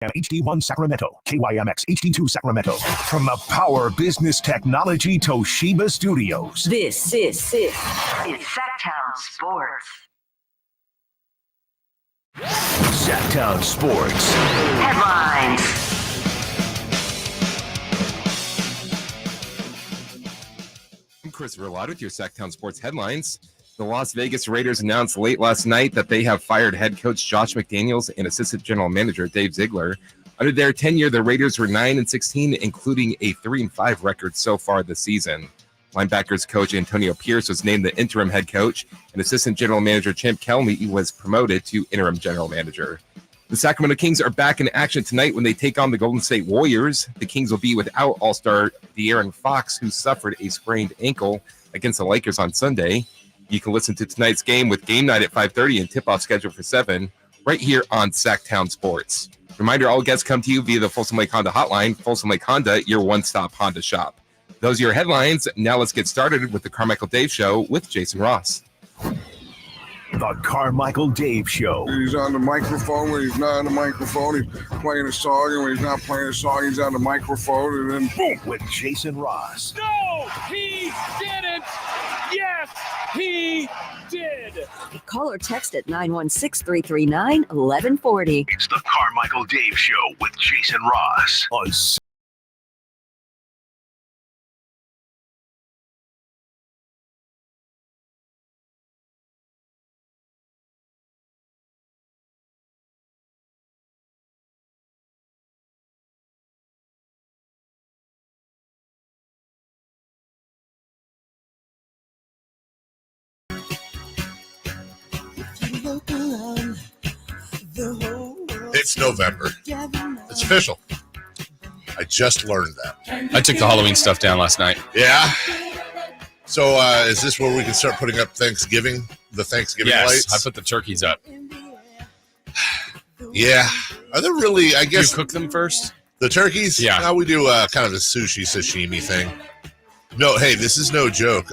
HD1 Sacramento, KYMX HD2 Sacramento. From the Power Business Technology Toshiba Studios. This is Sactown Sports. Sactown Sports. Headlines. I'm Christopher Lott with your Sactown Sports headlines. The Las Vegas Raiders announced late last night that they have fired head coach Josh McDaniels and assistant general manager Dave Ziegler. Under their tenure, the Raiders were 9-16, including a 3-5 record so far this season. Linebackers coach Antonio Pierce was named the interim head coach, and assistant general manager Champ Kelly was promoted to interim general manager. The Sacramento Kings are back in action tonight when they take on the Golden State Warriors. The Kings will be without all-star De'Aaron Fox, who suffered a sprained ankle against the Lakers on Sunday. You can listen to tonight's game with Game Night at 5:30 and tip-off scheduled for 7 right here on Sactown Sports. Reminder, all guests come to you via the Folsom Lake Honda hotline. Folsom Lake Honda, your one-stop Honda shop. Those are your headlines. Now let's get started with the Carmichael Dave Show with Jason Ross. The Carmichael Dave Show. He's on the microphone when he's not on the microphone. He's playing a song, and when he's not playing a song, he's on the microphone, and then boom. With Jason Ross. No, he didn't. Yes, he did. Call or text at 916-339-1140. It's the Carmichael Dave Show with Jason Ross on It's November. It's official. I just learned that. I took the Halloween stuff down last night. Yeah. So is this where we can start putting up the Thanksgiving lights? I put the turkeys up. Yeah. Are there really, I guess. Do you cook them first? The turkeys? Yeah. No, we do kind of a sashimi thing. No, hey, this is no joke.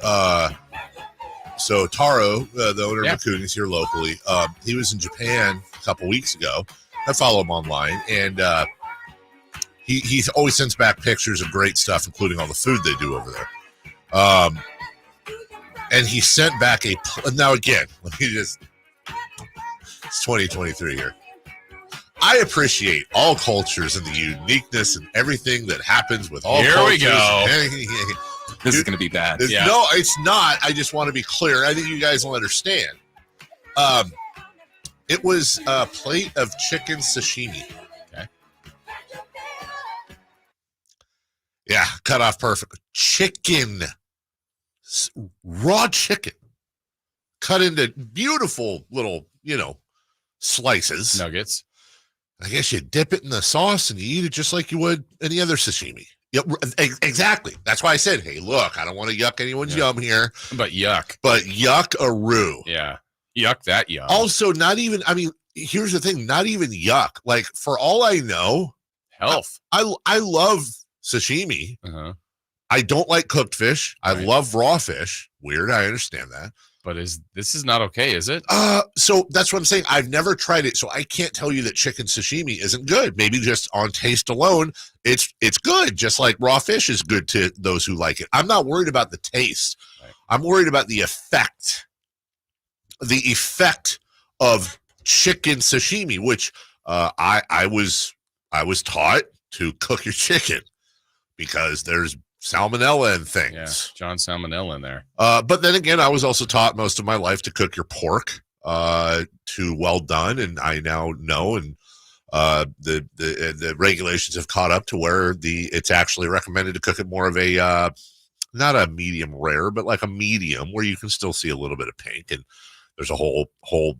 So Taro, the owner of Macoonies here locally, he was in Japan a couple weeks ago. I follow him online, and he always sends back pictures of great stuff, including all the food they do over there. And he sent back now again, let me just, it's 2023 here. I appreciate all cultures and the uniqueness and everything that happens with all cultures. Here we go. This is going to be bad. No, it's not. I just want to be clear. I think you guys will understand. It was a plate of chicken sashimi. Okay. Yeah, cut off perfect. Chicken. Raw chicken. Cut into beautiful little, slices. Nuggets. I guess you dip it in the sauce and you eat it just like you would any other sashimi. Yep, exactly. That's why I said, hey, look, I don't want to yuck anyone's yum here. But yuck. But yuck-a-roo. Yeah. Yuck that yuck. Also, here's the thing, not even yuck. Like, for all I know, health. I love sashimi. Uh-huh. I don't like cooked fish. Right. I love raw fish. Weird, I understand that. But this is not okay, is it? So that's what I'm saying. I've never tried it, so I can't tell you that chicken sashimi isn't good. Maybe just on taste alone, it's good, just like raw fish is good to those who like it. I'm not worried about the taste. Right. I'm worried about the effect. The effect of chicken sashimi, which I was taught to cook your chicken because there's salmonella and things. Yeah, John Salmonella in there. But then again, I was also taught most of my life to cook your pork to well done, and I now know, and the regulations have caught up to where it's actually recommended to cook it more of a not a medium rare, but like a medium where you can still see a little bit of pink. And there's a whole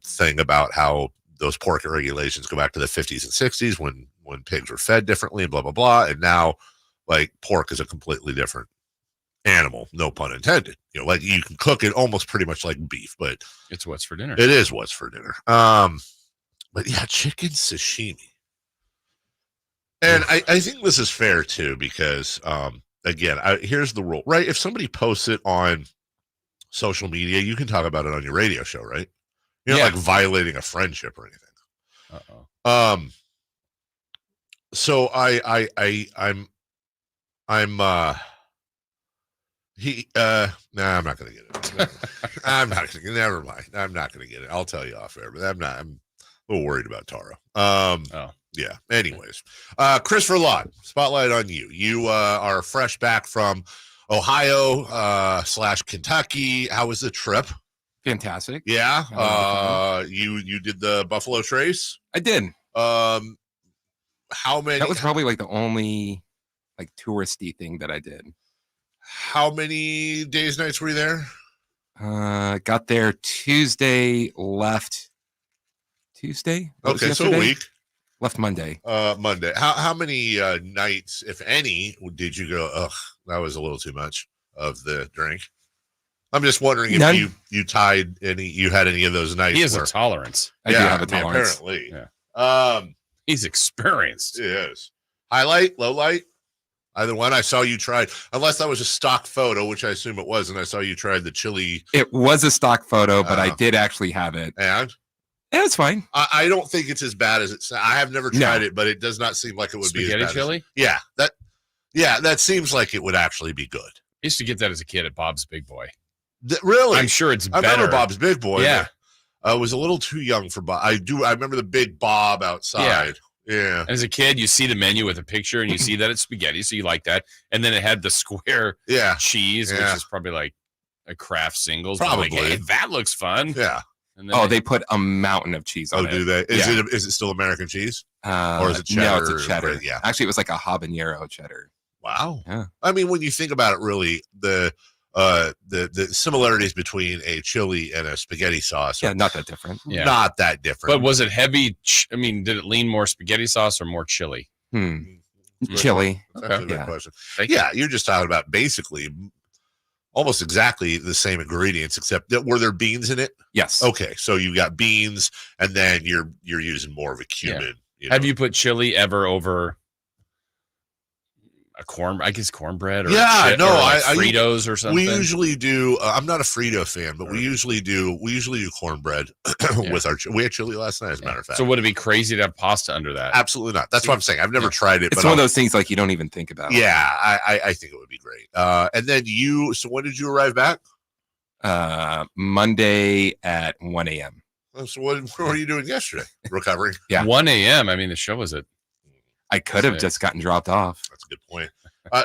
thing about how those pork regulations go back to the 50s and 60s when pigs were fed differently and blah, blah, blah. And now, like, pork is a completely different animal, no pun intended. Like, you can cook it almost pretty much like beef, but it's what's for dinner. It is what's for dinner. But yeah, chicken sashimi. And I think this is fair too, because again, here's the rule, right? If somebody posts it on social media, you can talk about it on your radio show, right? You're not like violating a friendship or anything. So I'm I'm not gonna get it. I'm not gonna never mind. I'm not gonna get it. I'll tell you off air, but I'm a little worried about Taro. Yeah. Anyways, Christopher Lott, spotlight on you. You are fresh back from Ohio / Kentucky. How was the trip? Fantastic. Yeah. You did the Buffalo Trace? I did. How many? That was probably like the only like touristy thing that I did. How many days, nights were you there? Got there Tuesday, left Tuesday. Okay, so a week. Left Monday. Monday. How many nights, if any, did you go? Ugh, that was a little too much of the drink. I'm just wondering if None. you tied any. You had any of those nights? He has a tolerance. I do have a tolerance. Apparently. Yeah. He's experienced. It is. Highlight, low light. Either one. I saw you tried, unless that was a stock photo, which I assume it was, and I saw you tried the chili. It was a stock photo, but I did actually have it. And it was fine. I don't think it's as bad as it's. I have never tried it, but it does not seem like it would be as bad. Spaghetti chili? That seems like it would actually be good. I used to get that as a kid at Bob's Big Boy. Really? I'm sure it's I better. remember Bob's Big Boy. Yeah. I was a little too young for Bob. I remember the big Bob outside. Yeah. As a kid, you see the menu with a picture and you see that it's spaghetti, so you like that. And then it had the square cheese, which is probably like a Kraft Singles. Probably. Like, hey, that looks fun. Yeah. And then they put a mountain of cheese on it. Oh, do they? Is it still American cheese? Or is it cheddar? No, it's a cheddar. Yeah. Actually, it was like a habanero cheddar. Wow. Yeah. I mean, when you think about it, really, the similarities between a chili and a spaghetti sauce are not that different. Yeah. Not that different. But was it heavy? I mean, did it lean more spaghetti sauce or more chili? Chili. That's actually a good question. Thank you. You're just talking about basically almost exactly the same ingredients, except that were there beans in it? Yes. Okay, so you got beans, and then you're using more of a cumin. Have you put chili ever over a cornbread or Fritos or something? We usually do. I'm not a Frito fan, but we usually do cornbread with our. We had chili last night, as a matter of fact. So would it be crazy to have pasta under that? Absolutely not. That's what I'm saying. I've never tried it. It's one of those things like you don't even think about. Yeah, I think it would be great. And then so when did you arrive back? Monday at 1 a.m. So what were you doing yesterday? Recovering? Yeah. 1 a.m. I mean, the show was at. I could have just gotten dropped off. That's a good point.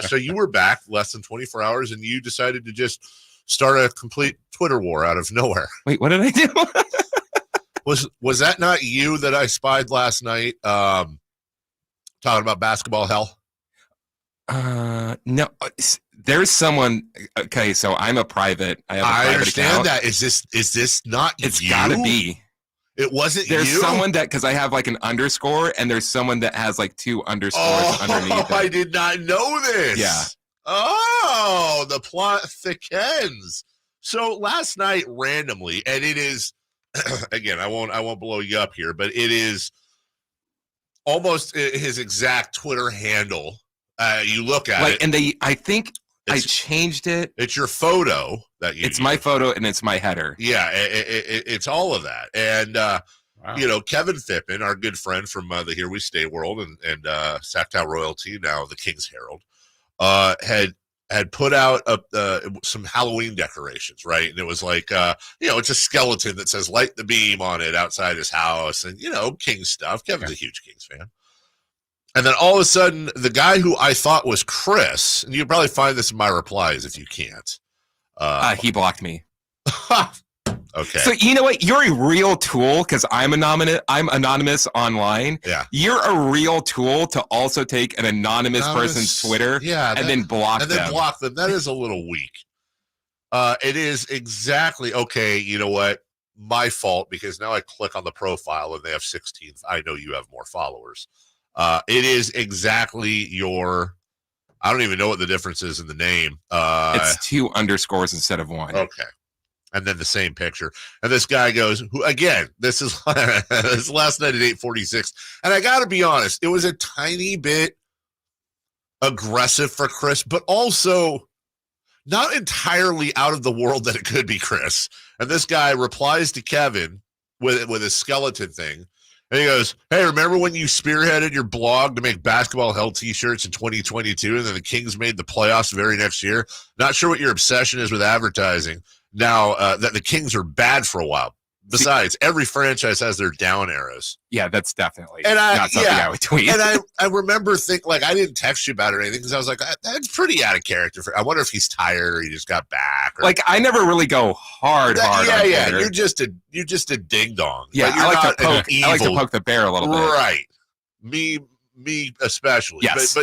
So you were back less than 24 hours, and you decided to just start a complete Twitter war out of nowhere. Wait, what did I do? Was that not you that I spied last night talking about basketball hell? No. There's someone. Okay, so I'm a private. I understand account. that. Is this not you? It's got to be. It wasn't there's you? someone that, because I have like an underscore, and there's someone that has like 2 underscores underneath it. I did not know this. Yeah. Oh, the plot thickens. So last night, randomly, and it is, again, I won't blow you up here, but it is almost his exact Twitter handle. You look at it. And I think I changed it. It's your photo that you. It's my photo and it's my header. Yeah, it's all of that. And Kevin Phippen, our good friend from the Here We Stay world and Sactown royalty, now the King's Herald, had put out some Halloween decorations, right? And it was like it's a skeleton that says "Light the Beam" on it outside his house, and Kings stuff. Kevin's a huge Kings fan. And then all of a sudden, the guy who I thought was Chris, and you'll probably find this in my replies if you can't. He blocked me. Okay. So you know what? You're a real tool because I'm anonymous online. Yeah. You're a real tool to also take an anonymous person's Twitter and then block them. That is a little weak. It is exactly okay. You know what? My fault, because now I click on the profile and they have 16. I know you have more followers. It is exactly I don't even know what the difference is in the name. It's 2 underscores instead of 1. Okay. And then the same picture. And this guy goes, this is this last night at 8:46. And I got to be honest, it was a tiny bit aggressive for Chris, but also not entirely out of the world that it could be Chris. And this guy replies to Kevin with a skeleton thing. And he goes, hey, remember when you spearheaded your blog to make basketball hell t-shirts in 2022 and then the Kings made the playoffs the very next year? Not sure what your obsession is with advertising now that the Kings are bad for a while. Besides, every franchise has their down arrows. Yeah, that's definitely not something I would tweet. And I remember I didn't text you about it or anything because I was like, that's pretty out of character. I wonder if he's tired or he just got back. Or, I never really go hard. Yeah. You're just a ding dong. Yeah, I like to poke the bear a little bit. Right. Me especially. Yes.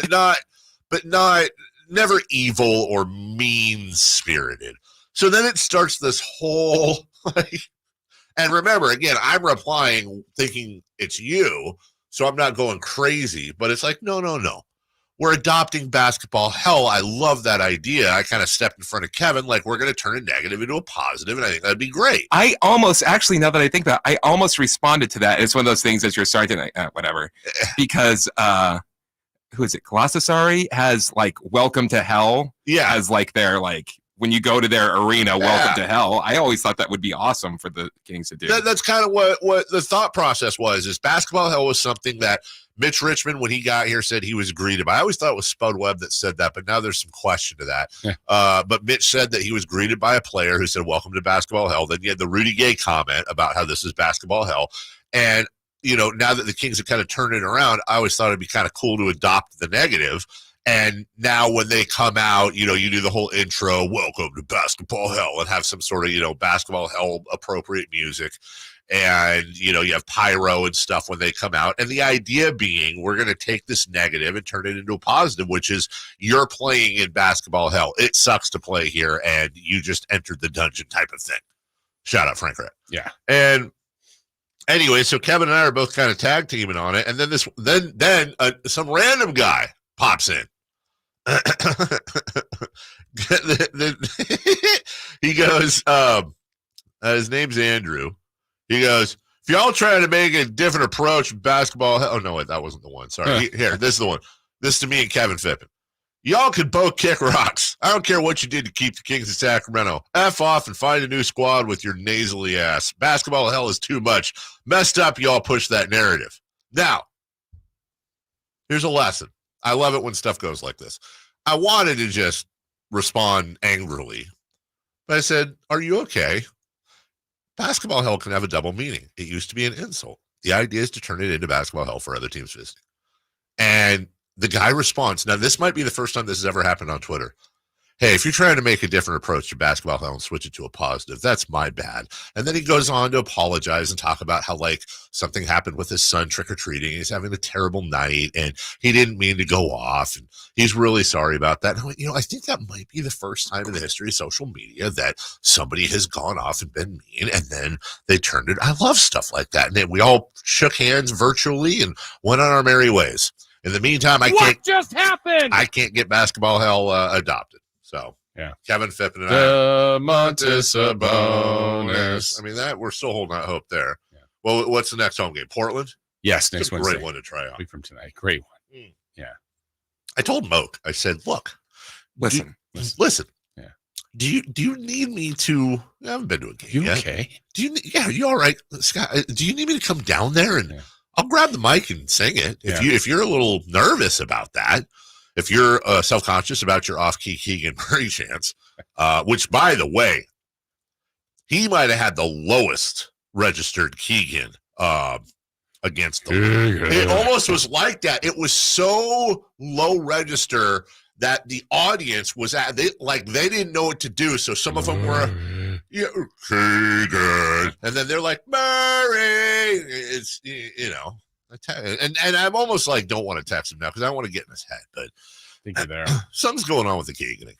But not never evil or mean spirited. So then it starts this whole and remember, again, I'm replying thinking it's you, so I'm not going crazy. But it's like, no. We're adopting basketball hell. I love that idea. I kind of stepped in front of Kevin, like we're going to turn a negative into a positive, and I think that'd be great. I almost, actually, now that I think about it, I almost responded to that. It's one of those things as you're starting, whatever. Because, who is it? Colossusari has, Welcome to Hell as, their, when you go to their arena, welcome to hell. I always thought that would be awesome for the Kings to do. That's kind of what the thought process was, is basketball hell was something that Mitch Richmond, when he got here, said he was greeted by. I always thought it was Spud Webb that said that, but now there's some question to that. Yeah. But Mitch said that he was greeted by a player who said, welcome to basketball hell. Then you had the Rudy Gay comment about how this is basketball hell. And, now that the Kings have kind of turned it around, I always thought it'd be kind of cool to adopt the negative. And now when they come out, you do the whole intro, welcome to basketball hell, and have some sort of, basketball hell appropriate music. And, you have pyro and stuff when they come out. And the idea being, we're going to take this negative and turn it into a positive, which is you're playing in basketball hell. It sucks to play here, and you just entered the dungeon type of thing. Shout out Frank Red. Yeah. And anyway, so Kevin and I are both kind of tag teaming on it. And then some random guy pops in. He goes, his name's Andrew. He goes, if y'all trying to make a different approach with basketball, oh no, wait, that wasn't the one. Sorry. Here, this is the one. This is to me and Kevin Fippen. Y'all could both kick rocks. I don't care what you did to keep the Kings in Sacramento. F off and find a new squad with your nasally ass. Basketball hell is too much. Messed up, y'all push that narrative. Now, here's a lesson. I love it when stuff goes like this. I wanted to just respond angrily, but I said, are you okay? Basketball hell can have a double meaning. It used to be an insult. The idea is to turn it into basketball hell for other teams visiting. And the guy responds. Now, this might be the first time this has ever happened on Twitter. Hey, if you're trying to make a different approach to basketball hell and switch it to a positive, that's my bad. And then he goes on to apologize and talk about how something happened with his son trick-or-treating. He's having a terrible night and he didn't mean to go off. And he's really sorry about that. And I think that might be the first time in the history of social media that somebody has gone off and been mean and then they turned it. I love stuff like that. And then we all shook hands virtually and went on our merry ways. In the meantime, what just happened? I can't get basketball hell adopted. So, yeah, Kevin Fippen and the Montes a bonus. I mean, that we're still holding out hope there. Yeah. Well, what's the next home game? Portland? Yes, next Wednesday. Great one to try out. Week from tonight. Great one. Yeah. I told Moke, I said, look, listen. Yeah. Do you need me to? I haven't been to a game yet. Okay? You all right, Scott? Do you need me to come down there and I'll grab the mic and sing it? If you're a little nervous about that. If you're self-conscious about your off-key Keegan Murray chance, which, by the way, he might have had the lowest registered Keegan against the league. It almost was like that. It was so low register that the audience was they didn't know what to do. So some of them were, Keegan, and then they're like Murray. It's And I'm almost don't want to text him now because I don't want to get in his head. But I think you're there. Something's going on with the Keeganing.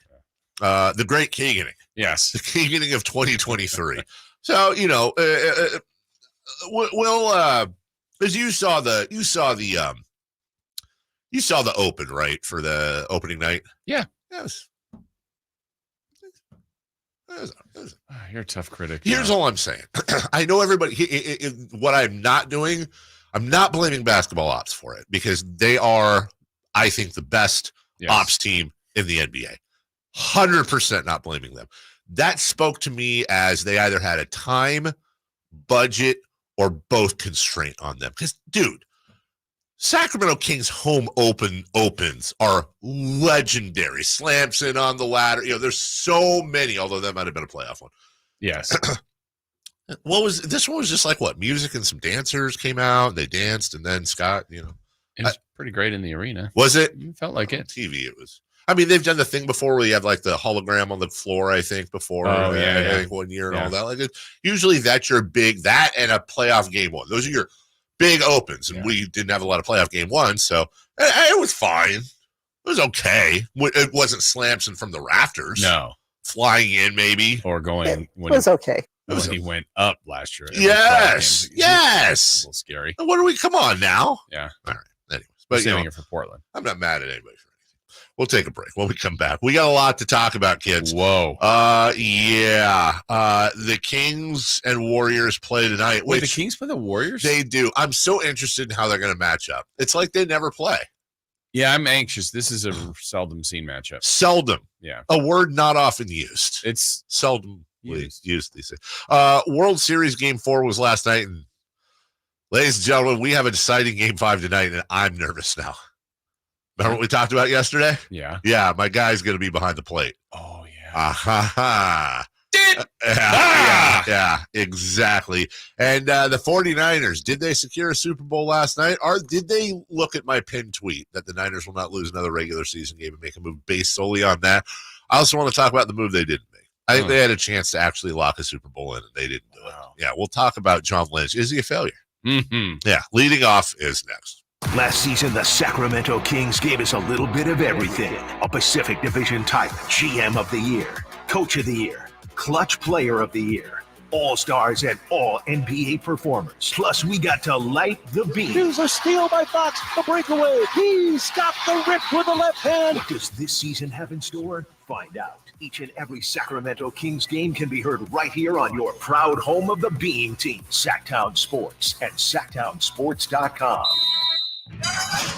The great Keeganing. Yes. The Keeganing of 2023. So, we'll as you saw the open, right, for the opening night? Yeah. Yes. You're a tough critic. Here's all I'm saying. I know everybody. What I'm not doing, I'm not blaming basketball ops for it because they are, I think, the best ops team in the NBA. 100% not blaming them. That spoke to me as they either had a time, budget, or both constraint on them. Because, dude, Sacramento Kings home opens are legendary. Slamson on the ladder. There's so many, although that might have been a playoff one. Yes. This one was just like what? Music and some dancers came out, and they danced, and then Scott, It was pretty great in the arena. Was it? You felt like it. TV, it was. I mean, they've done the thing before where you have like the hologram on the floor, I think, before. Oh, I think 1 year and all that. Usually that's your big, that and a playoff game one. Those are your big opens. And we didn't have a lot of playoff game ones, so it was fine. It was okay. It wasn't Slamson from the rafters. No. Flying in, maybe. Or going. It was okay. When he went up last year. Yes. A little scary. What do we, come on now? Yeah. All right. Anyways. But saving it for Portland. I'm not mad at anybody for anything. We'll take a break when we come back. We got a lot to talk about, kids. Whoa. The Kings and Warriors play tonight. Wait, the Kings play the Warriors? They do. I'm so interested in how they're going to match up. It's like they never play. Yeah, I'm anxious. This is a seldom seen matchup. Seldom. Yeah. A word not often used. It's seldom used these days. World Series Game 4 was last night, and ladies and gentlemen, we have a deciding Game 5 tonight, and I'm nervous now. Remember what we talked about yesterday? Yeah. Yeah, my guy's going to be behind the plate. Oh, yeah. Yeah, exactly. And the 49ers, did they secure a Super Bowl last night? Or did they look at my pinned tweet that the Niners will not lose another regular season game and make a move based solely on that? I also want to talk about the move they didn't make. I think they had a chance to actually lock a Super Bowl in, and they didn't do it. Yeah, we'll talk about John Lynch. Is he a failure? Mm-hmm. Yeah, leading off is next. Last season, the Sacramento Kings gave us a little bit of everything. A Pacific Division type, GM of the Year, Coach of the Year, Clutch Player of the Year, All-Stars and All-NBA performers. Plus, we got to light the beam. Here's a steal by Fox, a breakaway. He's got the rip with the left hand. What does this season have in store? Find out. Each and every Sacramento Kings game can be heard right here on your proud home of the Beam Team, Sactown Sports at SactownSports.com.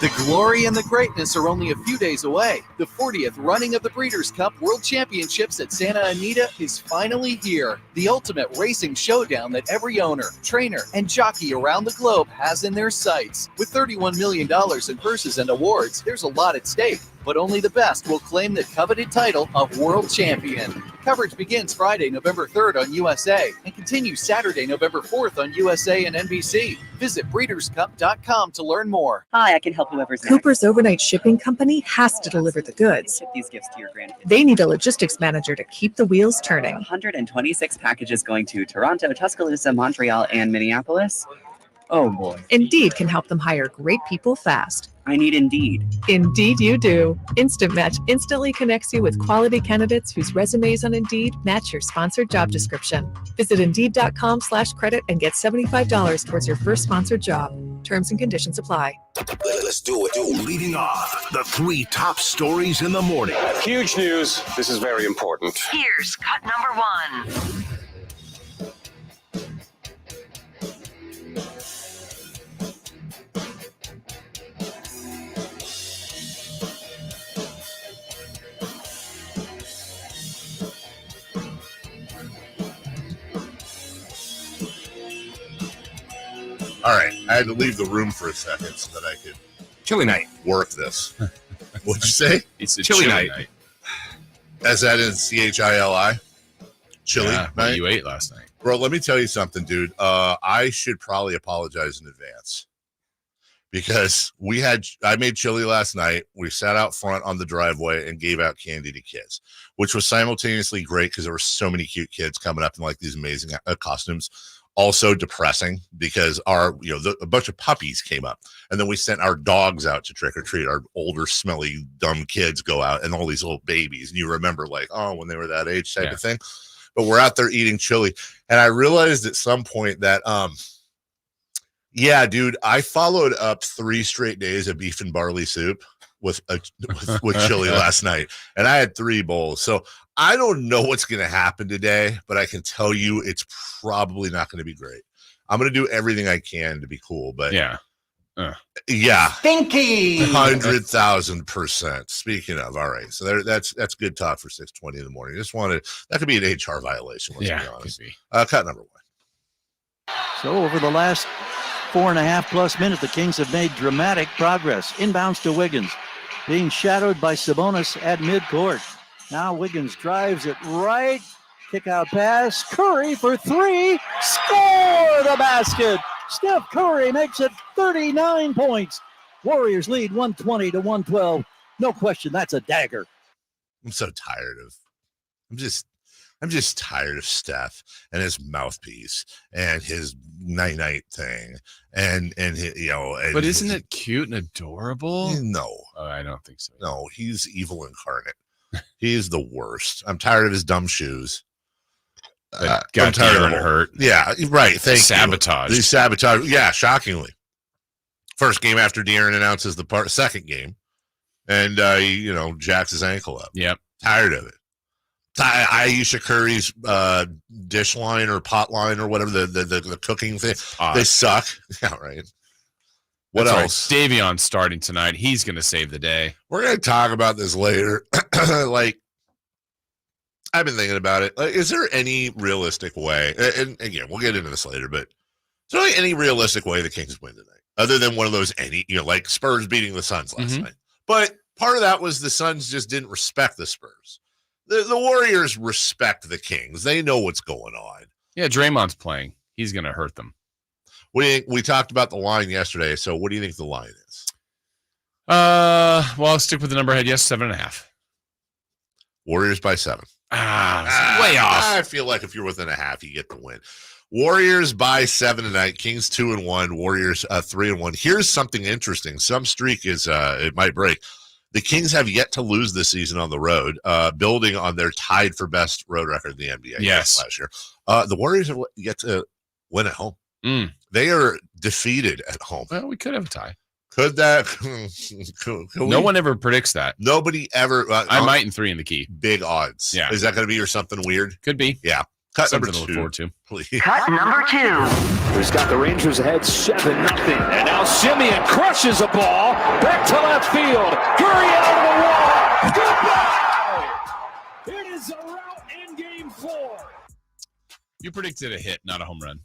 The glory and the greatness are only a few days away. The 40th running of the Breeders' Cup World Championships at Santa Anita is finally here. The ultimate racing showdown that every owner, trainer, and jockey around the globe has in their sights. With $31 million in purses and awards, there's a lot at stake. But only the best will claim the coveted title of World Champion. Coverage begins Friday, November 3rd on USA and continues Saturday, November 4th on USA and NBC. Visit breederscup.com to learn more. Hi, I can help whoever's next. Cooper's Overnight Shipping Company has to deliver the goods. Ship these gifts to your grandkids. They need a logistics manager to keep the wheels turning. 126 packages going to Toronto, Tuscaloosa, Montreal, and Minneapolis. Oh boy. Indeed can help them hire great people fast. I need Indeed. Indeed you do. Instant Match instantly connects you with quality candidates whose resumes on Indeed match your sponsored job description. Visit Indeed.com/credit and get $75 towards your first sponsored job. Terms and conditions apply. Let's do it. Leading off, the 3 top stories in the morning. Huge news. This is very important. Here's cut number 1. All right, I had to leave the room for a second so that I could chilly night work this. What'd you say? It's a chilly night. As that in CHILI? Chilly night? You ate last night. Bro, let me tell you something, dude. I should probably apologize in advance because I made chili last night. We sat out front on the driveway and gave out candy to kids, which was simultaneously great because there were so many cute kids coming up in like these amazing costumes. Also depressing because a bunch of puppies came up, and then we sent our dogs out to trick or treat. Our older, smelly, dumb kids go out, and all these little babies. And you remember, like, oh, when they were that age, type of thing. But we're out there eating chili, and I realized at some point that, yeah, dude, I followed up 3 straight days of beef and barley soup with chili last night, and I had 3 bowls. So I don't know what's going to happen today, but I can tell you it's probably not going to be great. I'm going to do everything I can to be cool, but yeah, stinky 100,000%. Speaking of, all right, so that's good talk for 6:20 in the morning. Just wanted that could be an HR violation. Let's be honest. Cut number 1. So over the last 4.5 plus minutes, the Kings have made dramatic progress. Inbounds to Wiggins, being shadowed by Sabonis at midcourt. Now Wiggins drives it right. Kick out pass. Curry for three. Score the basket. Steph Curry makes it 39 points. Warriors lead 120-112. No question, that's a dagger. I'm so tired of. I'm just tired of Steph and his mouthpiece and his night-night thing and but isn't it cute and adorable? No, I don't think so. No, he's evil incarnate. He's the worst. I'm tired of his dumb shoes. Got Darren hurt. Yeah, right. Sabotage. These sabotage. Yeah, shockingly. First game after De'Aaron announces the second game, and jacks his ankle up. Yep. Tired of it. Aisha Curry's dish line or pot line or whatever the cooking thing. They suck. Yeah, right. What else? Right. Davion's starting tonight. He's going to save the day. We're going to talk about this later. Like, I've been thinking about it. Like, is there any realistic way? And again, we'll get into this later, but is there any realistic way the Kings win tonight, other than one of those like Spurs beating the Suns last night? But part of that was the Suns just didn't respect the Spurs. The Warriors respect the Kings. They know what's going on. Yeah, Draymond's playing. He's going to hurt them. We talked about the line yesterday. So what do you think the line is? Well, I'll stick with the number I had. Yes, 7.5. Warriors by 7. Way off. I feel like if you're within a half, you get the win. Warriors by 7 tonight. Kings 2-1. Warriors 3-1. Here's something interesting. Some streak is it might break. The Kings have yet to lose this season on the road, building on their tied for best road record in the NBA last year. The Warriors have yet to win at home. They are defeated at home. Well, we could have a tie. Could that? No one ever predicts that. Nobody ever. I might in 3 in the key. Big odds. Yeah. Is that going to be your something weird? Could be. Yeah. Cut something number 2. To look forward to. Please. Cut number 2. Who's got the Rangers ahead 7-0. And now Simeon crushes a ball. Back to left field. Curry out of the wall. Goodbye. It is a rout in game 4. You predicted a hit, not a home run.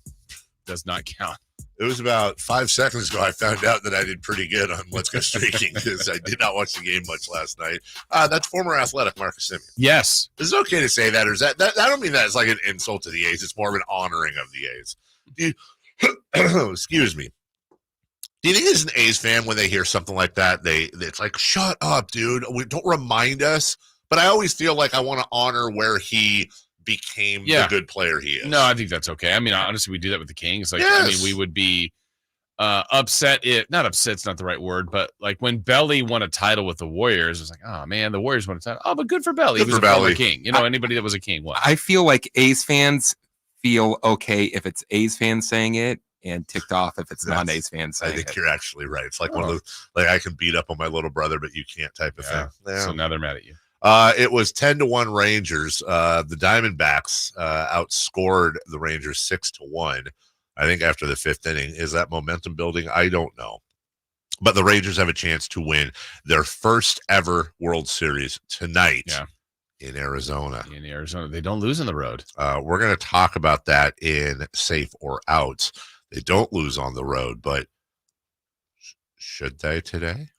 Does not count. It was about 5 seconds ago I found out that I did pretty good on Let's Go Streaking because I did not watch the game much last night. That's former Athletic Marcus Simeon. Yes. Is it okay to say that? Or is that I don't mean that as like an insult to the A's. It's more of an honoring of the A's. Excuse me. Do you think as an A's fan, when they hear something like that, it's like, shut up, dude. Don't remind us. But I always feel like I want to honor where he became the good player he is. No, I think that's okay. I mean, honestly, we do that with the Kings. Like, yes. I mean, we would be upset. Not upset's not the right word, but like when Belly won a title with the Warriors, it's like, oh man, the Warriors won a title. Oh, but good for Belly. He was a former King. Anybody that was a King won. I feel like A's fans feel okay if it's A's fans saying it, and ticked off if it's non-A's fans saying it. I think you're actually right. It's like one of those, like I can beat up on my little brother, but you can't type of thing. Yeah. So now they're mad at you. It was 10-1 Rangers. The Diamondbacks outscored the Rangers 6-1. I think after the 5th inning. Is that momentum building? I don't know. But the Rangers have a chance to win their first ever World Series tonight in Arizona. They don't lose on the road. We're going to talk about that in Safe or Out. They don't lose on the road, but should they today?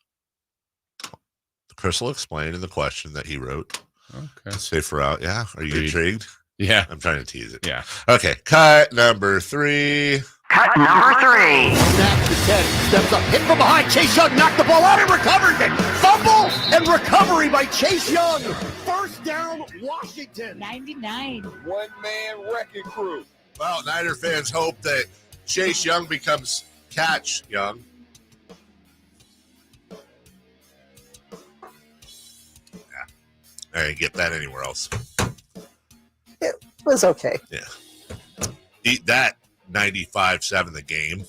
Chris will explain in the question that he wrote. Okay. Safe or Out. Yeah. Are you intrigued? Yeah. I'm trying to tease it. Yeah. Okay. Cut number 3. Cut number 3. Snaps to 10. Steps up. Hit from behind. Chase Young knocked the ball out and recovered it. Fumble and recovery by Chase Young. First down, Washington. 99. One-man wrecking crew. Well, Niner fans hope that Chase Young becomes Catch Young. I didn't get that anywhere else. It was okay. Yeah. Eat that 95-7 the game.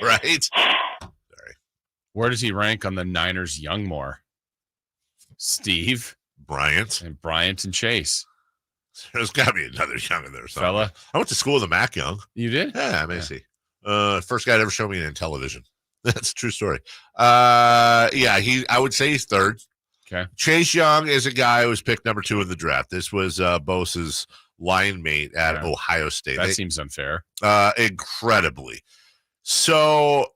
Right? Sorry. Where does he rank on the Niners young more? Steve. Bryant. And Chase. There's got to be another Young in there. Fella. I went to school with a Mac Young. You did? Yeah, see. First guy to ever show me in television. That's a true story. I would say he's third. Okay. Chase Young is a guy who was picked number 2 in the draft. This was Bosa's line mate at Ohio State. That seems unfair. Incredibly. So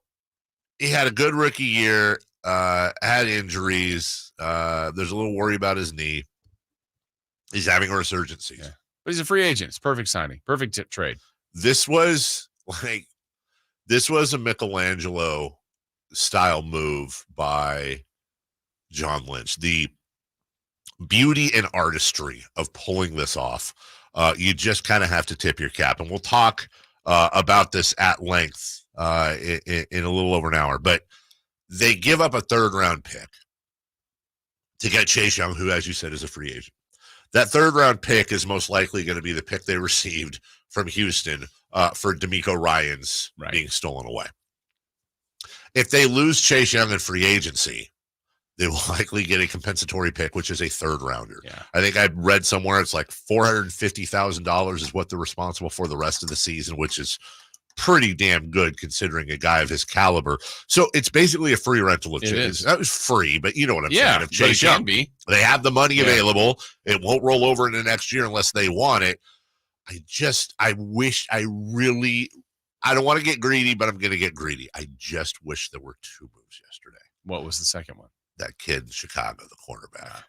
he had a good rookie year, had injuries. There's a little worry about his knee. He's having a resurgence season. Yeah. But he's a free agent. It's perfect signing. Perfect trade. This was a Michelangelo style move by John Lynch. The beauty and artistry of pulling this off. You just kind of have to tip your cap. And we'll talk about this at length in a little over an hour. But they give up a 3rd-round pick to get Chase Young, who, as you said, is a free agent. That 3rd-round pick is most likely going to be the pick they received from Houston for D'Amico Ryans being stolen away. If they lose Chase Young in free agency, they will likely get a compensatory pick, which is a 3rd-rounder. Yeah. I think I read somewhere it's like $450,000 is what they're responsible for the rest of the season, which is pretty damn good considering a guy of his caliber. So it's basically a free rental of Chase. That was free, but you know what I'm saying. If Chase Young, they have the money available. It won't roll over into next year unless they want it. I don't want to get greedy, but I'm going to get greedy. I just wish there were 2 moves yesterday. What was the second one? That kid in Chicago, the cornerback.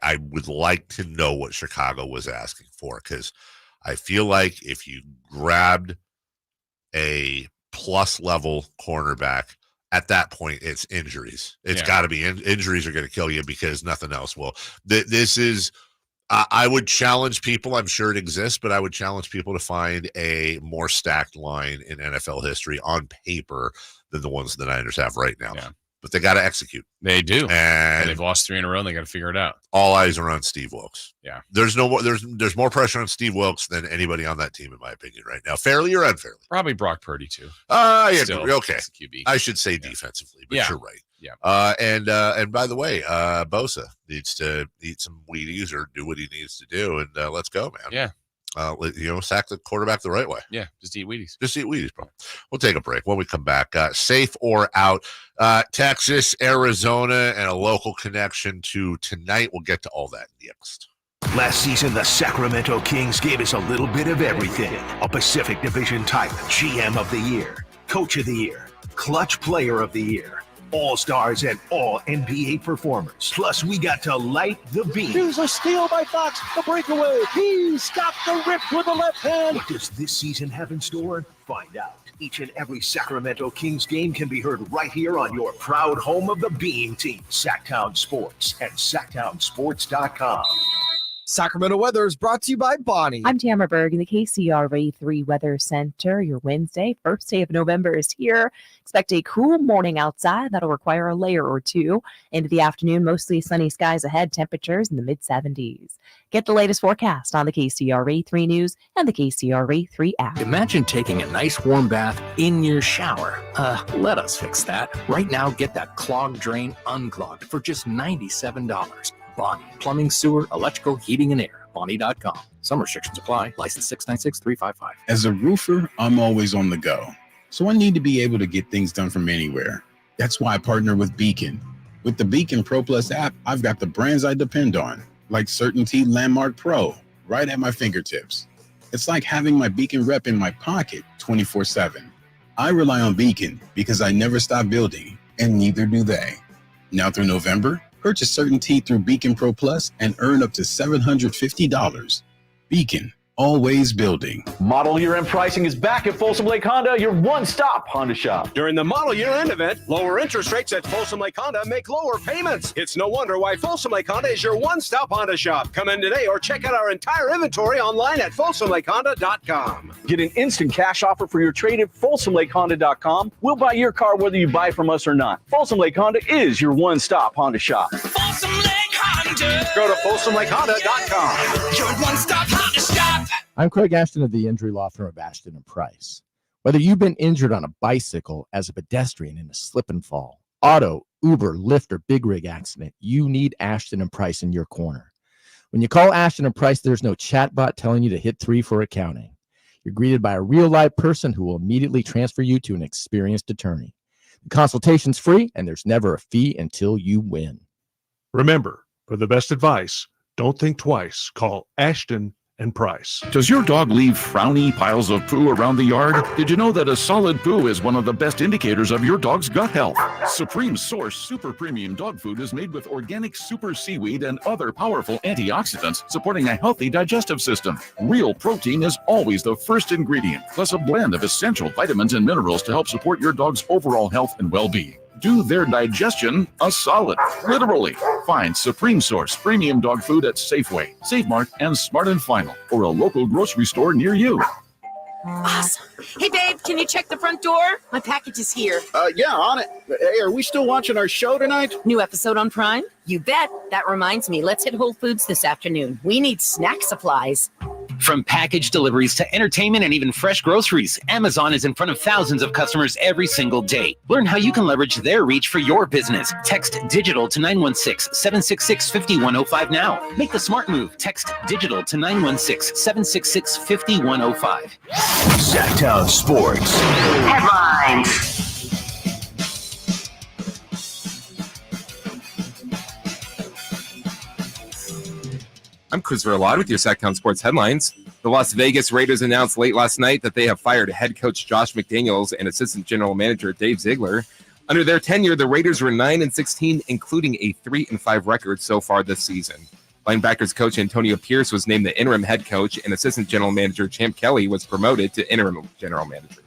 I would like to know what Chicago was asking for, because I feel like if you grabbed a plus level cornerback, at that point it's injuries. It's got to be injuries are going to kill you, because nothing else will. This is I would challenge people, I'm sure it exists, but I would challenge people to find a more stacked line in NFL history on paper than the ones the Niners have right now. But they got to execute. They do. And they've lost 3 in a row, and they got to figure it out. All eyes are on Steve Wilkes. Yeah. There's more pressure on Steve Wilkes than anybody on that team, in my opinion, right now. Fairly or unfairly? Probably Brock Purdy, too. Still, okay. QB. I should say defensively, but you're right. Yeah. And by the way, Bosa needs to eat some Wheaties or do what he needs to do, and let's go, man. Yeah. Sack the quarterback the right way. Yeah, just eat Wheaties. Bro. We'll take a break. When we come back, safe or out, Texas, Arizona, and a local connection to tonight. We'll get to all that next. Last season, the Sacramento Kings gave us a little bit of everything. A Pacific Division type, GM of the Year, Coach of the Year, Clutch Player of the Year, All-Stars and all NBA performers. Plus, we got to light the beam. Here's a steal by Fox, the breakaway. He stopped the rip with the left hand. What does this season have in store? Find out. Each and every Sacramento Kings game can be heard right here on your proud home of the Beam team, Sactown Sports and SactownSports.com. Sacramento weather is brought to you by Bonnie. I'm Tamara Berg in the KCRA 3 Weather Center. Your Wednesday, first day of November is here. Expect a cool morning outside. That'll require a layer or two. Into the afternoon, mostly sunny skies ahead. Temperatures in the mid-70s. Get the latest forecast on the KCRA 3 News and the KCRA 3 app. Imagine taking a nice warm bath in your shower. Let us fix that. Right now, get that clogged drain unclogged for just $97. Bonnie, plumbing, sewer, electrical, heating, and air. Bonnie.com. Some restrictions apply. License 696-355. As a roofer, I'm always on the go. So I need to be able to get things done from anywhere. That's why I partner with Beacon. With the Beacon Pro Plus app, I've got the brands I depend on, like Certainty Landmark Pro, right at my fingertips. It's like having my Beacon rep in my pocket 24/7. I rely on Beacon because I never stop building, and neither do they. Now through November, purchase Certainty through Beacon Pro Plus and earn up to $750. Beacon, always building. Model Year End pricing is back at Folsom Lake Honda, your one-stop Honda shop. During the Model Year End event, lower interest rates at Folsom Lake Honda make lower payments. It's no wonder why Folsom Lake Honda is your one-stop Honda shop. Come in today or check out our entire inventory online at folsomlakehonda.com. Get an instant cash offer for your trade at folsomlakehonda.com. We'll buy your car whether you buy from us or not. Folsom Lake Honda is your one-stop Honda shop. Folsom Lake Honda. Go to folsomlakehonda.com. Your one-stop Honda shop. I'm Craig Ashton of the injury law firm of Ashton & Price. Whether you've been injured on a bicycle, as a pedestrian in a slip and fall, auto, Uber, Lyft, or big rig accident, you need Ashton & Price in your corner. When you call Ashton & Price, there's no chatbot telling you to hit 3 for accounting. You're greeted by a real-life person who will immediately transfer you to an experienced attorney. The consultation's free, and there's never a fee until you win. Remember, for the best advice, don't think twice. Call Ashton and price. Does your dog leave frowny piles of poo around the yard? Did you know that a solid poo is one of the best indicators of your dog's gut health? Supreme Source Super Premium Dog Food is made with organic super seaweed and other powerful antioxidants, supporting a healthy digestive system. Real protein is always the first ingredient, plus a blend of essential vitamins and minerals to help support your dog's overall health and well-being. Do their digestion a solid, literally. Find Supreme Source Premium Dog Food at Safeway, Save Mart, and Smart & Final, or a local grocery store near you. Awesome. Hey, babe, can you check the front door? My package is here. Yeah, on it. Hey, are we still watching our show tonight? New episode on Prime? You bet. That reminds me, let's hit Whole Foods this afternoon. We need snack supplies. From package deliveries to entertainment and even fresh groceries, Amazon is in front of thousands of customers every single day. Learn how you can leverage their reach for your business. Text digital to 916-766-5105 now. Make the smart move. Text digital to 916-766-5105. Sactown Sports. Headlines. I'm Chris Verlad with your Sactown Sports headlines. The Las Vegas Raiders announced late last night that they have fired head coach Josh McDaniels and assistant general manager Dave Ziegler. Under their tenure, the Raiders were 9-16, including a 3-5 record so far this season. Linebackers coach Antonio Pierce was named the interim head coach, and assistant general manager Champ Kelly was promoted to interim general manager.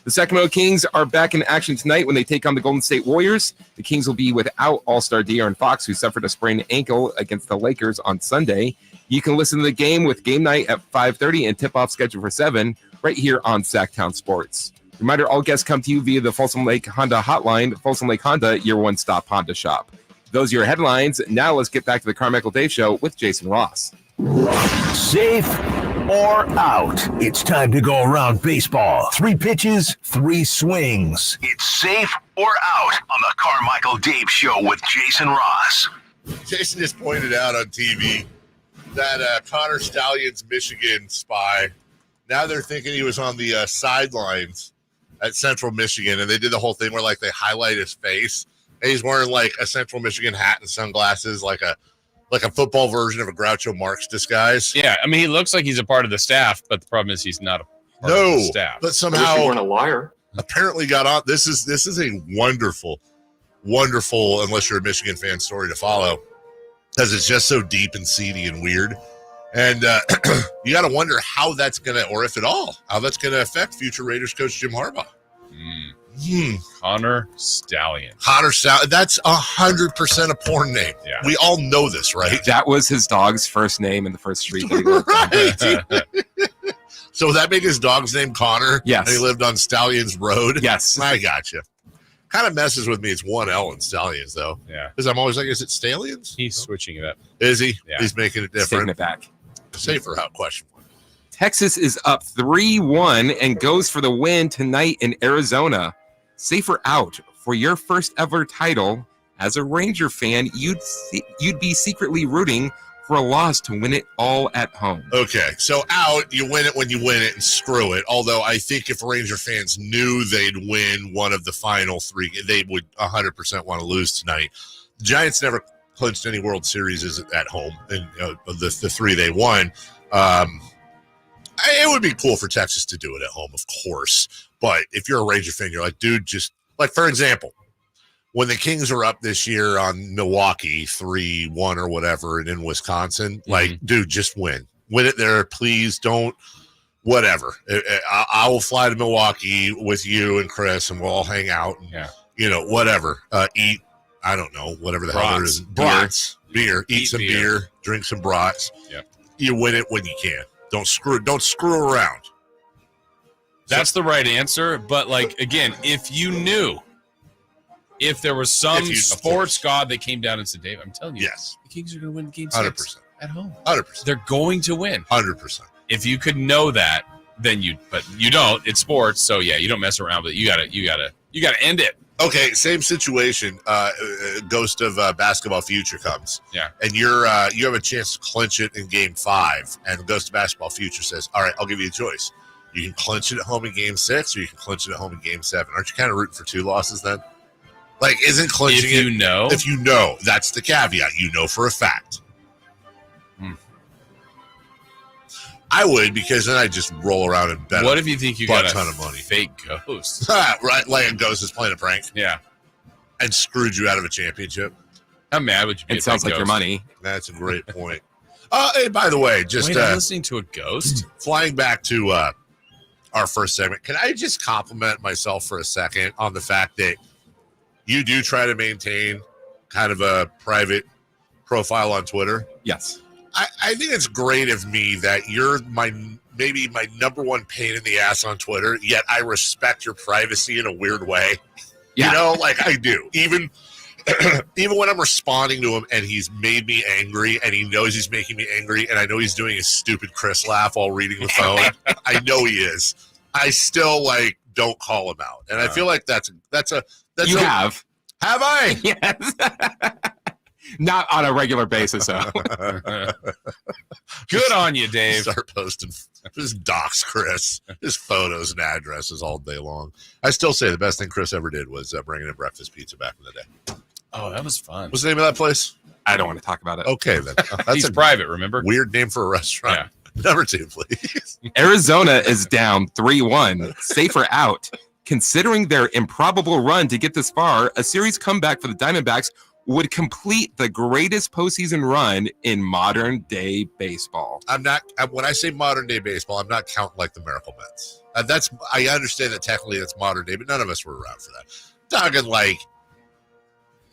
The Sacramento Kings are back in action tonight when they take on the Golden State Warriors. The Kings will be without All-Star De'Aaron Fox, who suffered a sprained ankle against the Lakers on Sunday. You can listen to the game with game night at 5:30 and tip-off scheduled for 7 right here on Sactown Sports. Reminder, all guests come to you via the Folsom Lake Honda hotline. Folsom Lake Honda, your one-stop Honda shop. Those are your headlines. Now let's get back to the Carmichael Dave Show with Jason Ross. Safe or out? It's time to go around baseball. 3 pitches, 3 swings. It's safe or out on the Carmichael Dave Show with Jason Ross. Jason just pointed out on TV that Connor Stallion's Michigan spy, now they're thinking he was on the sidelines at Central Michigan, and they did the whole thing where like they highlight his face, and he's wearing like a Central Michigan hat and sunglasses, like a football version of a Groucho Marx disguise. Yeah, I mean, he looks like he's a part of the staff, but the problem is he's not a part of the staff. But somehow you weren't a liar. Apparently got on. This is a wonderful, unless you're a Michigan fan, story to follow, because it's just so deep and seedy and weird. And you got to wonder how that's going to, or if at all, how that's going to affect future Raiders coach Jim Harbaugh. Connor Stallion. Connor Stallion. That's 100% a porn name. Yeah. We all know this, right? That was his dog's first name in the first street that he lived on. Right. So would that make his dog's name Connor? Yes. And he lived on Stallion's Road? Yes. I got you. Kind of messes with me. It's 1 L in Stallions, though. Yeah. Because I'm always like, is it Stallions? He's switching it up. Is he? Yeah. He's making it He's different. taking it back. Safer out question. Texas is up 3-1 and goes for the win tonight in Arizona. Safer out for your first ever title. As a Ranger fan, you'd be secretly rooting for a loss to win it all at home. Okay, so out, you win it when you win it and screw it. Although I think if Ranger fans knew they'd win one of the final 3, they would 100% want to lose tonight. The Giants never clinched any World Series at home, and the 3 they won. It would be cool for Texas to do it at home, of course. But if you're a Ranger fan, you're like, dude, just like, for example, when the Kings are up this year on Milwaukee 3-1 or whatever, and in Wisconsin, like, dude, just win it there. Please don't, whatever. I will fly to Milwaukee with you and Chris, and we'll all hang out and, whatever, eat, I don't know, whatever the hell there is. Beer, eat some beer, drink some brats. Yep. You win it when you can. Don't screw around. That's the right answer. But, like, again, if you knew, if there was some sports god that came down and said, Dave, I'm telling you, the Kings are going to win game 6 at home. 100%. They're going to win. 100%. If you could know that, then but you don't. It's sports, so yeah, you don't mess around. But you gotta end it. Okay, same situation. Ghost of Basketball Future comes. Yeah. And you have a chance to clinch it in game 5. And Ghost of Basketball Future says, all right, I'll give you a choice. You can clinch it at home in game 6, or you can clinch it at home in game 7. Aren't you kind of rooting for 2 losses then? Like, isn't clinching if you know, that's the caveat. You know for a fact. I would, because then I'd just roll around and bet. What if you think you got a ton of money? Fake ghost? Right, like a ghost is playing a prank. Yeah. And screwed you out of a championship. How mad would you be? It sounds like your money. That's a great point. Hey, by the way, just I'm listening to a ghost. Flying back to our first segment, can I just compliment myself for a second on the fact that you do try to maintain kind of a private profile on Twitter? Yes. I think it's great of me that you're maybe my number one pain in the ass on Twitter, yet I respect your privacy in a weird way. Yeah. You know, like I do. Even when I'm responding to him and he's made me angry and he knows he's making me angry and I know he's doing his stupid Chris laugh while reading the phone, I know he is. I still don't call him out. And I feel like that's you have. Have I? Yes. Not on a regular basis, though. Good on you, Dave. Start posting just dox Chris, his photos and addresses all day long. I still say the best thing Chris ever did was bringing in breakfast pizza back in the day. Oh, that was fun. What's the name of that place? I don't want to talk about it. Okay, then. That's private, remember? Weird name for a restaurant. Yeah. Number 2, please. Arizona is down 3-1. Safer out. Considering their improbable run to get this far, a series comeback for the Diamondbacks would complete the greatest postseason run in modern day baseball. When I say modern day baseball, I'm not counting like the Miracle Mets. I understand that technically that's modern day, but none of us were around for that. Talking like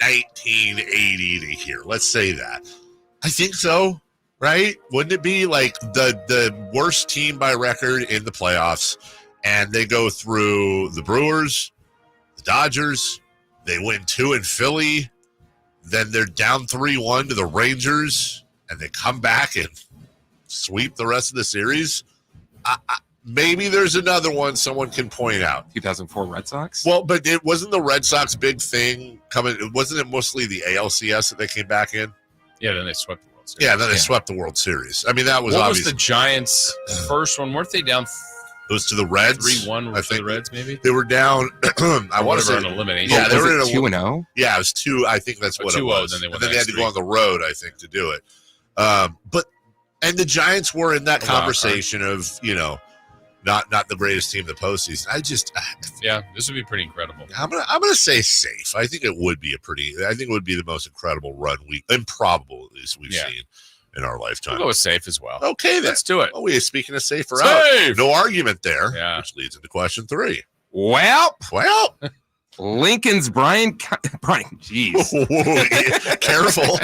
1980 to here. Let's say that. I think so, right? Wouldn't it be like the worst team by record in the playoffs? And they go through the Brewers, the Dodgers. They win 2 in Philly. Then they're down 3-1 to the Rangers, and they come back and sweep the rest of the series. Maybe there's another one someone can point out. 2004 Red Sox? Well, but it wasn't the Red Sox big thing coming. Wasn't it mostly the ALCS that they came back in? Yeah, then they swept the World Series. Yeah, then they swept the World Series. I mean, that was what obvious. was the Giants' first one? Weren't they down? It was to the Reds. 3-1 I think the Reds, maybe? They were down. I want to say an elimination. Yeah, they were in 2-0. Yeah, it was 2. I think that's what 2-0, it was. then they won and then they had to go on the road, I think, to do it. And the Giants were in that conversation of, not the greatest team in the postseason. Yeah, this would be pretty incredible. I'm gonna say safe. I think it would be the most incredible run improbable at least we've seen in our lifetime. We'll go with safe as well. Okay, then. Let's do it. Oh, we speaking of safer out. No argument there. Yeah. Which leads into question 3. Well, Jeez. Lincoln's Careful.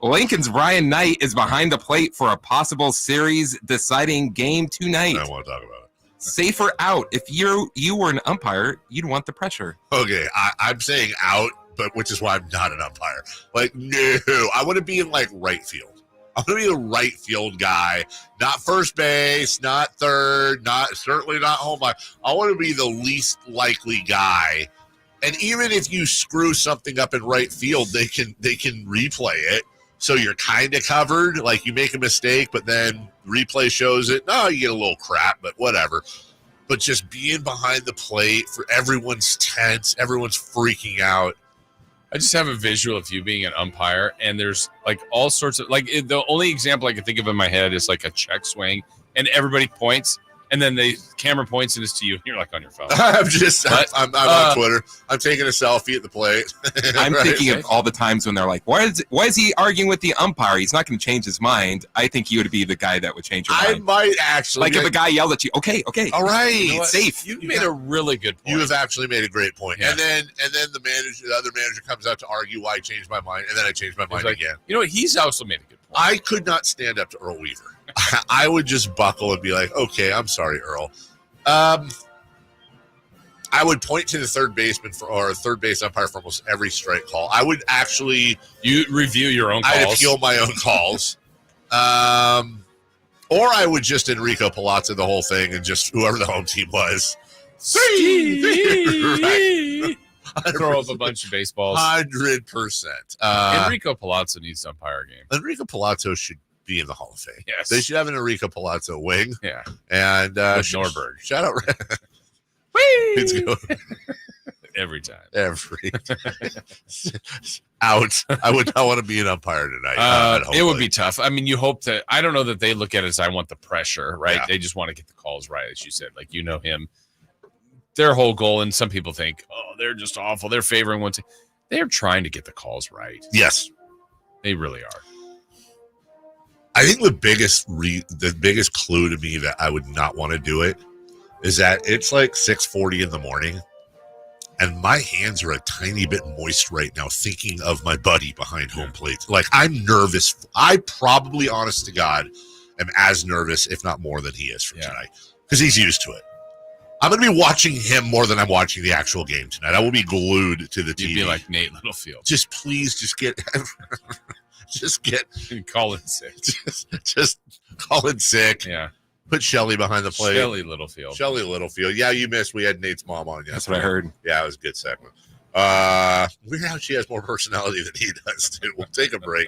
Lincoln's Brian Knight is behind the plate for a possible series deciding game tonight. I want to talk about it. Safer out. If you were an umpire, you'd want the pressure. Okay, I'm saying out, but which is why I'm not an umpire. No, I want to be in right field. I want to be the right field guy, not first base, not third, certainly not home. I want to be the least likely guy. And even if you screw something up in right field, they can replay it. So you're kind of covered. Like you make a mistake, but then replay shows it. No, you get a little crap, but whatever. But just being behind the plate for everyone's tense, everyone's freaking out. I just have a visual of you being an umpire, and there's all sorts of the only example I can think of in my head is a check swing, and everybody points, and then the camera points and it's to you, and you're on your phone. I'm on Twitter. I'm taking a selfie at the plate. I'm thinking of all the times when they're like, why is he arguing with the umpire? He's not going to change his mind. I think you would be the guy that would change your mind. I might actually. If a guy yelled at you, okay. All right. It's safe. You made a really good point. You have actually made a great point. Yeah. And then the other manager comes out to argue why I changed my mind, and then I changed my mind again. You know what? He's also made a good point. I could not stand up to Earl Weaver. I would just buckle and be like, okay, I'm sorry, Earl. I would point to the third baseman or third base umpire for almost every strike call. I would actually review your own calls. I'd appeal my own calls. Or I would just Enrico Palazzo the whole thing and just whoever the home team was. Right. Throw up a bunch of baseballs. 100%. Enrico Palazzo needs to umpire a game. Enrico Palazzo should be in the Hall of Fame. Yes. They should have an Enrico Palazzo wing. Yeah. And Norberg. Shout out. Every time. out. I would not want to be an umpire tonight. It would be tough. I mean, you hope that. I don't know that they look at it as I want the pressure, right? Yeah. They just want to get the calls right, as you said. Like, you know him. Their whole goal, and some people think, oh, they're just awful. They're favoring one team. They're trying to get the calls right. Yes, they really are. I think the biggest clue to me that I would not want to do it is that it's like 6:40 in the morning, and my hands are a tiny bit moist right now thinking of my buddy behind home plate. Like, I'm nervous. I probably, honest to God, am as nervous, if not more, than he is for tonight, because he's used to it. I'm going to be watching him more than I'm watching the actual game tonight. I will be glued to the TV. You'd be like Nate Littlefield. Just please, just get call in sick. Just call in sick. Yeah. Put Shelly behind the plate. Shelly Littlefield. Yeah, you missed. We had Nate's mom on yesterday. That's what I heard. Yeah, it was a good segment. Weird how she has more personality than he does, too. We'll take a break.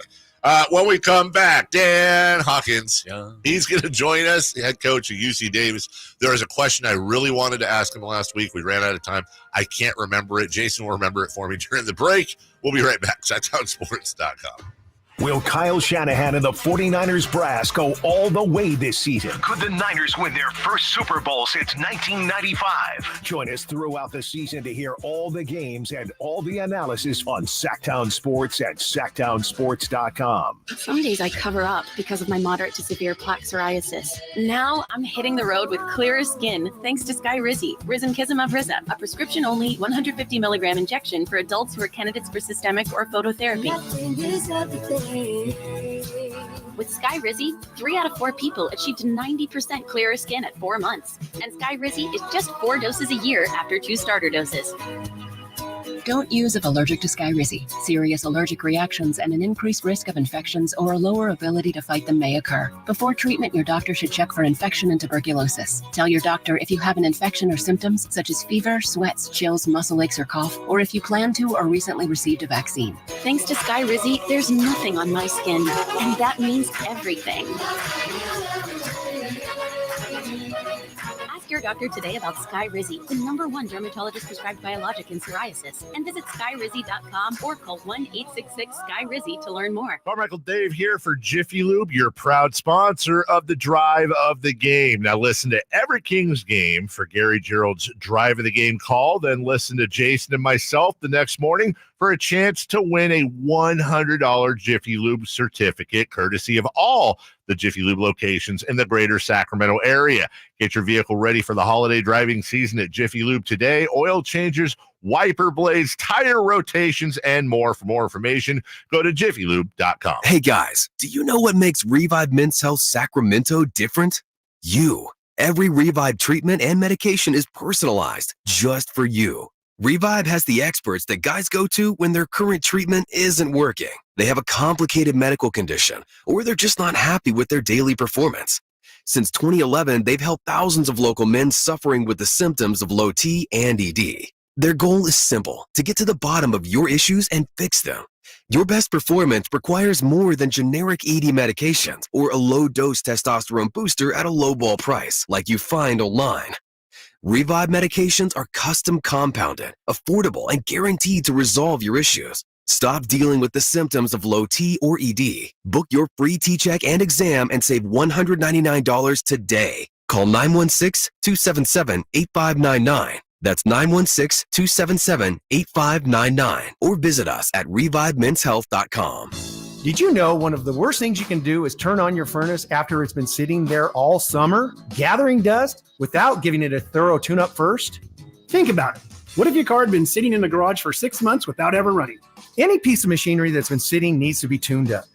When we come back, Dan Hawkins, he's going to join us, head coach of UC Davis. There is a question I really wanted to ask him last week. We ran out of time. I can't remember it. Jason will remember it for me during the break. We'll be right back. Sactownsports.com. Will Kyle Shanahan and the 49ers brass go all the way this season? Could the Niners win their first Super Bowl since 1995? Join us throughout the season to hear all the games and all the analysis on Sactown Sports at Sactownsports.com. Some days I cover up because of my moderate to severe plaque psoriasis. Now I'm hitting the road with clearer skin thanks to Skyrizi, Risankizumab Rizza, a prescription-only 150 milligram injection for adults who are candidates for systemic or phototherapy. With Skyrizi, 3 out of 4 people achieved 90% clearer skin at 4 months. And Skyrizi is just 4 doses a year after 2 starter doses. Don't use if allergic to Skyrizi. Serious allergic reactions and an increased risk of infections or a lower ability to fight them may occur. Before treatment, your doctor should check for infection and tuberculosis. Tell your doctor if you have an infection or symptoms such as fever, sweats, chills, muscle aches, or cough, or if you plan to or recently received a vaccine. Thanks to Skyrizi, there's nothing on my skin, and that means everything. Ask your doctor today about Skyrizi, the #1 dermatologist prescribed biologic in psoriasis, and visit skyrizi.com or call 1-866-SKY-RIZZI to learn more. Carmichael Dave here for Jiffy Lube, your proud sponsor of the Drive of the Game. Now listen to every Kings game for Gary Gerald's Drive of the Game call, then listen to Jason and myself the next morning for a chance to win a $100 Jiffy Lube certificate, courtesy of all the Jiffy Lube locations in the greater Sacramento area. Get your vehicle ready for the holiday driving season at Jiffy Lube today. Oil changes, wiper blades, tire rotations, and more. For more information, go to jiffylube.com. Hey guys, do you know what makes Revive Men's Health Sacramento different? You. Every Revive treatment and medication is personalized just for you. Revive has the experts that guys go to when their current treatment isn't working. They have a complicated medical condition, or they're just not happy with their daily performance. Since 2011, they've helped thousands of local men suffering with the symptoms of low T and ED. Their goal is simple: to get to the bottom of your issues and fix them. Your best performance requires more than generic ED medications or a low-dose testosterone booster at a low-ball price like you find online. Revive medications are custom compounded, affordable, and guaranteed to resolve your issues. Stop dealing with the symptoms of low T or ED. Book your free T-check and exam and save $199 today. Call 916-277-8599. That's 916-277-8599. Or visit us at revivemenshealth.com. Did you know one of the worst things you can do is turn on your furnace after it's been sitting there all summer, gathering dust, without giving it a thorough tune-up first? Think about it. What if your car had been sitting in the garage for 6 months without ever running? Any piece of machinery that's been sitting needs to be tuned up.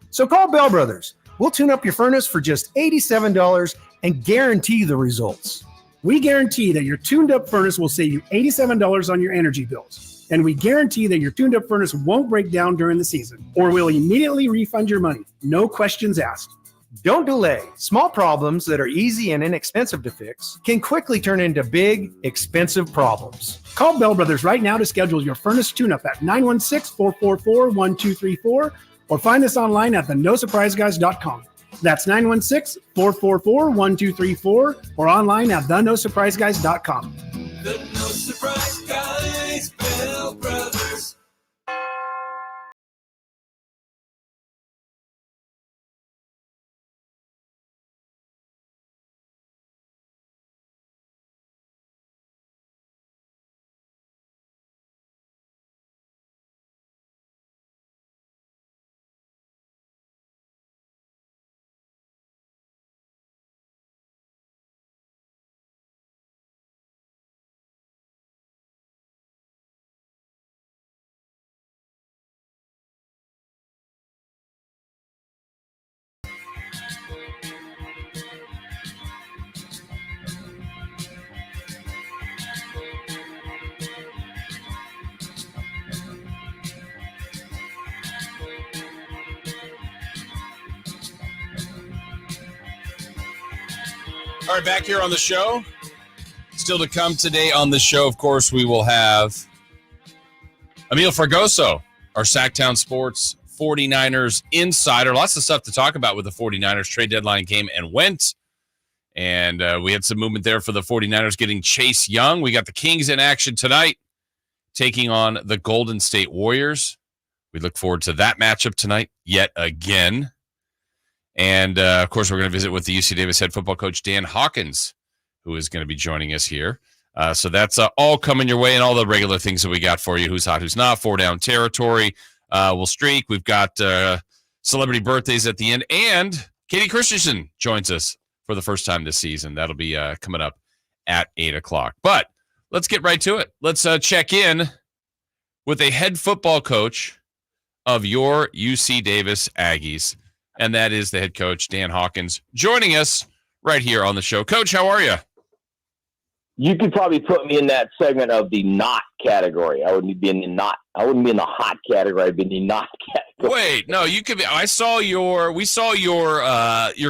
So call Bell Brothers. We'll tune up your furnace for just $87 and guarantee the results. We guarantee that your tuned-up furnace will save you $87 on your energy bills. And we guarantee that your tuned-up furnace won't break down during the season, or we'll immediately refund your money. No questions asked. Don't delay. Small problems that are easy and inexpensive to fix can quickly turn into big, expensive problems. Call Bell Brothers right now to schedule your furnace tune-up at 916-444-1234 or find us online at thenosurpriseguys.com. That's 916-444-1234 or online at thenosurpriseguys.com. The No Surprise Guys, Bell Brothers. All right, back here on the show. Still to come today on the show, of course, we will have Emil Fragoso, our Sactown Sports 49ers insider. Lots of stuff to talk about with the 49ers trade deadline came and went. And we had some movement there for the 49ers getting Chase Young. We got the Kings in action tonight, taking on the Golden State Warriors. We look forward to that matchup tonight yet again. And, of course, we're going to visit with the UC Davis head football coach, Dan Hawkins, who is going to be joining us here. So that's all coming your way and all the regular things that we got for you. Who's hot, who's not, 4 down territory. We'll streak. We've got celebrity birthdays at the end. And Katie Christensen joins us for the first time this season. That'll be coming up at 8 o'clock. But let's get right to it. Let's check in with a head football coach of your UC Davis Aggies. And that is the head coach, Dan Hawkins, joining us right here on the show. Coach, how are you? You could probably put me in that segment of the not category. I wouldn't be in the not. I wouldn't be in the hot category. I'd be in the not category. Wait, no, you could be. We saw your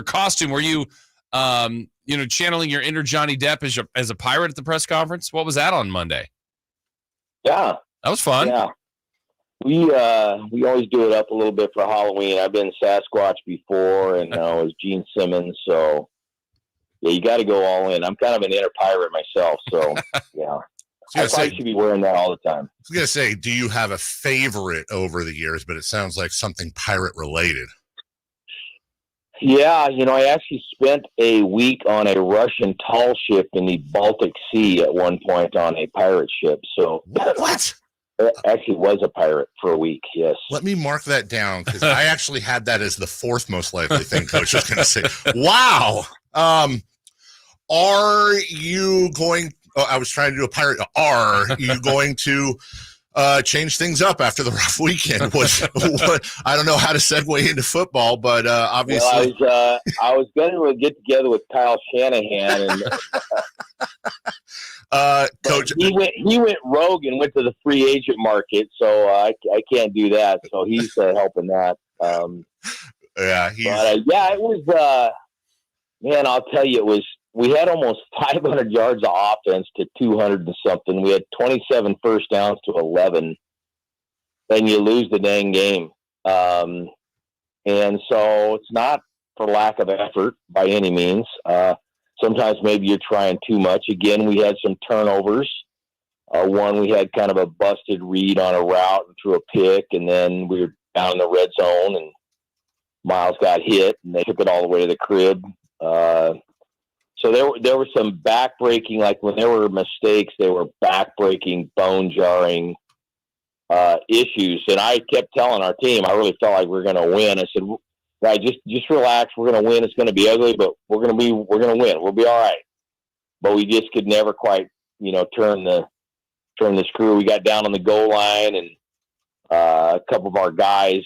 costume. Were you, channeling your inner Johnny Depp as a pirate at the press conference? What was that on Monday? Yeah, that was fun. Yeah. We always do it up a little bit for Halloween. I've been Sasquatch before, and I was Gene Simmons. So, yeah, you got to go all in. I'm kind of an inner pirate myself, so yeah. I probably should be wearing that all the time. I was going to say, do you have a favorite over the years? But it sounds like something pirate related. Yeah, I actually spent a week on a Russian tall ship in the Baltic Sea at one point on a pirate ship. So what? Actually was a pirate for a week, yes. Let me mark that down because I actually had that as the fourth most likely thing Coach was going to say. Wow. Are you going – I was trying to do a pirate. Are you going to change things up after the rough weekend? I don't know how to segue into football, but obviously – Well, I was going to get together with Kyle Shanahan and Coach, he went rogue and went to the free agent market, so I can't do that. So he's helping that. It was. Man, I'll tell you, we had almost 500 yards of offense to 200 and something. We had 27 first downs to 11. Then you lose the dang game, and so it's not for lack of effort by any means. Sometimes maybe you're trying too much. Again, we had some turnovers. One, we had kind of a busted read on a route and threw a pick, and then we were down in the red zone, and Miles got hit, and they took it all the way to the crib. So there were some back-breaking, like when there were mistakes, they were back-breaking, bone-jarring issues. And I kept telling our team, I really felt like we were going to win. I said, right, just relax. We're going to win. It's going to be ugly, but we're going to win. We'll be all right. But we just could never quite, turn the screw. We got down on the goal line, and a couple of our guys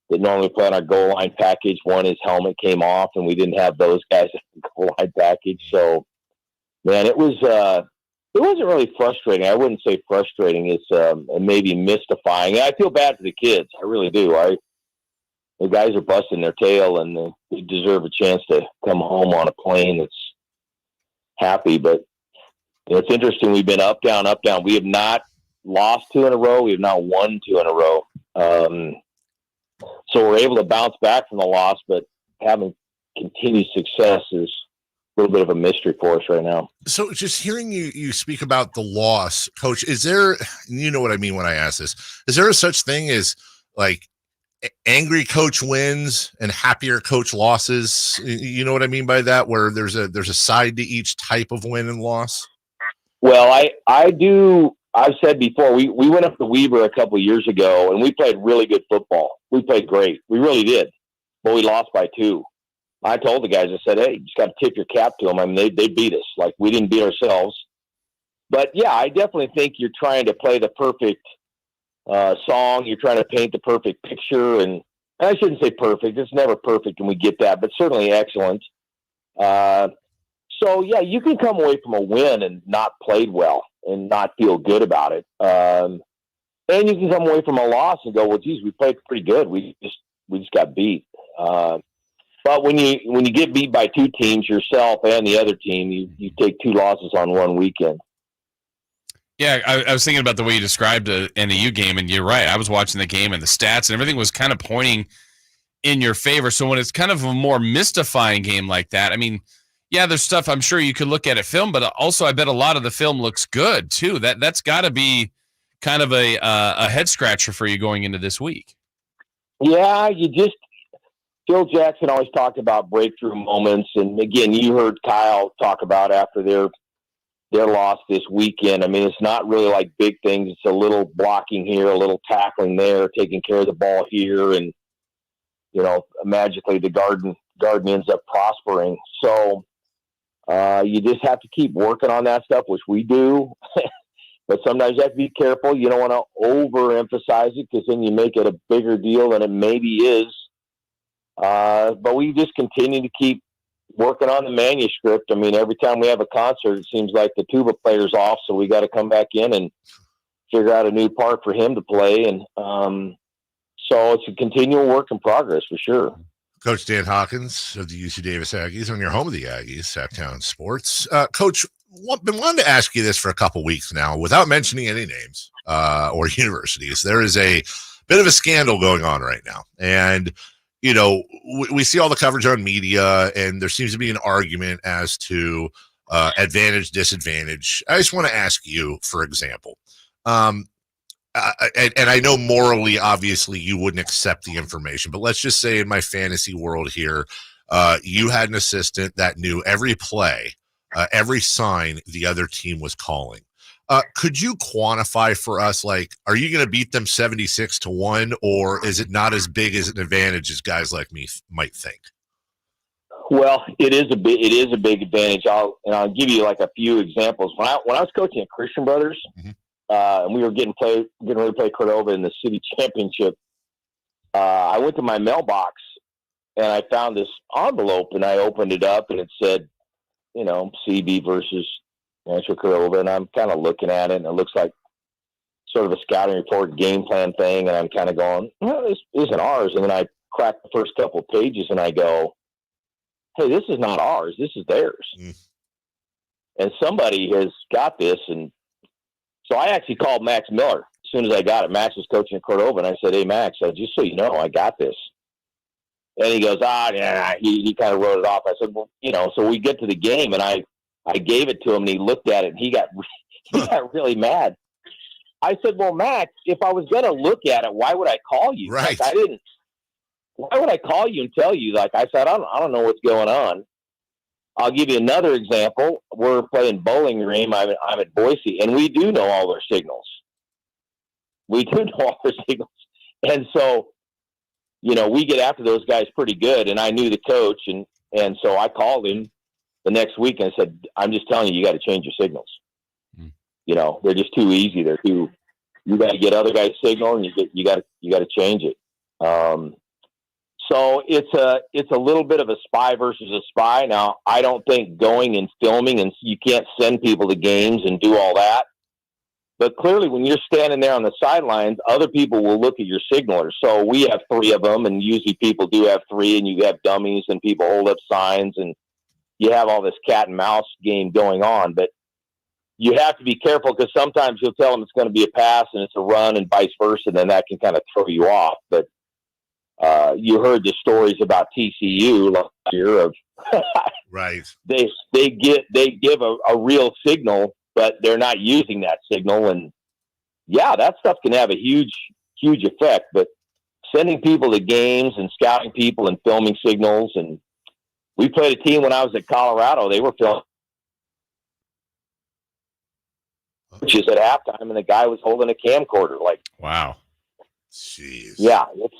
that normally play on our goal line package, his helmet came off, and we didn't have those guys in the goal line package. So, man, it wasn't really frustrating. I wouldn't say frustrating. It's maybe mystifying. And I feel bad for the kids. I really do. The guys are busting their tail, and they deserve a chance to come home on a plane that's happy. But it's interesting. We've been up, down, up, down. We have not lost 2 in a row. We have not won 2 in a row. So we're able to bounce back from the loss, but having continued success is a little bit of a mystery for us right now. So just hearing you speak about the loss, Coach, is there, you know what I mean when I ask this, is there a such thing as like angry coach wins and happier coach losses? You know what I mean by that, where there's a side to each type of win and loss? Well, I do. I've said before, we went up to Weber a couple of years ago, and we played really good football. We played great. We really did. But we lost by 2. I told the guys, I said, hey, you just got to tip your cap to them. I mean, they beat us. Like, we didn't beat ourselves. But, yeah, I definitely think you're trying to play the perfect song. You're trying to paint the perfect picture. And I shouldn't say perfect. It's never perfect, and we get that, but certainly excellent. So, yeah, you can come away from a win and not played well and not feel good about it. And you can come away from a loss and go, well, geez, we played pretty good. We just got beat. But when you get beat by two teams, yourself and the other team, you take two losses on one weekend. Yeah, I was thinking about the way you described the NAU game, and you're right. I was watching the game, and the stats and everything was kind of pointing in your favor. So when it's kind of a more mystifying game like that, I mean, yeah, there's stuff I'm sure you could look at film, but also I bet a lot of the film looks good too. That's got to be kind of a head scratcher for you going into this week. Yeah, Phil Jackson always talked about breakthrough moments, and again, you heard Kyle talk about after their loss this weekend. I mean, it's not really like big things. It's a little blocking here, a little tackling there, taking care of the ball here, and magically the garden ends up prospering. So you just have to keep working on that stuff, which we do. But sometimes you have to be careful. You don't want to overemphasize it because then you make it a bigger deal than it maybe is. But we just continue to keep working on the manuscript. I mean, every time we have a concert, it seems like the tuba player's off, so we got to come back in and figure out a new part for him to play. And so it's a continual work in progress for sure. Coach Dan Hawkins of the UC Davis Aggies on your home of the Aggies, Sactown Sports. Coach, been wanting to ask you this for a couple weeks now without mentioning any names or universities. There is a bit of a scandal going on right now. And we see all the coverage on media, and there seems to be an argument as to advantage, disadvantage. I just want to ask you, for example, and I know morally, obviously, you wouldn't accept the information, but let's just say in my fantasy world here, you had an assistant that knew every play, every sign the other team was calling. Could you quantify for us, like, are you going to beat them 76-1, or is it not as big as an advantage as guys like me might think? Well, it is a big advantage. I'll give you like a few examples. When I was coaching at Christian Brothers, and we were getting ready to play Cordova in the city championship, I went to my mailbox and I found this envelope, and I opened it up, and it said, CB versus Rancho Cordova, and I'm kind of looking at it, and it looks like sort of a scouting report game plan thing, and I'm kind of going, this isn't ours. And then I crack the first couple of pages, and I go, hey, this is not ours. This is theirs. And somebody has got this. And so I actually called Max Miller as soon as I got it. Max was coaching at Cordova, and I said, hey, Max, just so you know, I got this. And he goes, yeah, he kind of wrote it off. I said, well, so we get to the game, and I gave it to him, and he looked at it, and he got really mad. I said, well, Max, if I was going to look at it, why would I call you? Right. Like, why would I call you and tell you? Like I said, I don't know what's going on. I'll give you another example. We're playing Bowling Green. I'm at Boise, and we do know all their signals. And so, we get after those guys pretty good, and I knew the coach, and so I called him the next week and I said, I'm just telling you, you got to change your signals. They're just too easy. You got to get other guys' signal, and you got to change it. So it's a little bit of a spy versus a spy. Now, I don't think going and filming, and you can't send people to games and do all that. But clearly, when you're standing there on the sidelines, other people will look at your signalers. So we have 3 of them, and usually people do have 3, and you have dummies, and people hold up signs, and you have all this cat and mouse game going on. But you have to be careful, because sometimes you'll tell them it's going to be a pass and it's a run and vice versa, and then that can kind of throw you off. But you heard the stories about TCU last year of right. They give a real signal, but they're not using that signal. And yeah, that stuff can have a huge effect. But sending people to games and scouting people and filming signals, and we played a team when I was at Colorado. They were filming, which is at halftime, and the guy was holding a camcorder. Like, wow, jeez, yeah, it's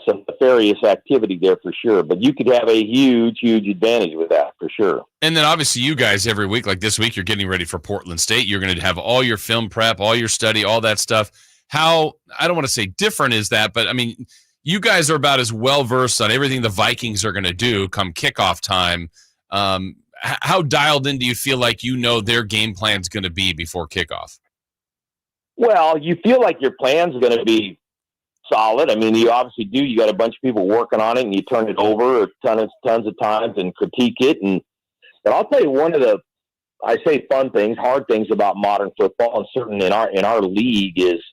some nefarious activity there for sure. But you could have a huge advantage with that for sure. And then obviously you guys every week, like this week, you're getting ready for Portland State. You're going to have all your film prep, all your study, all that stuff. How, I don't want to say different is that, but I mean, you guys are about as well versed on everything the Vikings are going to do come kickoff time. How dialed in do you feel like their game plan's going to be before kickoff? Well, you feel like your plan's going to be solid. I mean, you obviously do. You got a bunch of people working on it, and you turn it over tons of times and critique it. But I'll tell you, one of the, I say fun things, hard things about modern football, and certainly in our league, is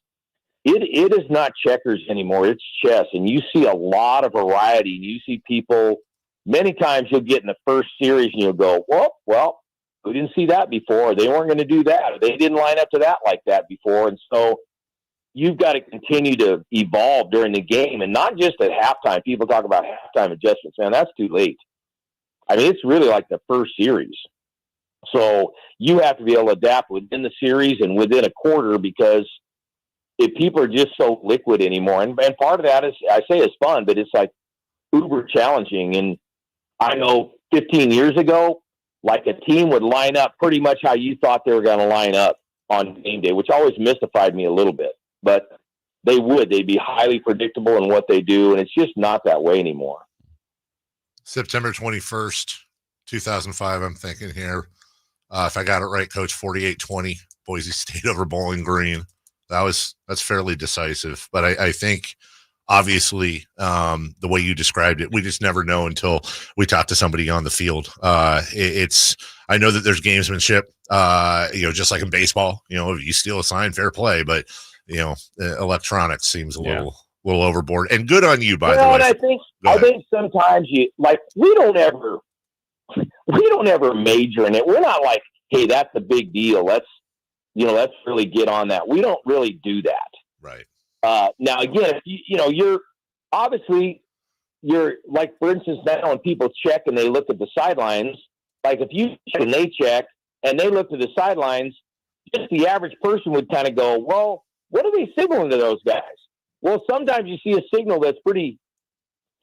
it is not checkers anymore. It's chess, and you see a lot of variety. And you see people. Many times you'll get in the first series and you'll go, well, we didn't see that before. Or they weren't going to do that. Or they didn't line up to that like that before. And so you've got to continue to evolve during the game, and not just at halftime. People talk about halftime adjustments. Man, that's too late. I mean, it's really like the first series. So you have to be able to adapt within the series and within a quarter, because if people are just so liquid anymore, and part of that is, I say it's fun, but it's like uber challenging. And I know 15 years ago, like a team would line up pretty much how you thought they were going to line up on game day, which always mystified me a little bit. But they'd be highly predictable in what they do, and it's just not that way anymore. September 21st, 2005, I'm thinking here. If I got it right, Coach, 48-20, Boise State over Bowling Green. That's fairly decisive. But I think, obviously, the way you described it, we just never know until we talk to somebody on the field. I know that there's gamesmanship, just like in baseball. If you steal a sign, fair play. But electronics seems a little overboard. And good on you, by the way. And I think sometimes we don't ever major in it. We're not like, hey, that's a big deal. Let's really get on that. We don't really do that. Right. Now, again, if you're like, for instance, now when people check and they look at the sidelines, like if you check and they check and they look to the sidelines, just the average person would kind of go, well, what are they signaling to those guys? Well, sometimes you see a signal that's pretty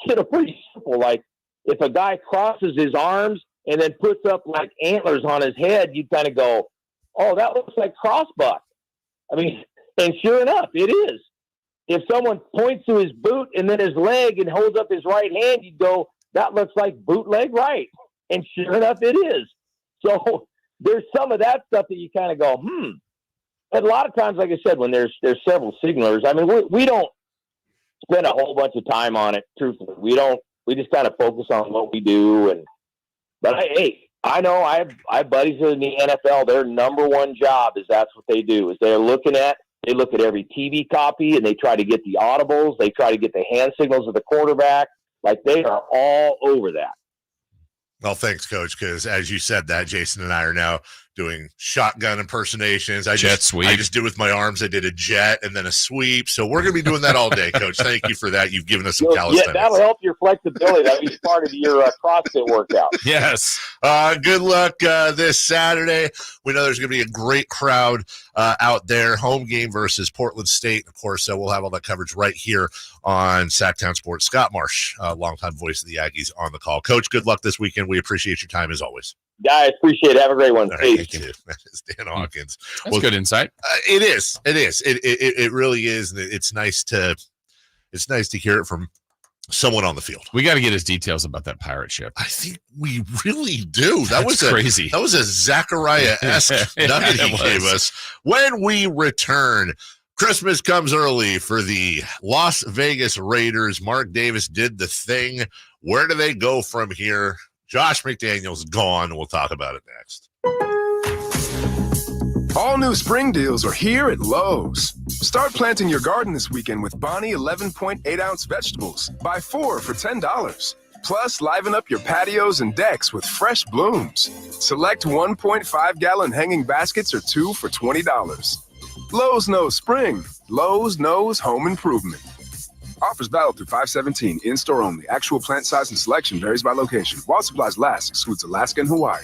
simple. Like if a guy crosses his arms and then puts up like antlers on his head, you kind of go, oh, that looks like crossbuck. I mean, and sure enough, it is. If someone points to his boot and then his leg and holds up his right hand, you'd go, that looks like bootleg right. And sure enough, it is. So there's some of that stuff that you kind of go, And a lot of times, like I said, when there's several signalers, I mean, we don't spend a whole bunch of time on it. Truthfully, we just kind of focus on what we do. But I know I have buddies in the NFL. Their number one job is that's what they do. Is they look at every TV copy and they try to get the audibles. They try to get the hand signals of the quarterback. Like they are all over that. Well, thanks, Coach, because as you said that, Jason and I are now doing shotgun impersonations. I just did with my arms. I did a jet and then a sweep. So we're going to be doing that all day, Coach. Thank you for that. You've given us some calisthenics. Yeah, that'll help your flexibility. That'll be part of your CrossFit workout. Yes. Good luck this Saturday. We know there's going to be a great crowd out there. Home game versus Portland State. Of course, we'll have all that coverage right here on Sactown Sports. Scott Marsh, longtime voice of the Aggies, on the call. Coach, good luck this weekend. We appreciate your time as always. Guys, appreciate it. Have a great one. Right, thank you. That is Dan Hawkins. That's good insight. It is. It really is. And it's nice to hear it from someone on the field. We got to get his details about that pirate ship. I think we really do. That was crazy. That was a Zachariah-esque nugget he gave us. When we return, Christmas comes early for the Las Vegas Raiders. Mark Davis did the thing. Where do they go from here? Josh McDaniels gone. We'll talk about it next. All new spring deals are here at Lowe's. Start planting your garden this weekend with Bonnie 11.8-ounce vegetables. Buy 4 for $10. Plus, liven up your patios and decks with fresh blooms. Select 1.5-gallon hanging baskets or 2 for $20. Lowe's knows spring. Lowe's knows home improvement. Offers valid through 5/17. In-store only. Actual plant size and selection varies by location. While supplies last, excludes Alaska and Hawaii.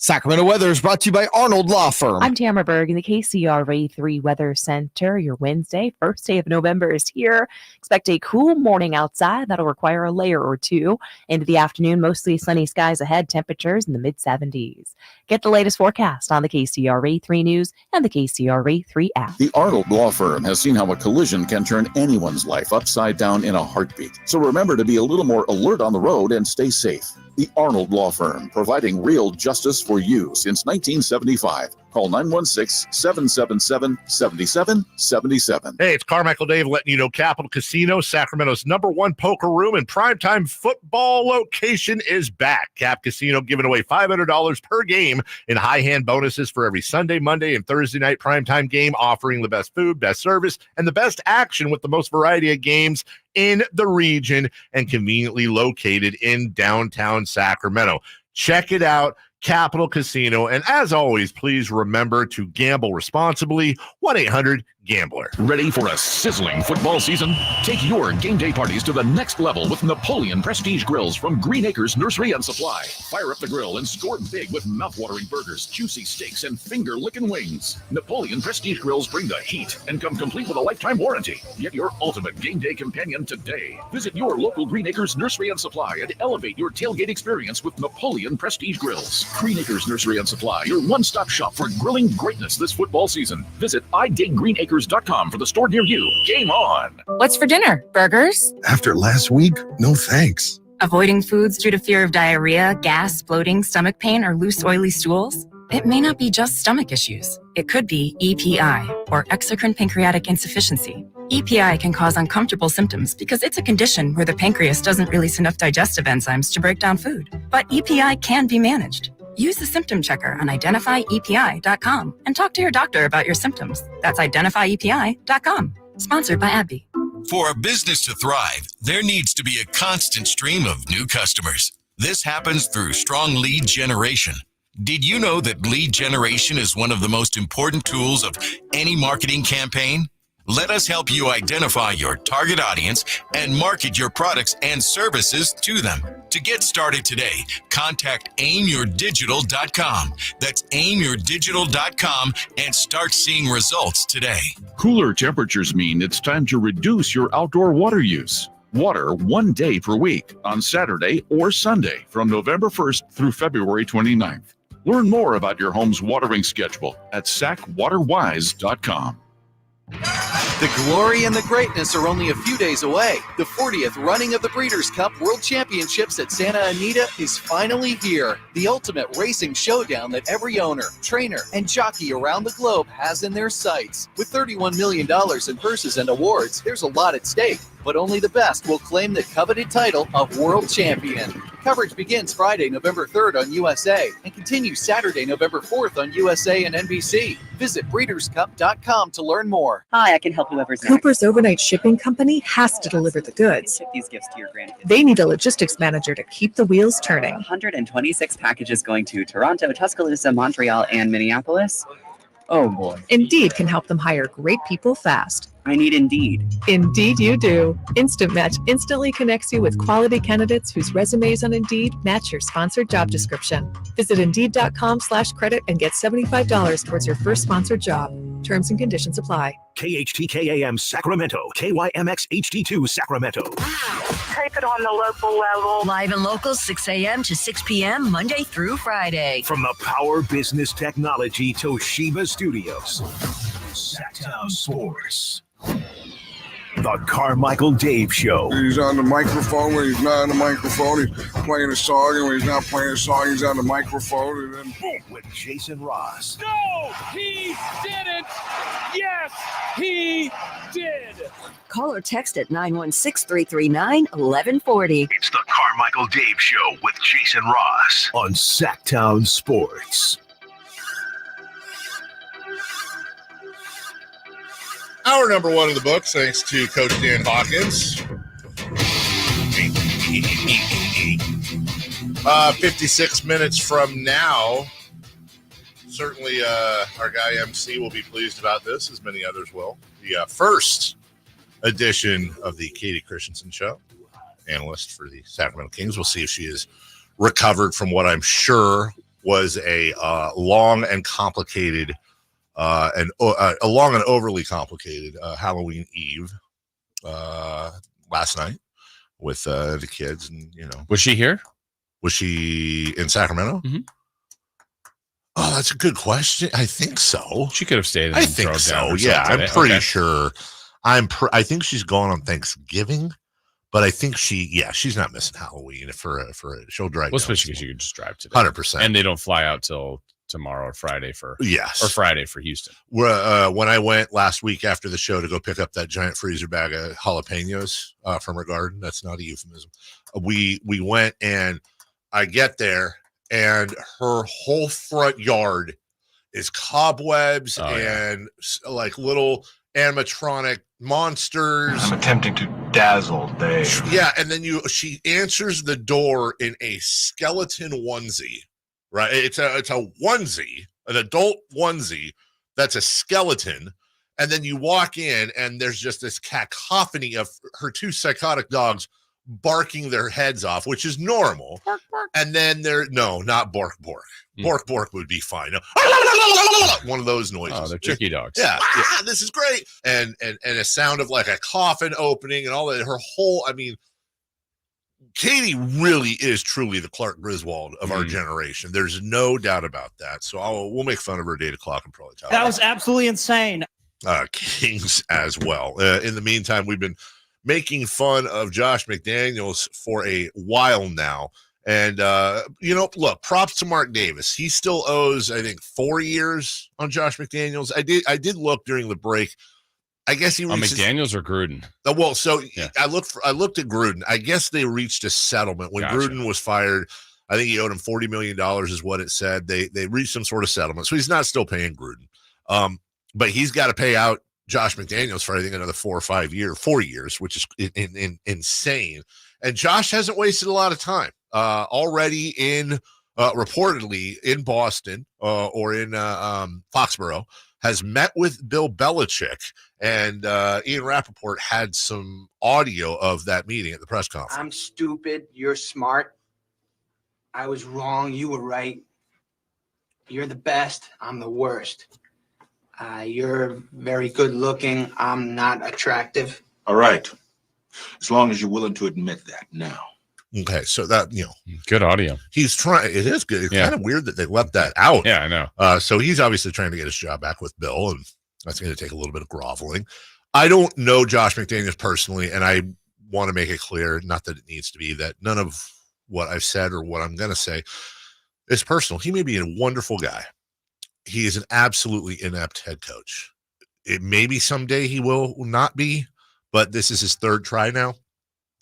Sacramento weather is brought to you by Arnold Law Firm. I'm Tamara Berg in the KCRA 3 Weather Center. Your Wednesday, first day of November, is here. Expect a cool morning outside. That'll require a layer or two. Into the afternoon, mostly sunny skies ahead. Temperatures in the mid-70s. Get the latest forecast on the KCRA 3 News and the KCRA 3 app. The Arnold Law Firm has seen how a collision can turn anyone's life upside down in a heartbeat. So remember to be a little more alert on the road and stay safe. The Arnold Law Firm, providing real justice for you since 1975. Call 916-777-7777. Hey, it's Carmichael Dave letting you know Capital Casino, Sacramento's #1 poker room and primetime football location is back. Cap Casino giving away $500 per game in high hand bonuses for every Sunday, Monday, and Thursday night primetime game, offering the best food, best service, and the best action with the most variety of games in the region and conveniently located in downtown Sacramento. Check it out. Capital Casino. And as always, please remember to gamble responsibly. 1-800-GAMBLER. Ready for a sizzling football season? Take your game day parties to the next level with Napoleon Prestige Grills from Green Acres Nursery and Supply. Fire up the grill and score big with mouthwatering burgers, juicy steaks, and finger-licking wings. Napoleon Prestige Grills bring the heat and come complete with a lifetime warranty. Get your ultimate game day companion today. Visit your local Green Acres Nursery and Supply and elevate your tailgate experience with Napoleon Prestige Grills. Green Acres Nursery and Supply, your one-stop shop for grilling greatness this football season. Visit idiggreenacres.com for the store near you. Game on! What's for dinner? Burgers? After last week, no thanks. Avoiding foods due to fear of diarrhea, gas, bloating, stomach pain, or loose, oily stools? It may not be just stomach issues. It could be EPI, or exocrine pancreatic insufficiency. EPI can cause uncomfortable symptoms because it's a condition where the pancreas doesn't release enough digestive enzymes to break down food. But EPI can be managed. Use the symptom checker on identifyepi.com and talk to your doctor about your symptoms. That's identifyepi.com. Sponsored by AbbVie. For a business to thrive, there needs to be a constant stream of new customers. This happens through strong lead generation. Did you know that lead generation is one of the most important tools of any marketing campaign? Let us help you identify your target audience and market your products and services to them. To get started today, contact aimyourdigital.com. That's aimyourdigital.com and start seeing results today. Cooler temperatures mean it's time to reduce your outdoor water use. Water 1 day per week on Saturday or Sunday from November 1st through February 29th. Learn more about your home's watering schedule at sacwaterwise.com. The glory and the greatness are only a few days away. The 40th running of the Breeders' Cup World Championships at Santa Anita is finally here. The ultimate racing showdown that every owner, trainer, and jockey around the globe has in their sights. With $31 million in purses and awards, there's a lot at stake. But only the best will claim the coveted title of World Champion. Coverage begins Friday, November 3rd on USA and continues Saturday, November 4th on USA and NBC. Visit breederscup.com to learn more. Hi, I can help whoever's next. Cooper's Overnight Shipping Company has to deliver the goods. Ship these gifts to your grandkids. They need a logistics manager to keep the wheels turning. 126 packages going to Toronto, Tuscaloosa, Montreal, and Minneapolis. Oh boy. Indeed can help them hire great people fast. I need Indeed. Indeed you do. Instant Match instantly connects you with quality candidates whose resumes on Indeed match your sponsored job description. Visit Indeed.com/credit and get $75 towards your first sponsored job. Terms and conditions apply. KHTKAM Sacramento, KYMX HD2 Sacramento. Type it on the local level. Live and local, 6 a.m. to 6 p.m., Monday through Friday. From the Power Business Technology Toshiba Studios. Sactown Sports. The Carmichael Dave Show. He's on the microphone when he's not on the microphone. He's playing a song, and when he's not playing a song, he's on the microphone. And then boom, with Jason Ross. No, he didn't. Yes, he did. Call or text at 916-339-1140. It's the Carmichael Dave Show with Jason Ross on Sactown Sports. Hour number 1 of the books, thanks to Coach Dan Hawkins. 56 minutes from now, certainly our guy MC will be pleased about this, as many others will. The first edition of the Katie Christensen Show, analyst for the Sacramento Kings. We'll see if she is recovered from what I'm sure was a long and complicated a long and overly complicated Halloween Eve last night with the kids. And was she here? Was she in Sacramento? Mm-hmm. Oh, that's a good question. I think so. She could have stayed. I think so. Yeah, I'm pretty sure. I think she's going on Thanksgiving, but I think she's not missing Halloween for she'll drive. Well, especially because you could just drive today. 100%. And they don't fly out till tomorrow or Friday for Friday for Houston. When I went last week after the show to go pick up that giant freezer bag of jalapenos from her garden, that's not a euphemism. We went and I get there and her whole front yard is cobwebs and like little animatronic monsters. I'm attempting to dazzle Dave. Yeah, and then she answers the door in a skeleton onesie, right? It's a onesie, an adult onesie that's a skeleton, and then you walk in and there's just this cacophony of her two psychotic dogs barking their heads off, which is normal. Bark, bark. And then not bork, bork. Bork, bork would be fine. No. One of those noises. Oh, they're tricky dogs. Yeah. This is great. And a sound of like a coffin opening and all that. Her whole, Katie really is truly the Clark Griswold of our generation. There's no doubt about that. So we'll make fun of her at 8 o'clock and probably tell her. That was absolutely insane. Kings as well. In the meantime, we've been making fun of Josh McDaniels for a while now. And, look, props to Mark Davis. He still owes, I think, 4 years on Josh McDaniels. I did look during the break. I guess he reached McDaniels or Gruden. I looked at Gruden. I guess they reached a settlement when Gruden was fired. I think he owed him $40 million is what it said. They reached some sort of settlement. So he's not still paying Gruden. But he's got to pay out Josh McDaniels for, I think, another 4 years, which is insane. And Josh hasn't wasted a lot of time. Already reportedly in Boston or in Foxborough, has met with Bill Belichick, and Ian Rappaport had some audio of that meeting at the press conference. I'm stupid. You're smart. I was wrong. You were right. You're the best. I'm the worst. You're very good looking. I'm not attractive. All right. As long as you're willing to admit that now. Okay, so that, good audio. He's trying. It is good. It's kind of weird that they left that out. Yeah, I know. So he's obviously trying to get his job back with Bill, and that's going to take a little bit of groveling. I don't know Josh McDaniels personally, and I want to make it clear, not that it needs to be, that none of what I've said or what I'm going to say is personal. He may be a wonderful guy. He is an absolutely inept head coach. It maybe someday he will not be, but this is his third try now.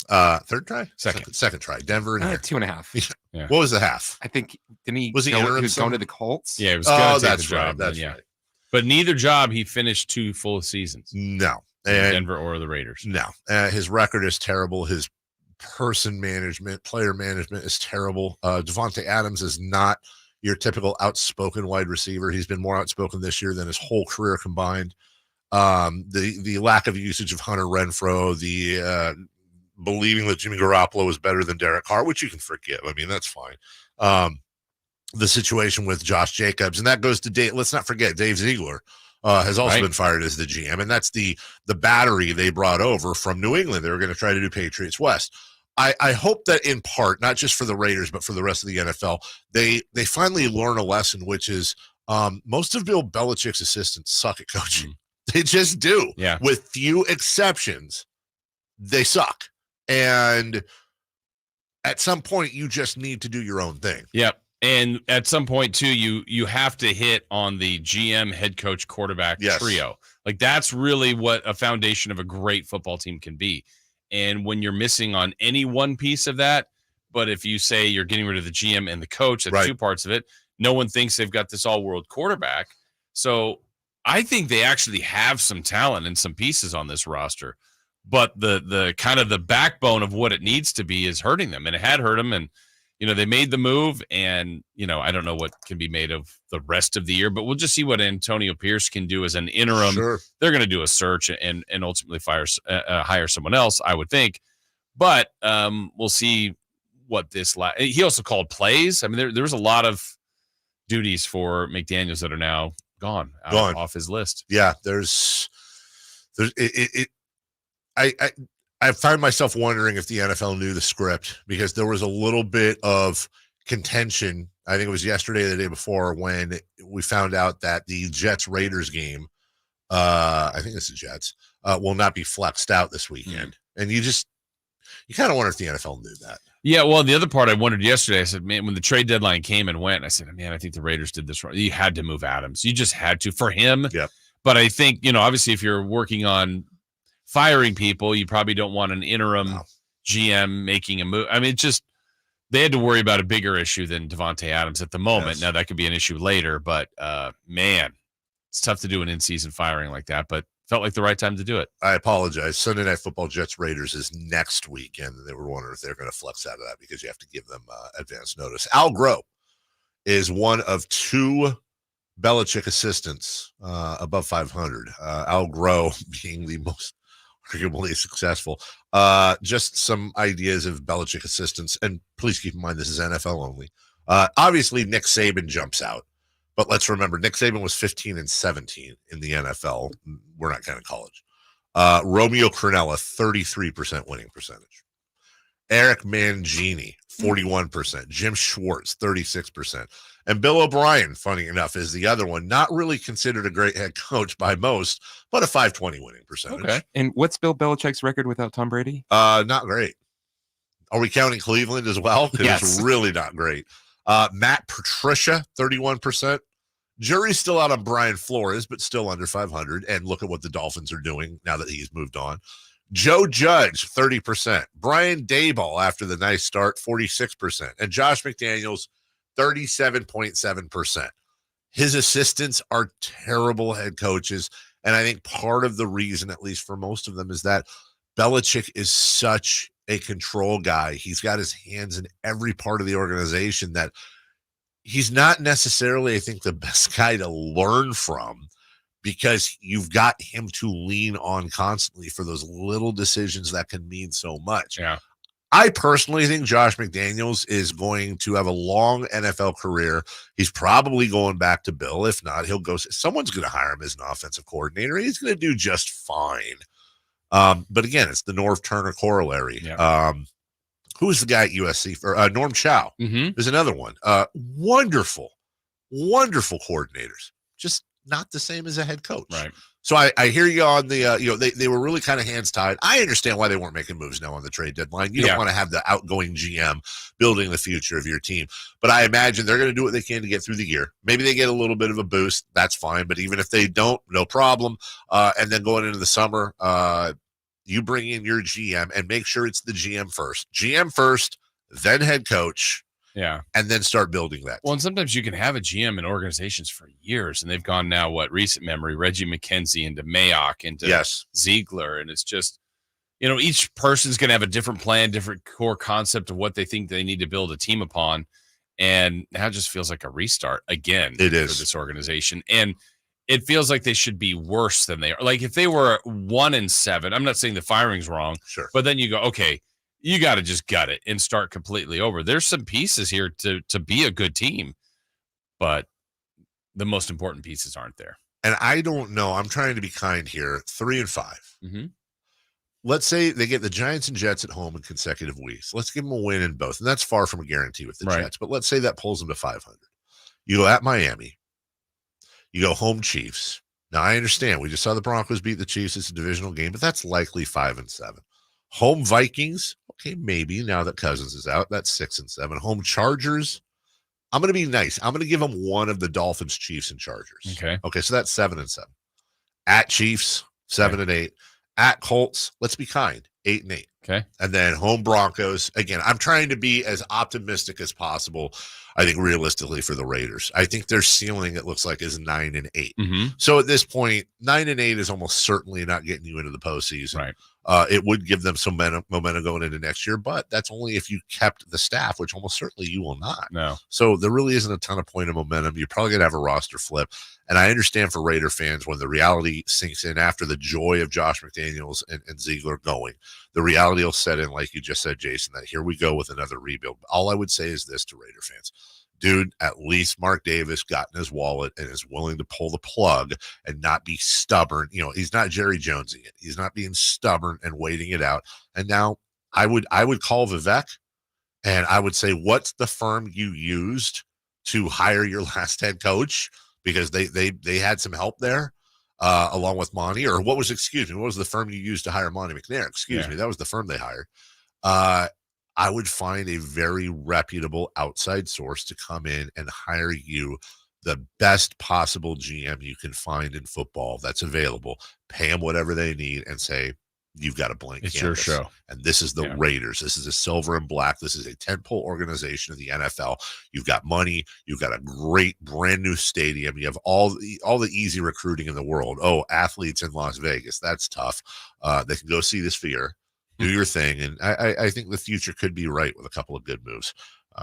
Third try? Second try. Denver and 2.5. Yeah. What was the half? I think he was going to the Colts? Yeah, he was going to take that's the job. Right. That's yeah. right. But neither job he finished 2 full seasons. No. Denver or the Raiders. No. His record is terrible. His player management is terrible. Devontae Adams is not your typical outspoken wide receiver. He's been more outspoken this year than his whole career combined. The lack of usage of Hunter Renfrow, the believing that Jimmy Garoppolo is better than Derek Carr, which you can forgive. That's fine. The situation with Josh Jacobs, and that goes to Dave. Let's not forget Dave Ziegler has also been fired as the GM, and that's the battery they brought over from New England. They were going to try to do Patriots West. I hope that in part, not just for the Raiders, but for the rest of the NFL, they finally learn a lesson, which is most of Bill Belichick's assistants suck at coaching. They just do. Yeah. With few exceptions, they suck. And at some point, you just need to do your own thing. Yep. And at some point, too, you have to hit on the GM, head coach, quarterback trio. Like, that's really what a foundation of a great football team can be. And when you're missing on any one piece of that, but if you say you're getting rid of the GM and the coach, that's two parts of it, no one thinks they've got this all-world quarterback. So I think they actually have some talent and some pieces on this roster. But the kind of the backbone of what it needs to be is hurting them. And it had hurt them. And, they made the move. And, I don't know what can be made of the rest of the year. But we'll just see what Antonio Pierce can do as an interim. Sure. They're going to do a search and ultimately hire someone else, I would think. But we'll see what this he also called plays. There was a lot of duties for McDaniels that are now gone off his list. Yeah, I find myself wondering if the NFL knew the script, because there was a little bit of contention. I think it was yesterday or the day before when we found out that the Jets-Raiders game, I think it's the Jets, will not be flexed out this weekend. And you kind of wonder if the NFL knew that. Yeah, well, the other part I wondered yesterday, I said, man, when the trade deadline came and went, I said, man, I think the Raiders did this wrong. You had to move Adams. You just had to for him. Yep. But I think, obviously if you're working on firing people, you probably don't want an interim GM making a move. I mean, they had to worry about a bigger issue than Devontae Adams at the moment. Yes. Now that could be an issue later, but man, it's tough to do an in-season firing like that, but felt like the right time to do it. I apologize. Sunday Night Football Jets Raiders is next weekend. They were wondering if they're going to flex out of that because you have to give them advance notice. Al Groh is one of 2 Belichick assistants above 500. Al Groh being the most arguably successful. Just some ideas of Belichick assistants, and please keep in mind this is NFL only. Obviously, Nick Saban jumps out. But let's remember, Nick Saban was 15-17 in the NFL. We're not counting college. Romeo Crennella, 33% winning percentage. Eric Mangini, 41%. Jim Schwartz, 36%. And Bill O'Brien, funny enough, is the other one. Not really considered a great head coach by most, but a 520 winning percentage. Okay. And what's Bill Belichick's record without Tom Brady? Not great. Are we counting Cleveland as well? Because Yes. it's really not great. Matt Patricia, 31%. Jury's still out on Brian Flores, but still under 500. And look at what the Dolphins are doing now that he's moved on. Joe Judge, 30%. Brian Daboll, after the nice start, 46%. And Josh McDaniels, 37.7%. His assistants are terrible head coaches. And I think part of the reason, at least for most of them, is that Belichick is such a control guy. He's got his hands in every part of the organization that he's not necessarily, I think, the best guy to learn from because you've got him to lean on constantly for those little decisions that can mean so much. Yeah. I personally think Josh McDaniels is going to have a long NFL career. He's probably going back to Bill. If not, someone's going to hire him as an offensive coordinator. He's going to do just fine. But again, it's the Norv Turner corollary. Yeah. Who's the guy at USC for Norm Chow? There's another one. Wonderful coordinators. Just not the same as a head coach. Right. So I hear you on the, they were really kind of hands tied. I understand why they weren't making moves now on the trade deadline. You don't want to have the outgoing GM building the future of your team. But I imagine they're going to do what they can to get through the year. Maybe they get a little bit of a boost. That's fine. But even if they don't, no problem. And then going into the summer, you bring in your GM and make sure it's the GM first. GM first, then head coach. Yeah. And then start building that. Well, and sometimes you can have a GM in organizations for years, and they've gone now, recent memory, Reggie McKenzie into Mayock, into Ziegler. And it's just, each person's going to have a different plan, different core concept of what they think they need to build a team upon. And now it just feels like a restart again for this organization. And it feels like they should be worse than they are. Like if they were 1-7, I'm not saying the firing's wrong, sure, but then you go, okay, you got to just gut it and start completely over. There's some pieces here to be a good team, but the most important pieces aren't there. And I don't know. I'm trying to be kind here. 3-5. Let's say they get the Giants and Jets at home in consecutive weeks. Let's give them a win in both. And that's far from a guarantee with the Jets. But let's say that pulls them to 500. You go at Miami. You go home Chiefs. Now, I understand. We just saw the Broncos beat the Chiefs. It's a divisional game, but that's likely 5-7. Home Vikings, okay, maybe now that Cousins is out, that's 6-7. Home Chargers, I'm going to be nice. I'm going to give them one of the Dolphins, Chiefs, and Chargers. Okay, so that's 7-7. At Chiefs, 7-8. At Colts, let's be kind, 8-8. Okay. And then home Broncos. Again, I'm trying to be as optimistic as possible, I think, realistically for the Raiders. I think their ceiling, it looks like, is 9-8. So at this point, 9-8 is almost certainly not getting you into the postseason. Right. It would give them some momentum going into next year, but that's only if you kept the staff, which almost certainly you will not. No. So there really isn't a ton of point of momentum. You're probably going to have a roster flip. And I understand for Raider fans, when the reality sinks in after the joy of Josh McDaniels and Ziegler going, the reality will set in, like you just said, Jason, that here we go with another rebuild. All I would say is this to Raider fans. Dude, at least Mark Davis got in his wallet and is willing to pull the plug and not be stubborn. He's not Jerry Jonesing it. He's not being stubborn and waiting it out. And now I would call Vivek and I would say, what's the firm you used to hire your last head coach? Because they had some help there along with Monty, or what was the firm you used to hire Monty McNair? Excuse me. That was the firm they hired. I would find a very reputable outside source to come in and hire you the best possible GM you can find in football that's available. Pay them whatever they need and say, you've got a blank It's canvas. your show. And this is the Raiders. This is a silver and black. This is a tentpole organization of the NFL. You've got money. You've got a great brand new stadium. You have all the easy recruiting in the world. Oh, athletes in Las Vegas. That's tough. They can go see the Sphere, do your thing. And I think the future could be right with a couple of good moves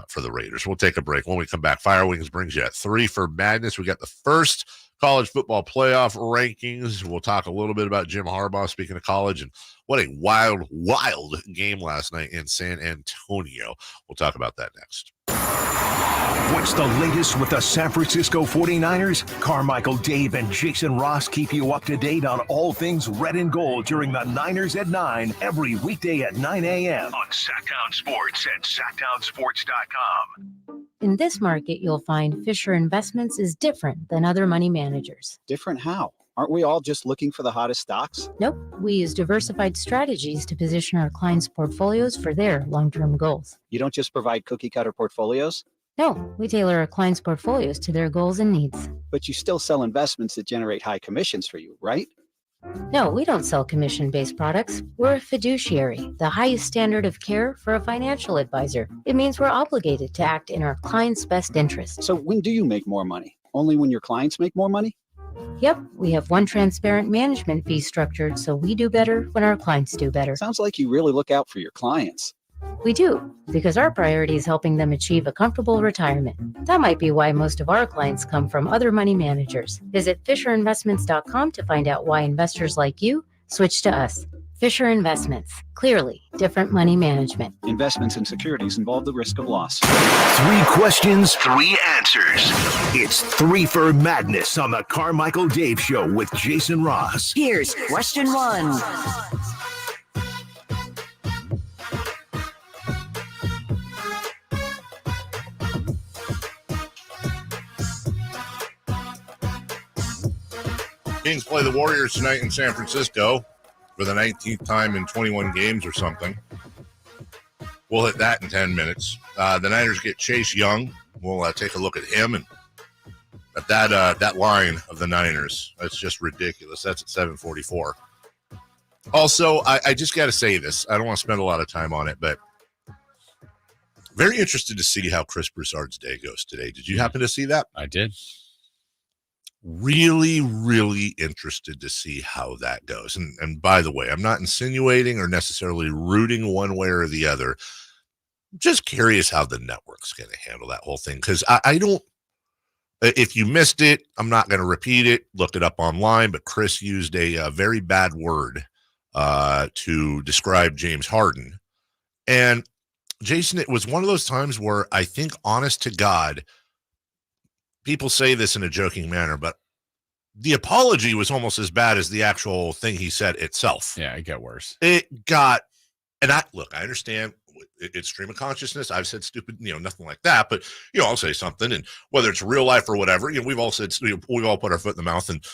for the Raiders. We'll take a break. When we come back, Fire Wings brings you at 3 for Madness. We got the first college football playoff rankings. We'll talk a little bit about Jim Harbaugh, speaking of college, and what a wild, wild game last night in San Antonio. We'll talk about that next. What's the latest with the San Francisco 49ers? Carmichael Dave and Jason Ross keep you up to date on all things red and gold during the Niners at 9 every weekday at 9 a.m. on Sactown Sports and SactownSports.com. In this market, you'll find Fisher Investments is different than other money managers. Different how? Aren't we all just looking for the hottest stocks? Nope. We use diversified strategies to position our clients' portfolios for their long-term goals. You don't just provide cookie-cutter portfolios? No, we tailor our clients' portfolios to their goals and needs. But you still sell investments that generate high commissions for you, right? No, we don't sell commission-based products. We're a fiduciary, the highest standard of care for a financial advisor. It means we're obligated to act in our clients' best interest. So when do you make more money? Only when your clients make more money? Yep, we have one transparent management fee structured, so we do better when our clients do better. Sounds like you really look out for your clients. We do, because our priority is helping them achieve a comfortable retirement. That might be why most of our clients come from other money managers. Visit FisherInvestments.com to find out why investors like you switch to us. Fisher Investments. Clearly, different money management. Investments in securities involve the risk of loss. 3 questions, 3 answers. It's 3 for Madness on the Carmichael Dave Show with Jason Ross. Here's question 1. Kings play the Warriors tonight in San Francisco for the 19th time in 21 games or something. We'll hit that in 10 minutes. The Niners get Chase Young. We'll take a look at him and at that line of the Niners. That's just ridiculous. That's at 7:44. Also, I just got to say this. I don't want to spend a lot of time on it, but very interested to see how Chris Broussard's day goes today. Did you happen to see that? I did. Really, really interested to see how that goes. And by the way, I'm not insinuating or necessarily rooting one way or the other. I'm just curious how the network's going to handle that whole thing. Because I don't, if you missed it, I'm not going to repeat it. Look it up online. But Chris used a very bad word to describe James Harden. And Jason, it was one of those times where I think, honest to God, people say this in a joking manner, but the apology was almost as bad as the actual thing he said itself. Yeah, it got worse. It got, and I understand it's stream of consciousness. I've said stupid, nothing like that, but I'll say something, and whether it's real life or whatever, we've all said, we've all put our foot in the mouth, and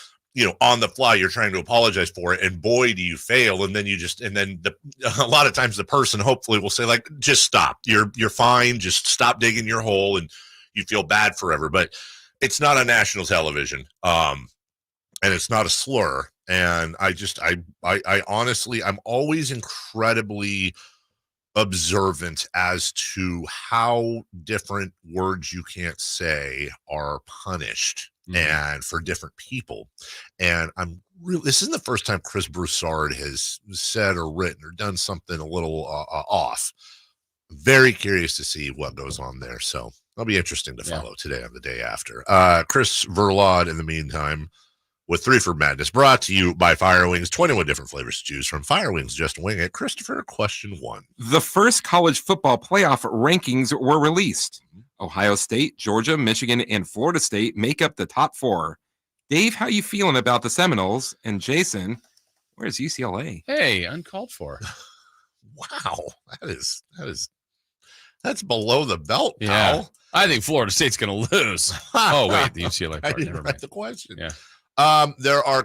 on the fly, you're trying to apologize for it, and boy, do you fail. And then a lot of times the person hopefully will say, like, just stop. You're fine. Just stop digging your hole, and you feel bad forever. But it's not on national television, and it's not a slur. And I honestly, I'm always incredibly observant as to how different words you can't say are punished and for different people. And this isn't the first time Chris Broussard has said or written or done something a little off. Very curious to see what goes on there. So that'll be interesting to follow today on the day after. Chris Verlaud, in the meantime, with 3 for Madness, brought to you by Fire Wings. 21 different flavors to choose from. Fire Wings, just wing it. Christopher, question 1. The first college football playoff rankings were released. Ohio State, Georgia, Michigan, and Florida State make up the top 4. Dave, how you feeling about the Seminoles? And Jason, where's UCLA? Hey, uncalled for. Wow, that's below the belt, pal. Yeah. I think Florida State's going to lose. Oh, wait, the UCLA part. I didn't write the question. Yeah. There are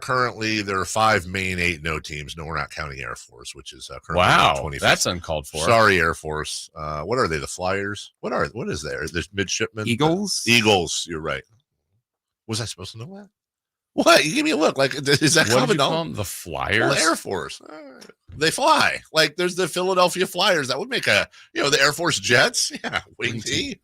5 main 8-0 teams. No, we're not counting Air Force, which is currently wow. 25. That's uncalled for. Sorry, Air Force. What are they? The Flyers? What is there? There's midshipmen. Eagles. You're right. Was I supposed to know that? What? You give me a look. Like, is that what common? Did you call them? The Flyers? Well, Air Force. They fly. Like, there's the Philadelphia Flyers. That would make the Air Force Jets. Yeah, wing T.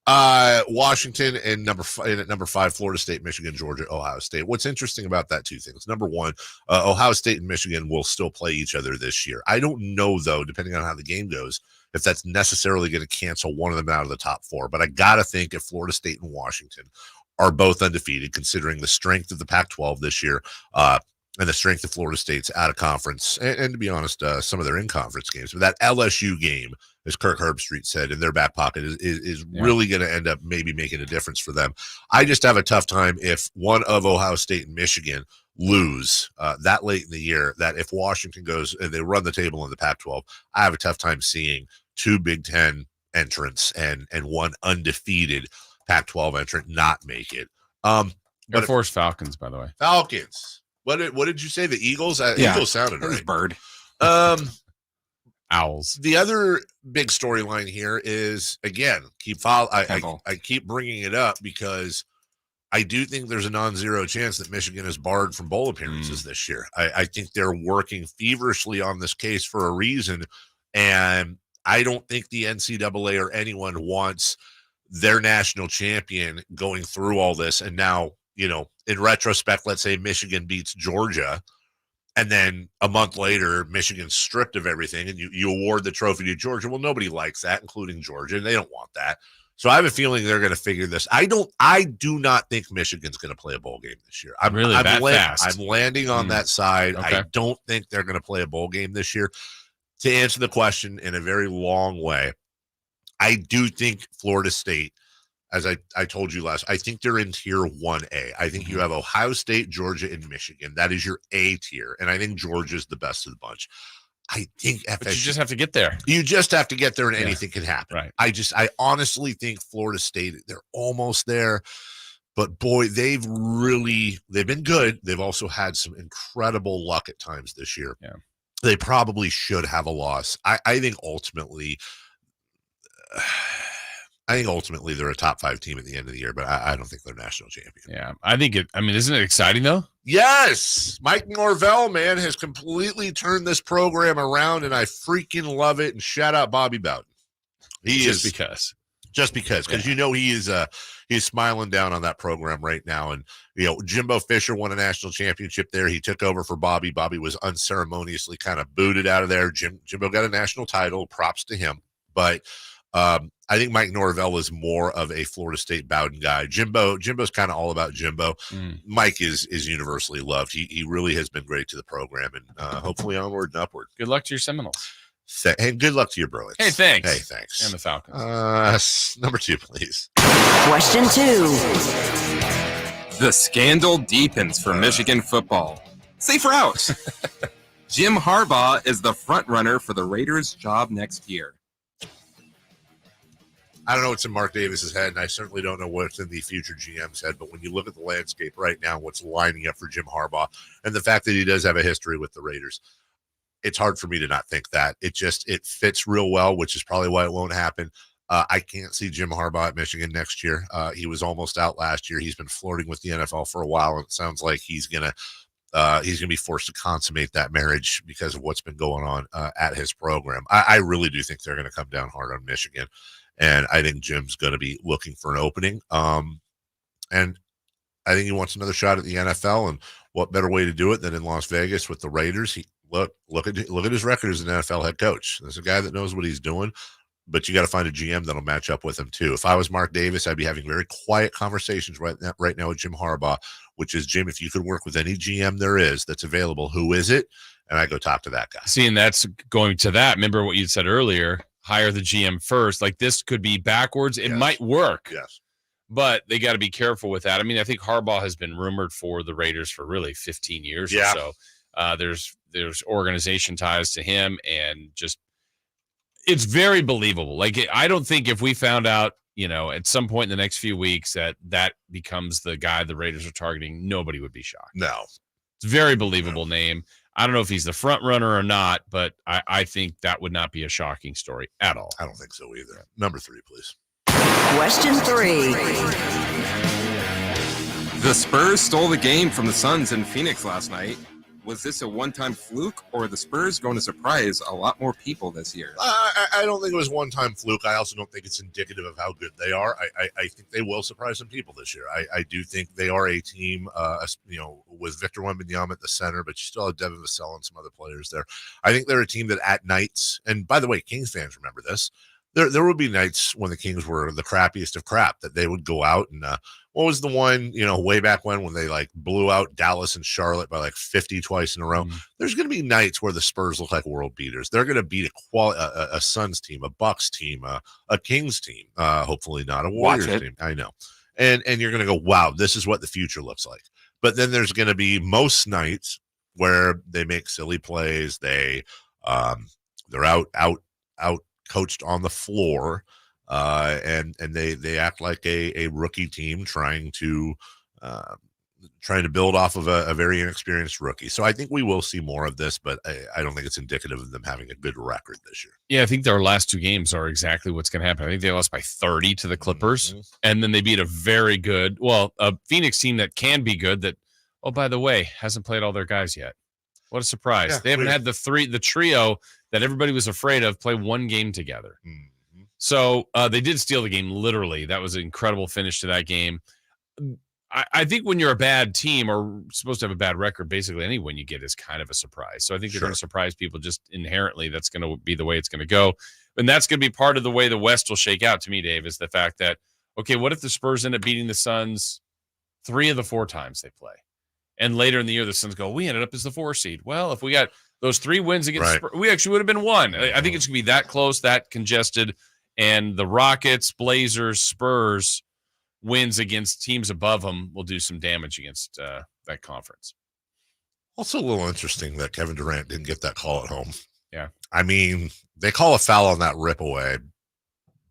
Washington and at number 5, Florida State, Michigan, Georgia, Ohio State. What's interesting about that, 2 things. Number 1, Ohio State and Michigan will still play each other this year. I don't know, though, depending on how the game goes, if that's necessarily going to cancel one of them out of the top 4. But I got to think if Florida State and Washington are both undefeated, considering the strength of the Pac-12 this year, and the strength of Florida State's out of conference, and to be honest, some of their in-conference games. But that LSU game, as Kirk Herbstreit said, in their back pocket is really going to end up maybe making a difference for them. I just have a tough time if one of Ohio State and Michigan lose that late in the year, that if Washington goes and they run the table in the Pac-12, I have a tough time seeing 2 Big Ten entrants and one undefeated Pac-12 entrant not make it. Air Force Falcons, by the way. Falcons. What did you say? The Eagles? Eagles sounded right. Bird. Owls. The other big storyline here is, again, I keep bringing it up because I do think there's a non-zero chance that Michigan is barred from bowl appearances this year. I think they're working feverishly on this case for a reason, and I don't think the NCAA or anyone wants their national champion going through all this. And now, in retrospect, let's say Michigan beats Georgia, and then a month later, Michigan's stripped of everything, and you award the trophy to Georgia. Well, nobody likes that, including Georgia, and they don't want that. So I have a feeling they're going to figure this. I do not think Michigan's going to play a bowl game this year. I'm fast. I'm landing on that side. Okay. I don't think they're going to play a bowl game this year. To answer the question in a very long way, I do think Florida State, as I told you last, I think they're in tier 1A. I think you have Ohio State, Georgia, and Michigan. That is your A tier. And I think Georgia's the best of the bunch. I think FSU, but you just have to get there. You just have to get there, and anything can happen. Right. I honestly think Florida State, they're almost there. But boy, they've been good. They've also had some incredible luck at times this year. Yeah. They probably should have a loss. I think ultimately they're a top 5 team at the end of the year, but I don't think they're national champion. Yeah. Isn't it exciting though? Yes. Mike Norvell, man, has completely turned this program around, and I freaking love it. And shout out Bobby Bowden. Just because he's smiling down on that program right now. And, Jimbo Fisher won a national championship there. He took over for Bobby. Bobby was unceremoniously kind of booted out of there. Jimbo got a national title. Props to him. But I think Mike Norvell is more of a Florida State Bowden guy. Jimbo's kind of all about Jimbo. Mike is universally loved. He really has been great to the program, and hopefully onward and upward. Good luck to your Seminoles. Hey, good luck to your Bruins. Hey, thanks. Hey, thanks. And the Falcons. Number 2, please. Question 2. The scandal deepens for Michigan football. Safer out. Jim Harbaugh is the front runner for the Raiders' job next year. I don't know what's in Mark Davis's head, and I certainly don't know what's in the future GM's head, but when you look at the landscape right now, what's lining up for Jim Harbaugh, and the fact that he does have a history with the Raiders, it's hard for me to not think that. It fits real well, which is probably why it won't happen. I can't see Jim Harbaugh at Michigan next year. He was almost out last year. He's been flirting with the NFL for a while, and it sounds like he's gonna be forced to consummate that marriage because of what's been going on at his program. I really do think they're going to come down hard on Michigan, and I think Jim's going to be looking for an opening. And I think he wants another shot at the NFL, and what better way to do it than in Las Vegas with the Raiders? Look at his record as an NFL head coach. There's a guy that knows what he's doing, but you got to find a GM that'll match up with him too. If I was Mark Davis, I'd be having very quiet conversations right now with Jim Harbaugh, which is, Jim, if you could work with any GM there is that's available, who is it? And I go talk to that guy. See, and that's going to that. Remember what you said earlier, hire the GM first. Like, this could be backwards. It might work. Yes. But they got to be careful with that. I mean, I think Harbaugh has been rumored for the Raiders for really 15 years or so. There's organization ties to him, and just it's very believable. Like, I don't think if we found out, at some point in the next few weeks that becomes the guy the Raiders are targeting, nobody would be shocked. No. It's a very believable name. I don't know if he's the front runner or not, but I think that would not be a shocking story at all. I don't think so either. Number 3, please. Question 3. The Spurs stole the game from the Suns in Phoenix last night. Was this a one-time fluke, or are the Spurs going to surprise a lot more people this year? I don't think it was one-time fluke. I also don't think it's indicative of how good they are. I think they will surprise some people this year. I do think they are a team, with Victor Wembanyama at the center, but you still have Devin Vassell and some other players there. I think they're a team that at nights, and by the way, Kings fans remember this, there would be nights when the Kings were the crappiest of crap that they would go out and what was the one, way back when they like blew out Dallas and Charlotte by like 50 twice in a row. There's going to be nights where the Spurs look like world beaters. They're going to beat a Suns team, a Bucks team, a Kings team, hopefully not a Warriors team. I know. And you're going to go, wow, this is what the future looks like. But then there's going to be most nights where they make silly plays. They're out coached on the floor, and they act like a rookie team trying to build off of a very inexperienced rookie. So I think we will see more of this, but I don't think it's indicative of them having a good record this year. Yeah, I think their last 2 games are exactly what's going to happen. I think they lost by 30 to the Clippers, and then they beat a very good, a Phoenix team that can be good that, oh, by the way, hasn't played all their guys yet. What a surprise. Yeah, they haven't had the trio that everybody was afraid of play one game together. So they did steal the game, literally. That was an incredible finish to that game. I think when you're a bad team or supposed to have a bad record, basically any win you get is kind of a surprise. So I think they're going to surprise people just inherently. That's going to be the way it's going to go. And that's going to be part of the way the West will shake out to me, Dave, is the fact that, okay, what if the Spurs end up beating the Suns 3 of the 4 times they play? And later in the year, the Suns go, we ended up as the 4 seed. Well, if we got those 3 wins against Spurs, we actually would have been 1. I think it's going to be that close, that congested. And the Rockets, Blazers, Spurs wins against teams above them will do some damage against that conference. Also a little interesting that Kevin Durant didn't get that call at home. Yeah. I mean, they call a foul on that rip away.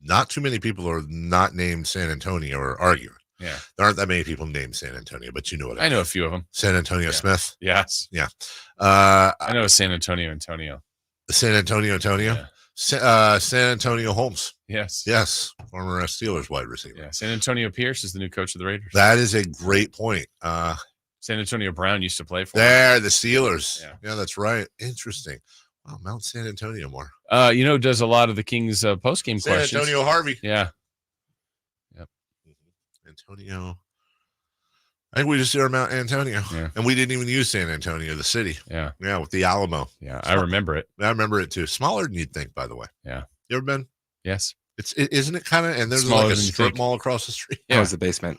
Not too many people are not named San Antonio are arguing. Yeah. There aren't that many people named San Antonio, but you know what I know a few of them. San Antonio Smith? Yes. Yeah. I know San Antonio Antonio. San Antonio Antonio? Yeah. San Antonio Holmes. Yes. Yes. Former Steelers wide receiver. Yeah. San Antonio Pierce is the new coach of the Raiders. That is a great point. San Antonio Brown used to play for the Steelers. Yeah, that's right. Interesting. Wow, Mount San Antonio more. Does a lot of the Kings post-game questions. San Antonio Harvey. Yeah. Yep. Antonio. I think we just did Mount Antonio. Yeah. And we didn't even use San Antonio, the city. Yeah. Yeah, with the Alamo. Yeah, I remember it. I remember it too. Smaller than you'd think, by the way. Yeah. You ever been? Yes. Isn't it kind of, and there's Smaller like a strip mall across the street. Yeah, it was the basement.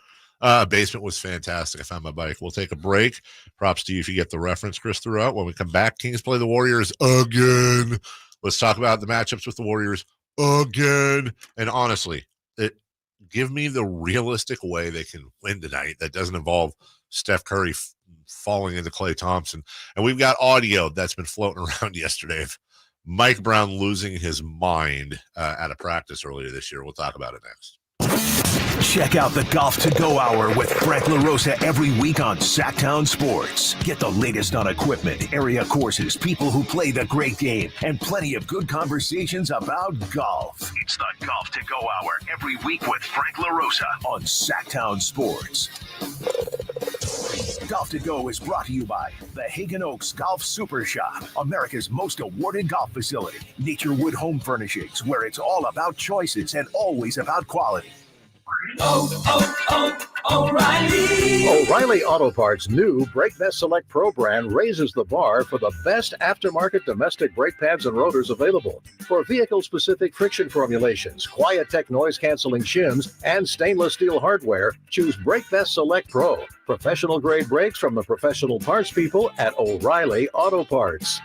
Basement was fantastic. I found my bike. We'll take a break. Props to you if you get the reference Chris threw out. When we come back, Kings play the Warriors again. Let's talk about the matchups with the Warriors again. And honestly, give me the realistic way they can win tonight that doesn't involve Steph Curry falling into Klay Thompson. And we've got audio that's been floating around yesterday of Mike Brown losing his mind at a practice earlier this year. We'll talk about it next. Check out the Golf to Go Hour with Frank LaRosa every week on Sactown Sports. Get the latest on equipment, area courses, people who play the great game, and plenty of good conversations about golf. It's the Golf to Go Hour every week with Frank LaRosa on Sactown Sports. Golf to Go is brought to you by the Hagen Oaks Golf Super Shop, America's most awarded golf facility. Naturewood Home Furnishings, where it's all about choices and always about quality. O'Reilly. O'Reilly Auto Parts' new Brake Vest Select Pro brand raises the bar for the best aftermarket domestic brake pads and rotors available. For vehicle-specific friction formulations, Quiet-Tech noise-canceling shims, and stainless steel hardware, choose Brake Vest Select Pro. Professional-grade brakes from the professional parts people at O'Reilly Auto Parts.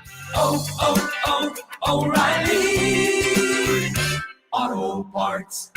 O'Reilly Auto Parts.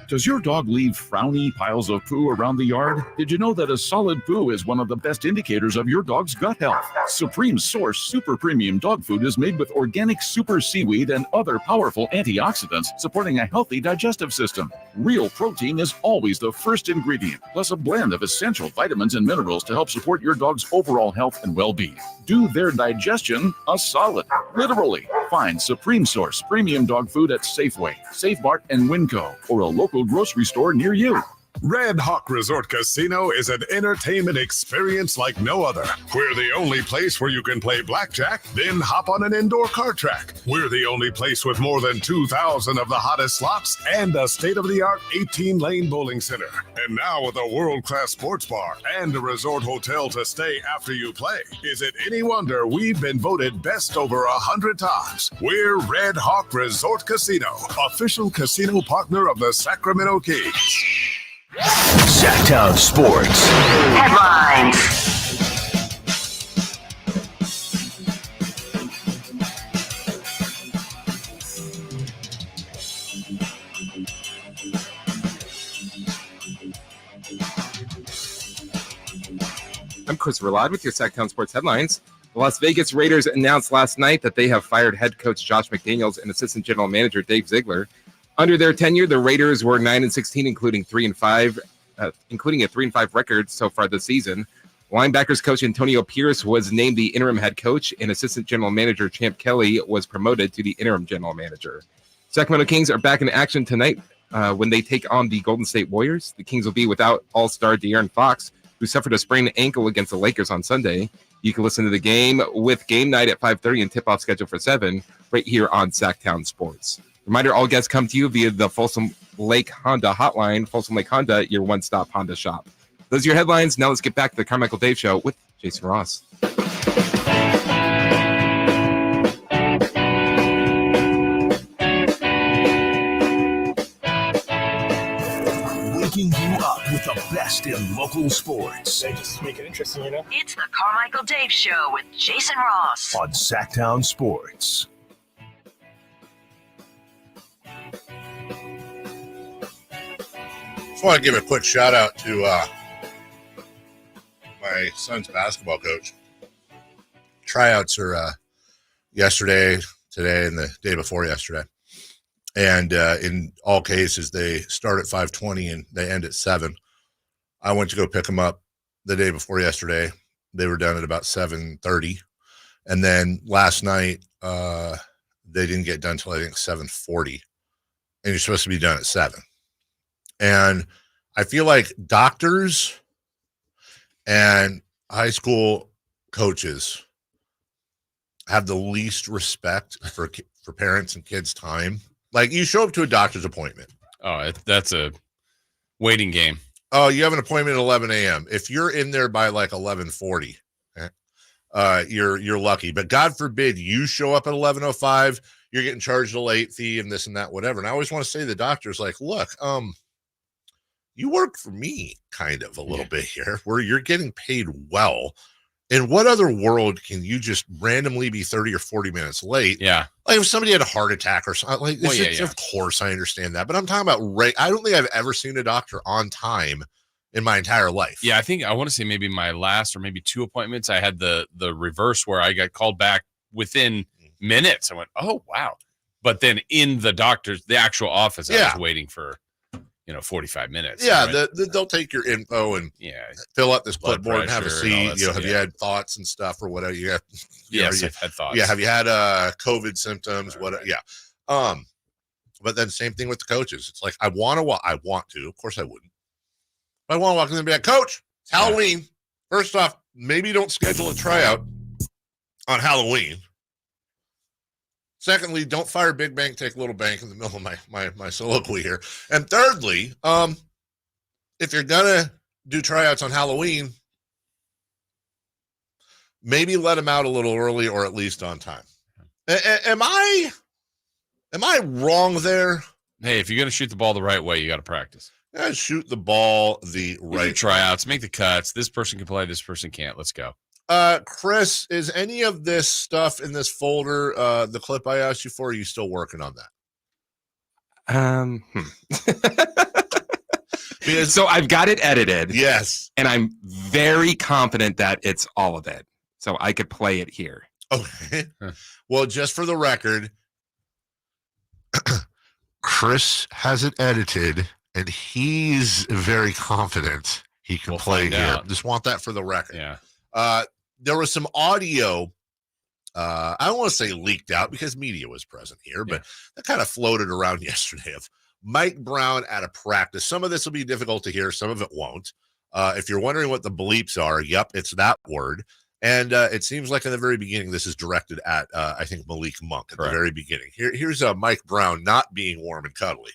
Does your dog leave frowny piles of poo around the yard? Did you know that a solid poo is one of the best indicators of your dog's gut health? Supreme Source Super Premium Dog Food is made with organic super seaweed and other powerful antioxidants, supporting a healthy digestive system. Real protein is always the first ingredient, plus a blend of essential vitamins and minerals to help support your dog's overall health and well-being. Do their digestion a solid, literally. Find Supreme Source Premium Dog Food at Safeway, Safe Mart, and Winco, or a local grocery store near you. Red Hawk Resort Casino is an entertainment experience like no other. We're the only place where you can play blackjack, then hop on an indoor kart track. We're the only place with more than 2,000 of the hottest slots and a state-of-the-art 18-lane bowling center. And now with a world-class sports bar and a resort hotel to stay after you play. Is it any wonder we've been voted best over 100 times? We're Red Hawk Resort Casino, official casino partner of the Sacramento Kings. Sactown Sports Headlines. I'm Chris Verlad with your Sactown Sports Headlines. The Las Vegas Raiders announced last night that they have fired head coach Josh McDaniels and assistant general manager Dave Ziegler. Under their tenure, the Raiders were 9-16, including 3-5, including a 3-5 record so far this season. Linebackers coach Antonio Pierce was named the interim head coach, and assistant general manager Champ Kelly was promoted to the interim general manager. Sacramento Kings are back in action tonight when they take on the Golden State Warriors. The Kings will be without all-star De'Aaron Fox, who suffered a sprained ankle against the Lakers on Sunday. You can listen to the game with Game Night at 5:30 and tip-off scheduled for 7 right here on Sactown Sports. Reminder, all guests come to you via the Folsom Lake Honda hotline. Folsom Lake Honda, your one-stop Honda shop. Those are your headlines. Now let's get back to the Carmichael Dave Show with Jason Ross. Waking you up with the best in local sports. They just make it interesting, you know? It's the Carmichael Dave Show with Jason Ross On Sactown Sports. Just want to give a quick shout out to my son's basketball coach. Tryouts are yesterday, today, and the day before yesterday. And in all cases, they start at 5:20 and they end at 7. I went to go pick them up the day before yesterday. They were done at about 7:30. And then last night, they didn't get done until I think 7:40. And you're supposed to be done at 7. And I feel like doctors and high school coaches have the least respect for parents and kids' time. Like, you show up to a doctor's appointment. Oh, that's a waiting game. Oh, you have an appointment at 11 a.m. If you're in there by like 11:40, you're lucky. But God forbid you show up at 11:05, you're getting charged a late fee and this and that, whatever. And I always want to say to the doctors, like, look, you work for me kind of a little bit here, where you're getting paid well. In what other world can you just randomly be 30 or 40 minutes late? Yeah. Like if somebody had a heart attack or something, like, of course I understand that. But I'm talking about, I don't think I've ever seen a doctor on time in my entire life. Yeah, I want to say maybe my last or maybe 2 appointments, I had the reverse where I got called back within minutes. I went, oh, wow. But then in the actual office, I was waiting for 45 minutes. Yeah, right? they'll take your info and fill out this clipboard and have a seat. Have you had thoughts and stuff or whatever? Yes, I've had thoughts. Yeah, have you had COVID symptoms? What? Yeah. But then same thing with the coaches. It's like I want to. Of course I wouldn't. But I want to walk in and be like, Coach, it's Halloween. First off, maybe don't schedule a tryout on Halloween. Secondly, don't fire Big Bank, take Little Bank in the middle of my soliloquy here. And thirdly, if you're gonna do tryouts on Halloween, maybe let them out a little early or at least on time. Am I wrong there? Hey, if you're gonna shoot the ball the right way, you got to practice. Yeah, shoot the ball the right way. Tryouts, make the cuts. This person can play, this person can't. Let's go. Chris, is any of this stuff in this folder the clip I asked you for? Are you still working on that? So I've got it edited. Yes. And I'm very confident that it's all of it. So I could play it here. Okay. Well, just for the record, Chris has it edited, and he's very confident he can play here. out. Just want that for the record. Yeah. There was some audio. I don't want to say leaked out because media was present here, but that kind of floated around yesterday of Mike Brown at a practice. Some of this will be difficult to hear. Some of it won't. If you're wondering what the bleeps are, yep, it's that word. And it seems like in the very beginning, this is directed at, I think, Malik Monk at the very beginning. Here's Mike Brown not being warm and cuddly.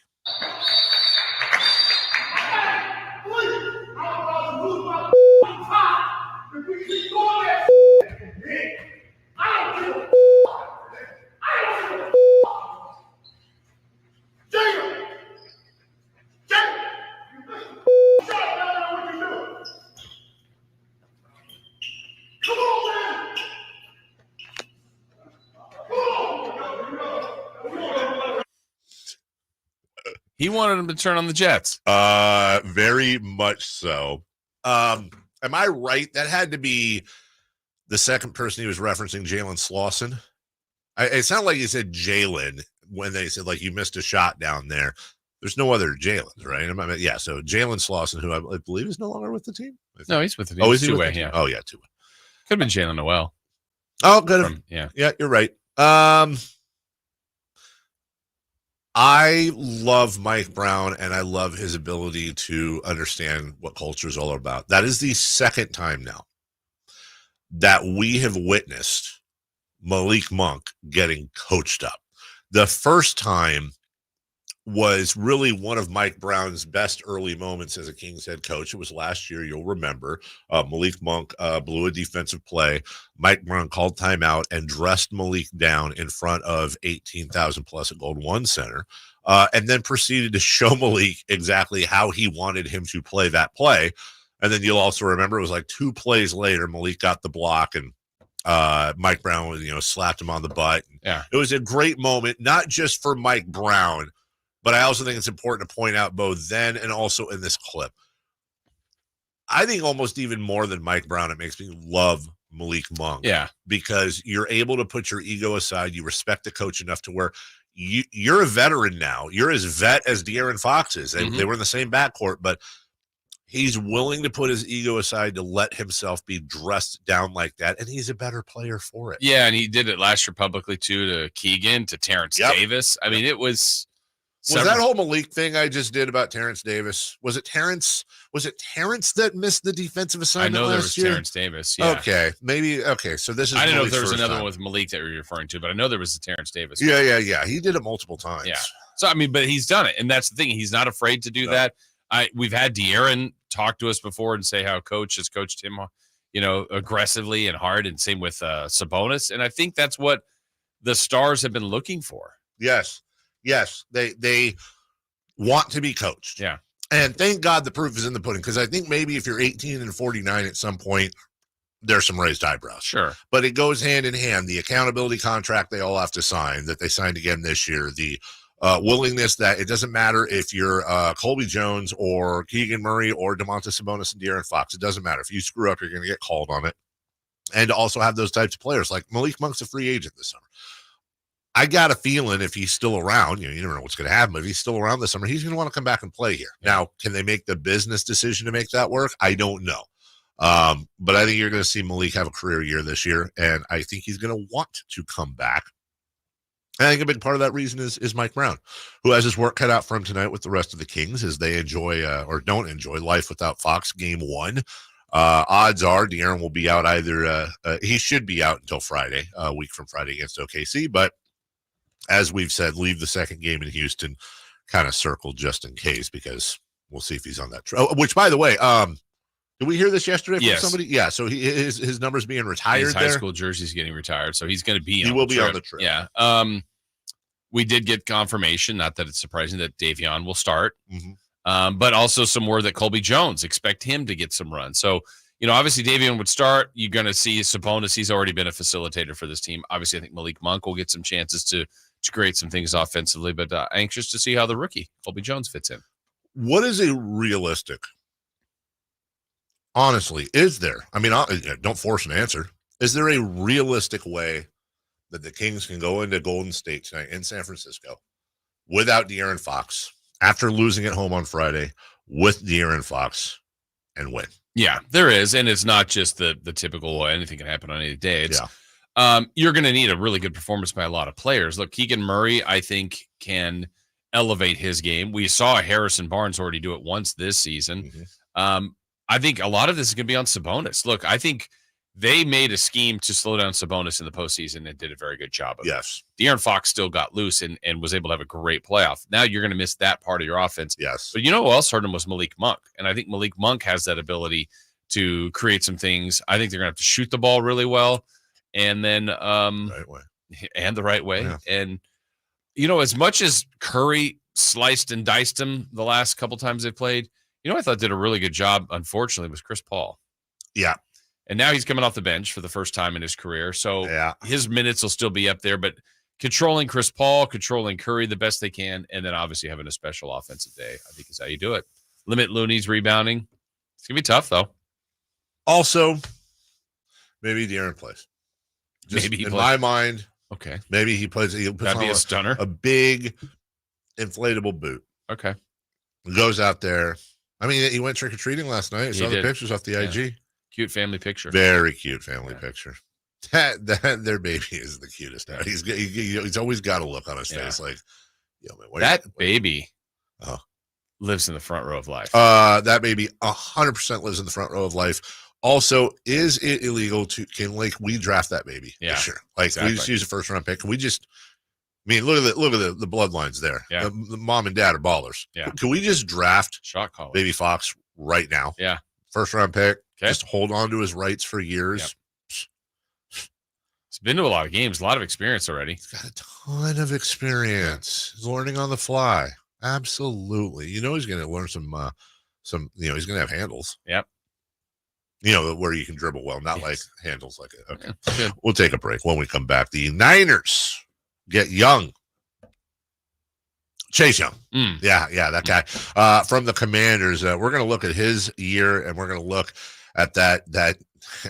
He wanted him to turn on the Jets. Very much so. Am I right? That had to be the second person he was referencing, Jalen Slauson. It sounded like he said Jalen when they said, like, you missed a shot down there. There's no other Jalen's, right? Yeah, so Jalen Slauson, who I believe is no longer with the team. No, he's with the team. Oh, is he two-way, with the team? yeah. Oh, yeah, two-way. Could have been Jalen Noel. Oh, good. Yeah, you're right. I love Mike Brown, and I love his ability to understand what culture is all about. That is the second time now that we have witnessed Malik Monk getting coached up. The first time was really one of Mike Brown's best early moments as a Kings head coach. It was last year, you'll remember. Malik Monk blew a defensive play. Mike Brown called timeout and dressed Malik down in front of 18,000 plus at Golden One Center, and then proceeded to show Malik exactly how he wanted him to play that play. And then you'll also remember it was like 2 plays later, Malik got the block and Mike Brown, slapped him on the butt. Yeah. It was a great moment, not just for Mike Brown, but I also think it's important to point out both then and also in this clip. I think almost even more than Mike Brown, it makes me love Malik Monk. Yeah. Because you're able to put your ego aside. You respect the coach enough to where you're a veteran now. You're as vet as De'Aaron Fox is. They were in the same backcourt, but he's willing to put his ego aside to let himself be dressed down like that, and he's a better player for it. Yeah, and he did it last year publicly, too, to Keegan, to Terrence Davis. I mean, it was... Was that whole Malik thing I just did about Terrence Davis? Was it Terrence that missed the defensive assignment? I know there last was year? Terrence Davis. Yeah. Okay, maybe. Okay, so this is. I didn't know if Malik's there was first another time. one with Malik that you're referring to, but I know there was the Terrence Davis. Yeah. He did it multiple times. Yeah. So I mean, but he's done it, and that's the thing. He's not afraid to do that. We've had De'Aaron talk to us before and say how coach has coached him, aggressively and hard, and same with Sabonis, and I think that's what the Stars have been looking for. Yes. They want to be coached. Yeah. And thank God the proof is in the pudding, because I think maybe if you're 18 and 49 at some point, there's some raised eyebrows. Sure. But it goes hand in hand. The accountability contract they all have to sign, that they signed again this year, the willingness that it doesn't matter if you're Colby Jones or Keegan Murray or DeMontis Sabonis and De'Aaron Fox. It doesn't matter. If you screw up, you're going to get called on it. And to also have those types of players, like Malik Monk's a free agent this summer. I got a feeling if he's still around, you never know what's going to happen, but if he's still around this summer, he's going to want to come back and play here. Now, can they make the business decision to make that work? I don't know. But I think you're going to see Malik have a career year this year, and I think he's going to want to come back. And I think a big part of that reason is Mike Brown, who has his work cut out for him tonight with the rest of the Kings as they enjoy or don't enjoy life without Fox game 1. Odds are De'Aaron will be out either. He should be out until Friday, a week from Friday against OKC, but as we've said, leave the second game in Houston kind of circled just in case, because we'll see if he's on that trip. Which, by the way, did we hear this yesterday from somebody? Yeah, so his number's being retired. His high school jersey's getting retired, so he's going to be. He will be on the trip. Yeah. We did get confirmation, not that it's surprising, that Davion will start, but also some word that Colby Jones, expect him to get some run. So, obviously Davion would start. You're going to see Sabonis. He's already been a facilitator for this team. Obviously, I think Malik Monk will get some chances to to create some things offensively, but anxious to see how the rookie, Colby Jones, fits in. What is a realistic, honestly, is there? I mean, don't force an answer. Is there a realistic way that the Kings can go into Golden State tonight in San Francisco without De'Aaron Fox after losing at home on Friday with De'Aaron Fox and win? Yeah, there is, and it's not just the typical anything can happen on any day. It's you're going to need a really good performance by a lot of players. Look, Keegan Murray, I think, can elevate his game. We saw Harrison Barnes already do it once this season. I think a lot of this is going to be on Sabonis. Look, I think they made a scheme to slow down Sabonis in the postseason and did a very good job of it. De'Aaron Fox still got loose and was able to have a great playoff. Now you're going to miss that part of your offense. But you know who else hurt him was Malik Monk. And I think Malik Monk has that ability to create some things. I think they're going to have to shoot the ball really well. And then the right way. Yeah. And, you know, as much as Curry sliced and diced him the last couple times they played, you know, I thought did a really good job, unfortunately, was Chris Paul. Yeah. And now he's coming off the bench for the first time in his career. So his minutes will still be up there, but controlling Chris Paul, controlling Curry the best they can, and then obviously having a special offensive day, I think is how you do it. Limit Looney's rebounding. It's going to be tough, though. Also, maybe De'Aaron plays. Maybe in my mind, okay. Maybe he plays. He'll put That'd be on a stunner. A big inflatable boot. Okay. Goes out there. I mean, he went trick-or-treating last night. I saw the pictures off the IG. Cute family picture. Very cute family picture. That their baby is the cutest. He's always got a look on his face like, yo, man, that baby lives in the front row of life. That baby 100% lives in the front row of life. Also, is it illegal can we draft that baby? Yeah, sure. Like we just use a first round pick. Can we just? I mean, look at the bloodlines there. Yeah, the mom and dad are ballers. Yeah, can we just draft shot caller baby Fox right now? Yeah, first round pick. Okay. Just hold on to his rights for years. Yep. He's been to a lot of games, a lot of experience already. He's got a ton of experience. He's learning on the fly. Absolutely. You know, he's going to learn some, you know, he's going to have handles. Yep. You know, where you can dribble well, not like handles like it. Okay. Yeah. We'll take a break. When we come back, the Niners get Young. Chase Young. Yeah, that guy. From the Commanders. We're going to look at his year, and we're going to look at that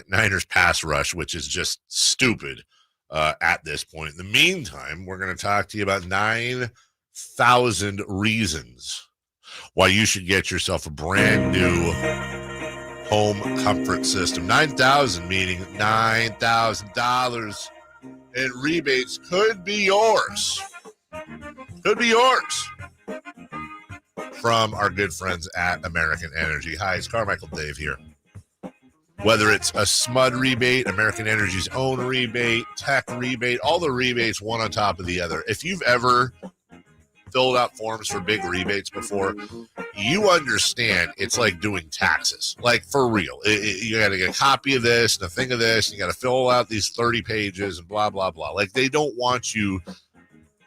Niners pass rush, which is just stupid at this point. In the meantime, we're going to talk to you about 9,000 reasons why you should get yourself a brand new home comfort system. 9,000 meaning $9,000 in rebates could be yours. Could be yours from our good friends at American Energy. Hi, it's Carmichael Dave here. Whether it's a SMUD rebate, American Energy's own rebate, tech rebate, all the rebates one on top of the other. If you've ever filled out forms for big rebates before, you understand it's like doing taxes. Like, for real. You got to get a copy of this and a thing of this, and you got to fill out these 30 pages and blah, blah, blah. Like, they don't want you...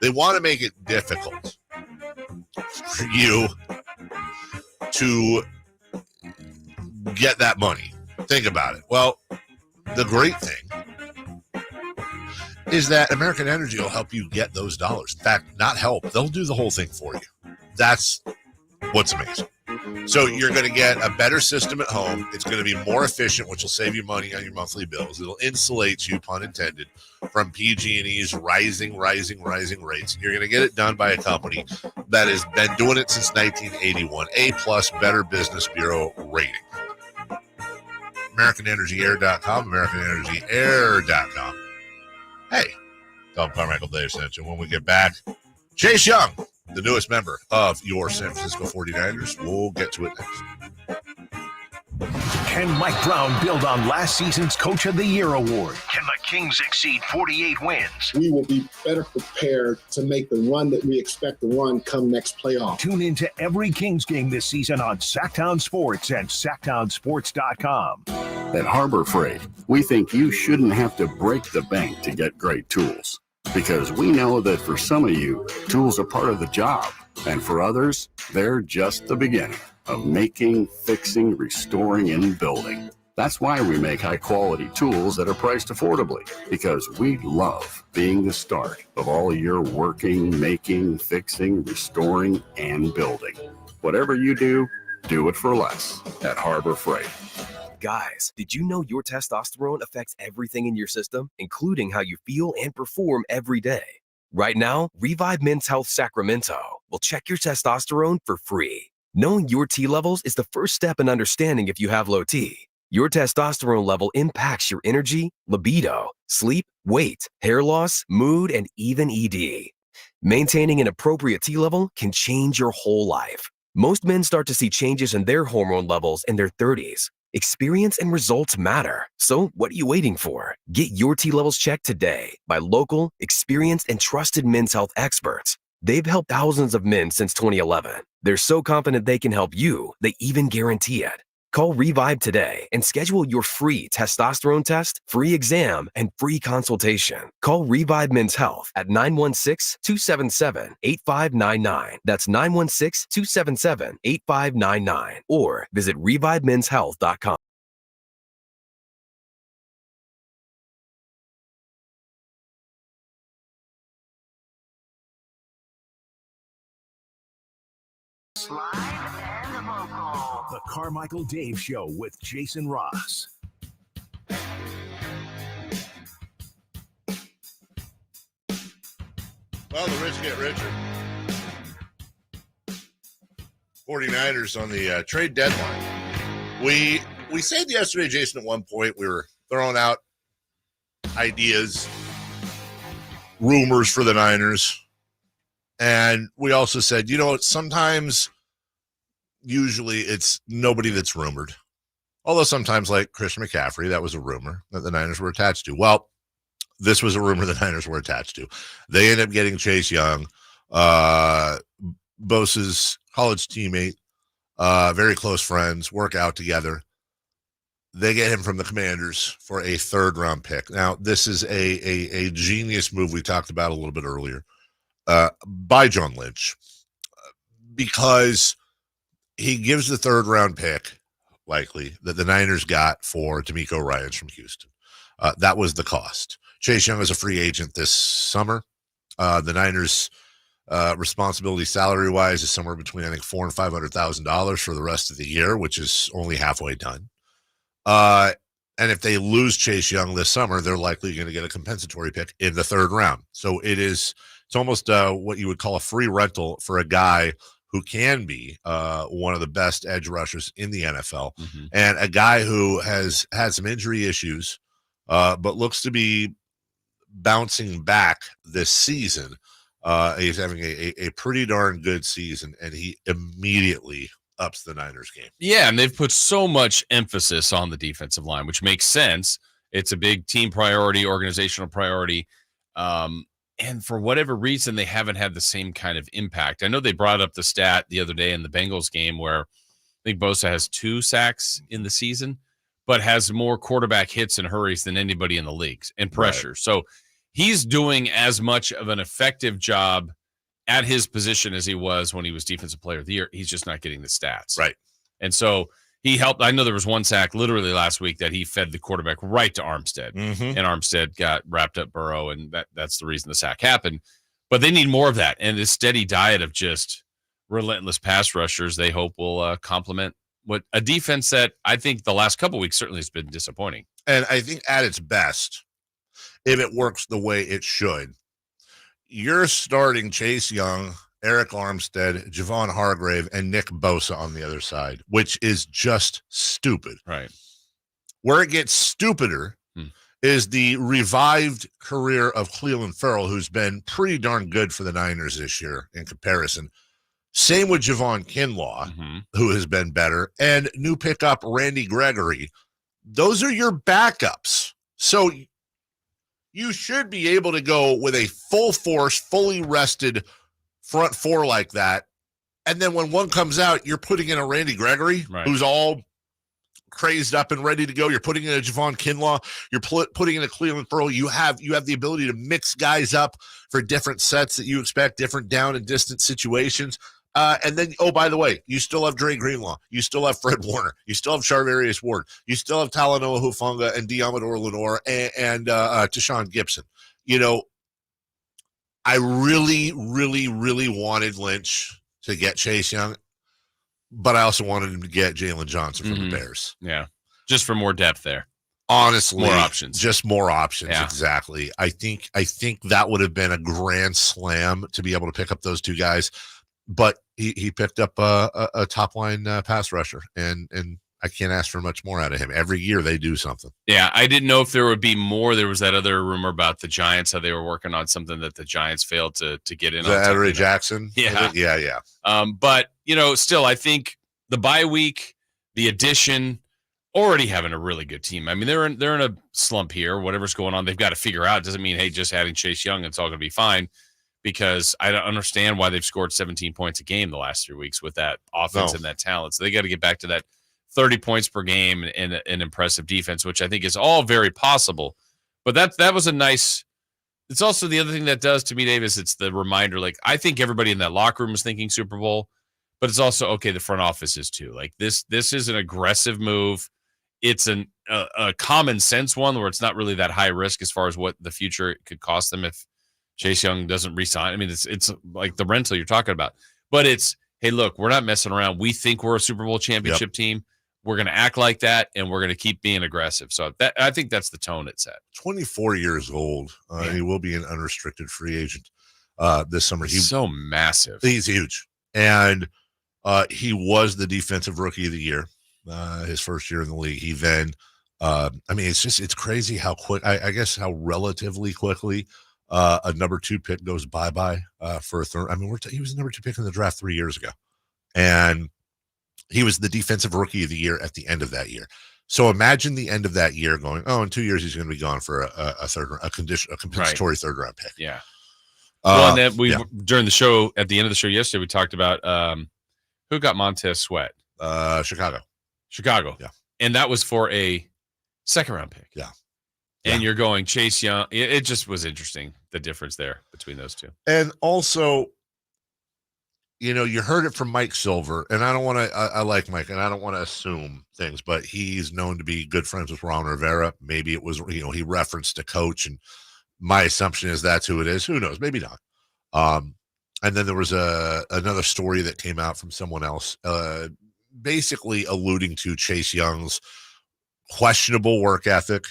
They want to make it difficult for you to get that money. Think about it. Well, the great thing is that American Energy will help you get those dollars. In fact, not help. They'll do the whole thing for you. That's what's amazing. So you're going to get a better system at home. It's going to be more efficient, which will save you money on your monthly bills. It'll insulate you, pun intended, from PG&E's rising rates. You're going to get it done by a company that has been doing it since 1981. A+ Better Business Bureau rating. AmericanEnergyAir.com, AmericanEnergyAir.com. Hey, tell Carmichael Dave sent you. When we get back, Chase Young, the newest member of your San Francisco 49ers. We'll get to it next. Can Mike Brown build on last season's Coach of the Year award? Can the Kings exceed 48 wins? We will be better prepared to make the run that we expect to run come next playoff. Tune into every Kings game this season on Sactown Sports and SactownSports.com. At Harbor Freight, we think you shouldn't have to break the bank to get great tools. Because we know that for some of you, tools are part of the job. And for others, they're just the beginning of making, fixing, restoring, and building. That's why we make high-quality tools that are priced affordably, because we love being the start of all your working, making, fixing, restoring, and building. Whatever you do it for less at Harbor Freight. Guys, did you know your testosterone affects everything in your system, including how you feel and perform every day? Right now, Revive Men's Health Sacramento will check your testosterone for free. Knowing your T levels is the first step in understanding if you have low T. Your testosterone level impacts your energy, libido, sleep, weight, hair loss, mood, and even ED. Maintaining an appropriate T level can change your whole life. Most men start to see changes in their hormone levels in their 30s. Experience and results matter. So what are you waiting for? Get your T levels checked today by local, experienced, and trusted men's health experts. They've helped thousands of men since 2011. They're so confident they can help you, they even guarantee it. Call Revive today and schedule your free testosterone test, free exam, and free consultation. Call Revive Men's Health at 916-277-8599. That's 916-277-8599. Or visit revivemenshealth.com. The Carmichael Dave Show with Jason Ross. Well, the rich get richer. 49ers on the trade deadline. We said yesterday, Jason, at one point we were throwing out ideas, rumors for the Niners. And we also said, sometimes, usually it's nobody that's rumored. Although sometimes, like Christian McCaffrey, that was a rumor that the Niners were attached to. Well, this was a rumor the Niners were attached to. They ended up getting Chase Young, Bosa's college teammate, very close friends, work out together. They get him from the Commanders for a third-round pick. Now, this is a genius move we talked about a little bit earlier by John Lynch, because he gives the third-round pick, likely, that the Niners got for D'Amico Ryans from Houston. That was the cost. Chase Young is a free agent this summer. The Niners' responsibility salary-wise is somewhere between, I think, $400,000 and $500,000 for the rest of the year, which is only halfway done. And if they lose Chase Young this summer, they're likely going to get a compensatory pick in the third round. So it's almost what you would call a free rental for a guy who can be one of the best edge rushers in the NFL, and a guy who has had some injury issues, but looks to be bouncing back this season. He's having a pretty darn good season, and he immediately ups the Niners game. Yeah, and they've put so much emphasis on the defensive line, which makes sense. It's a big team priority, organizational priority. And for whatever reason, they haven't had the same kind of impact. I know they brought up the stat the other day in the Bengals game where I think Bosa has 2 sacks in the season, but has more quarterback hits and hurries than anybody in the leagues and pressure. Right. So he's doing as much of an effective job at his position as he was when he was Defensive Player of the Year. He's just not getting the stats. Right. And so he helped. I know there was one sack literally last week that he fed the quarterback right to Armstead, and Armstead got wrapped up Burrow, and that's the reason the sack happened. But they need more of that, and this steady diet of just relentless pass rushers, they hope will complement what a defense that I think the last couple of weeks certainly has been disappointing. And I think at its best, if it works the way it should, you're starting Chase Young, Eric Armstead, Javon Hargrave, and Nick Bosa on the other side, which is just stupid. Right. Where it gets stupider is the revived career of Cleveland Ferrell, who's been pretty darn good for the Niners this year in comparison. Same with Javon Kinlaw, who has been better, and new pickup Randy Gregory. Those are your backups. So you should be able to go with a full force, fully rested front four like that. And then when one comes out, you're putting in a Randy Gregory, who's all crazed up and ready to go. You're putting in a Javon Kinlaw. You're putting in a Cleveland Ferrell. You have the ability to mix guys up for different sets that you expect, different down and distance situations. And then, oh, by the way, you still have Dre Greenlaw. You still have Fred Warner. You still have Charvarius Ward. You still have Talanoa Hufanga and Diamador Lenore and Tashawn Gibson. You know, I really, really, really wanted Lynch to get Chase Young, but I also wanted him to get Jalen Johnson from the Bears. Yeah, just for more depth there. Honestly, more options. Just more options. Yeah. Exactly. I think that would have been a grand slam to be able to pick up those two guys. But he picked up a top line pass rusher, and I can't ask for much more out of him. Every year they do something. Yeah, I didn't know if there would be more. There was that other rumor about the Giants, how they were working on something that the Giants failed to get in. Adoree Jackson? Yeah. Yeah. But, you know, still, I think the bye week, the addition, already having a really good team. I mean, they're in a slump here. Whatever's going on, they've got to figure out. It doesn't mean, hey, just adding Chase Young, it's all going to be fine. Because I don't understand why they've scored 17 points a game the last 3 weeks with that offense and that talent. So they got to get back to that 30 points per game and an impressive defense, which I think is all very possible. But that was a nice – it's also the other thing that does to me, Dave, is it's the reminder. Like, I think everybody in that locker room is thinking Super Bowl, but it's also, okay, the front office is too. Like, this is an aggressive move. It's a common sense one where it's not really that high risk as far as what the future could cost them if Chase Young doesn't re-sign. I mean, it's like the rental you're talking about. But it's, hey, look, we're not messing around. We think we're a Super Bowl championship team. We're going to act like that, and we're going to keep being aggressive. So I think that's the tone it's at. 24 years old. He will be an unrestricted free agent this summer. He's so massive. He's huge. And he was the defensive rookie of the year his first year in the league. He then, I mean, it's crazy how quick, I guess how relatively quickly a number 2 pick goes bye-bye for a third. I mean, he was the number 2 pick in the draft 3 years ago. And he was the defensive rookie of the year at the end of that year. So imagine the end of that year going, oh, in 2 years, he's going to be gone for a compensatory third round pick. Yeah. Well, and then during the show, at the end of the show yesterday, we talked about who got Montez Sweat. Chicago. Yeah. And that was for a second round pick. Yeah. And you're going Chase Young. It just was interesting, the difference there between those two. And also, you know, you heard it from Mike Silver, and I don't want to, I like Mike, and I don't want to assume things, but he's known to be good friends with Ron Rivera. Maybe it was, you know, he referenced a coach, and my assumption is that's who it is. Who knows? Maybe not. And then there was another story that came out from someone else, basically alluding to Chase Young's questionable work ethic.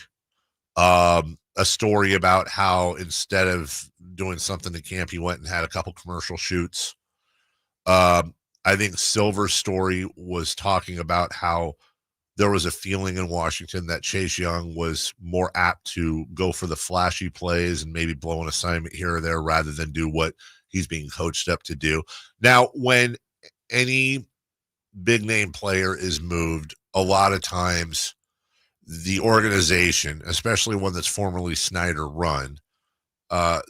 A story about how instead of doing something at camp, he went and had a couple commercial shoots. I think Silver's story was talking about how there was a feeling in Washington that Chase Young was more apt to go for the flashy plays and maybe blow an assignment here or there rather than do what he's being coached up to do. Now, when any big name player is moved, a lot of times the organization, especially one that's formerly Snyder run,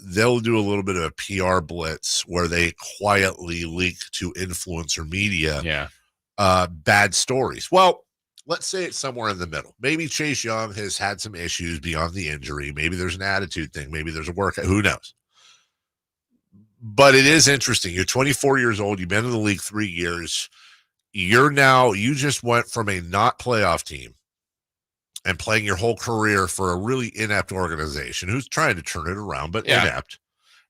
they'll do a little bit of a PR blitz where they quietly leak to influencer media bad stories. Well, let's say it's somewhere in the middle. Maybe Chase Young has had some issues beyond the injury. Maybe there's an attitude thing. Maybe there's a workout. Who knows? But it is interesting. You're 24 years old. You've been in the league 3 years. You just went from a not playoff team and playing your whole career for a really inept organization who's trying to turn it around, but inept.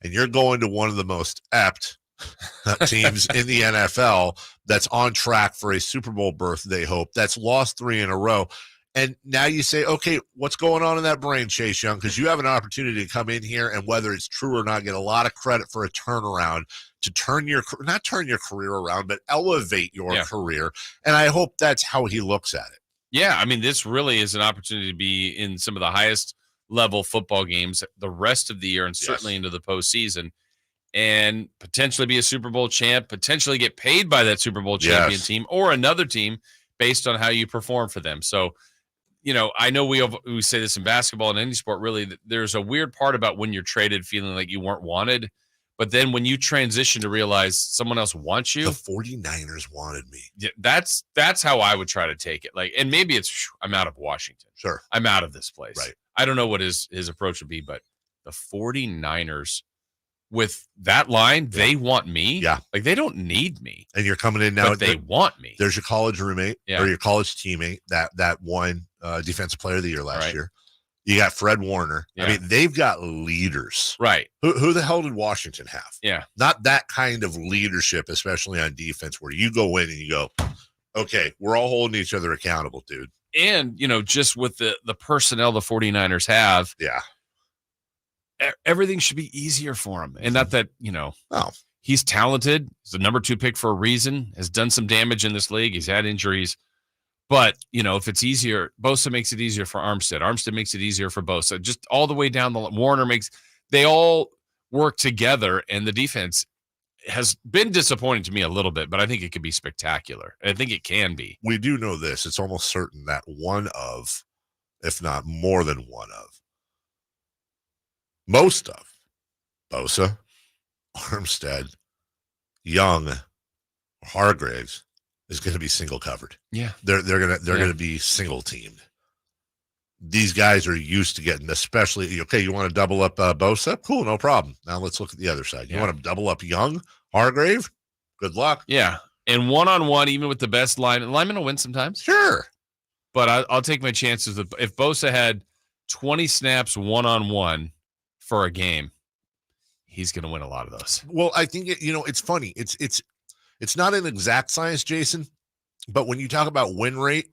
And you're going to one of the most apt teams in the NFL that's on track for a Super Bowl berth, they hope, that's lost 3 in a row. And now you say, okay, what's going on in that brain, Chase Young? Because you have an opportunity to come in here and whether it's true or not, get a lot of credit for a turnaround to not turn your career around, but elevate your career. And I hope that's how he looks at it. Yeah, I mean, this really is an opportunity to be in some of the highest level football games the rest of the year and certainly into the postseason and potentially be a Super Bowl champ, potentially get paid by that Super Bowl champion team or another team based on how you perform for them. So, you know, I know we say this in basketball and any sport, really, there's a weird part about when you're traded feeling like you weren't wanted. But then when you transition to realize someone else wants you, the 49ers wanted me. Yeah, that's how I would try to take it. Like, and maybe it's I'm out of Washington. Sure. I'm out of this place. Right. I don't know what his approach would be, but the 49ers with that line, they want me. Yeah. Like, they don't need me. And you're coming in now. But they want me. There's your college roommate or your college teammate that won Defensive Player of the Year last year. You got Fred Warner. Yeah. I mean, they've got leaders. Right. Who the hell did Washington have? Yeah. Not that kind of leadership, especially on defense, where you go in and you go, okay, we're all holding each other accountable, dude. And, just with the personnel the 49ers have. Yeah. Everything should be easier for him. And not that, he's talented. He's the number 2 pick for a reason, has done some damage in this league. He's had injuries. But, if it's easier, Bosa makes it easier for Armstead. Armstead makes it easier for Bosa. Just all the way down the line. Warner they all work together, and the defense has been disappointing to me a little bit, but I think it could be spectacular. I think it can be. We do know this. It's almost certain that one of, if not more than one of, most of Bosa, Armstead, Young, Hargraves is going to be single covered. Yeah. They're going to be single teamed. These guys are used to getting, especially, okay, you want to double up Bosa? Cool, no problem. Now let's look at the other side. You want to double up Young, Hargrave? Good luck. Yeah. And one-on-one, even with the best lineman will win sometimes. Sure. But I'll take my chances. If Bosa had 20 snaps one-on-one for a game, he's going to win a lot of those. Well, I think, it's funny. It's not an exact science, Jason, but when you talk about win rate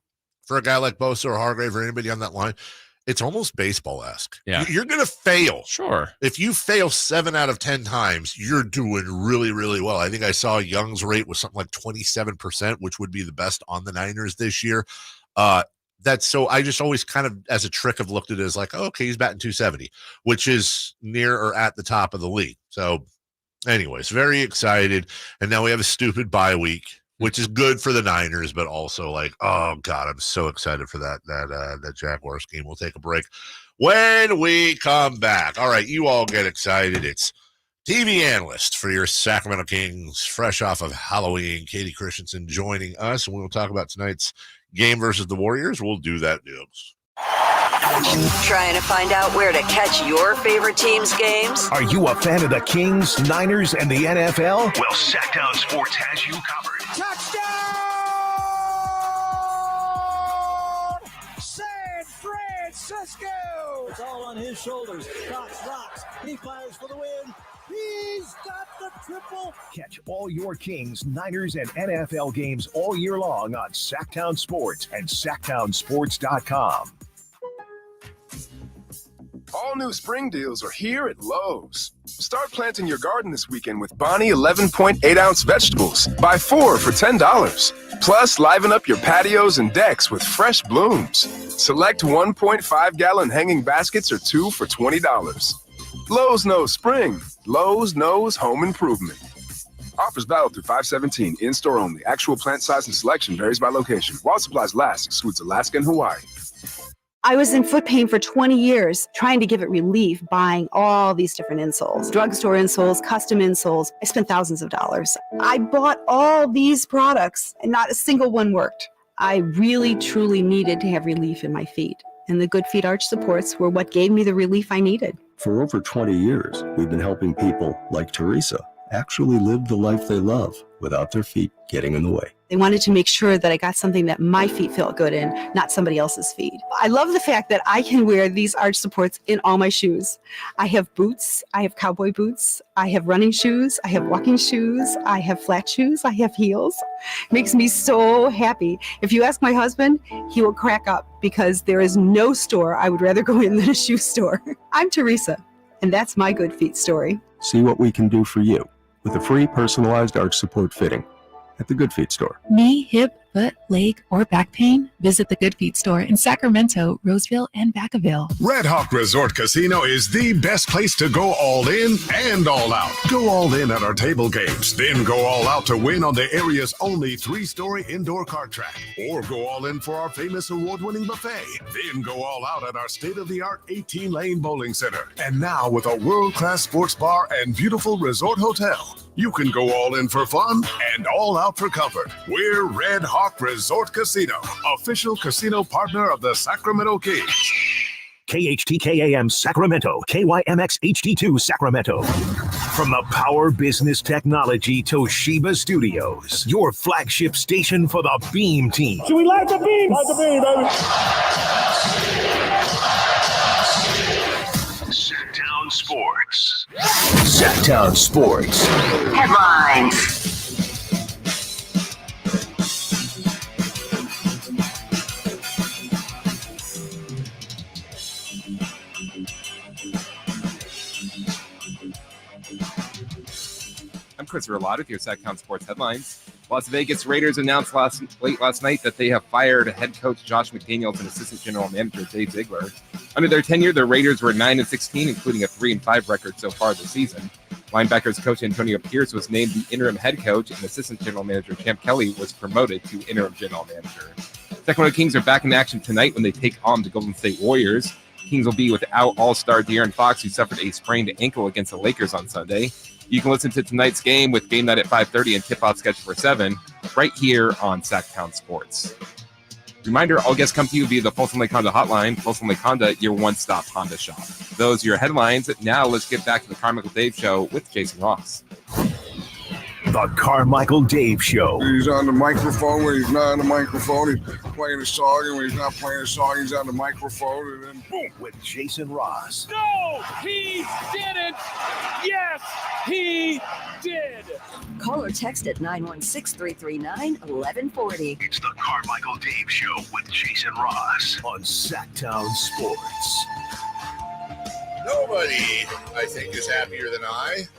for a guy like Bosa or Hargrave or anybody on that line, it's almost baseball-esque. Yeah. You're going to fail. Sure. If you fail 7 out of 10 times, you're doing really, really well. I think I saw Young's rate was something like 27%, which would be the best on the Niners this year. So I just always kind of, as a trick, have looked at it as like, oh, okay, he's batting 270, which is near or at the top of the league. So anyways, very excited. And now we have a stupid bye week, which is good for the Niners, but also like, oh God, I'm so excited for that Jaguars game. We'll take a break when we come back. All right, you all get excited. It's TV analyst for your Sacramento Kings, fresh off of Halloween, Katie Christensen joining us, and we'll talk about tonight's game versus the Warriors. We'll do that news. Trying to find out where to catch your favorite team's games? Are you a fan of the Kings, Niners, and the NFL? Well, Sactown Sports has you covered. Touchdown! San Francisco! It's all on his shoulders. Cox rocks. He fires for the win. He's got the triple. Catch all your Kings, Niners, and NFL games all year long on Sactown Sports and SactownSports.com. All new spring deals are here at Lowe's. Start planting your garden this weekend with Bonnie 11.8-ounce vegetables. Buy 4 for $10. Plus, liven up your patios and decks with fresh blooms. Select 1.5-gallon hanging baskets or 2 for $20. Lowe's knows spring. Lowe's knows home improvement. Offers valid through 5/17. In-store only. Actual plant size and selection varies by location. While supplies last, excludes Alaska and Hawaii. I was in foot pain for 20 years, trying to give it relief, buying all these different insoles, drugstore insoles, custom insoles. I spent thousands of dollars. I bought all these products and not a single one worked. I really, truly needed to have relief in my feet. And the Good Feet arch supports were what gave me the relief I needed. For over 20 years, we've been helping people like Teresa actually live the life they love without their feet getting in the way. They wanted to make sure that I got something that my feet felt good in, not somebody else's feet. I love the fact that I can wear these arch supports in all my shoes. I have boots, I have cowboy boots, I have running shoes, I have walking shoes, I have flat shoes, I have heels. It makes me so happy. If you ask my husband, he will crack up because there is no store I would rather go in than a shoe store. I'm Teresa, and that's my Good Feet story. See what we can do for you with a free personalized arch support fitting at the Good Feet store. Knee, hip, foot, leg, or back pain? Visit the Good Feet store in Sacramento, Roseville, and Vacaville. Red Hawk Resort Casino is the best place to go all in and all out. Go all in at our table games, then go all out to win on the area's only 3-story indoor kart track. Or go all in for our famous award-winning buffet. Then go all out at our state-of-the-art 18-lane bowling center. And now with a world-class sports bar and beautiful resort hotel, you can go all in for fun and all out for comfort. We're Red Hawk Resort Casino, official casino partner of the Sacramento Kings. KHTKAM Sacramento, KYMX HD2 Sacramento. From the Power Business Technology Toshiba Studios, your flagship station for the Beam Team. Should we light the beam? Light the beam, baby. Sactown Sports. Sactown Sports. Headlines. I'm Chris Verlatte with your Sactown Sports headlines. Las Vegas Raiders announced late last night that they have fired head coach Josh McDaniels and assistant general manager Dave Ziegler. Under their tenure, the Raiders were 9-16, including a 3-5 record so far this season. Linebackers coach Antonio Pierce was named the interim head coach, and assistant general manager Champ Kelly was promoted to interim general manager. Sacramento Kings are back in action tonight when they take on the Golden State Warriors. Kings will be without all-star De'Aaron Fox, who suffered a sprained ankle against the Lakers on Sunday. You can listen to tonight's game with Game Night at 5:30 and tip-off scheduled for 7 right here on Sactown Sports. Reminder, all guests come to you via the Folsom Lake Honda hotline. Folsom Lake Honda, your one-stop Honda shop. Those are your headlines. Now let's get back to the Carmichael Dave Show with Jason Ross. The Carmichael Dave Show. He's on the microphone when he's not on the microphone. He's playing a song, and when he's not playing a song, he's on the microphone, and then boom. With Jason Ross. No, he didn't. Yes, he did. Call or text at 916-339-1140. It's the Carmichael Dave Show with Jason Ross on Sactown Sports. Nobody, I think, is happier than I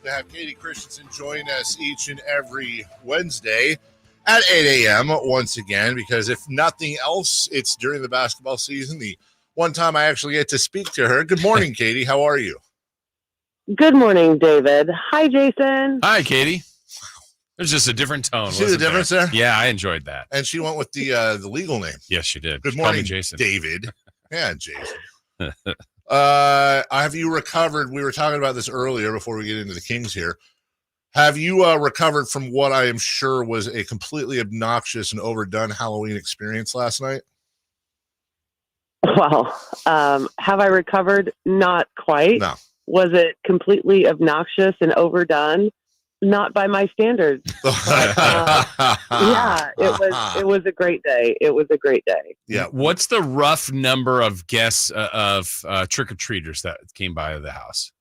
to have Katie Christensen join us each and every Wednesday at 8 a.m. once again, because if nothing else, it's during the basketball season, the one time I actually get to speak to her. Good morning, Katie. How are you? Good morning, David. Hi, Jason. Hi, Katie. There's just a different tone. See the difference there? Yeah, I enjoyed that. And she went with the legal name. Yes, she did. Good Call me morning, Jason. David. Yeah, Jason. Have you recovered? We were talking about this earlier before we get into the Kings here. Have you recovered from what I am sure was a completely obnoxious and overdone Halloween experience last night? Well, have I recovered? Not quite. No. Was it completely obnoxious and overdone? Not by my standards. Yeah, it was a great day. It was a great day. Yeah. What's the rough number of guests of trick-or-treaters that came by the house?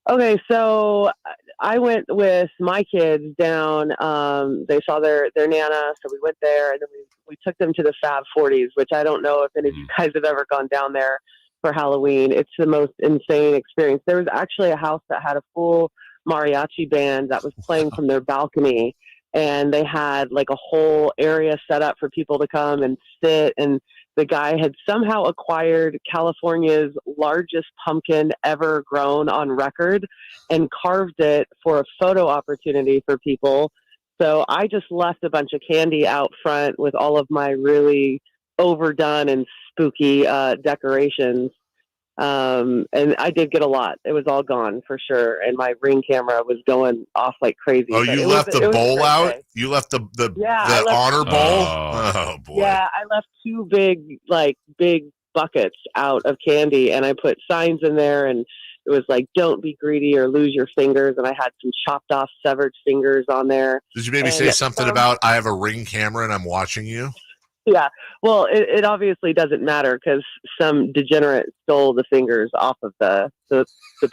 Okay, so I went with my kids down. They saw their Nana, so we went there, and then we took them to the Fab 40s, which I don't know if any of you guys have ever gone down there for Halloween. It's the most insane experience. There was actually a house that had a full mariachi band that was playing from their balcony, and they had like a whole area set up for people to come and sit, and the guy had somehow acquired California's largest pumpkin ever grown on record and carved it for a photo opportunity for people. So I just left a bunch of candy out front with all of my really overdone and spooky decorations. And I did get a lot. It was all gone for sure. And my Ring camera was going off like crazy. Oh, you left the bowl out? You left the honor bowl? Oh, boy. Yeah, I left two big buckets out of candy, and I put signs in there, and it was like, don't be greedy or lose your fingers. And I had some chopped off severed fingers on there. Did you maybe say something about, I have a Ring camera and I'm watching you? Yeah, well, it obviously doesn't matter because some degenerate stole the fingers off of the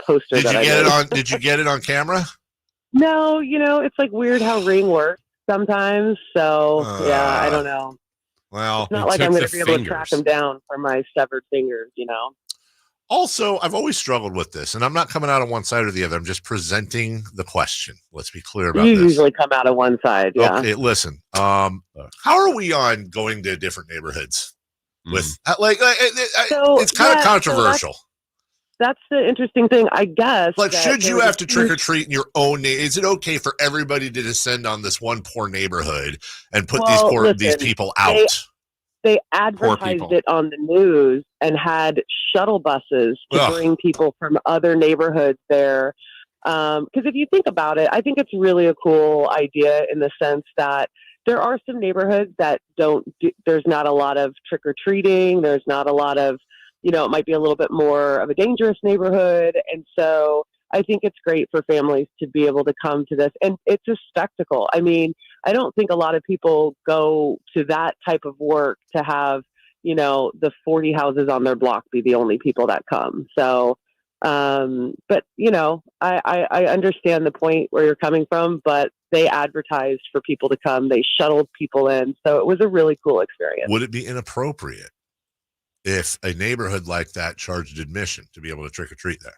poster. Did you get it on camera? No, it's like weird how Ring works sometimes. So yeah, I don't know. Well, it's not like I'm going to be able to track them down for my severed fingers. Also, I've always struggled with this, and I'm not coming out on one side or the other. I'm just presenting the question. Let's be clear about this. You usually come out on one side, yeah. Okay, listen. How are we on going to different neighborhoods? With it's kind of controversial. So that's the interesting thing, I guess. Like, should you have to trick or treat in your own Is it okay for everybody to descend on this one poor neighborhood and put these people out? They advertised it on the news and had shuttle buses to bring people from other neighborhoods there. Because if you think about it, I think it's really a cool idea in the sense that there are some neighborhoods that there's not a lot of trick-or-treating. There's not a lot of, it might be a little bit more of a dangerous neighborhood. And so I think it's great for families to be able to come to this, and it's a spectacle. I mean, I don't think a lot of people go to that type of work to have, the 40 houses on their block be the only people that come. So, but I understand the point where you're coming from, but they advertised for people to come. They shuttled people in. So it was a really cool experience. Would it be inappropriate if a neighborhood like that charged admission to be able to trick or treat there?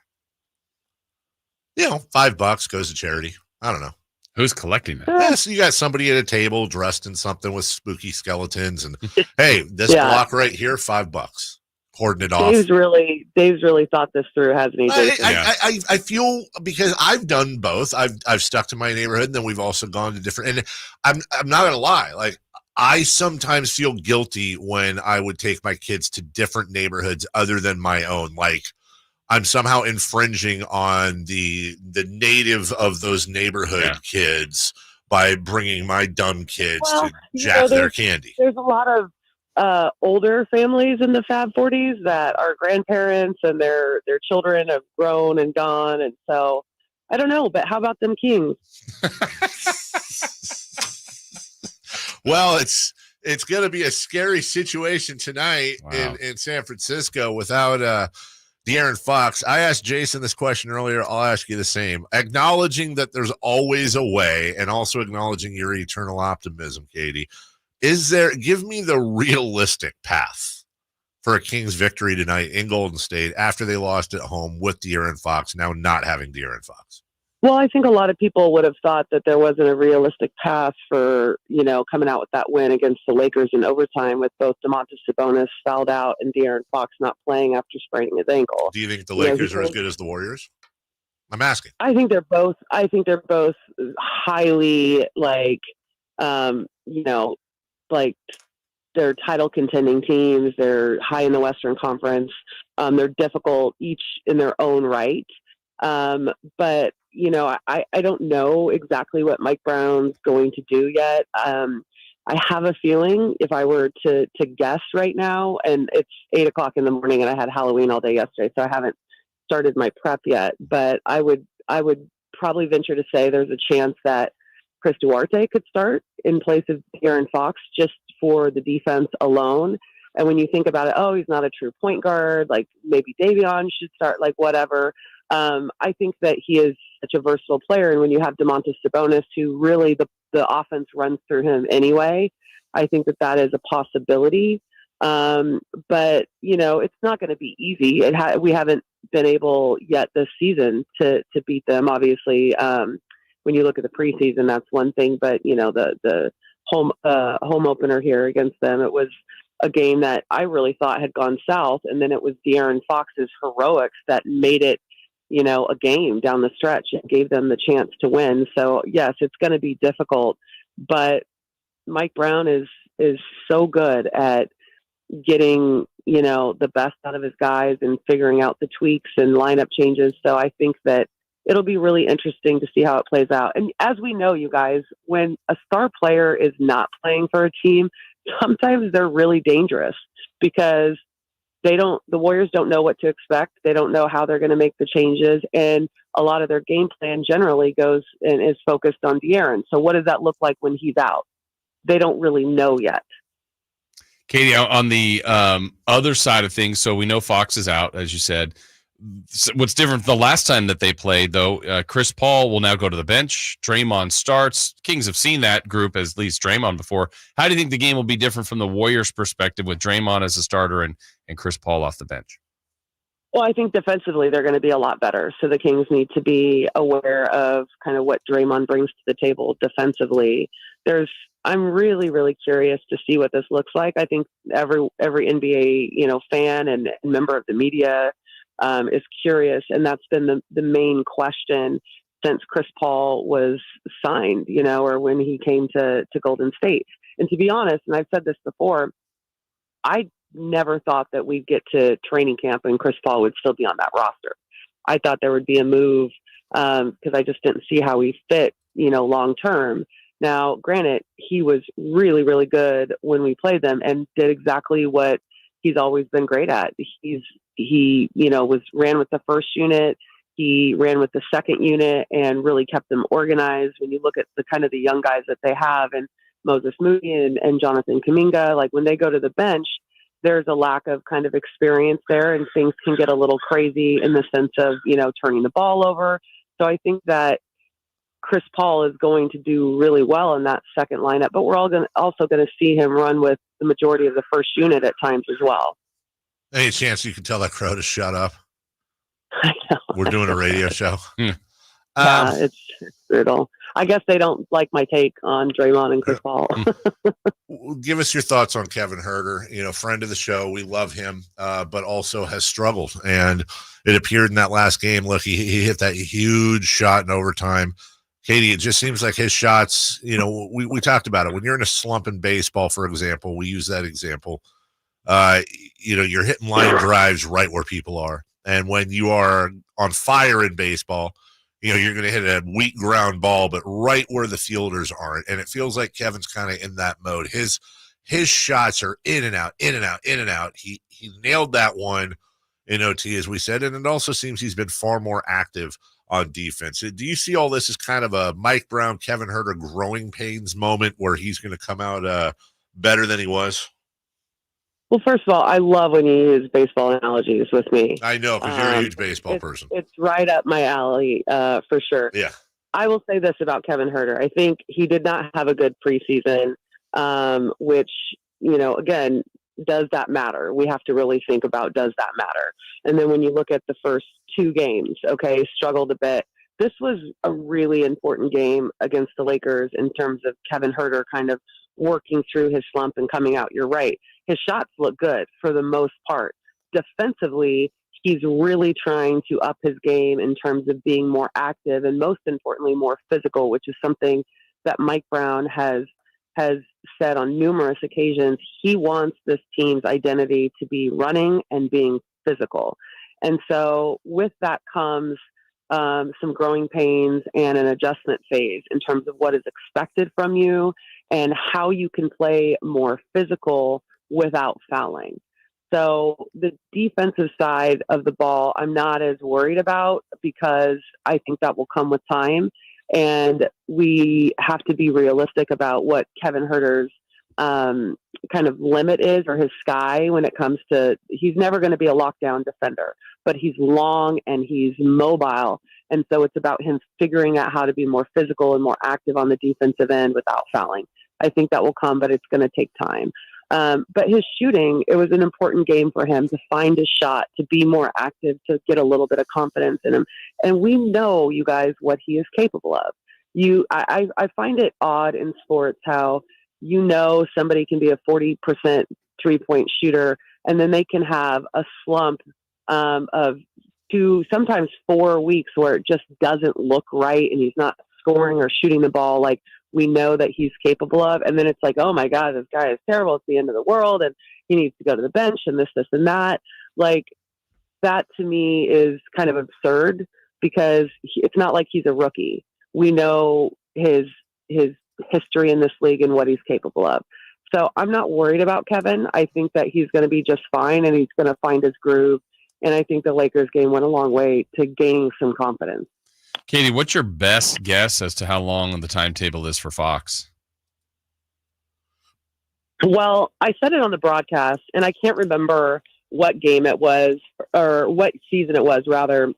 $5 goes to charity. I don't know. Who's collecting that? Yes, you got somebody at a table dressed in something with spooky skeletons, and hey, this block right here, $5. Cordon it off. Dave's really thought this through, hasn't he? I feel, because I've done both. I've stuck to my neighborhood, and then we've also gone to different. And I'm not gonna lie, like, I sometimes feel guilty when I would take my kids to different neighborhoods other than my own. Like, I'm somehow infringing on the native of those neighborhood kids by bringing my dumb kids to jack their candy. There's a lot of older families in the Fab 40s that are grandparents, and their children have grown and gone. And so I don't know, but how about them Kings? Well, it's going to be a scary situation tonight in San Francisco without De'Aaron Fox. I asked Jason this question earlier. I'll ask you the same. Acknowledging that there's always a way, and also acknowledging your eternal optimism, Katie, give me the realistic path for a Kings victory tonight in Golden State after they lost at home with De'Aaron Fox, now not having De'Aaron Fox? Well, I think a lot of people would have thought that there wasn't a realistic path for, coming out with that win against the Lakers in overtime with both Domantas Sabonis fouled out and De'Aaron Fox not playing after spraining his ankle. Do you think the Lakers are as good as the Warriors? I'm asking. I think they're both highly they're title contending teams. They're high in the Western Conference. They're difficult each in their own right. But I don't know exactly what Mike Brown's going to do yet. I have a feeling, if I were to guess right now, and it's 8:00 in the morning and I had Halloween all day yesterday, so I haven't started my prep yet, but I would probably venture to say there's a chance that Chris Duarte could start in place of De'Aaron Fox just for the defense alone. And when you think about it, he's not a true point guard, like maybe Davion should start, like whatever. I think that he is such a versatile player. And when you have Domantas Sabonis, who really the offense runs through him anyway, I think that is a possibility. But it's not going to be easy. We haven't been able yet this season to beat them. Obviously, when you look at the preseason, that's one thing, but the home opener here against them, it was a game that I really thought had gone south. And then it was De'Aaron Fox's heroics that made it, a game down the stretch. It gave them the chance to win. So yes, it's going to be difficult, but Mike Brown is so good at getting, the best out of his guys and figuring out the tweaks and lineup changes. So I think that it'll be really interesting to see how it plays out. And as we know, you guys, when a star player is not playing for a team, sometimes they're really dangerous because the Warriors don't know what to expect. They don't know how they're going to make the changes. And a lot of their game plan generally goes and is focused on De'Aaron. So what does that look like when he's out? They don't really know yet. Katie, on the other side of things, so we know Fox is out, as you said. What's different the last time that they played, though, Chris Paul will now go to the bench. Draymond starts. Kings have seen that group as least Draymond before. How do you think the game will be different from the Warriors' perspective with Draymond as a starter and Chris Paul off the bench? Well, I think defensively they're going to be a lot better. So the Kings need to be aware of kind of what Draymond brings to the table defensively. I'm really, really curious to see what this looks like. I think every NBA, fan and member of the media is curious, and that's been the main question since Chris Paul was signed, or when he came to Golden State. And to be honest, and I've said this before, I never thought that we'd get to training camp and Chris Paul would still be on that roster. I thought there would be a move because I just didn't see how he fit, long term. Now, granted, he was really, really good when we played them and did exactly what he's always been great at. He ran with the first unit. He ran with the second unit and really kept them organized. When you look at the kind of the young guys that they have, and Moses Moody and Jonathan Kuminga, like when they go to the bench, there's a lack of kind of experience there, and things can get a little crazy in the sense of, turning the ball over. So I think that Chris Paul is going to do really well in that second lineup, but we're also going to see him run with the majority of the first unit at times as well. Any chance you can tell that crow to shut up? I know. We're doing a radio show. Yeah, it's brutal. I guess they don't like my take on Draymond and Chris Paul. Give us your thoughts on Kevin Huerter, friend of the show. We love him, but also has struggled. And it appeared in that last game. Look, he hit that huge shot in overtime. Katie, it just seems like his shots, we talked about it. When you're in a slump in baseball, for example, we use that example. You're hitting line drives right where people are. And when you are on fire in baseball, you're going to hit a weak ground ball, but right where the fielders aren't. And it feels like Kevin's kind of in that mode. His shots are in and out, in and out, in and out. He nailed that one in OT, as we said. And it also seems he's been far more active on defense. Do you see all this as kind of a Mike Brown, Kevin Huerter growing pains moment where he's going to come out better than he was? Well, first of all, I love when you use baseball analogies with me. I know, because you're a huge baseball person. It's right up my alley, for sure. Yeah. I will say this about Kevin Huerter. I think he did not have a good preseason, which, again, does that matter? We have to really think about, does that matter? And then when you look at the first two games, struggled a bit. This was a really important game against the Lakers in terms of Kevin Huerter kind of working through his slump and coming out. You're right. His shots look good for the most part. Defensively, he's really trying to up his game in terms of being more active and, most importantly, more physical, which is something that Mike Brown has said on numerous occasions. He wants this team's identity to be running and being physical. And so with that comes some growing pains and an adjustment phase in terms of what is expected from you and how you can play more physical without fouling. So the defensive side of the ball, I'm not as worried about, because I think that will come with time. And we have to be realistic about what Kevin Huerter's kind of limit is, or his sky, when it comes to, he's never going to be a lockdown defender, but he's long and he's mobile. And so it's about him figuring out how to be more physical and more active on the defensive end without fouling. I think that will come, but it's going to take time. But his shooting, it was an important game for him to find his shot, to be more active, to get a little bit of confidence in him. And we know, you guys, what he is capable of. I find it odd in sports how, somebody can be a 40% 3-point shooter, and then they can have a slump of 2, sometimes 4 weeks where it just doesn't look right, and he's not scoring or shooting the ball like we know that he's capable of. And then it's like, oh my God, this guy is terrible. It's the end of the world, and he needs to go to the bench and this, and that. Like, that to me is kind of absurd, because it's not like he's a rookie. We know his history in this league and what he's capable of. So I'm not worried about Kevin. I think that he's going to be just fine, and he's going to find his groove. And I think the Lakers game went a long way to gaining some confidence. Katie, what's your best guess as to how long the timetable is for Fox? Well, I said it on the broadcast, and I can't remember what game it was, or what season it was, rather,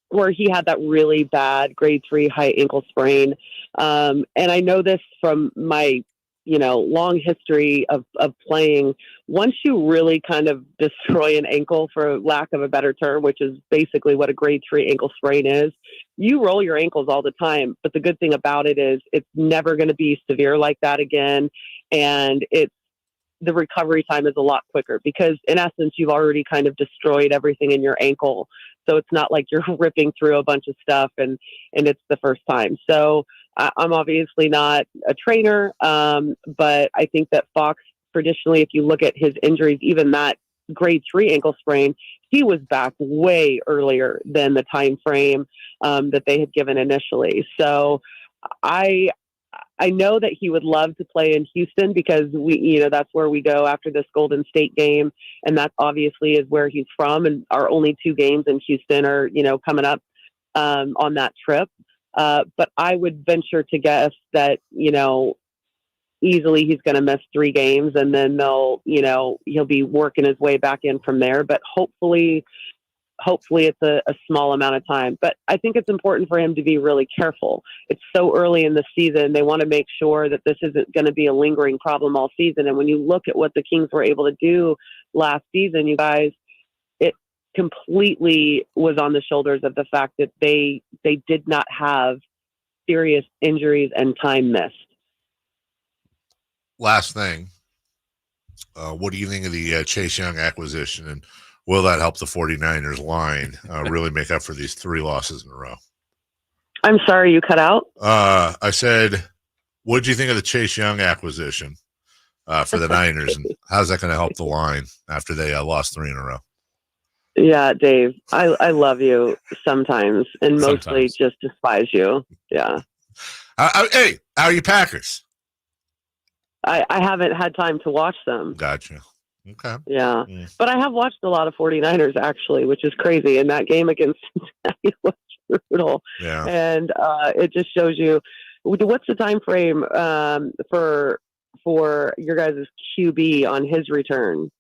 where he had that really bad grade 3 high ankle sprain. And I know this from my, long history of playing. Once you really kind of destroy an ankle, for lack of a better term, which is basically what a grade 3 ankle sprain is, you roll your ankles all the time. But the good thing about it is it's never going to be severe like that again. And the recovery time is a lot quicker, because in essence, you've already kind of destroyed everything in your ankle. So it's not like you're ripping through a bunch of stuff and it's the first time. So I'm obviously not a trainer, but I think that Fox, traditionally, if you look at his injuries, even that grade 3 ankle sprain, he was back way earlier than the time frame that they had given initially. So I know that he would love to play in Houston, because that's where we go after this Golden State game. And that obviously is where he's from. And our only 2 games in Houston are, coming up. on that trip. But I would venture to guess that, easily he's going to miss 3 games, and then he'll be working his way back in from there. But hopefully it's a small amount of time. But I think it's important for him to be really careful. It's so early in the season. They want to make sure that this isn't going to be a lingering problem all season. And when you look at what the Kings were able to do last season, you guys, it completely was on the shoulders of the fact that they did not have serious injuries and time missed. Last thing, what do you think of the Chase Young acquisition, and will that help the 49ers line really make up for these 3 losses in a row? I'm sorry, you cut out? I said, what do you think of the Chase Young acquisition for the Niners, and how's that going to help the line after they lost 3 in a row? Yeah, Dave, I love you sometimes, and mostly just despise you. Yeah. Hey, how are you Packers? I haven't had time to watch them. Gotcha. Okay. Yeah. But I have watched a lot of 49ers, actually, which is crazy. And that game against Cincinnati was brutal. Yeah. And it just shows you, what's the time frame for your guys' QB on his return?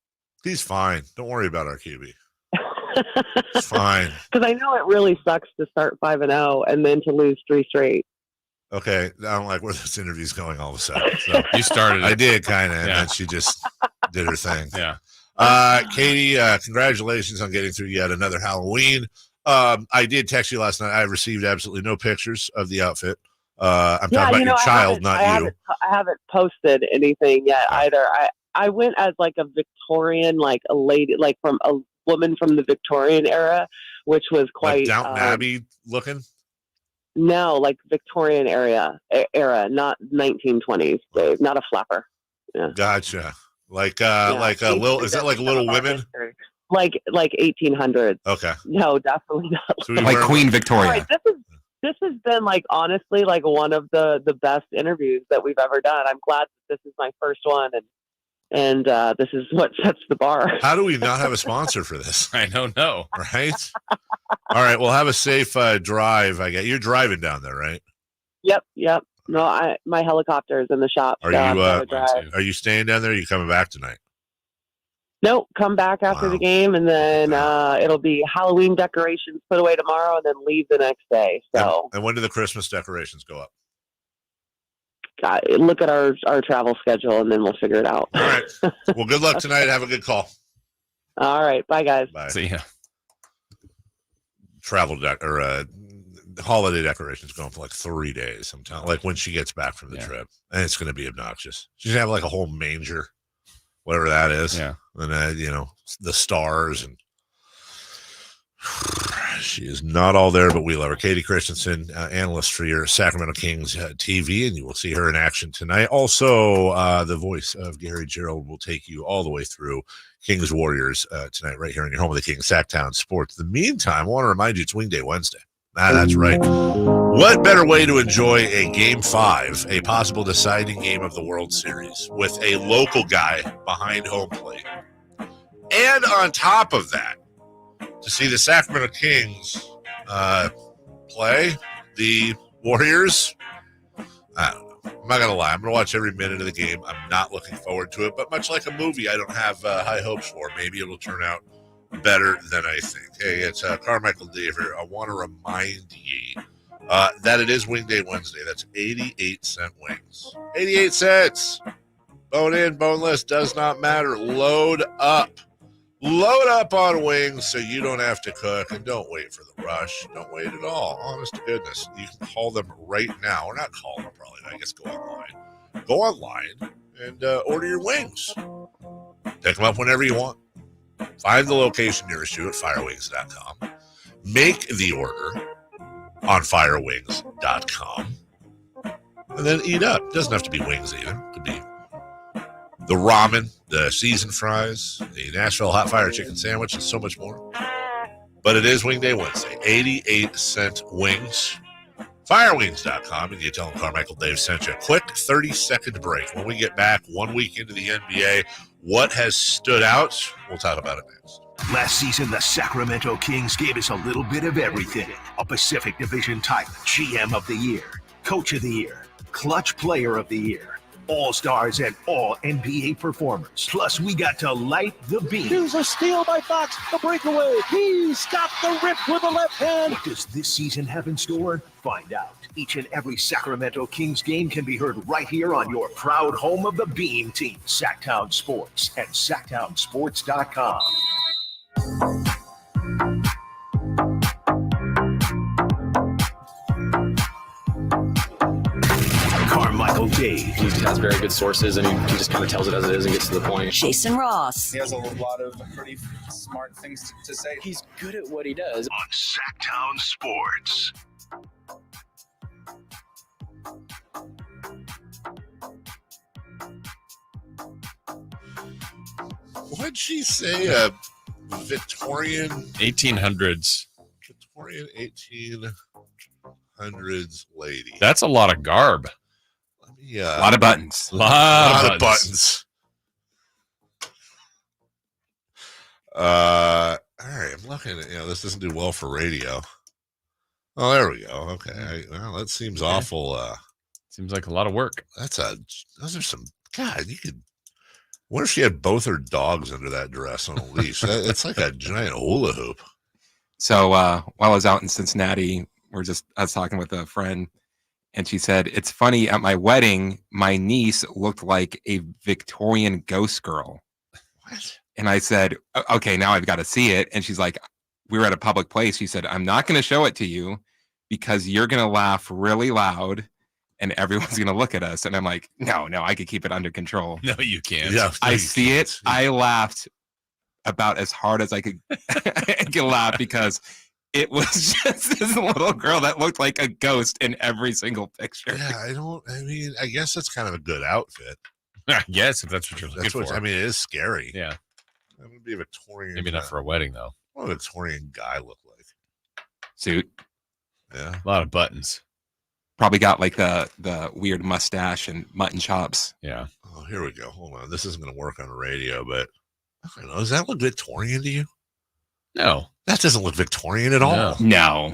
He's fine. Don't worry about our QB. It's fine. Because I know it really sucks to start 5-0 and then to lose 3 straight. Okay, I don't like where this interview's going all of a sudden. So you started it. I did kind of, and then she just did her thing. Yeah. Katie, congratulations on getting through yet another Halloween. I did text you last night. I received absolutely no pictures of the outfit. I'm talking about your child, not you. I haven't posted anything yet either. I went as like a Victorian, like a lady, like from a woman from the Victorian era, which was quite like Downton Abbey looking. No, like Victorian era, not 1920s, Dave. Not a flapper. Yeah. Gotcha. Like a little. Is that like Little Women? Like 1800s. Okay. No, definitely not. So like Queen Victoria. Right, this has been like honestly like one of the best interviews that we've ever done. I'm glad that this is my first one, and this is what sets the bar. How do we not have a sponsor for this? I don't know. Right? All right. Well, have a safe drive. You're driving down there, right? Yep. No, my helicopter is in the shop. Are you staying down there? Or are you coming back tonight? Nope. Come back after the game, and then it'll be Halloween decorations put away tomorrow, and then leave the next day. So. And when do the Christmas decorations go up? Look at our travel schedule, and then we'll figure it out. All right. Well, good luck tonight. Have a good call. All right. Bye, guys. Bye. See ya. Holiday decorations going for like 3 days. I'm telling, like when she gets back from the trip, and it's going to be obnoxious. She's gonna have like a whole manger, whatever that is. Yeah. And the stars, and she is not all there, but we love her. Katie Christensen, analyst for your Sacramento Kings TV, and you will see her in action tonight. Also, the voice of Gary Gerald will take you all the way through Kings Warriors tonight, right here in your home of the Kings, Sactown Sports. In the meantime, I want to remind you it's Wingday Wednesday. That's right. What better way to enjoy a Game 5, a possible deciding game of the World Series, with a local guy behind home plate? And on top of that, to see the Sacramento Kings play the Warriors. I don't know. I'm not going to lie. I'm going to watch every minute of the game. I'm not looking forward to it. But much like a movie, I don't have high hopes for. Maybe it'll turn out better than I think. Hey, it's Carmichael Dave here. I want to remind you that it is Wingday Wednesday. That's 88-cent wings. 88 cents. Bone in, boneless, does not matter. Load up. Load up on wings so you don't have to cook, and don't wait for the rush. Don't wait at all. Honest to goodness. You can call them right now. Or not call them, probably. I guess go online. Go online and order your wings. Pick them up whenever you want. Find the location nearest you at firewings.com. Make the order on firewings.com. And then eat up. It doesn't have to be wings even. It could be the ramen, the seasoned fries, the Nashville hot fire chicken sandwich, and so much more. But it is Wingday Wednesday. 88-cent wings. Firewings.com, and you tell them Carmichael Dave sent you. A quick 30-second break. When we get back 1 week into the NBA, what has stood out? We'll talk about it next. Last season, the Sacramento Kings gave us a little bit of everything. A Pacific Division type GM of the Year, Coach of the Year, Clutch Player of the Year, All-Stars and all NBA performers. Plus, we got to light the beam. Here's a steal by Fox, the breakaway. He's got the rip with the left hand. What does this season have in store? Find out. Each and every Sacramento Kings game can be heard right here on your proud home of the Beam team, Sactown Sports at SactownSports.com. Carmichael Dave. He has very good sources, and he just kind of tells it as it is and gets to the point. Jason Ross. He has a lot of pretty smart things to say. He's good at what he does. On Sactown Sports. What'd she say? Victorian 1800s. Victorian 1800s lady. That's a lot of garb. Yeah, a lot of buttons. A lot of buttons. All right, I'm looking at, this doesn't do well for radio. Oh, there we go. Okay. Well, that seems awful. Seems like a lot of work. Those are some, God, you could, what if she had both her dogs under that dress on a leash? It's like a giant hula hoop. So while I was out in Cincinnati, I was talking with a friend, and she said, it's funny, at my wedding, my niece looked like a Victorian ghost girl. What? And I said, okay, now I've got to see it. And she's like, we were at a public place. She said, I'm not going to show it to you because you're going to laugh really loud and everyone's going to look at us. And I'm like, no, I could keep it under control. No, you can't. Yeah, I see it. I laughed about as hard as I could laugh because it was just this little girl that looked like a ghost in every single picture. Yeah, I guess that's kind of a good outfit. I guess if that's what you're looking for. It is scary. Yeah. I'm going to be a Victorian. Maybe not for a wedding, though. What would a Victorian guy look like? Suit. Yeah. A lot of buttons. Probably got like the weird mustache and mutton chops. Yeah. Oh, here we go. Hold on. This isn't going to work on the radio, but I don't know. Does that look Victorian to you? No. That doesn't look Victorian at all. No.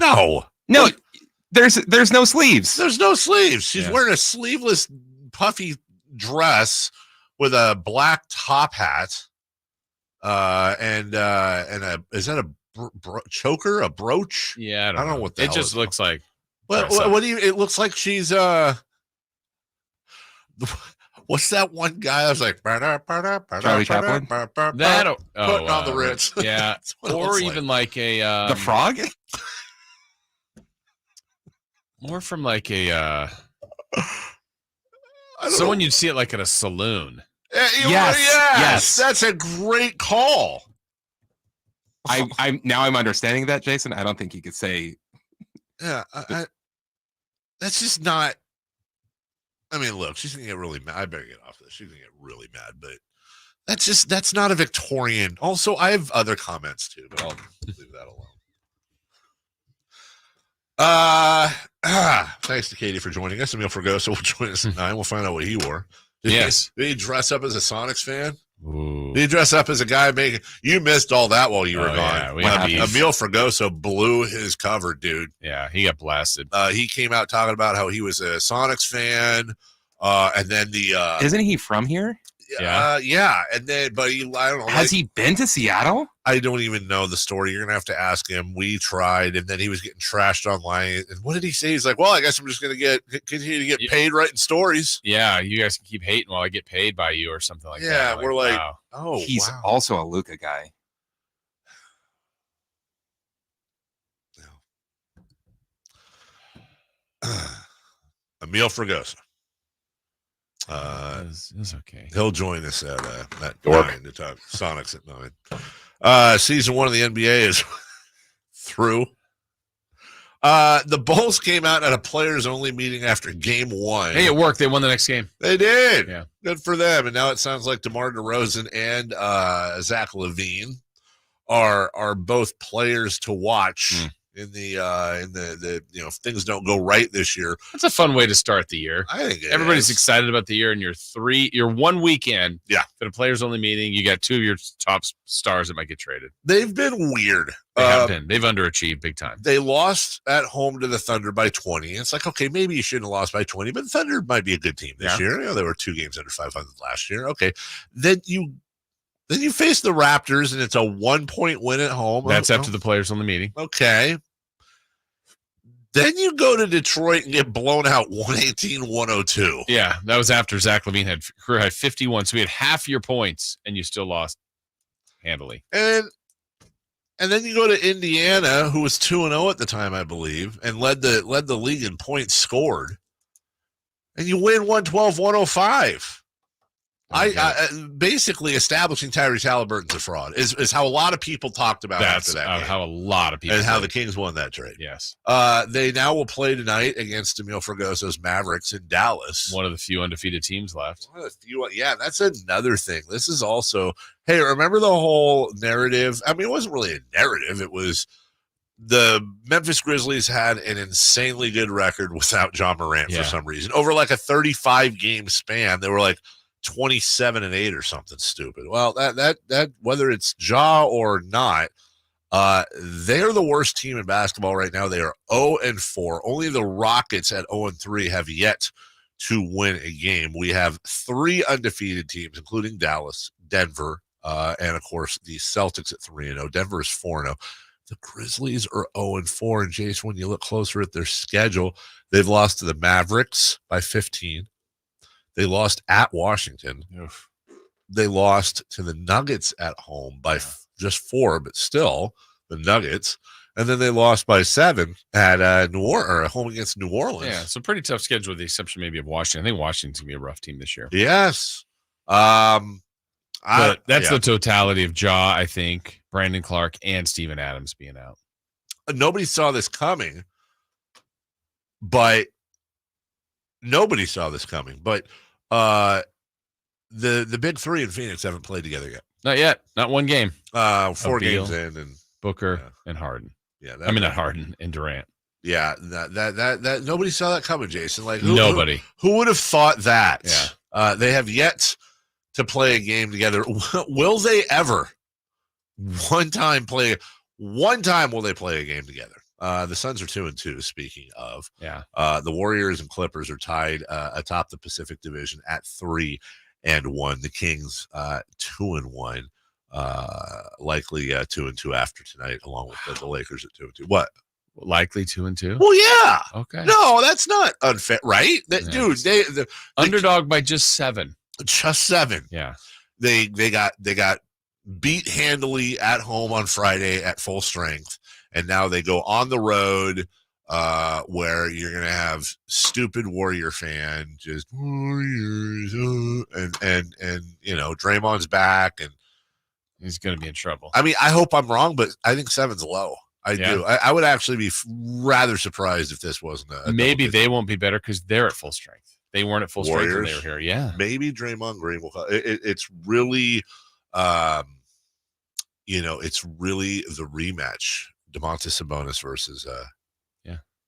There's no sleeves. There's no sleeves. She's wearing a sleeveless, puffy dress with a black top hat. And is that a choker, a brooch? Yeah, I don't know what the it hell just looks like. What do you? It looks like she's what's that one guy? I was like Charlie Chaplin. Putting on the Ritz. Yeah, or even like a the Frog. More from like a someone you'd see it like at a saloon. Yes, that's a great call. I'm understanding that, Jason. I don't think you could say. Yeah, that's just not. I mean, look, she's gonna get really mad. I better get off this. She's gonna get really mad, but that's not a Victorian. Also, I have other comments too, but I'll leave that alone. Thanks to Katie for joining us. Emil Fergoso will join us at 9. We'll find out what he wore. Did he dress up as a Sonics fan? Ooh. Did he dress up as a guy making? You missed all that while you were gone. Yeah, Emil Fergoso blew his cover, dude. Yeah, he got blasted. He came out talking about how he was a Sonics fan, and then isn't he from here? Yeah, and then but I don't know. Has he been to Seattle? I don't even know the story. You're gonna have to ask him. We tried, and then he was getting trashed online. And what did he say? He's like, "Well, I guess I'm just gonna continue to get paid writing stories." Yeah, you guys can keep hating while I get paid by you or something like that. Yeah, we're like, wow. oh, he's also a Luca guy. Emil Fergoso. It's okay. He'll join us at 9 to talk Sonics at 9. Season 1 of the NBA is through. The Bulls came out at a players-only meeting after Game 1. Hey, it worked. They won the next game. They did. Yeah, good for them. And now it sounds like DeMar DeRozan and Zach LaVine are both players to watch in the if things don't go right this year. That's a fun way to start the year. I think everybody's excited about the year, and you're 1 weekend. Yeah. For the players only meeting, you got 2 of your top stars that might get traded. They've been weird. They have been. They've underachieved big time. They lost at home to the Thunder by 20. It's like, okay, maybe you shouldn't have lost by 20, but the Thunder might be a good team this year. They were 2 games under 500 last year. Okay. Then you face the Raptors, and it's a 1-point win at home. That's after the players on the meeting. Okay. Then you go to Detroit and get blown out 118-102. Yeah, that was after Zach LaVine had career high 51. So we had half your points, and you still lost handily. And then you go to Indiana, who was 2-0 at the time, I believe, and led the league in points scored. And you win 112-105. I basically establishing Tyrese Halliburton's a fraud is how a lot of people talked about after that game. How a lot of people and how the Kings won that trade. Yes. They now will play tonight against Emile Fergoso's Mavericks in Dallas. One of the few undefeated teams left. Yeah, that's another thing. This is also, hey, remember the whole narrative? I mean, it wasn't really a narrative. It was the Memphis Grizzlies had an insanely good record without John Morant for some reason. Over like a 35-game span, they were like 27-8 or something stupid. Well, that whether it's Ja or not, they're the worst team in basketball right now. They are 0-4. Only the Rockets at 0-3 have yet to win a game. We have 3 undefeated teams, including Dallas, Denver, and of course the Celtics at 3-0. Denver is 4-0. The Grizzlies are 0-4. And Jason, when you look closer at their schedule, they've lost to the Mavericks by 15. They lost at Washington. Oof. They lost to the Nuggets at home by just 4, but still the Nuggets. And then they lost by 7 at home against New Orleans. Yeah, so pretty tough schedule with the exception maybe of Washington. I think Washington's going to be a rough team this year. Yes. But that's the totality of Ja, I think, Brandon Clark, and Steven Adams being out. Nobody saw this coming, but the big 3 in Phoenix haven't played together yet. Not yet. Not one game. 4 games in, and Booker and Harden. Yeah, not Harden and Durant. Yeah, that nobody saw that coming, Jason. Like nobody. Who would have thought that? Yeah. They have yet to play a game together. Will they ever? One time will they play a game together? The Suns are 2-2. Speaking of, the Warriors and Clippers are tied atop the Pacific Division at 3-1. The Kings 2-1, likely 2-2 after tonight, along with the Lakers at 2-2. What? Likely 2-2. Well, yeah. Okay. No, that's not unfair, right? Dude, the underdog by just 7. Just 7. Yeah. They got beat handily at home on Friday at full strength. And now they go on the road where you're going to have stupid Warrior fan just Warriors and Draymond's back and he's going to be in trouble. I mean, I hope I'm wrong, but I think 7's low. I do. I would actually be rather surprised if this wasn't a maybe they won't be better because they're at full strength. They weren't at full strength when they were here. Yeah. Maybe Draymond Green will. It's really, it's really the rematch. Domantas Sabonis versus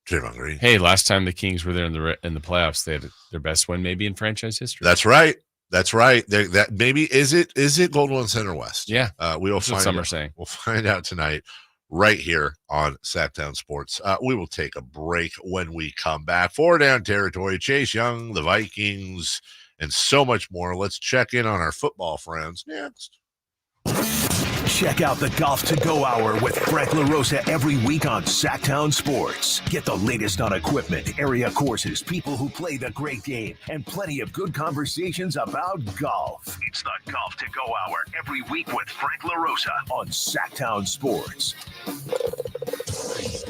Draymond Green. Hey, last time the Kings were there in the playoffs, they had their best win maybe in franchise history. That's right. That maybe is it Gold One Center West? Yeah, we will that's find what some out. are saying. We'll find out tonight, right here on Sactown Sports. We will take a break when we come back. 4 Down Territory, Chase Young, the Vikings, and so much more. Let's check in on our football friends next. Check out the Golf to Go Hour with Frank LaRosa every week on Sactown Sports. Get the latest on equipment, area courses, people who play the great game, and plenty of good conversations about golf. It's the Golf to Go Hour every week with Frank LaRosa on Sactown Sports.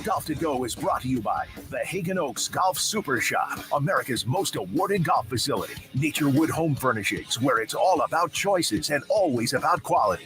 Golf to Go is brought to you by the Hagen Oaks Golf Super Shop, America's most awarded golf facility. Naturewood Home Furnishings, where it's all about choices and always about quality.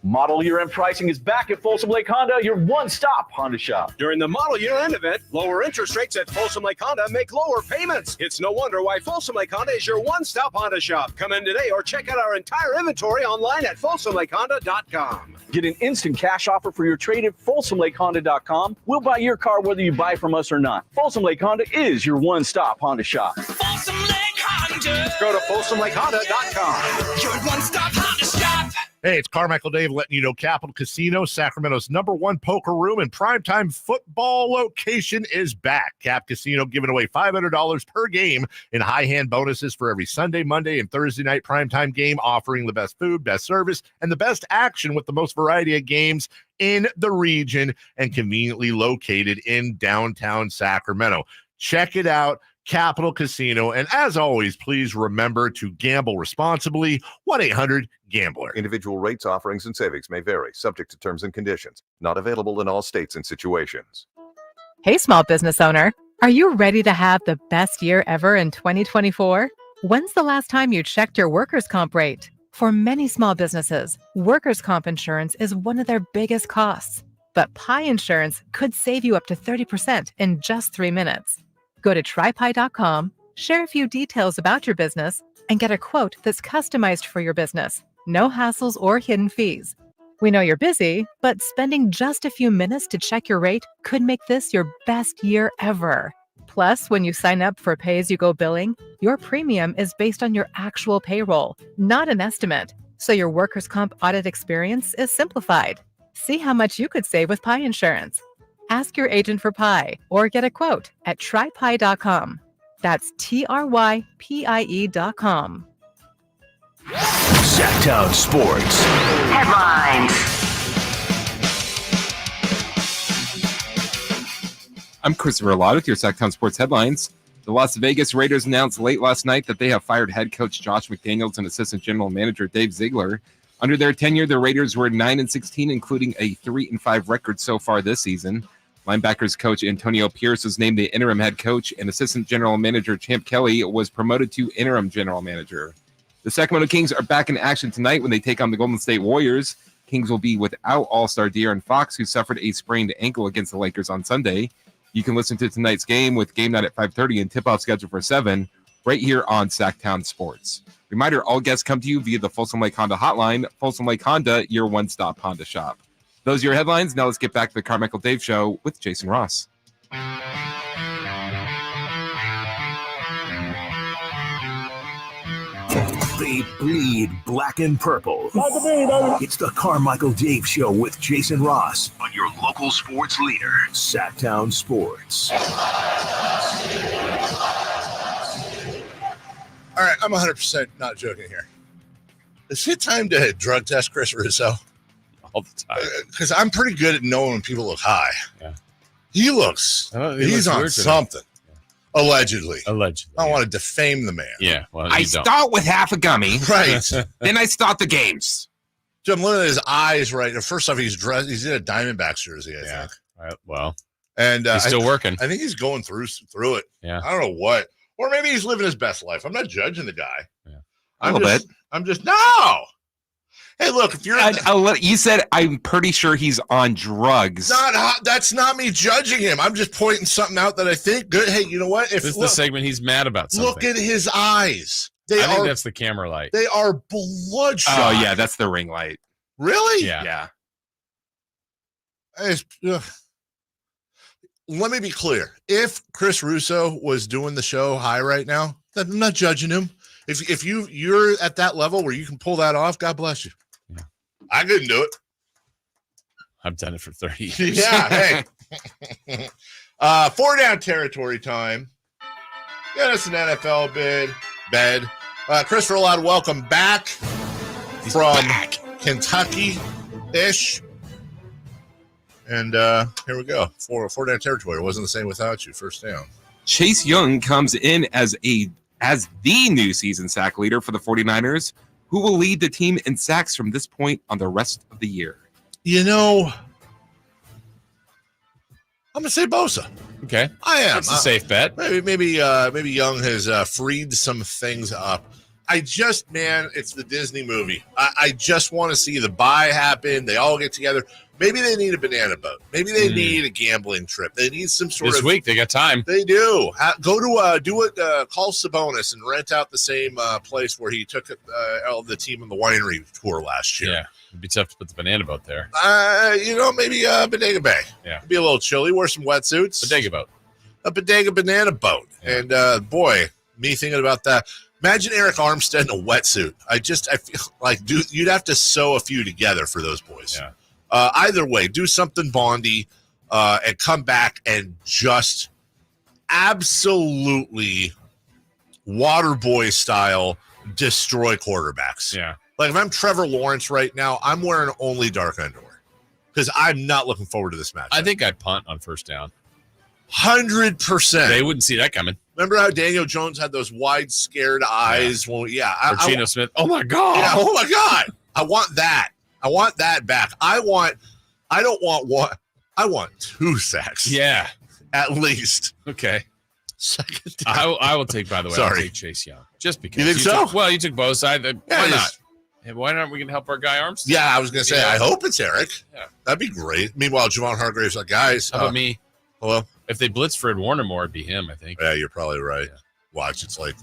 Model year-end pricing is back at Folsom Lake Honda, your one-stop Honda shop. During the model year-end event, lower interest rates at Folsom Lake Honda make lower payments. It's no wonder why Folsom Lake Honda is your one-stop Honda shop. Come in today or check out our entire inventory online at folsomlakehonda.com. Get an instant cash offer for your trade at folsomlakehonda.com. We'll buy your car whether you buy from us or not. Folsom Lake Honda is your one-stop Honda shop. Folsom Lake Honda. Go to folsomlakehonda.com. Your one-stop Honda shop. Hey, it's Carmichael Dave letting you know Capital Casino, Sacramento's #1 poker room and primetime football location is back. Cap Casino giving away $500 per game in high hand bonuses for every Sunday, Monday, and Thursday night primetime game, offering the best food, best service, and the best action with the most variety of games in the region and conveniently located in downtown Sacramento. Check it out. Capital Casino. And as always, please remember to gamble responsibly. 1-800-GAMBLER. Individual rates, offerings, and savings may vary, subject to terms and conditions. Not available in all states and situations. Hey, small business owner. Are you ready to have the best year ever in 2024? When's the last time you checked your workers' comp rate? For many small businesses, workers' comp insurance is one of their biggest costs. But Pi Insurance could save you up to 30% in just 3 minutes. Go to trypi.com, share a few details about your business, and get a quote that's customized for your business. No hassles or hidden fees. We know you're busy, but spending just a few minutes to check your rate could make this your best year ever. Plus, when you sign up for pay-as-you-go billing, your premium is based on your actual payroll, not an estimate. So your workers' comp audit experience is simplified. See how much you could save with Pi Insurance. Ask your agent for Pi or get a quote at trypi.com. That's TRYPIE.com. Sactown Sports. Headlines. I'm Christopher Lott with your Sactown Sports headlines. The Las Vegas Raiders announced late last night that they have fired head coach Josh McDaniels and assistant general manager Dave Ziegler. Under their tenure, the Raiders were 9-16, including a 3-5 record so far this season. Linebackers coach Antonio Pierce was named the interim head coach, and assistant general manager Champ Kelly was promoted to interim general manager. The Sacramento Kings are back in action tonight when they take on the Golden State Warriors. Kings will be without all-star De'Aaron Fox, who suffered a sprained ankle against the Lakers on Sunday. You can listen to tonight's game with game night at 5:30 and tip-off scheduled for 7 right here on Sactown Sports. Reminder, all guests come to you via the Folsom Lake Honda hotline. Folsom Lake Honda, your one-stop Honda shop. Those are your headlines. Now let's get back to the Carmichael Dave Show with Jason Ross. They bleed black and purple. It's the Carmichael Dave Show with Jason Ross on your local sports leader, Sactown Sports. All right, I'm 100% not joking here. Is it time to drug test Chris Russo? All the time. Because I'm pretty good at knowing when people look high. Yeah. He looks, he's on something. Allegedly. I don't want to defame the man. Yeah. Well, I start with half a gummy. Right. Then I start the games. So I'm looking at his eyes right now. First off, he's dressed. He's in a Diamondbacks jersey, I think. Well, and he's still working. I think he's going through it. Yeah. I don't know what. Or maybe he's living his best life. I'm not judging the guy. Yeah. I'm just no. Hey, look, if you're you said I'm pretty sure he's on drugs. That's not me judging him. I'm just pointing something out that I think good. Hey, you know what? This is the segment he's mad about something. Look at his eyes. I think that's the camera light. They are bloodshot. Oh yeah, that's the ring light. Really? Yeah. Let me be clear. If Chris Russo was doing the show high right now, then I'm not judging him. If you're at that level where you can pull that off, God bless you. Yeah. I couldn't do it. I've done it for 30 years. Yeah, hey. 4-down territory time. Yeah, that's an NFL bed. Christopher Lott, welcome back from Kentucky-ish. And here we go. 4-down territory. It wasn't the same without you. First down. Chase Young comes in as the new season sack leader for the 49ers, who will lead the team in sacks from this point on the rest of the year. You know, I'm going to say Bosa. Okay. I am. That's a safe bet. Maybe Young has freed some things up. it's the Disney movie. I just want to see the buy happen. They all get together. Maybe they need a banana boat. Maybe they need a gambling trip. They need some sort this week. They got time. They do. Go to call Sabonis and rent out the same place where he took the team on the winery tour last year. Yeah, it'd be tough to put the banana boat there. Maybe Bodega Bay. Yeah, it'd be a little chilly. Wear some wetsuits. Bodega boat. A Bodega banana boat. Yeah. And boy, me thinking about that. Imagine Eric Armstead in a wetsuit. I feel like, dude, you'd have to sew a few together for those boys. Yeah. Either way, do something bondy and come back and just absolutely water boy style destroy quarterbacks. Yeah. Like if I'm Trevor Lawrence right now, I'm wearing only dark underwear because I'm not looking forward to this match. I think I'd punt on first down. 100%. They wouldn't see that coming. Remember how Daniel Jones had those wide, scared eyes? Yeah. Well, yeah. Or Geno Smith. Oh, my God. Yeah, oh, my God. I want that. I want that back. I don't want one. I want 2 sacks. Yeah. At least. Okay. Second I will take, by the way, Sorry. I'll take Chase Young. Just because. You think so? You took both sides. Why not? And why aren't we going to help our guy Armstead? Yeah, I was going to say, I hope it's Eric. Yeah. That'd be great. Meanwhile, Javon Hargrave's like, guys. How about me? Hello? If they blitz Fred Warner more, it'd be him, I think. Yeah, you're probably right. Yeah. Watch, it's like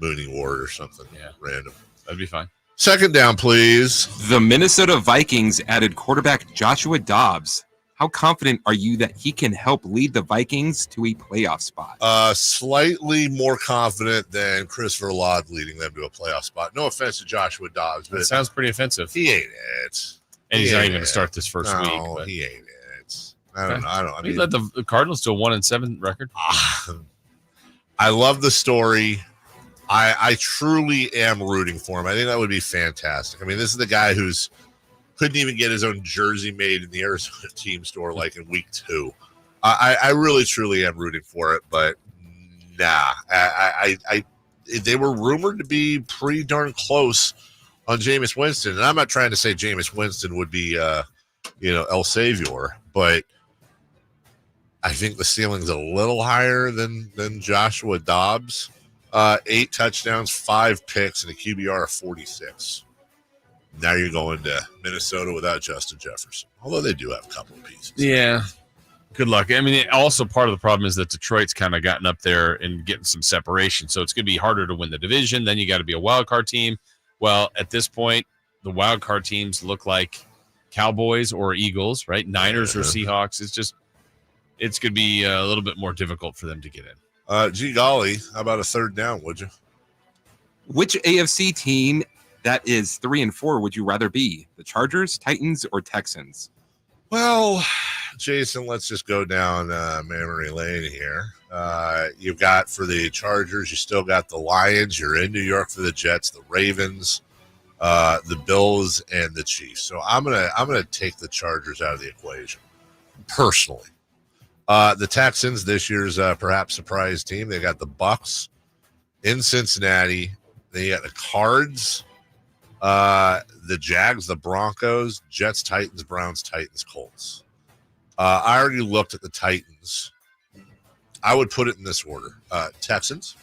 Mooney Ward or something. Yeah. Random. That'd be fine. Second down, please. The Minnesota Vikings added quarterback Joshua Dobbs. How confident are you that he can help lead the Vikings to a playoff spot? Slightly more confident than Christopher Laud leading them to a playoff spot. No offense to Joshua Dobbs, but it sounds pretty offensive. He ain't it. And he's not even going to start this first week. No, he ain't it. I don't know. I mean, he led the Cardinals to a 1-7 record. I love the story. I truly am rooting for him. I think that would be fantastic. I mean, this is the guy who's couldn't even get his own jersey made in the Arizona team store like in week 2. I really, truly am rooting for it, but nah. They were rumored to be pretty darn close on Jameis Winston, and I'm not trying to say Jameis Winston would be, El Savior, but I think the ceiling's a little higher than Joshua Dobbs. 8 touchdowns, 5 picks, and a QBR of 46. Now you're going to Minnesota without Justin Jefferson, although they do have a couple of pieces. Yeah. Good luck. I mean, also part of the problem is that Detroit's kind of gotten up there and getting some separation, so it's going to be harder to win the division. Then you got to be a wild card team. Well, at this point, the wild card teams look like Cowboys or Eagles, right? Niners or Seahawks. It's going to be a little bit more difficult for them to get in. Gee golly, how about a third down, would you? Which AFC team that is 3-4 would you rather be? The Chargers, Titans, or Texans? Well, Jason, let's just go down memory lane here. You've got for the Chargers, you still got the Lions. You're in New York for the Jets, the Ravens, the Bills, and the Chiefs. So I'm gonna take the Chargers out of the equation, personally. The Texans, this year's perhaps surprise team. They got the Bucks in Cincinnati. They got the Cards, the Jags, the Broncos, Jets, Titans, Browns, Titans, Colts. I already looked at the Titans. I would put it in this order: Texans,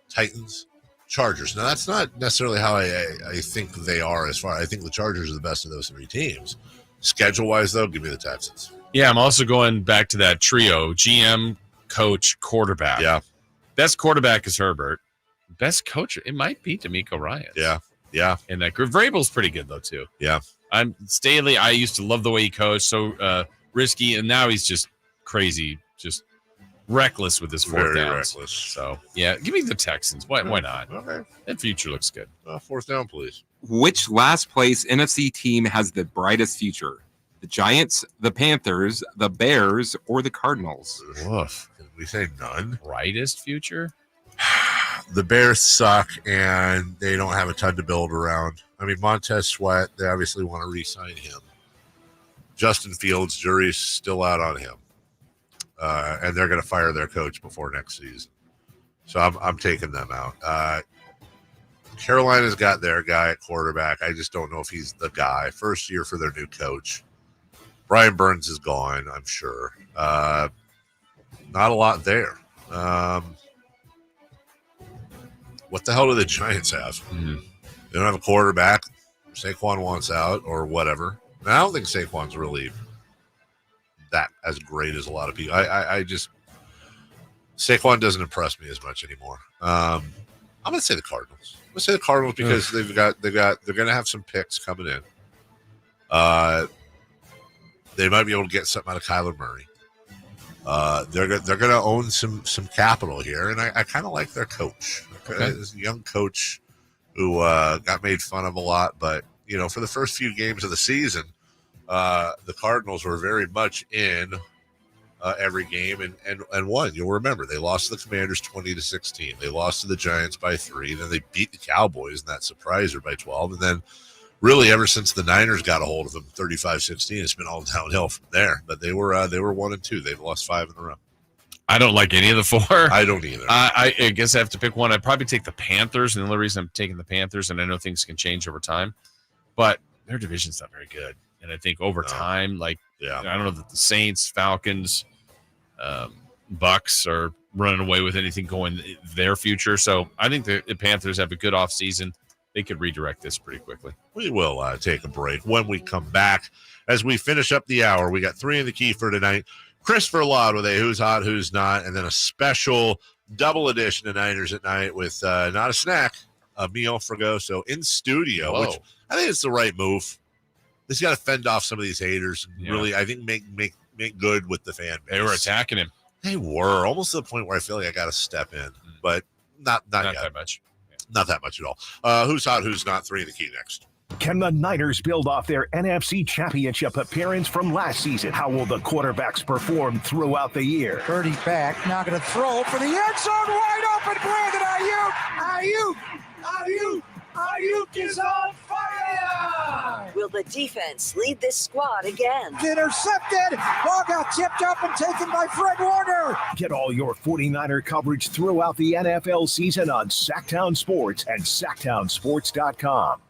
Titans, Chargers. Now that's not necessarily how I think they are. I think the Chargers are the best of those 3 teams. Schedule wise, though, give me the Texans. Yeah, I'm also going back to that trio: GM, coach, quarterback. Yeah, best quarterback is Herbert. Best coach, it might be D'Amico Ryans. Yeah. And that group. Vrabel's pretty good though too. Yeah. I'm Staley. I used to love the way he coached, so risky, and now he's just crazy, just reckless with his fourth downs. Reckless. So yeah, give me the Texans. Why not? Okay. That future looks good. Fourth down, please. Which last place NFC team has the brightest future? The Giants, the Panthers, the Bears, or the Cardinals? Woof. Did we say none? Brightest future? The Bears suck, and they don't have a ton to build around. I mean, Montez Sweat, they obviously want to re-sign him. Justin Fields, jury's still out on him. And they're going to fire their coach before next season. So I'm taking them out. Carolina's got their guy at quarterback. I just don't know if he's the guy. First year for their new coach. Brian Burns is gone, I'm sure. Not a lot there. what the hell do the Giants have? Mm-hmm. They don't have a quarterback. Saquon wants out or whatever. And I don't think Saquon's really that as great as a lot of people. I just Saquon doesn't impress me as much anymore. I'm gonna say the Cardinals. I'm gonna say the Cardinals because they're gonna have some picks coming in. They might be able to get something out of Kyler Murray. They're going to own some capital here, and I kind of like their coach. Okay. This young coach who got made fun of a lot, but for the first few games of the season, the Cardinals were very much in every game and won. You'll remember they lost to the Commanders 20-16. They lost to the Giants by 3. Then they beat the Cowboys in that surpriser by 12, and then. Really, ever since the Niners got a hold of them, 35-16, it's been all downhill from there. But they were 1-2. They've lost 5 in a row. I don't like any of the 4. I don't either. I guess I have to pick one. I'd probably take the Panthers. And the only reason I'm taking the Panthers, and I know things can change over time, but their division's not very good. And I think over time, I don't know that the Saints, Falcons, Bucks are running away with anything going their future. So I think the Panthers have a good offseason. They could redirect this pretty quickly. We will take a break. When we come back, as we finish up the hour, we got 3 in the key for tonight. Christopher Laud with a Who's Hot, Who's Not, and then a special double edition of Niners at Night with not a snack, a meal for go. So in studio, which I think it's the right move. He's got to fend off some of these haters and really, I think, make good with the fan base. They were attacking him. They were almost to the point where I feel like I got to step in, but not yet. That much. Not that much at all. Who's hot, who's not? 3 in the key next. Can the Niners build off their NFC Championship appearance from last season? How will the quarterbacks perform throughout the year? Purdy back, now going to throw for the end zone, wide open, Brandon Ayuk is on fire! Will the defense lead this squad again? Intercepted! Ball got tipped up and taken by Fred Warner! Get all your 49er coverage throughout the NFL season on Sactown Sports and SactownSports.com.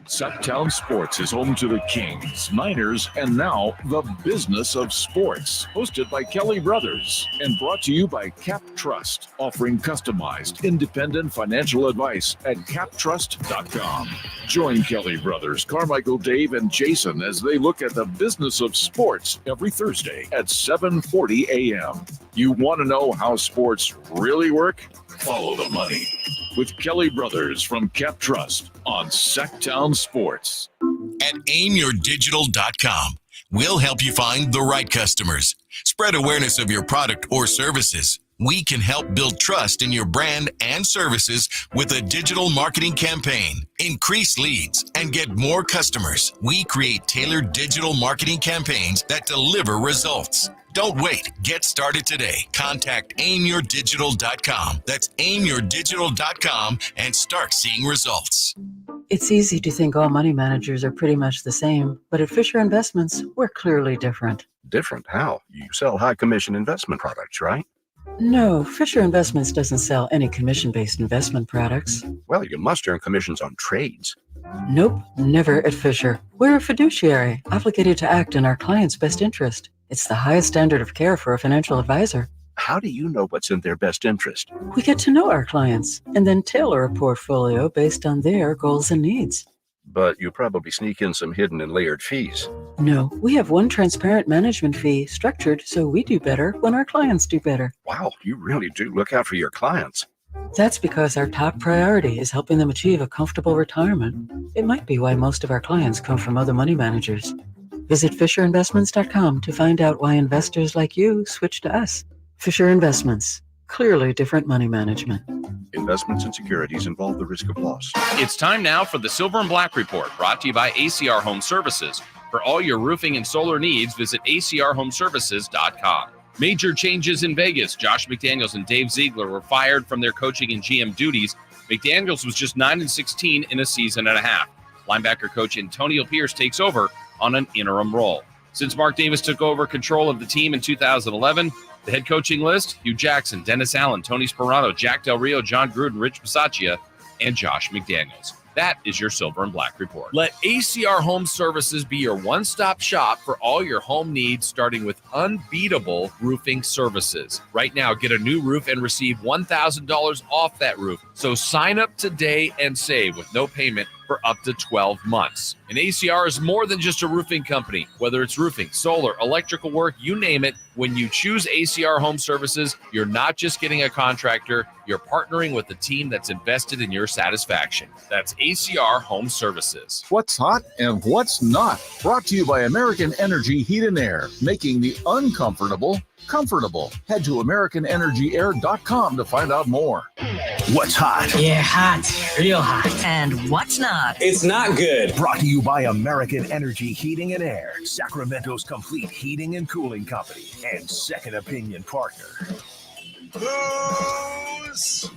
Sactown Sports is home to the Kings, Niners, and now the business of sports. Hosted by Kelly Brothers and brought to you by Cap Trust, offering customized, independent financial advice at captrust.com. Join Kelly Brothers, Carmichael, Dave, and Jason as they look at the business of sports every Thursday at 7:40 a.m. You want to know how sports really work? Follow the money with Kelly Brothers from Cap Trust on Sactown Sports. At aimyourdigital.com, we'll help you find the right customers. Spread awareness of your product or services. We can help build trust in your brand and services with a digital marketing campaign. Increase leads and get more customers. We create tailored digital marketing campaigns that deliver results. Don't wait. Get started today. Contact aimyourdigital.com. That's aimyourdigital.com and start seeing results. It's easy to think all money managers are pretty much the same, but at Fisher Investments, we're clearly different. Different? How? You sell high commission investment products, right? No, Fisher Investments doesn't sell any commission-based investment products. Well, you must earn commissions on trades. Nope, never at Fisher. We're a fiduciary, obligated to act in our client's best interest. It's the highest standard of care for a financial advisor. How do you know what's in their best interest? We get to know our clients and then tailor a portfolio based on their goals and needs. But you probably sneak in some hidden and layered fees. No, we have one transparent management fee structured so we do better when our clients do better. Wow, you really do look out for your clients. That's because our top priority is helping them achieve a comfortable retirement. It might be why most of our clients come from other money managers. Visit FisherInvestments.com to find out why investors like you switch to us. Fisher Investments. Clearly different money management. Investments and securities involve the risk of loss. It's time now for the Silver and Black Report, brought to you by ACR Home Services. For all your roofing and solar needs, visit acrhomeservices.com. Major changes in Vegas. Josh McDaniels and Dave Ziegler were fired from their coaching and GM duties. McDaniels was just 9-16 in a season and a half. Linebacker coach Antonio Pierce takes over on an interim role. Since Mark Davis took over control of the team in 2011, the head coaching list: Hugh Jackson, Dennis Allen, Tony Sperano, Jack Del Rio, John Gruden, Rich Bisaccia, and Josh McDaniels. That is your Silver and Black Report. Let ACR Home Services be your one-stop shop for all your home needs, starting with unbeatable roofing services. Right now, get a new roof and receive $1,000 off that roof. So sign up today and save with no payment for up to 12 months. And ACR is more than just a roofing company. Whether it's roofing, solar, electrical work, you name it, when you choose ACR Home Services, you're not just getting a contractor, you're partnering with a team that's invested in your satisfaction. That's ACR Home Services. What's hot and what's not. Brought to you by American Energy Heat and Air, making the uncomfortable comfortable. Head to AmericanEnergyAir.com to find out more. What's hot? Yeah, hot. Real hot. And what's not? It's not good. Brought to you by American Energy Heating and Air, Sacramento's complete heating and cooling company, and second opinion partner. Who's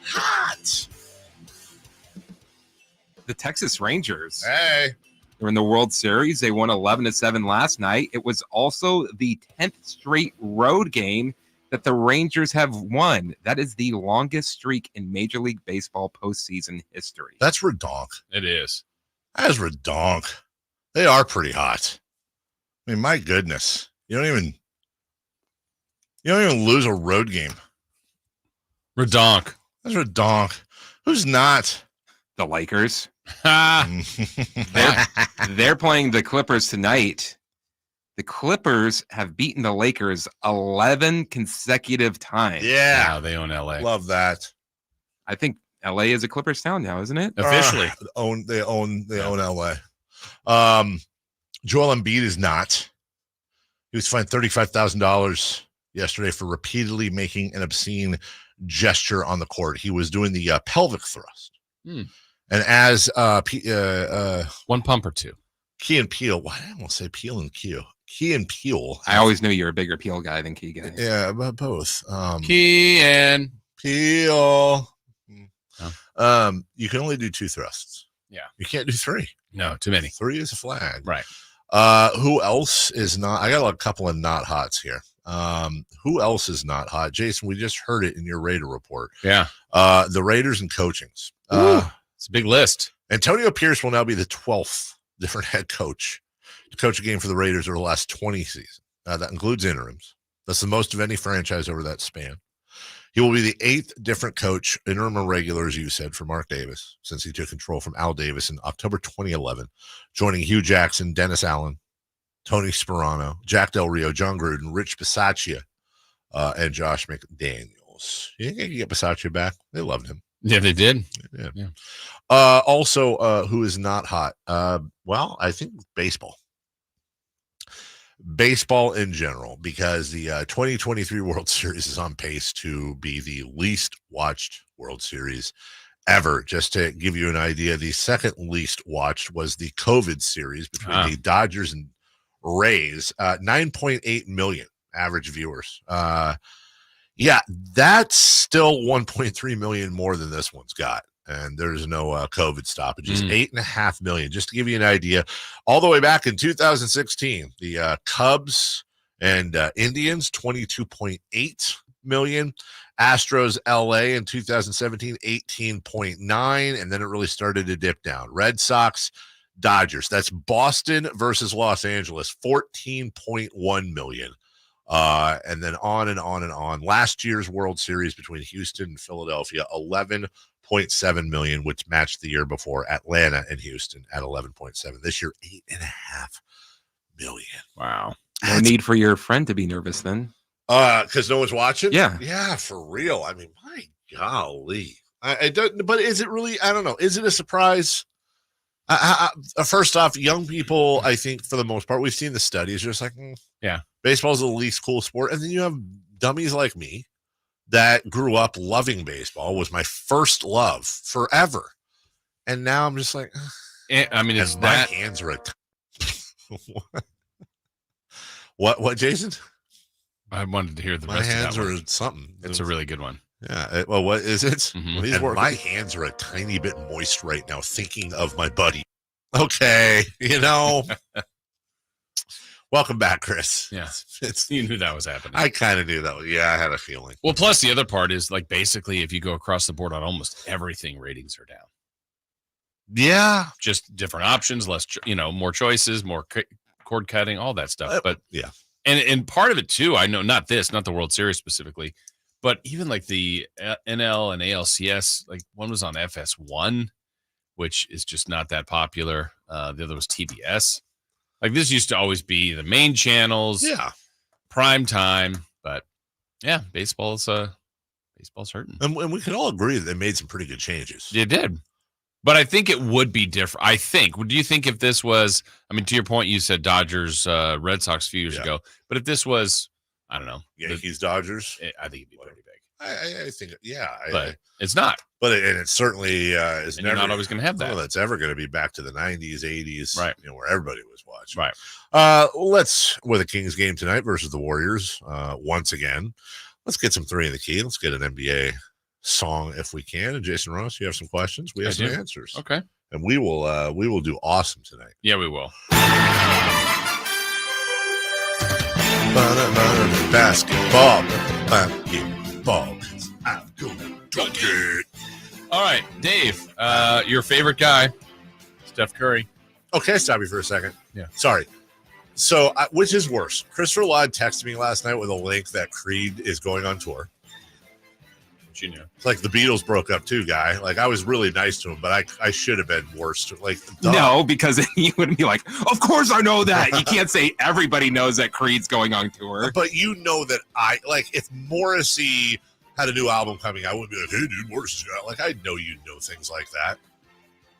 hot? The Texas Rangers. Hey. They're in the World Series. They won 11-7 last night. It was also the 10th straight road game that the Rangers have won. That is the longest streak in Major League Baseball postseason history. That's redonk. It is. That is redonk. They are pretty hot. I mean, my goodness. You don't even lose a road game. Redonk. That's redonk. Who's not? The Lakers. They're playing the Clippers tonight. The Clippers have beaten the Lakers 11 consecutive times. Yeah. Wow, they own LA. Love that. I think LA is a Clippers town now, isn't it? Officially. They own LA. Joel Embiid is not. He was fined $35,000 yesterday for repeatedly making an obscene gesture on the court. He was doing the pelvic thrust. And as one pump or two. Key and Peele. Why did I almost say Peele and Q? Key and Peele. I always knew you were a bigger Peele guy than Key guy. Yeah, but both. Key and Peele. Oh. You can only do 2 thrusts. Yeah. You can't do 3. No, too many. 3 is a flag. Right. Who else is not? I got a couple of not hots here. Who else is not hot? Jason, we just heard it in your Raider report. Yeah. The Raiders and coachings. It's a big list. Antonio Pierce will now be the 12th different head coach to coach a game for the Raiders over the last 20 seasons. That includes interims. That's the most of any franchise over that span. He will be the 8th different coach, interim or regular, as you said, for Mark Davis, since he took control from Al Davis in October 2011, joining Hugh Jackson, Dennis Allen, Tony Sperano, Jack Del Rio, John Gruden, Rich Bisaccia, and Josh McDaniels. You think they can get Bisaccia back? They loved him. Yeah, they did. Yeah. Also, who is not hot? Well, I think baseball. Baseball in general, because the 2023 World Series is on pace to be the least watched World Series ever. Just to give you an idea, the second least watched was the COVID series between the Dodgers and Rays, 9.8 million average viewers. Yeah, that's still 1.3 million more than this one's got. And there's no COVID stoppages. 8.5 million. Just to give you an idea, all the way back in 2016, the Cubs and Indians, 22.8 million. Astros LA in 2017, 18.9. And then it really started to dip down. Red Sox, Dodgers. That's Boston versus Los Angeles, 14.1 million. And then on and on and on. Last year's World Series between Houston and Philadelphia, 11.7 million, which matched the year before Atlanta and Houston at 11.7. This year, 8.5 million. Wow. No need for your friend to be nervous then. Because no one's watching? Yeah. Yeah, for real. I mean, my golly. But is it really? I don't know. Is it a surprise? First off, young people, I think for the most part, we've seen the studies, just like, yeah, baseball's the least cool sport. And then you have dummies like me that grew up loving baseball, was my first love forever. And now I'm just like, I mean, it's my hands are what, Jason? I wanted to hear the my rest hands of that are one. something. It's a really good one. Yeah. Well, what is it? Mm-hmm. And my hands are a tiny bit moist right now, thinking of my buddy. Okay. Welcome back, Chris. Yeah. You knew that was happening. I kind of knew that. Yeah, I had a feeling. Well, plus the other part is, like, basically, if you go across the board on almost everything, ratings are down. Yeah. Just different options, less, more choices, more cord cutting, all that stuff. But yeah. And part of it too, I know, not the World Series specifically, but even like the NL and ALCS, like one was on FS1, which is just not that popular. The other was TBS. Like this used to always be the main channels, prime time. But yeah, baseball's hurting. And we can all agree that they made some pretty good changes. They did. But I think it would be different. I think. Do you think if this was, to your point, you said Dodgers, Red Sox a few years ago. But if this was, I don't know. Yankees, Dodgers? I think it'd be pretty big. I think, yeah. But it's not. But it certainly is never. You're not always going to have that. That's ever going to be back to the 90s, 80s, right? Where everybody was watching. Right. Let's, with a Kings game tonight versus the Warriors, once again, let's get some 3 in the key. Let's get an NBA song if we can. And Jason Ross, you have some questions. We have some answers. Okay. And we will do awesome tonight. Yeah, we will. Basketball. I'm going to it. All right, Dave, your favorite guy, Steph Curry. Okay, stop you for a second. Yeah. Sorry. So, which is worse? Christopher Laud texted me last night with a link that Creed is going on tour. What you knew. It's like the Beatles broke up too, guy. Like, I was really nice to him, but I should have been worse. Like, duh. No, because you wouldn't be like, of course I know that. You can't say everybody knows that Creed's going on tour. But you know that if Morrissey had a new album coming, I wouldn't be like, hey, dude, Morrissey's got. Like, I know you know things like that.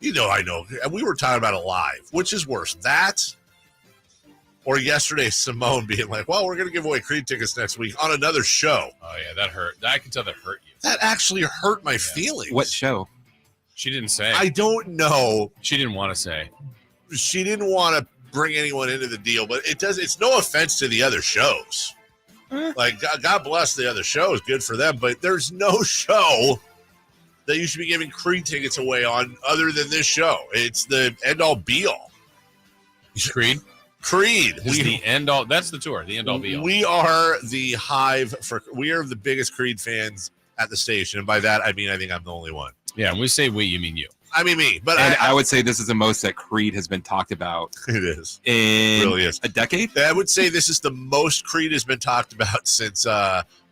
I know. And we were talking about it live. Which is worse, that or yesterday Simone being like, well, we're going to give away Creed tickets next week on another show. Oh, yeah, that hurt. I can tell that hurt you. That actually hurt my feelings. What show? She didn't say. I don't know. She didn't want to say. She didn't want to bring anyone into the deal, but it's no offense to the other shows. Like, God bless the other shows. Good for them. But there's no show that you should be giving Creed tickets away on other than this show. It's the end-all, be-all. Creed? Creed. The end-all. That's the tour. The end-all, be-all. We are the hive we are the biggest Creed fans at the station. And by that, I think I'm the only one. Yeah, when we say we, you mean you. I mean me. But I would say this is the most that Creed has been talked about. It is. In really is. A decade? I would say this is the most Creed has been talked about since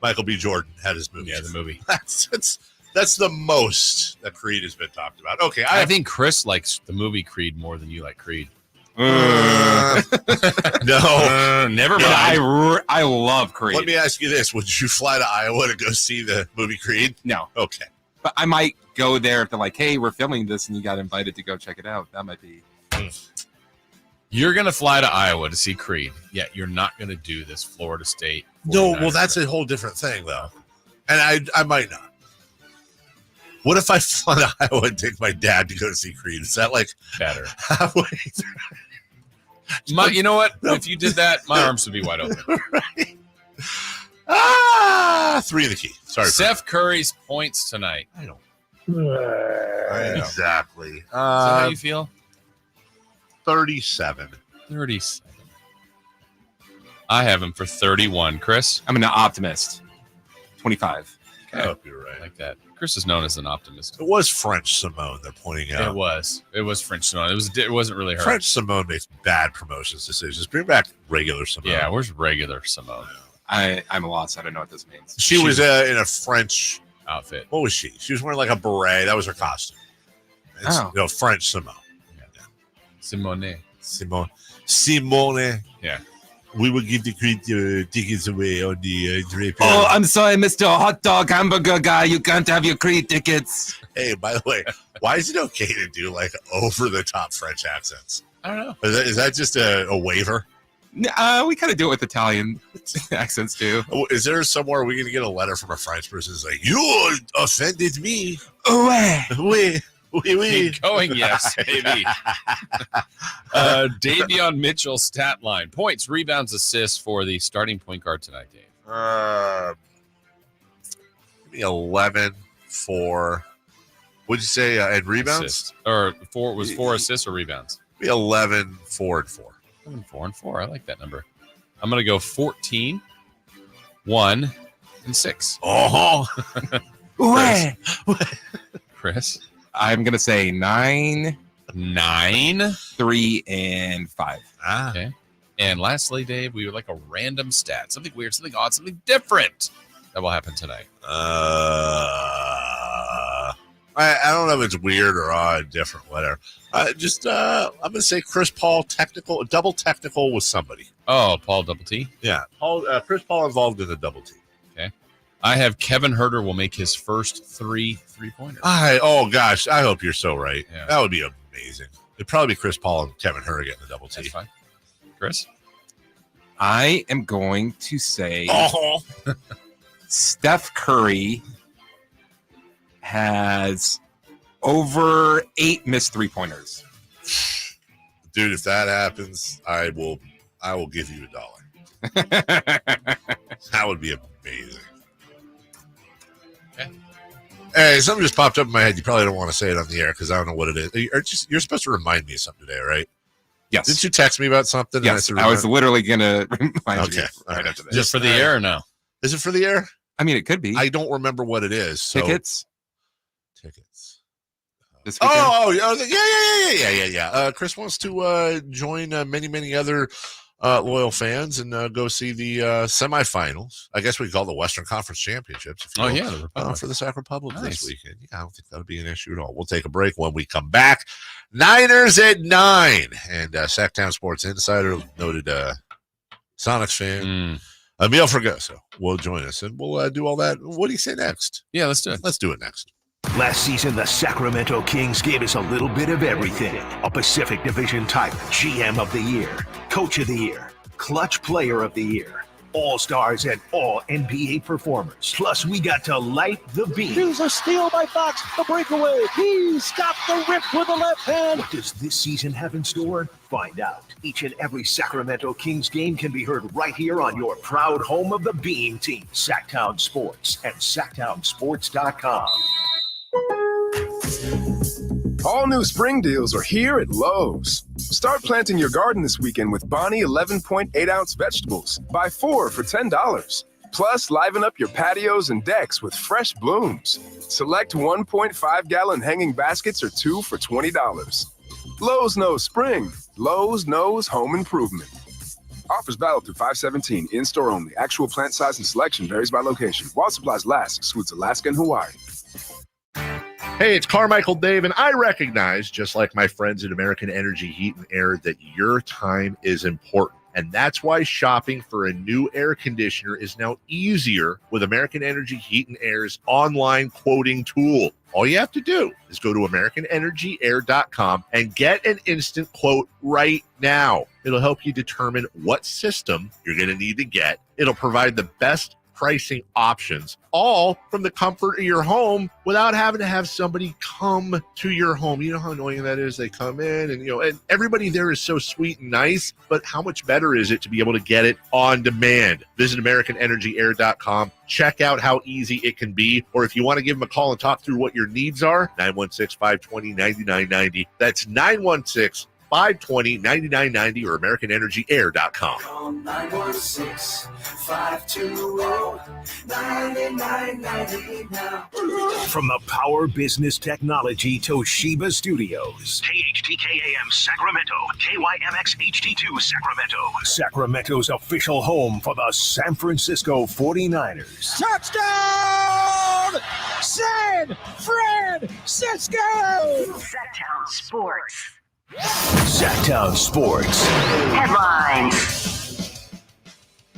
Michael B. Jordan had his movie. Yeah, the movie. That's the most that Creed has been talked about. Okay. I think Chris likes the movie Creed more than you like Creed. No. Never mind. I love Creed. Let me ask you this. Would you fly to Iowa to go see the movie Creed? No. Okay. But I might go there if they're like, hey, we're filming this and you got invited to go check it out. That might be. You're going to fly to Iowa to see Creed, yet you're not going to do this Florida State. No, well, that's a whole different thing, though. And I might not. What if I fly to Iowa and take my dad to go see Creed? Is that like better? Halfway you know what? If you did that, my arms would be wide open. Right. 3 in the key. Sorry. Steph Curry's points tonight. I don't. Exactly. Is that how you feel? 37. 37. I have him for 31. Chris? I'm an optimist. 25. Okay. I hope you're right. I like that. Chris is known as an optimist. It was French Simone they're pointing out. It was French Simone. It wasn't really her. French Simone makes bad promotions decisions. Bring back regular Simone. Yeah, where's regular Simone? I'm lost. I don't know what this means. She was in a French outfit. What was she? She was wearing like a beret. That was her costume. French Simone. Yeah. Simone. Yeah. We will give the Creed tickets away on the Draper. Oh, I'm sorry, Mr. Hot Dog Hamburger Guy. You can't have your Creed tickets. Hey, by the way, why is it okay to do like over-the-top French accents? I don't know. Is that just a waiver? We kind of do it with Italian accents too. Is there somewhere we're going to get a letter from a French person that's like, you offended me? Oui. Keep going, yes, baby. Davion Mitchell stat line. Points, rebounds, assists for the starting point guard tonight, Dave. Maybe 11 for, what'd you say, and rebounds? Assists. Or 4 assists or rebounds? Maybe 11, 4, and 4. 11, 4, and 4. I like that number. I'm going to go 14, 1, and 6. Oh. Chris? I'm going to say 9, 9, 3, and 5. Okay. And lastly, Dave, we would like a random stat. Something weird, something odd, something different that will happen tonight. I don't know if it's weird or odd, different, whatever. I'm going to say Chris Paul double technical with somebody. Oh, Paul double T? Yeah. Chris Paul involved in the double T. Okay. I have Kevin Huerter will make his first 3-pointers. Oh, gosh. I hope you're so right. Yeah. That would be amazing. It'd probably be Chris Paul and Kevin Huerter getting the double T. That's fine. Chris? I am going to say Steph Curry has over 8 missed 3-pointers. Dude, if that happens, I will give you $1. That would be amazing. Okay. Hey, something just popped up in my head. You probably don't want to say it on the air because I don't know what it is. You're supposed to remind me of something today, right? Yes. Didn't you text me about something? Yes, I was literally going to remind you. Right after this. Just for the air or no? Is it for the air? I mean, it could be. I don't remember what it is. So. Tickets. Yeah. Chris wants to join many other loyal fans and go see the semifinals. I guess we call it the Western Conference Championships. The Republic. For the Sac Republic Nice. this weekend. Yeah, I don't think that would be an issue at all. We'll take a break. When we come back, Niners at 9. And Sactown Sports Insider, noted Sonics fan, Emil Fragoso will join us, and we'll do all that. What do you say next? Yeah, let's do it. Let's do it next. Last season, the Sacramento Kings gave us a little bit of everything. A Pacific Division type GM of the Year, Coach of the Year, Clutch Player of the Year, All-Stars and all NBA performers. Plus, we got to light the beam. Here's a steal by Fox, the breakaway. He stopped the rip with the left hand. What does this season have in store? Find out. Each and every Sacramento Kings game can be heard right here on your proud home of the Beam team, Sactown Sports and SactownSports.com. All new spring deals are here at Lowe's. Start planting your garden this weekend with Bonnie 11.8-ounce vegetables. Buy 4 for $10. Plus, liven up your patios and decks with fresh blooms. Select 1.5-gallon hanging baskets or 2 for $20. Lowe's knows spring. Lowe's knows home improvement. Offers valid through 5/17. In-store only. Actual plant size and selection varies by location. While supplies last, excludes Alaska and Hawaii. Hey, it's Carmichael Dave, and I recognize, just like my friends at American Energy Heat and Air, that your time is important. And that's why shopping for a new air conditioner is now easier with American Energy Heat and Air's online quoting tool. All you have to do is go to AmericanEnergyAir.com and get an instant quote right now. It'll help you determine what system you're going to need to get. It'll provide the best pricing options, all from the comfort of your home without having to have somebody come to your home. You know how annoying that is? They come in and everybody there is so sweet and nice, but how much better is it to be able to get it on demand? Visit AmericanEnergyAir.com. Check out how easy it can be. Or if you want to give them a call and talk through what your needs are, 916-520-9990. That's 916-520-9990 or AmericanEnergyAir.com. Call 916-520-9990 now. From the Power Business Technology Toshiba Studios. KHTKAM Sacramento. KYMX HD2 Sacramento. Sacramento's official home for the San Francisco 49ers. Touchdown! San Francisco! Sactown Sports. Sactown Sports. Headlines.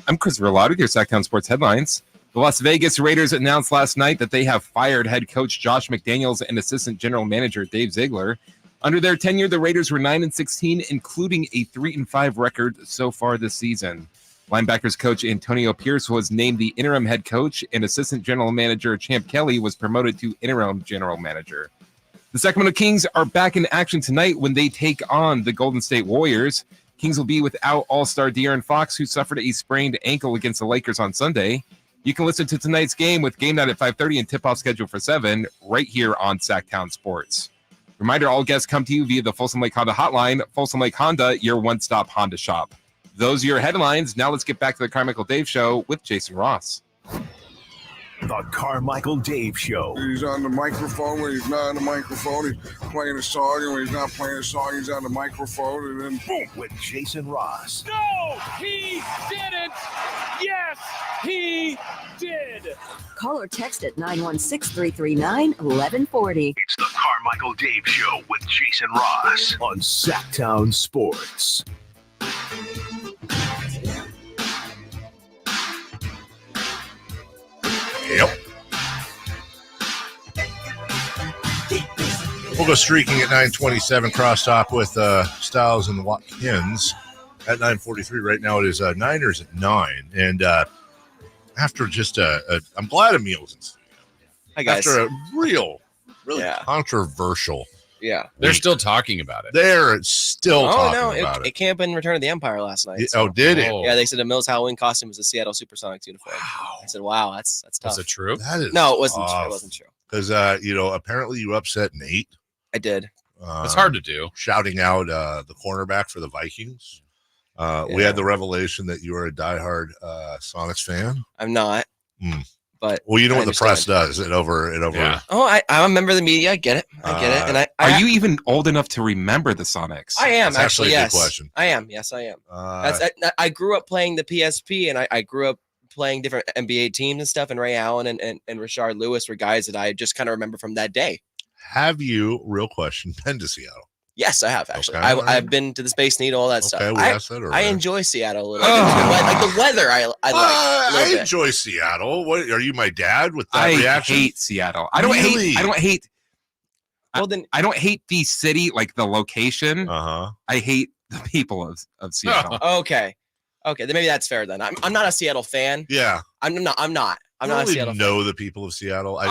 I'm Chris Verlaud with your Sactown Sports headlines. The Las Vegas Raiders announced last night that they have fired head coach Josh McDaniels and assistant general manager Dave Ziegler. Under their tenure, the Raiders were 9-16, including a 3-5 record so far this season. Linebackers coach Antonio Pierce was named the interim head coach, and assistant general manager Champ Kelly was promoted to interim general manager. The Sacramento Kings are back in action tonight when they take on the Golden State Warriors. Kings will be without all-star De'Aaron Fox, who suffered a sprained ankle against the Lakers on Sunday. You can listen to tonight's game with game night at 5:30 and tip-off scheduled for 7 right here on Sactown Sports. Reminder, all guests come to you via the Folsom Lake Honda hotline. Folsom Lake Honda, your one-stop Honda shop. Those are your headlines. Now let's get back to the Carmichael Dave Show with Jason Ross. The Carmichael Dave Show. He's on the microphone when he's not on the microphone. He's playing a song, and when he's not playing a song, he's on the microphone, and then boom. With Jason Ross. No, he didn't. Yes, he did. Call or text at 916-339-1140. It's the Carmichael Dave Show with Jason Ross on Sactown Sports. Yep. We'll go streaking at 9:27. Crosstalk with Styles and Watkins at 9:43. Right now it is Niners at 9. And after just I'm glad Emil's in studio. Hi, guys. After a really controversial. Yeah. They're still talking about it. They're still talking about it came up in Return of the Empire last night. Oh, did it? Yeah, they said Emil's Halloween costume was a Seattle Supersonics uniform. Wow. I said, wow, that's tough. Is it true? That is no, it wasn't true. It wasn't true. Because, apparently you upset Nate. I did. It's hard to do. Shouting out the cornerback for the Vikings. We had the revelation that you are a diehard Sonics fan. I'm not. But well, you know what the press does. It over. Yeah. Oh, I'm a member of the media. I get it. And are you even old enough to remember the Sonics? I am actually. A Yes, good question. I am. Yes, I am. I grew up playing the PSP, and I grew up playing different NBA teams and stuff. And Ray Allen and Rashard Lewis were guys that I just kind of remember from that day. Have you, real question, been to Seattle? Yes, I have actually. Okay, I've been to the Space Needle, all that stuff. I enjoy Seattle a little bit. Like the weather, I like. I enjoy Seattle. What are you, my dad? With that reaction? I hate Seattle. I don't hate. Well, then I don't hate the city, like the location. I hate the people of Seattle. Okay, then maybe that's fair. Then I'm not a Seattle fan. Yeah, I'm not. I'm not a Seattle fan. Know the people of Seattle.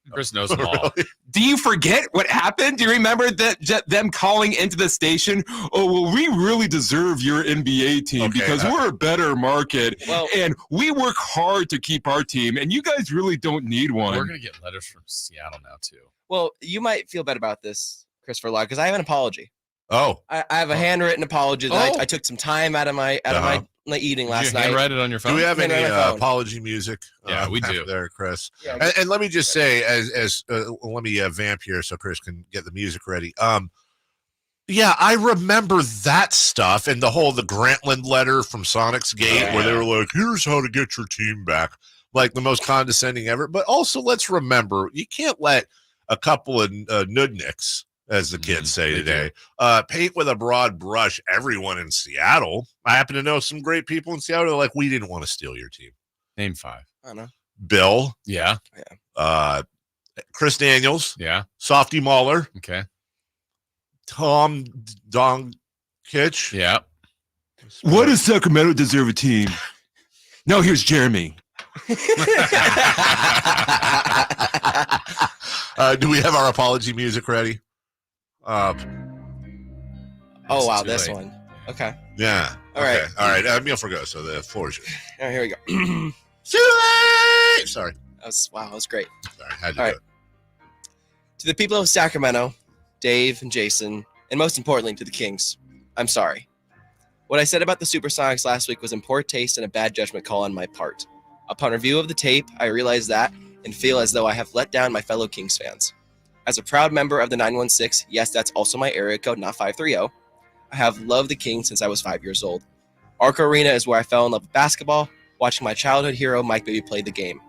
Chris knows them all. Really? Do you forget what happened? Do you remember that them calling into the station? Oh, well, we really deserve your NBA team because we're a better market and we work hard to keep our team, and you guys really don't need one. We're gonna get letters from Seattle now too. Well, you might feel bad about this, Christopher Locke, because I have an apology. Oh, I have a handwritten apology that I took some time out of my eating last night. Handwrite it on your phone. Do we have any apology music? Yeah, we do. There, Chris. Yeah, and let me just say, let me vamp here so Chris can get the music ready. Yeah, I remember that stuff and the Grantland letter from Sonic's Gate where they were like, "Here's how to get your team back," like the most condescending ever. But also, let's remember, you can't let a couple of nudniks, as the kids say today, paint with a broad brush everyone in Seattle. I happen to know some great people in Seattle. They're like, we didn't want to steal your team. Name 5. I don't know. Bill. Yeah. Chris Daniels. Yeah. Softy Mahler. Okay. Tom Donkitch. Yeah. What does Sacramento deserve a team? No, here's Jeremy. Do we have our apology music ready? Oh wow, this one. Okay. Yeah. All right. All right. Meal for go. So the floor is yours. All right, here we go. Too late. Sorry. That was great. Sorry, had to All do right. To the people of Sacramento, Dave and Jason, and most importantly to the Kings, I'm sorry. What I said about the Supersonics last week was in poor taste and a bad judgment call on my part. Upon review of the tape, I realized that and feel as though I have let down my fellow Kings fans. As a proud member of the 916, yes, that's also my area code, not 530, I have loved the Kings since I was 5 years old. Arco Arena is where I fell in love with basketball, watching my childhood hero Mike Bibby play the game.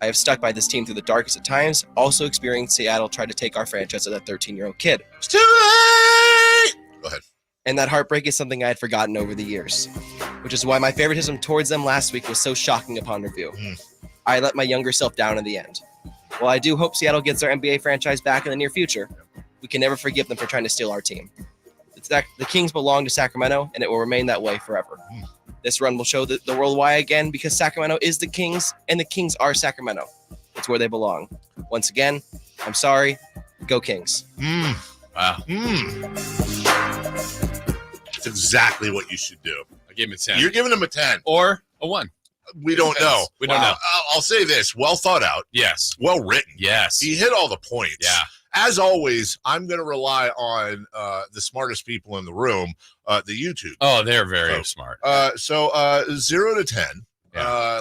I have stuck by this team through the darkest of times, also experienced Seattle try to take our franchise as a 13-year-old kid. It's too late! Go ahead. And that heartbreak is something I had forgotten over the years, which is why my favoritism towards them last week was so shocking upon review. I let my younger self down in the end. While I do hope Seattle gets their NBA franchise back in the near future, we can never forgive them for trying to steal our team. The Kings belong to Sacramento, and it will remain that way forever. This run will show the world why again, because Sacramento is the Kings, and the Kings are Sacramento. It's where they belong. Once again, I'm sorry. Go Kings. Wow. That's exactly what you should do. I gave him a 10. You're giving him a 10. Or a 1. We don't know. We don't know. I'll say this. Well thought out. Yes. Well written. Yes. He hit all the points. Yeah. As always, I'm going to rely on the smartest people in the room, the YouTube. Oh, they're very smart. So 0 to 10.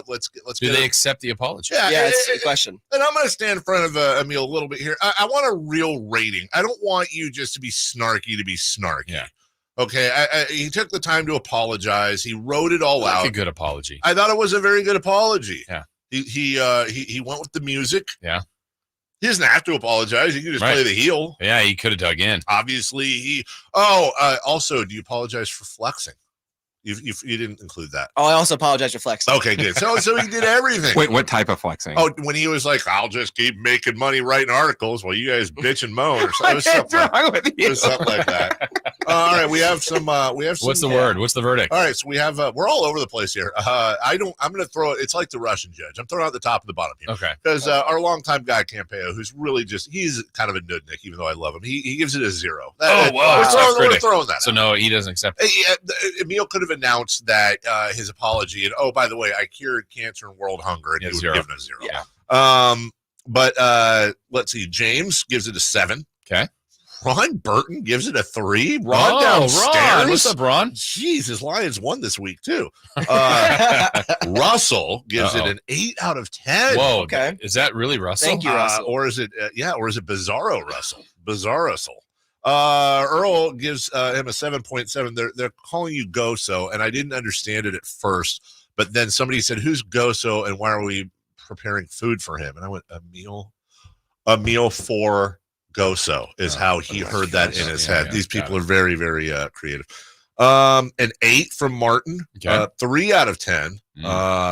Let's Do they accept the apology? Yeah, it's a good question. And I'm going to stand in front of Emil a little bit here. I want a real rating. I don't want you just to be snarky. Yeah. Okay. He took the time to apologize. He wrote it all out. A good apology. I thought it was a very good apology. Yeah. He went with the music. Yeah. He doesn't have to apologize. He can just play the heel. Yeah, he could have dug in. Obviously, also, do you apologize for flexing? You didn't include that. Oh, I also apologize for flexing. Okay, good. So he did everything. Wait, what type of flexing? Oh, when he was like, I'll just keep making money writing articles while you guys bitch and moan or something. What's wrong with you? It was something like that. All right, we have some. What's the word? What's the verdict? All right, so we have. We're all over the place here. I'm going to throw it. It's like the Russian judge. I'm throwing out the top and the bottom here. Okay. Because our longtime guy Campeo, who's really he's kind of a nudnik, even though I love him. He gives it a 0. We're throwing that. So out. No, he doesn't accept it. Emil could have announced that his apology, and by the way, I cured cancer and world hunger, and he would have given a 0. Yeah. But let's see. James gives it a 7. Okay. Ron Burton gives it a 3. Ron downstairs. Ron. What's up, Ron? Jeez, his Lions won this week too. Russell gives it an 8 out of 10. Whoa. Okay. Is that really Russell? Thank you, Russell. Or is it? Or is it Bizarro Russell? Bizarro Russell. Earl gives him a 7.7. They're calling you Goso, and I didn't understand it at first, but then somebody said, "Who's Goso, and why are we preparing food for him?" And I went, a meal for Goso is how he heard that in his head. These people are very, very creative. An 8 from Martin, 3 out of 10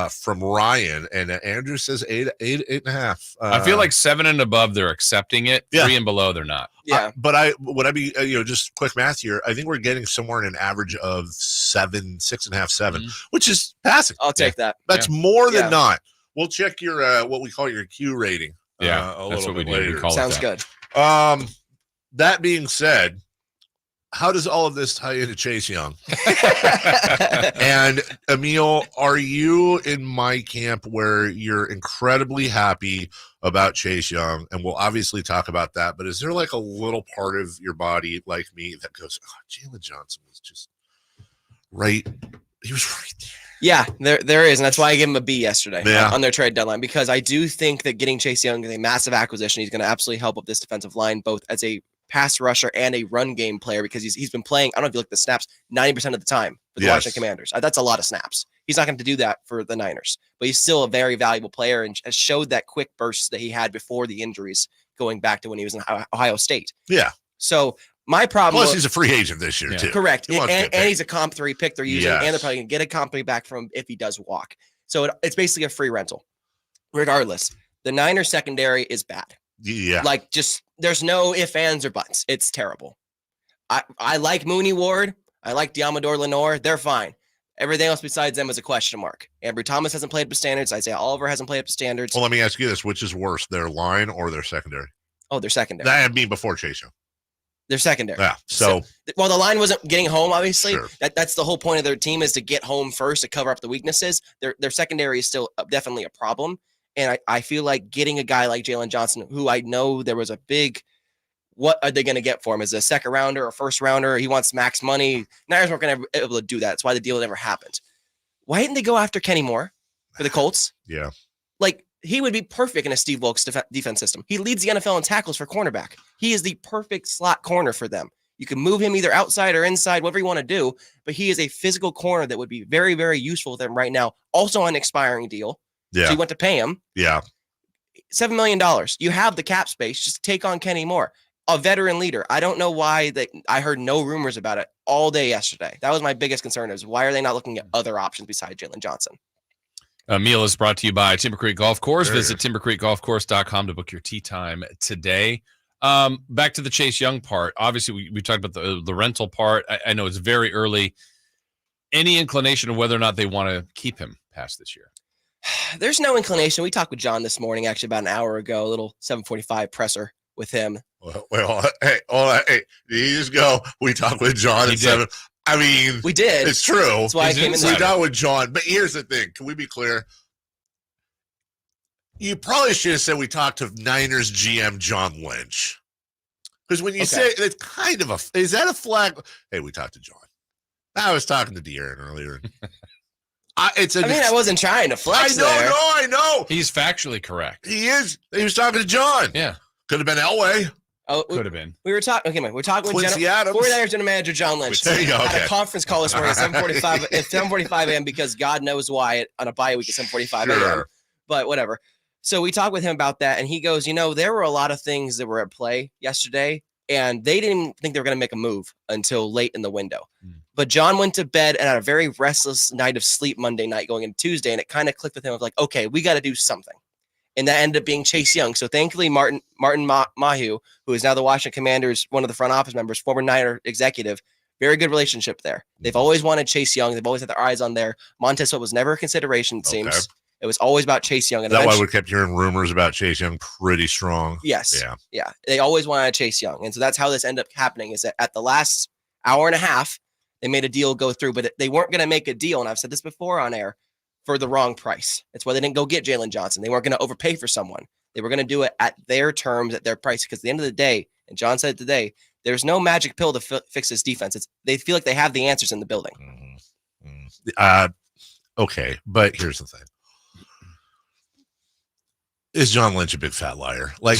from Ryan, and Andrew says 8.5. I feel like 7 and above they're accepting it. 3 and below they're not. Yeah, but would I be just quick math here? I think we're getting somewhere in an average of 7, 6.5, 7, which is passing. I'll take that. That's more than not. We'll check your what we call your Q rating. Yeah, a that's little what bit we do. later. We call Sounds it that. good. That being said, how does all of this tie into Chase Young? And Emil, are you in my camp where you're incredibly happy about Chase Young? And we'll obviously talk about that, but is there like a little part of your body like me that goes, Jalen Johnson was just right. He was right there. Yeah, there is, and that's why I gave him a B yesterday Yeah. on their trade deadline, because I do think that getting Chase Young is a massive acquisition. He's going to absolutely help up this defensive line, both as a pass rusher and a run game player, because he's been playing, I don't know if you look at the snaps, 90% of the time for the Washington Commanders. That's a lot of snaps. He's not going to do that for the Niners, but he's still a very valuable player and has showed that quick burst that he had before the injuries going back to when he was in Ohio State. Yeah. So my problem. Plus, he's a free agent this year, too. Correct. He wants to And, get paid. and he's a comp 3 pick they're using, Yes. and they're probably going to get a comp 3 back from him if he does walk. So it's basically a free rental. Regardless, the Niners secondary is bad. Yeah. Like, just there's no ifs, ands, or buts. It's terrible. I like Mooney Ward. I like Diamador Lenore. They're fine. Everything else besides them is a question mark. Ambry Thomas hasn't played up to standards. Isaiah Oliver hasn't played up to standards. Well, let me ask you this. Which is worse, their line or their secondary? Oh, they're secondary. That would be before Chase Young. They're secondary. Yeah. So well, the line wasn't getting home, obviously. Sure. That's the whole point of their team, is to get home first to cover up the weaknesses. Their secondary is still definitely a problem. And I feel like getting a guy like Jalen Johnson, who I know there was a big, what are they going to get for him? Is it a second rounder or first rounder? He wants max money. Niners weren't going to be able to do that. That's why the deal never happened. Why didn't they go after Kenny Moore for the Colts? Yeah. Like, he would be perfect in a Steve Wilkes defense system. He leads the NFL in tackles for cornerback. He is the perfect slot corner for them. You can move him either outside or inside, whatever you want to do, but he is a physical corner that would be very, very useful with them right now. Also on an expiring deal. Yeah. So you want to pay him. Yeah. $7 million. You have the cap space. Just take on Kenny Moore, a veteran leader. I don't know why I heard no rumors about it all day yesterday. That was my biggest concern, is why are they not looking at other options besides Jalen Johnson? Meal is brought to you by Timber Creek Golf Course. Visit timbercreekgolfcourse.com to book your tee time today. Back to the Chase Young part. Obviously, we talked about the rental part. I know it's very early. Any inclination of whether or not they want to keep him past this year? There's no inclination. We talked with John this morning, actually about an hour ago, a little 7:45 presser with him. Well, hey, did you just go? We talked with John at 7. I mean, we did. It's true. That's why I came in. We talked with John. But here's the thing. Can we be clear? You probably should have said we talked to Niners GM John Lynch. Because when you say it's kind of is that a flag? Hey, we talked to John. I was talking to De'Aaron earlier. I wasn't trying to flex. I know. He's factually correct. He is. He was talking to John. Yeah. Could have been Elway. Oh, could have been. We were talking. Okay, we're talking with Quincy Adams. 49ers general manager John Lynch. There you go. Had a conference call this morning at 7:45 a.m. because God knows why on a bye week at 7:45 a.m. Sure. But whatever. So we talked with him about that, and he goes, there were a lot of things that were at play yesterday, and they didn't think they were going to make a move until late in the window. But John went to bed and had a very restless night of sleep Monday night going into Tuesday, and it kind of clicked with him of like, okay, we got to do something. And that ended up being Chase Young. So thankfully, Martin Mahu, who is now the Washington Commanders, one of the front office members, former Niner executive, very good relationship there. They've always wanted Chase Young. They've always had their eyes on there. Montez Sweat was never a consideration, it seems. It was always about Chase Young. And that's why we kept hearing rumors about Chase Young pretty strong. Yes. Yeah. They always wanted Chase Young. And so that's how this ended up happening, is that at the last hour and a half, they made a deal go through, but they weren't going to make a deal. And I've said this before on air, for the wrong price. That's why they didn't go get Jalen Johnson. They weren't going to overpay for someone. They were going to do it at their terms, at their price. Because at the end of the day, and John said it today, there's no magic pill to fix this defense. They feel like they have the answers in the building. Okay, but here's the thing. Is John Lynch a big fat liar? Like,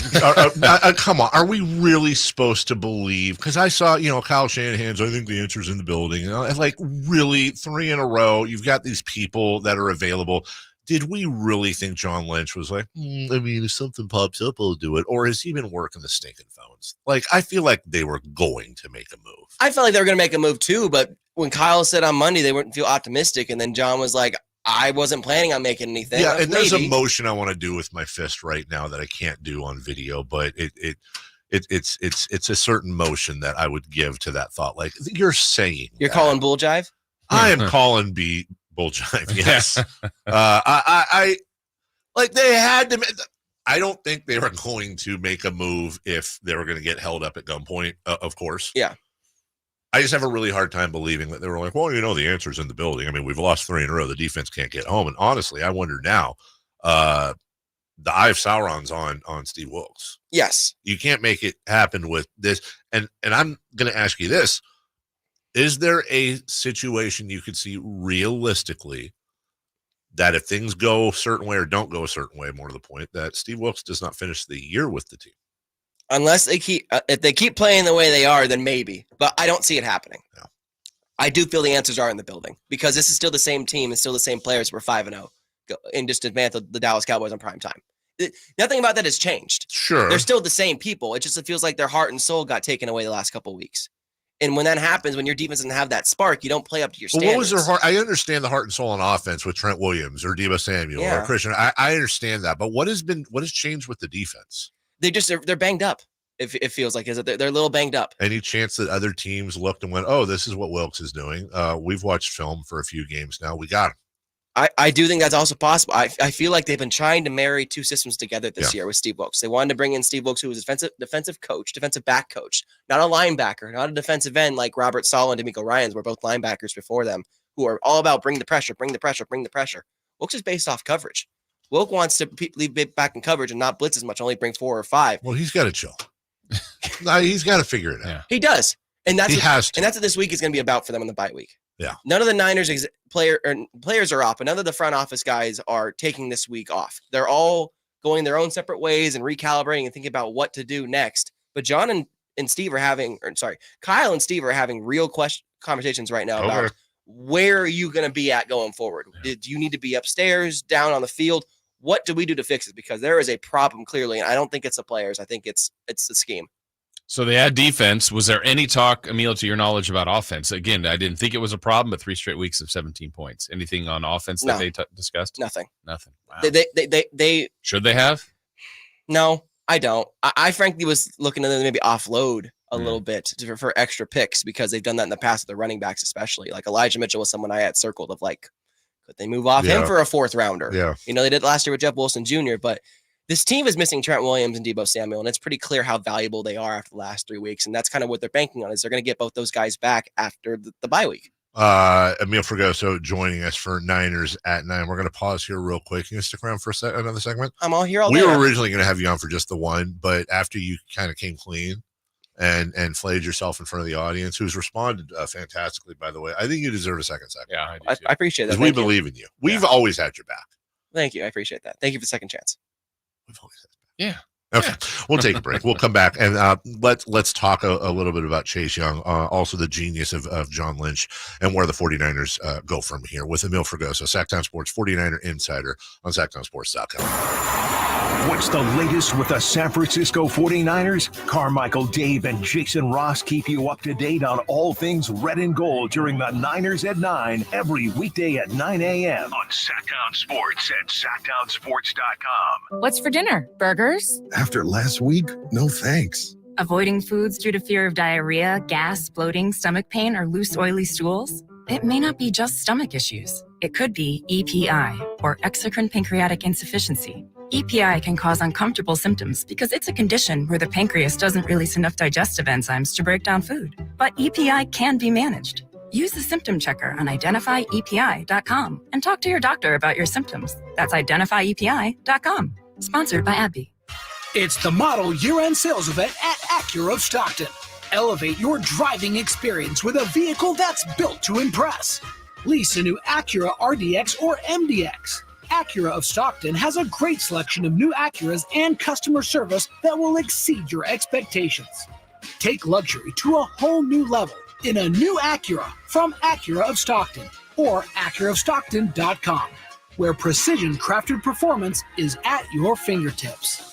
come on. Are we really supposed to believe? Because I saw, Kyle Shanahan's, I think the answer's in the building. And like, really, 3 in a row, you've got these people that are available. Did we really think John Lynch was like, if something pops up, I'll do it? Or has he been working the stinking phones? Like, I feel like they were going to make a move. I felt like they were going to make a move too, but when Kyle said on Monday they wouldn't feel optimistic, and then John was like, I wasn't planning on making anything. Yeah, and there's a motion I want to do with my fist right now that I can't do on video, but it's a certain motion that I would give to that thought. Like, you're saying you're calling bull jive? I am calling bull jive. Yes. I like they had to. I don't think they were going to make a move if they were going to get held up at gunpoint. Of course. Yeah. I just have a really hard time believing that they were like, well, the answer's in the building. I mean, we've lost 3 in a row. The defense can't get home. And honestly, I wonder now, the eye of Sauron's on Steve Wilkes. Yes. You can't make it happen with this. And I'm going to ask you this. Is there a situation you could see realistically that if things go a certain way or don't go a certain way, more to the point, that Steve Wilkes does not finish the year with the team? Unless they if they keep playing the way they are, then maybe. But I don't see it happening. No. I do feel the answers are in the building because this is still the same team and still the same players. We're 5-0 and just dismantled the Dallas Cowboys on prime time. Nothing about that has changed. Sure. They're still the same people. It feels like their heart and soul got taken away the last couple of weeks. And when that happens, when your defense doesn't have that spark, you don't play up to your standards. What was their heart? I understand the heart and soul on offense with Trent Williams or Deebo Samuel or Christian. I understand that. But what has changed with the defense? They're banged up. It feels like they're a little banged up. Any chance that other teams looked and went, oh, this is what Wilkes is doing? We've watched film for a few games now. We got him. I do think that's also possible. I feel like they've been trying to marry two systems together this year with Steve Wilkes. They wanted to bring in Steve Wilkes, who was a defensive coach, defensive back coach, not a linebacker, not a defensive end like Robert Saleh and D'Amico Ryans were both linebackers before them, who are all about bring the pressure, bring the pressure, bring the pressure. Wilkes is based off coverage. Wilkes wants to leave back in coverage and not blitz as much, only bring 4 or 5. Well, he's got to chill. He's got to figure it out. Yeah. He does. And that's what this week is going to be about for them in the bye week. Yeah. None of the Niners players are off, but none of the front office guys are taking this week off. They're all going their own separate ways and recalibrating and thinking about what to do next. But John and Steve are Kyle and Steve are having real conversations right now about where are you going to be at going forward? Do you need to be upstairs, down on the field? What do we do to fix it? Because there is a problem clearly, and I don't think it's the players. I think it's the scheme. So they had defense. Was there any talk, Emil, to your knowledge, about offense? Again, I didn't think it was a problem, but 3 straight weeks of 17 points. Anything on offense that they discussed? Nothing. Wow. They should they have? No, I don't. I frankly was looking at them maybe offload a little bit for extra picks because they've done that in the past with the running backs, especially. Like Elijah Mitchell was someone I had circled of like, could they move off him for a 4th rounder? Yeah. They did last year with Jeff Wilson Jr., but this team is missing Trent Williams and Deebo Samuel, and it's pretty clear how valuable they are after the last 3 weeks, and that's kind of what they're banking on is they're going to get both those guys back after the bye week. Emil Fregoso joining us for Niners at 9. We're going to pause here real quick. Can you stick around for another segment? I'm all here all day. We were originally going to have you on for just the one, but after you kind of came clean, and flayed yourself in front of the audience, who's responded fantastically, by the way. I think you deserve a second. Yeah, I appreciate that. Because we believe in you. We've always had your back. Thank you. I appreciate that. Thank you for the second chance. We've always had Yeah. Okay, we'll take a break. We'll come back and let's talk a little bit about Chase Young, also the genius of John Lynch, and where the 49ers go from here with Emil Fragoso, Sactown Sports 49er Insider on SactownSports.com. What's the latest with the San Francisco 49ers? Carmichael, Dave, and Jason Ross keep you up to date on all things red and gold during the Niners at 9 every weekday at 9 a.m. on Sactown Sports at SactownSports.com. What's for dinner? Burgers? After last week, no thanks. Avoiding foods due to fear of diarrhea, gas, bloating, stomach pain, or loose, oily stools? It may not be just stomach issues. It could be EPI, or exocrine pancreatic insufficiency. EPI can cause uncomfortable symptoms because it's a condition where the pancreas doesn't release enough digestive enzymes to break down food. But EPI can be managed. Use the symptom checker on identifyepi.com and talk to your doctor about your symptoms. That's identifyepi.com. Sponsored by AbbVie. It's the model year-end sales event at Acura of Stockton. Elevate your driving experience with a vehicle that's built to impress. Lease a new Acura RDX or MDX. Acura of Stockton has a great selection of new Acuras and customer service that will exceed your expectations. Take luxury to a whole new level in a new Acura from Acura of Stockton or AcuraofStockton.com, where precision-crafted performance is at your fingertips.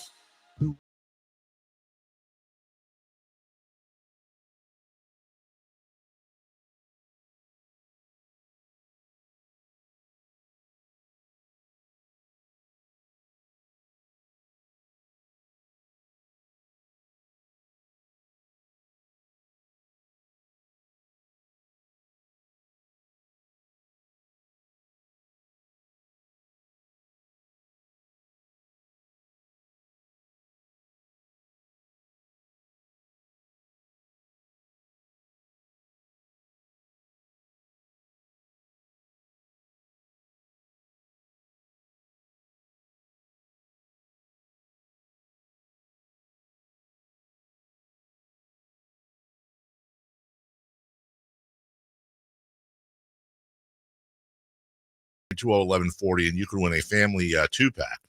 $1140, and you can win a family 2-pack.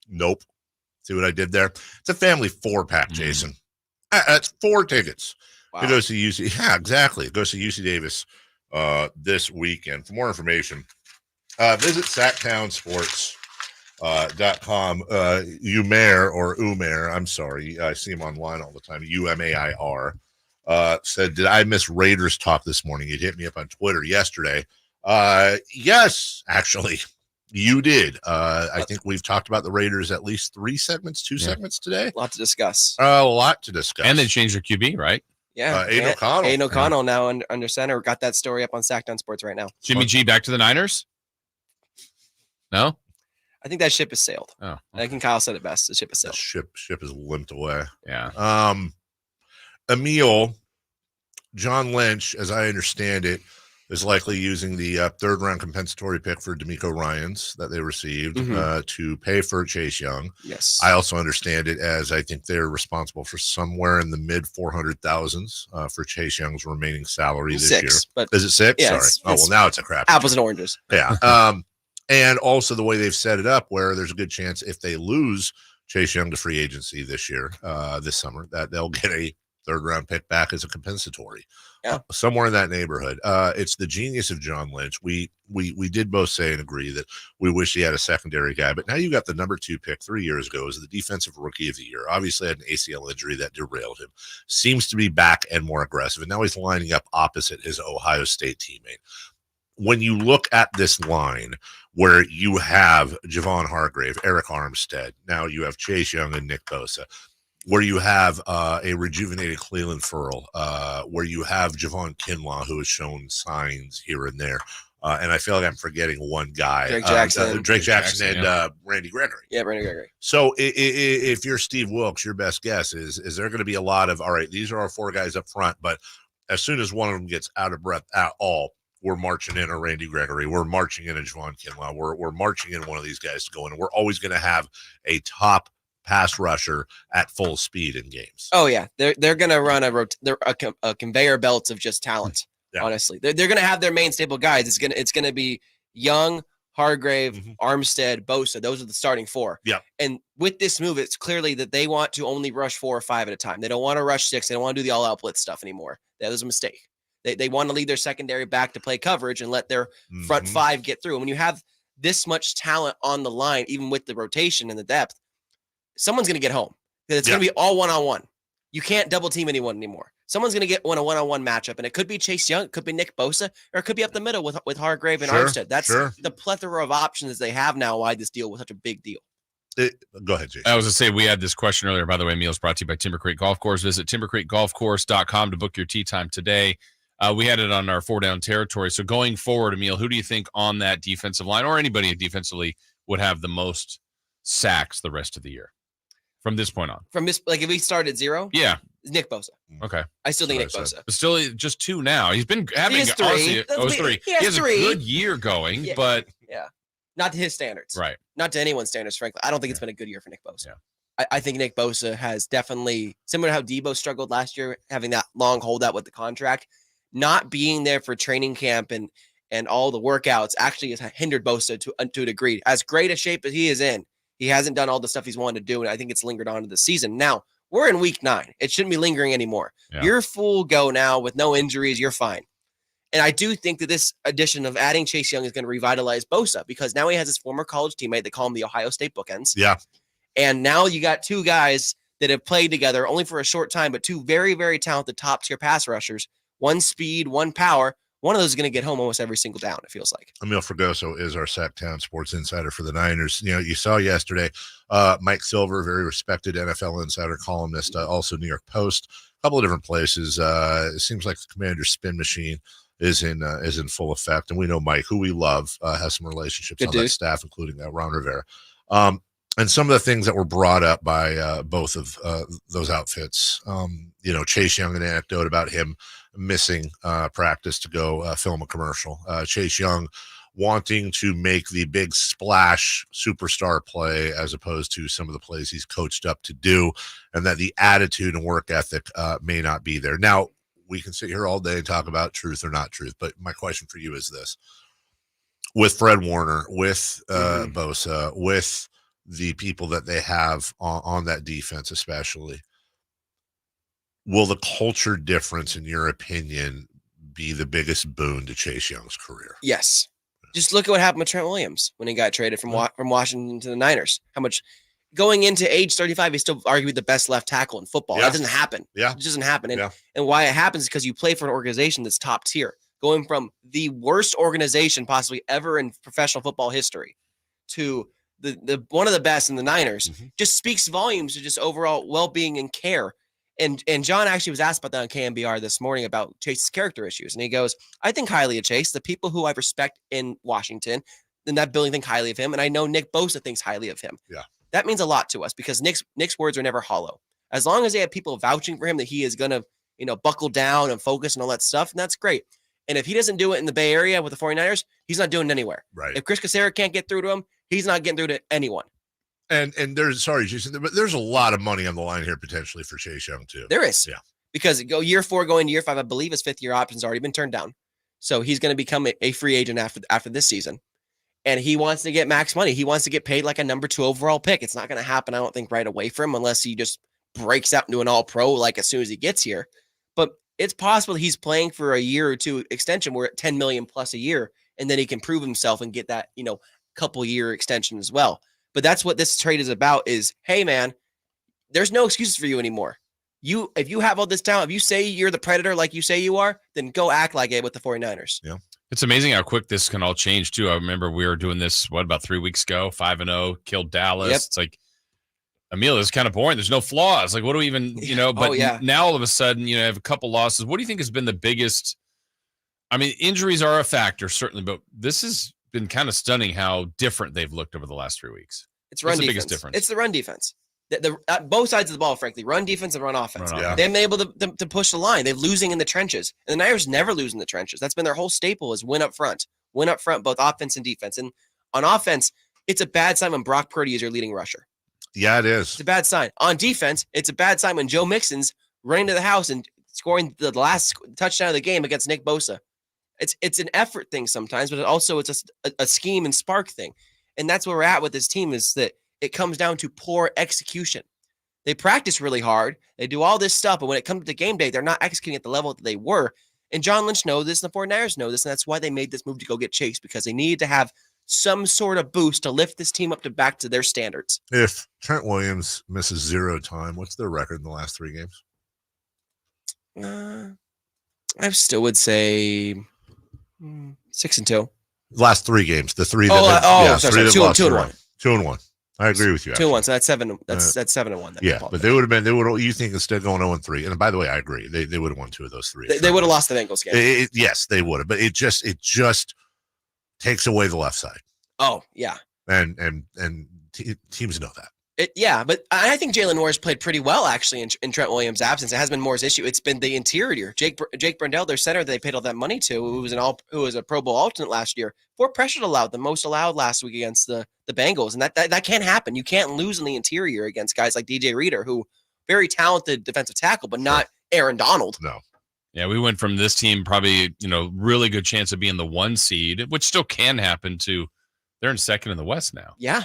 Nope. See what I did there? It's a family 4-pack, Jason. That's 4 tickets. Wow. It goes to UC. Yeah, exactly. It goes to UC Davis this weekend. For more information, visit SactownSports.com. Umair or Umair, I'm sorry. I see him online all the time. UMAIR said, did I miss Raiders talk this morning? It hit me up on Twitter yesterday. Yes, actually, you did. I think we've talked about the Raiders at least 2 segments today. A lot to discuss. A lot to discuss. And they changed their QB, right? Yeah. Aiden O'Connell. Aiden O'Connell now under center. Got that story up on Sactown Sports right now. Jimmy G back to the Niners? No? I think that ship has sailed. Oh, okay. I think Kyle said it best. The ship has sailed. Ship is limped away. Yeah. Emil, John Lynch, as I understand it, is likely using the third-round compensatory pick for D'Amico Ryans that they received to pay for Chase Young. Yes. I also understand it as I think they're responsible for somewhere in the mid-400,000s for Chase Young's remaining salary this year. But is it 6? Yeah, Sorry. Well, now it's a crap. Apples and oranges. Yeah. And also the way they've set it up, where there's a good chance if they lose Chase Young to free agency this year, this summer, that they'll get a third-round pick back as a compensatory. Yeah. Somewhere in that neighborhood. It's the genius of John Lynch. We did both say and agree that we wish he had a secondary guy, but now you got the number 2 pick 3 years ago as the defensive rookie of the year. Obviously had an ACL injury that derailed him. Seems to be back and more aggressive, and now he's lining up opposite his Ohio State teammate. When you look at this line where you have Javon Hargrave, Eric Armstead, now you have Chase Young and Nick Bosa, where you have a rejuvenated Cleveland Ferrell, where you have Javon Kinlaw, who has shown signs here and there. And I feel like I'm forgetting one guy. Drake Jackson and Randy Gregory. Yeah, Randy Gregory. So if you're Steve Wilkes, your best guess is there going to be a lot of, all right, these are our 4 guys up front, but as soon as one of them gets out of breath at all, we're marching in a Randy Gregory. We're marching in a Javon Kinlaw. We're marching in one of these guys to go in. We're always going to have a top pass rusher at full speed in games. Oh yeah, they're gonna run a conveyor belt of just talent. Yeah. Honestly, they're gonna have their main staple guys. It's gonna be Young, Hargrave, Armstead, Bosa. Those are the starting four. Yeah. And with this move, it's clearly that they want to only rush 4 or 5 at a time. They don't want to rush 6. They don't want to do the all-out blitz stuff anymore. That was a mistake. They want to lead their secondary back to play coverage and let their front 5 get through. And when you have this much talent on the line, even with the rotation and the depth, someone's going to get home. It's going to be all one-on-one. You can't double team anyone anymore. Someone's going to get a one-on-one matchup, and it could be Chase Young, it could be Nick Bosa, or it could be up the middle with Hargrave and Armstead. That's the plethora of options they have now. Why this deal was such a big deal. Go ahead, Jason. I was going to say, we had this question earlier. By the way, meals brought to you by Timber Creek Golf Course. Visit timbercreekgolfcourse.com to book your tee time today. We had it on our 4-down territory. So going forward, Emil, who do you think on that defensive line or anybody defensively would have the most sacks the rest of the year from this point on? From this, like if we start at 0? Yeah. Nick Bosa. Okay. I still think Nick Bosa. But still just 2 now. He's been having three. Three. He has a good year going, but not to his standards. Right. Not to anyone's standards, frankly. I don't think it's been a good year for Nick Bosa. Yeah. I think Nick Bosa has definitely, similar to how Debo struggled last year, having that long holdout with the contract, not being there for training camp and all the workouts actually has hindered Bosa to a degree. As great a shape as he is in, he hasn't done all the stuff he's wanted to do, and I think it's lingered on to the season. Now, we're in week 9. It shouldn't be lingering anymore. Yeah. You're full go now with no injuries. You're fine. And I do think that this addition of adding Chase Young is going to revitalize Bosa because now he has his former college teammate. They call him the Ohio State bookends. Yeah. And now you got 2 guys that have played together only for a short time, but 2 very, very talented top-tier pass rushers. 1 speed, 1 power. One of those is going to get home almost every single down, it feels like. Emil Fregoso is our Sactown sports insider for the Niners. You know, you saw yesterday, Mike Silver, very respected NFL insider columnist, also New York Post, a couple of different places. It seems like the Commander's spin machine is in full effect. And we know Mike, who we love, has some relationships on that staff, including Ron Rivera. And some of the things that were brought up by both of those outfits, you know, Chase Young, an anecdote about him missing practice to go film a commercial. Chase Young wanting to make the big splash superstar play as opposed to some of the plays he's coached up to do, and that the attitude and work ethic may not be there. Now, we can sit here all day and talk about truth or not truth, but my question for you is this. With Fred Warner, with Bosa, with the people that they have on that defense especially, will the culture difference, in your opinion, be the biggest boon to Chase Young's career? Yes. Just look at what happened with Trent Williams when he got traded from Washington to the Niners. How much going into age 35, he's still arguably the best left tackle in football. That doesn't happen. Yeah. It doesn't happen. And why it happens is because you play for an organization that's top tier. Going from the worst organization possibly ever in professional football history to the one of the best in the Niners just speaks volumes to just overall well-being and care. And John actually was asked about that on KMBR this morning about Chase's character issues. And he goes, I think highly of Chase. The people who I respect in Washington, and that building think highly of him. And I know Nick Bosa thinks highly of him. Yeah. That means a lot to us because Nick's words are never hollow. As long as they have people vouching for him that he is going to, buckle down and focus and all that stuff, and that's great. And if he doesn't do it in the Bay Area with the 49ers, he's not doing it anywhere. Right. If Chris Casera can't get through to him, he's not getting through to anyone. And there's, sorry, Jason, but there's a lot of money on the line here potentially for Chase Young too. There is. Yeah. Because year 4 going to year 5, I believe his 5th year option's already been turned down. So he's going to become a free agent after this season. And he wants to get max money. He wants to get paid like a number 2 overall pick. It's not going to happen, I don't think, right away for him unless he just breaks out into an all-pro like as soon as he gets here. But it's possible he's playing for a year or 2 extension. We're at $10 million plus a year, and then he can prove himself and get that, couple year extension as well. But that's what this trade is about is, hey, man, there's no excuses for you anymore. If you have all this talent, if you say you're the Predator like you say you are, then go act like it with the 49ers. Yeah. It's amazing how quick this can all change, too. I remember we were doing this, about 3 weeks ago, 5-0, killed Dallas. Yep. It's like, Emil, this is kind of boring. There's no flaws. Like, what do we even, but now all of a sudden, have a couple losses. What do you think has been the biggest? I mean, injuries are a factor, certainly, but this has been kind of stunning how different they've looked over the last 3 weeks. It's run defense. The biggest difference. It's the run defense. Both sides of the ball, frankly, run defense and run offense. They've been able to push the line. They're losing in the trenches. And the Niners never lose in the trenches. That's been their whole staple is win up front, both offense and defense. And on offense, it's a bad sign when Brock Purdy is your leading rusher. Yeah, it is. It's a bad sign. On defense, it's a bad sign when Joe Mixon's running to the house and scoring the last touchdown of the game against Nick Bosa. It's an effort thing sometimes, but also it's a scheme and spark thing. And that's where we're at with this team, is that it comes down to poor execution. They practice really hard. They do all this stuff, but when it comes to game day, they're not executing at the level that they were. And John Lynch knows this, and the 49ers know this, and that's why they made this move to go get Chase, because they needed to have some sort of boost to lift this team up to back to their standards. If Trent Williams misses 0 time, what's their record in the last 3 games? I still would say 6-2. Last 3 games, the 3 that sorry, 2-1. 2-1. I agree with you. 2-1. So that's 7. That's 7-1. Yeah, but they would have been. You think instead going 0-3. And by the way, I agree. They would have won 2 of those 3. They would have lost the Bengals game. Yes, they would have. But it just takes away the left side. Oh yeah. And teams know that. But I think Jalen Moore's played pretty well, actually, in Trent Williams' absence. It has been Moore's issue. It's been the interior. Jake Brendel, their center, they paid all that money to, who was a Pro Bowl alternate last year. 4 pressures allowed, the most allowed last week against the Bengals. And that can't happen. You can't lose in the interior against guys like DJ Reader, who very talented defensive tackle, but not Aaron Donald. No. Yeah, we went from this team probably, really good chance of being the 1 seed, which still can happen, to they're in second in the West now. Yeah.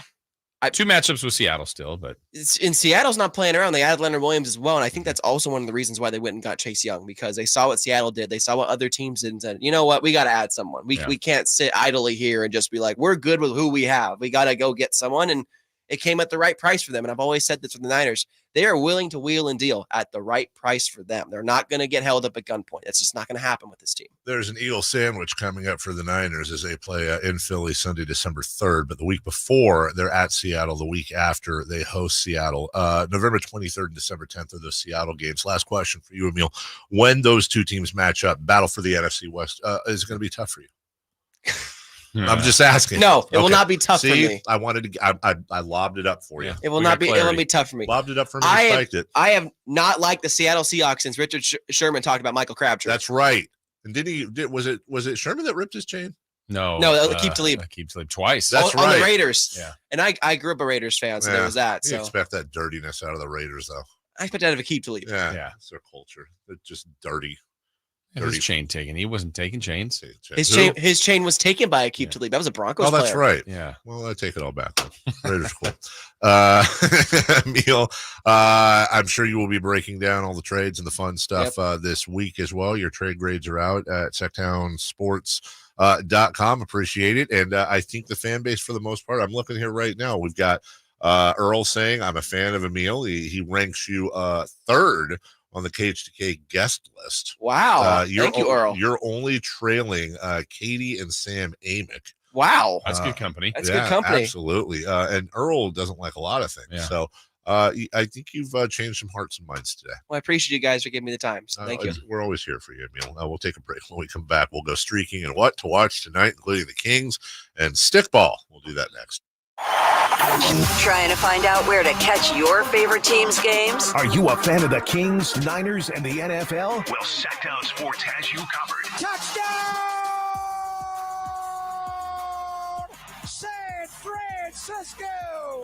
2 matchups with Seattle still, but Seattle's not playing around. They added Leonard Williams as well, and I think that's also one of the reasons why they went and got Chase Young, because they saw what Seattle did. They saw what other teams did and said, you know what, we got to add someone. We can't sit idly here and just be like, we're good with who we have. We got to go get someone, and it came at the right price for them. And I've always said this with the Niners. They are willing to wheel and deal at the right price for them. They're not going to get held up at gunpoint. That's just not going to happen with this team. There's an Eagle sandwich coming up for the Niners as they play in Philly Sunday, December 3rd. But the week before, they're at Seattle. The week after, they host Seattle. November 23rd and December 10th are those Seattle games. Last question for you, Emil. When those 2 teams match up, battle for the NFC West, is it going to be tough for you? I'm just asking. No, it will not be tough for me. I wanted to. I lobbed it up for you. It will not be. It will be tough for me. Lobbed it up for me. I spiked it. I have not liked the Seattle Seahawks since Richard Sherman talked about Michael Crabtree. That's right. And was it Sherman that ripped his chain? No, Keep Talib. Keep Talib twice. That's right. On the Raiders. Yeah. And I grew up a Raiders fan, so there was that. You So expect that dirtiness out of the Raiders, though. I expect out of a Keep Talib. Yeah. It's their culture. They're just dirty. His chain taken. He wasn't taking chains. His chain was taken by a Keep Talib. That was a Broncos player. Oh, that's right. Yeah. Well, I take it all back. Raiders cool. Emil, I'm sure you will be breaking down all the trades and the fun stuff this week as well. Your trade grades are out at SactownSports.com. Appreciate it. And I think the fan base, for the most part, I'm looking here right now. We've got Earl saying, I'm a fan of Emil. He ranks you 3rd on the Cage2K guest list. Wow. Thank you, Earl. You're only trailing Katie and Sam Amick. Wow. That's good company. That's good company. Absolutely. And Earl doesn't like a lot of things. Yeah. So I think you've changed some hearts and minds today. Well, I appreciate you guys for giving me the time. So thank you. We're always here for you, Emil. We'll take a break. When we come back, we'll go streaking and what to watch tonight, including the Kings and stickball. We'll do that next. Trying to find out where to catch your favorite team's games? Are you a fan of the Kings, Niners, and the NFL? Well, Sactown Sports has you covered. Touchdown! San Francisco!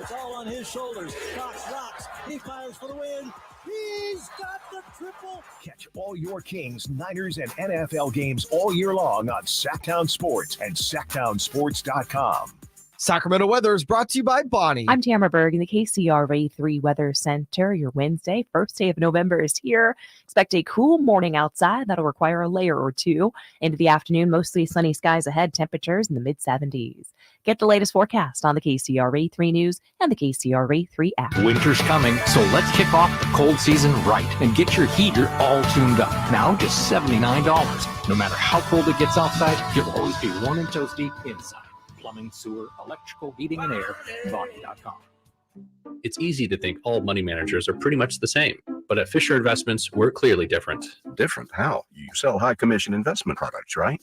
It's all on his shoulders. Cox rocks. He fires for the win. He's got the triple. Catch all your Kings, Niners, and NFL games all year long on Sactown Sports and SactownSports.com. Sacramento weather is brought to you by Bonnie. I'm Tamara Berg in the KCRA 3 Weather Center. Your Wednesday, first day of November is here. Expect a cool morning outside. That'll require a layer or two. Into the afternoon, mostly sunny skies ahead, temperatures in the mid-70s. Get the latest forecast on the KCRA 3 News and the KCRA 3 app. Winter's coming, so let's kick off the cold season right and get your heater all tuned up. Now just $79. No matter how cold it gets outside, you'll always be warm and toasty inside. Plumbing, sewer, electrical, heating, and air, Bonnie.com. It's easy to think all money managers are pretty much the same, but at Fisher Investments, we're clearly different. Different? How? You sell high commission investment products, right?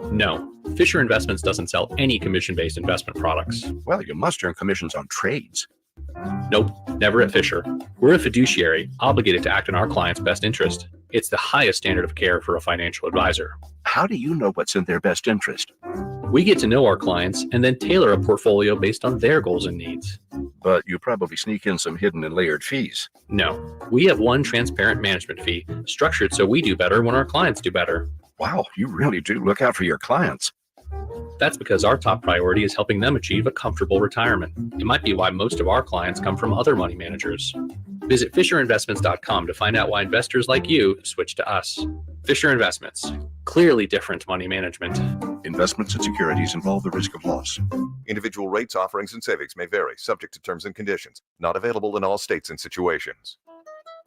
No, Fisher Investments doesn't sell any commission-based investment products. Well, you must earn commissions on trades. Nope, never at Fisher. We're a fiduciary, obligated to act in our client's best interest. It's the highest standard of care for a financial advisor. How do you know what's in their best interest? We get to know our clients and then tailor a portfolio based on their goals and needs. But you probably sneak in some hidden and layered fees. No, we have one transparent management fee, structured so we do better when our clients do better. Wow, you really do look out for your clients. That's because our top priority is helping them achieve a comfortable retirement. It might be why most of our clients come from other money managers. Visit FisherInvestments.com to find out why investors like you switch to us. Fisher Investments. Clearly different money management. Investments and securities involve the risk of loss. Individual rates, offerings, and savings may vary, subject to terms and conditions. Not available in all states and situations.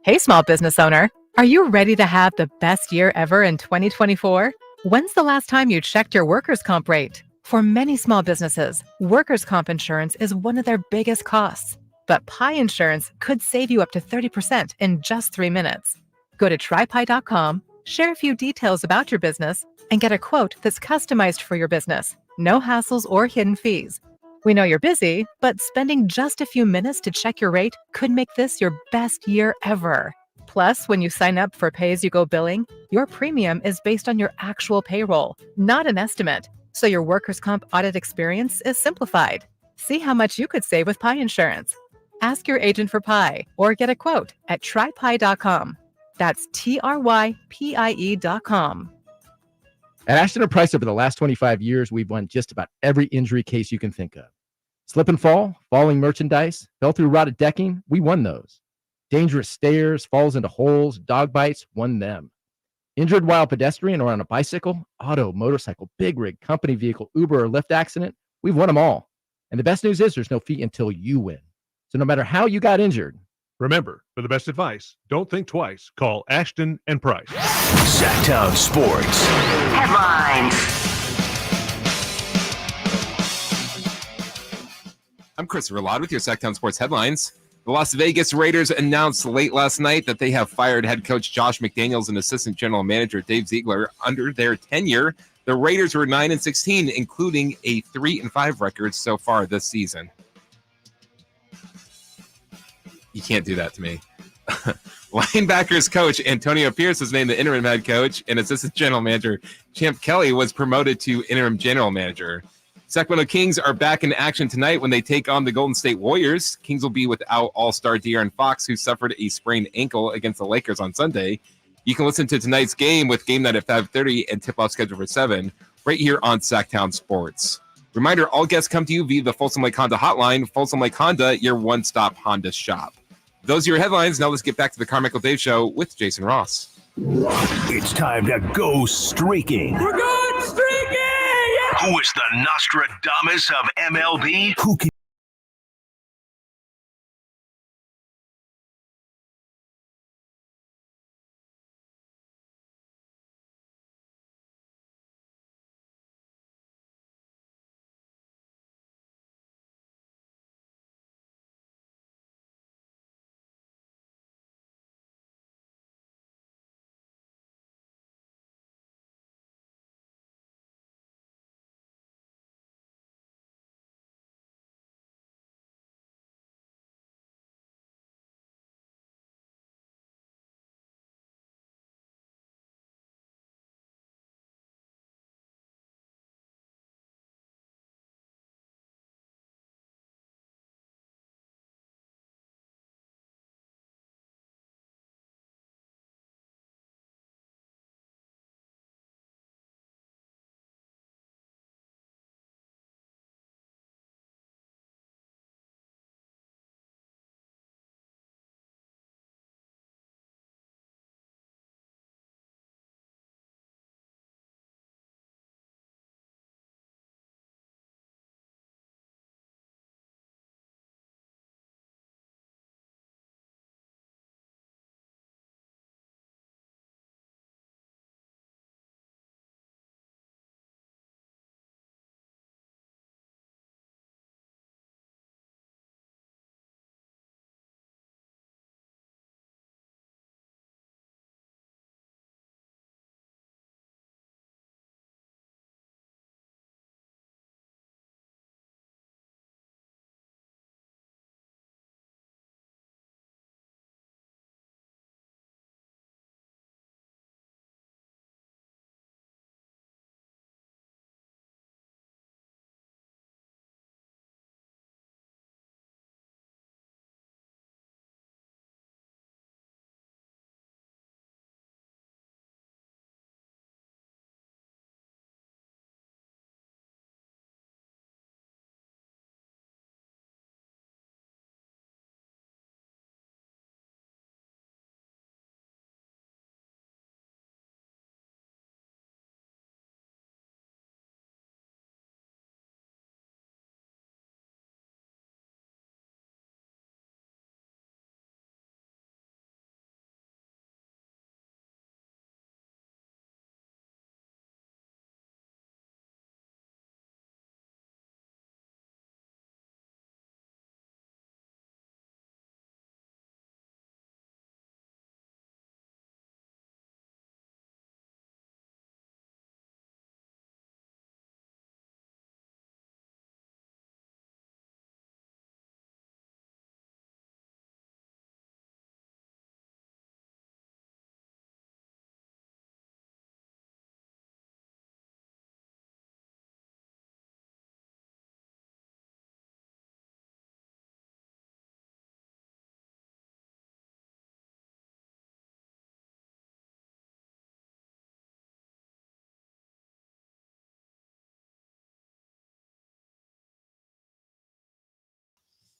Hey, small business owner. Are you ready to have the best year ever in 2024? When's the last time you checked your workers' comp rate? For many small businesses, workers' comp insurance is one of their biggest costs. But Pi Insurance could save you up to 30% in just 3 minutes. Go to trypi.com, share a few details about your business, and get a quote that's customized for your business. No hassles or hidden fees. We know you're busy, but spending just a few minutes to check your rate could make this your best year ever. Plus, when you sign up for pay-as-you-go billing, your premium is based on your actual payroll, not an estimate. So your workers' comp audit experience is simplified. See how much you could save with Pi Insurance. Ask your agent for Pi or get a quote at trypi.com. That's TRYPIE.com. At Ashton and Price, over the last 25 years, we've won just about every injury case you can think of. Slip and fall, falling merchandise, fell through rotted decking, we won those. Dangerous stairs, falls into holes, dog bites, won them. Injured while pedestrian or on a bicycle, auto, motorcycle, big rig, company vehicle, Uber, or Lyft accident, we've won them all. And the best news is there's no fee until you win. So no matter how you got injured, remember, for the best advice, don't think twice. Call Ashton and Price. Sactown Sports. Headlines. I'm Christopher Ladd with your Sactown Sports headlines. The Las Vegas Raiders announced late last night that they have fired head coach Josh McDaniels and assistant general manager Dave Ziegler. Under their tenure, the Raiders were 9-16, including a 3-5 record so far this season. You can't do that to me. Linebackers coach Antonio Pierce was named the interim head coach, and assistant general manager Champ Kelly was promoted to interim general manager. Sacramento Kings are back in action tonight when they take on the Golden State Warriors. Kings will be without all-star De'Aaron Fox, who suffered a sprained ankle against the Lakers on Sunday. You can listen to tonight's game with game night at 5:30 and tip-off scheduled for 7 right here on Sactown Sports. Reminder, all guests come to you via the Folsom Lake Honda hotline. Folsom Lake Honda, your one-stop Honda shop. Those are your headlines. Now let's get back to the Carmichael Dave Show with Jason Ross. It's time to go streaking. We're going streaking! Yeah! Who is the Nostradamus of MLB? Who can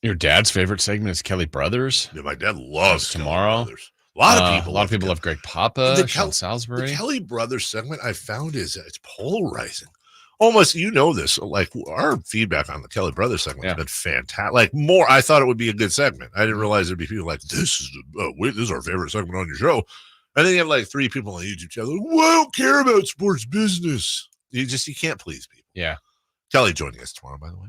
Your dad's favorite segment is Kelly Brothers. Yeah, my dad loves Tomorrow. Kelly Brothers. A lot of people love Greg Papa, Sean Salisbury. The Kelly Brothers segment I found it's polarizing. Almost, this. Like our feedback on the Kelly Brothers segment has been fantastic. Like I thought it would be a good segment. I didn't realize there'd be people like this is our favorite segment on your show. And then you have like 3 people on the YouTube channel. Like, well, I don't care about sports business. You can't please people. Yeah. Kelly joining us tomorrow, by the way.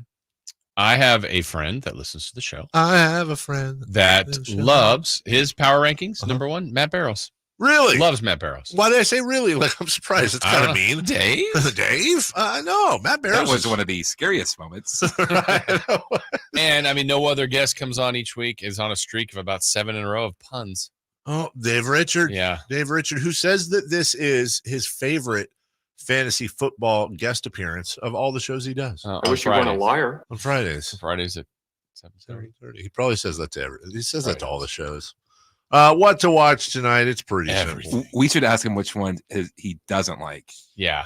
I have a friend that listens to the show. I have a friend that loves his power rankings. Number 1, Matt Barrows. Really? Loves Matt Barrows. Why did I say really? Like, I'm surprised. It's kind of mean. Dave? Dave? No, Matt Barrows. That was one of the scariest moments. And, no other guest comes on each week, is on a streak of about 7 in a row of puns. Oh, Dave Richard. Yeah. Dave Richard, who says that this is his favorite fantasy football guest appearance of all the shows he does. I wish you weren't a liar. On Fridays. Fridays at 7:30. He probably says that to everyone. He says that to all the shows. What to watch tonight? It's pretty simple. We should ask him which one he doesn't like. Yeah.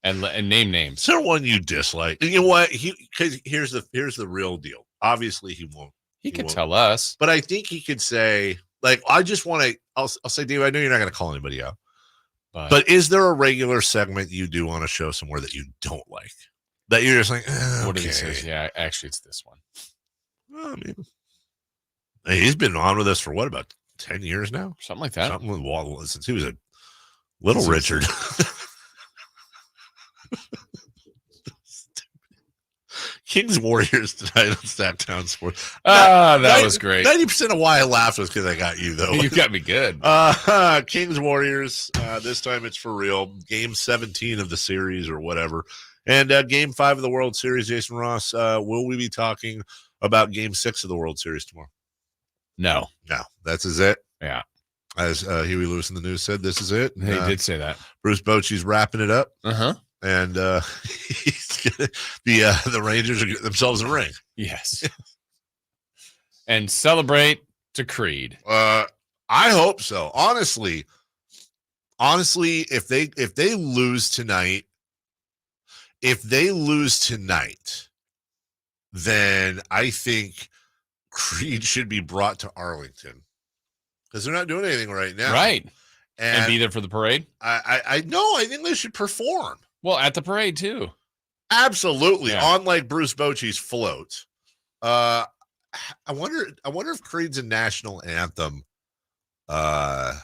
And name names. Is there one you dislike? And you know what? Because here's the real deal. Obviously, he won't. He could tell us. But I think he could say, like, I just want to, I'll say, Dave, I know you're not going to call anybody out. But is there a regular segment you do on a show somewhere that you don't like? That you're just like, What did he say? Yeah, actually, it's this one. Well, he's been on with us for what, about 10 years now? Something like that. Something with Waddle since he was a little Richard. Kings Warriors tonight on Sactown Sports. That was great. 90% of why I laughed was because I got you, though. You got me good. Kings Warriors. This time it's for real. Game 17 of the series or whatever. And Game 5 of the World Series, Jason Ross, will we be talking about Game 6 of the World Series tomorrow? No. That's it. Yeah. As Huey Lewis in the news said, this is it. He did say that. Bruce Bochy's wrapping it up. Uh-huh. And he's gonna be the Rangers are getting themselves a ring. Yes. And celebrate to Creed. I hope so. Honestly, if they lose tonight, then I think Creed should be brought to Arlington because they're not doing anything right now. Right. And be there for the parade? I think they should perform. Well, at the parade too. Absolutely. Yeah. On like Bruce Bochy's float. I wonder if Creed's a national anthem a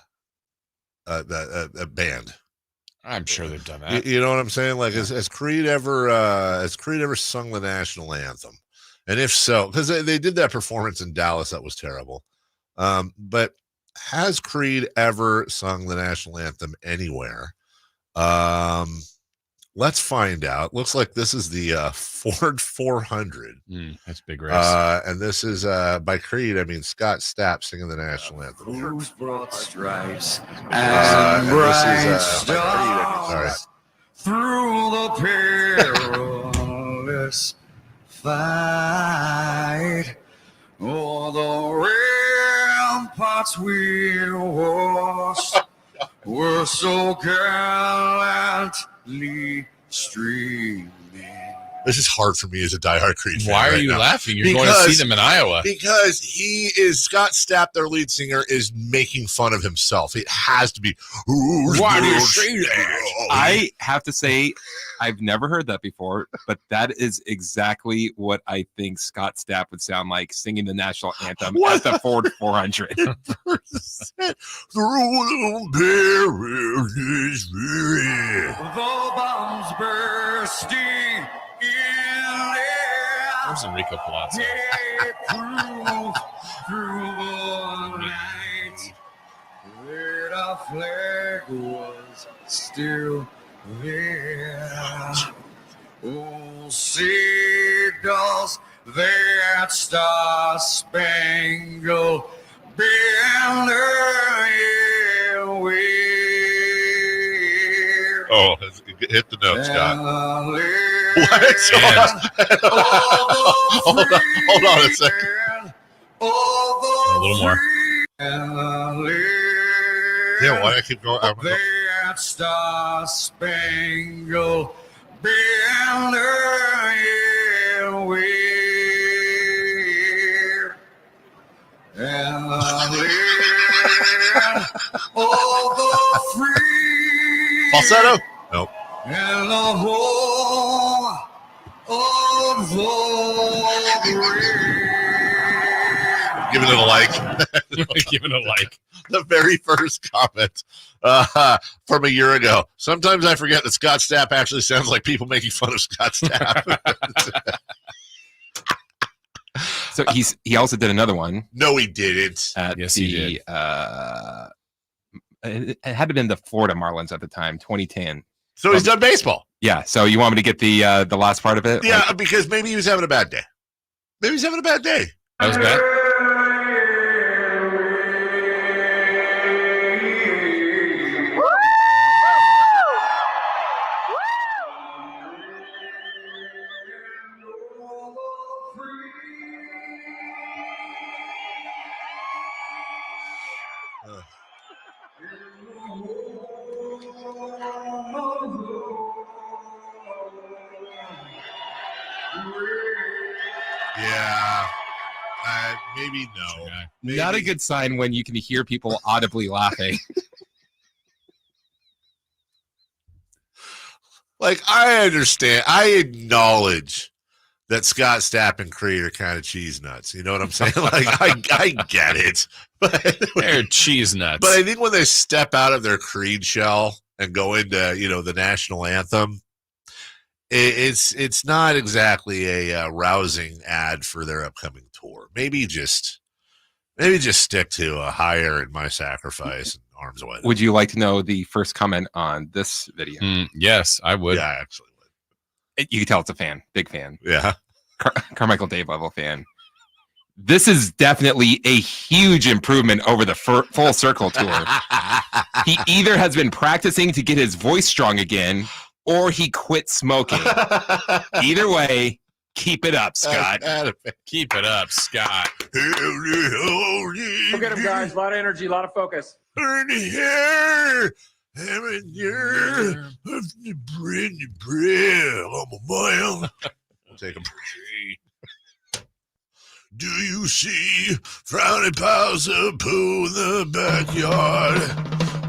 band. I'm sure they've done that. You know what I'm saying? Like, has Creed ever sung the national anthem? And if so, because they did that performance in Dallas, that was terrible. But has Creed ever sung the national anthem anywhere? Let's find out. Looks like this is the Ford 400. That's a big race. And this is by Creed. I mean, Scott Stapp singing the national anthem. Who's brought stripes and bright stars through the perilous fight? Oh, the ramparts we watched were so gallantly streaming. This is hard for me as a diehard Creed fan. Why are you laughing? You're going to see them in Iowa. Because Scott Stapp, their lead singer, is making fun of himself. It has to be. Why do you say that? I have to say, I've never heard that before, but that is exactly what I think Scott Stapp would sound like singing the national anthem at the Ford 400. The bombs bursting in Where's Enrico Palazzo? through the night, where the flag was still there. Oh, signals that star-spangled banner wave. Oh, hit the note, Scott. What? Hold on a second. A little more. Yeah, why I keep going? That star-spangled banner wave. All the free. Falsetto? Nope. And the whole of the Giving it a like. Giving it a like. The very first comment from a year ago. Sometimes I forget that Scott Stapp actually sounds like people making fun of Scott Stapp. So he also did another one. No, he didn't. Yes, he did. It had been the Florida Marlins at the time, 2010. So he's done baseball. Yeah. So you want me to get the last part of it? Yeah, because maybe he was having a bad day. Maybe he's having a bad day. That was bad. Yeah. Maybe no. Maybe. Not a good sign when you can hear people audibly laughing. Like, I understand. I acknowledge that Scott Stapp and Creed are kind of cheese nuts. You know what I'm saying? Like, I get it. But they're cheese nuts. But I think when they step out of their Creed shell and go into, the national anthem, it's not exactly a rousing ad for their upcoming tour. Maybe just stick to a higher in my sacrifice and arms wide. Would you like to know the first comment on this video? Yes, I would. Yeah, I actually would. You can tell it's a fan, big fan. Yeah. Carmichael Dave level fan. This is definitely a huge improvement over the Full Circle tour. He either has been practicing to get his voice strong again, or he quit smoking. Either way, keep it up, Scott. Keep it up, Scott. Look at him, guys. A lot of energy, a lot of focus. We'll take a Do you see frowny piles of poo in the backyard?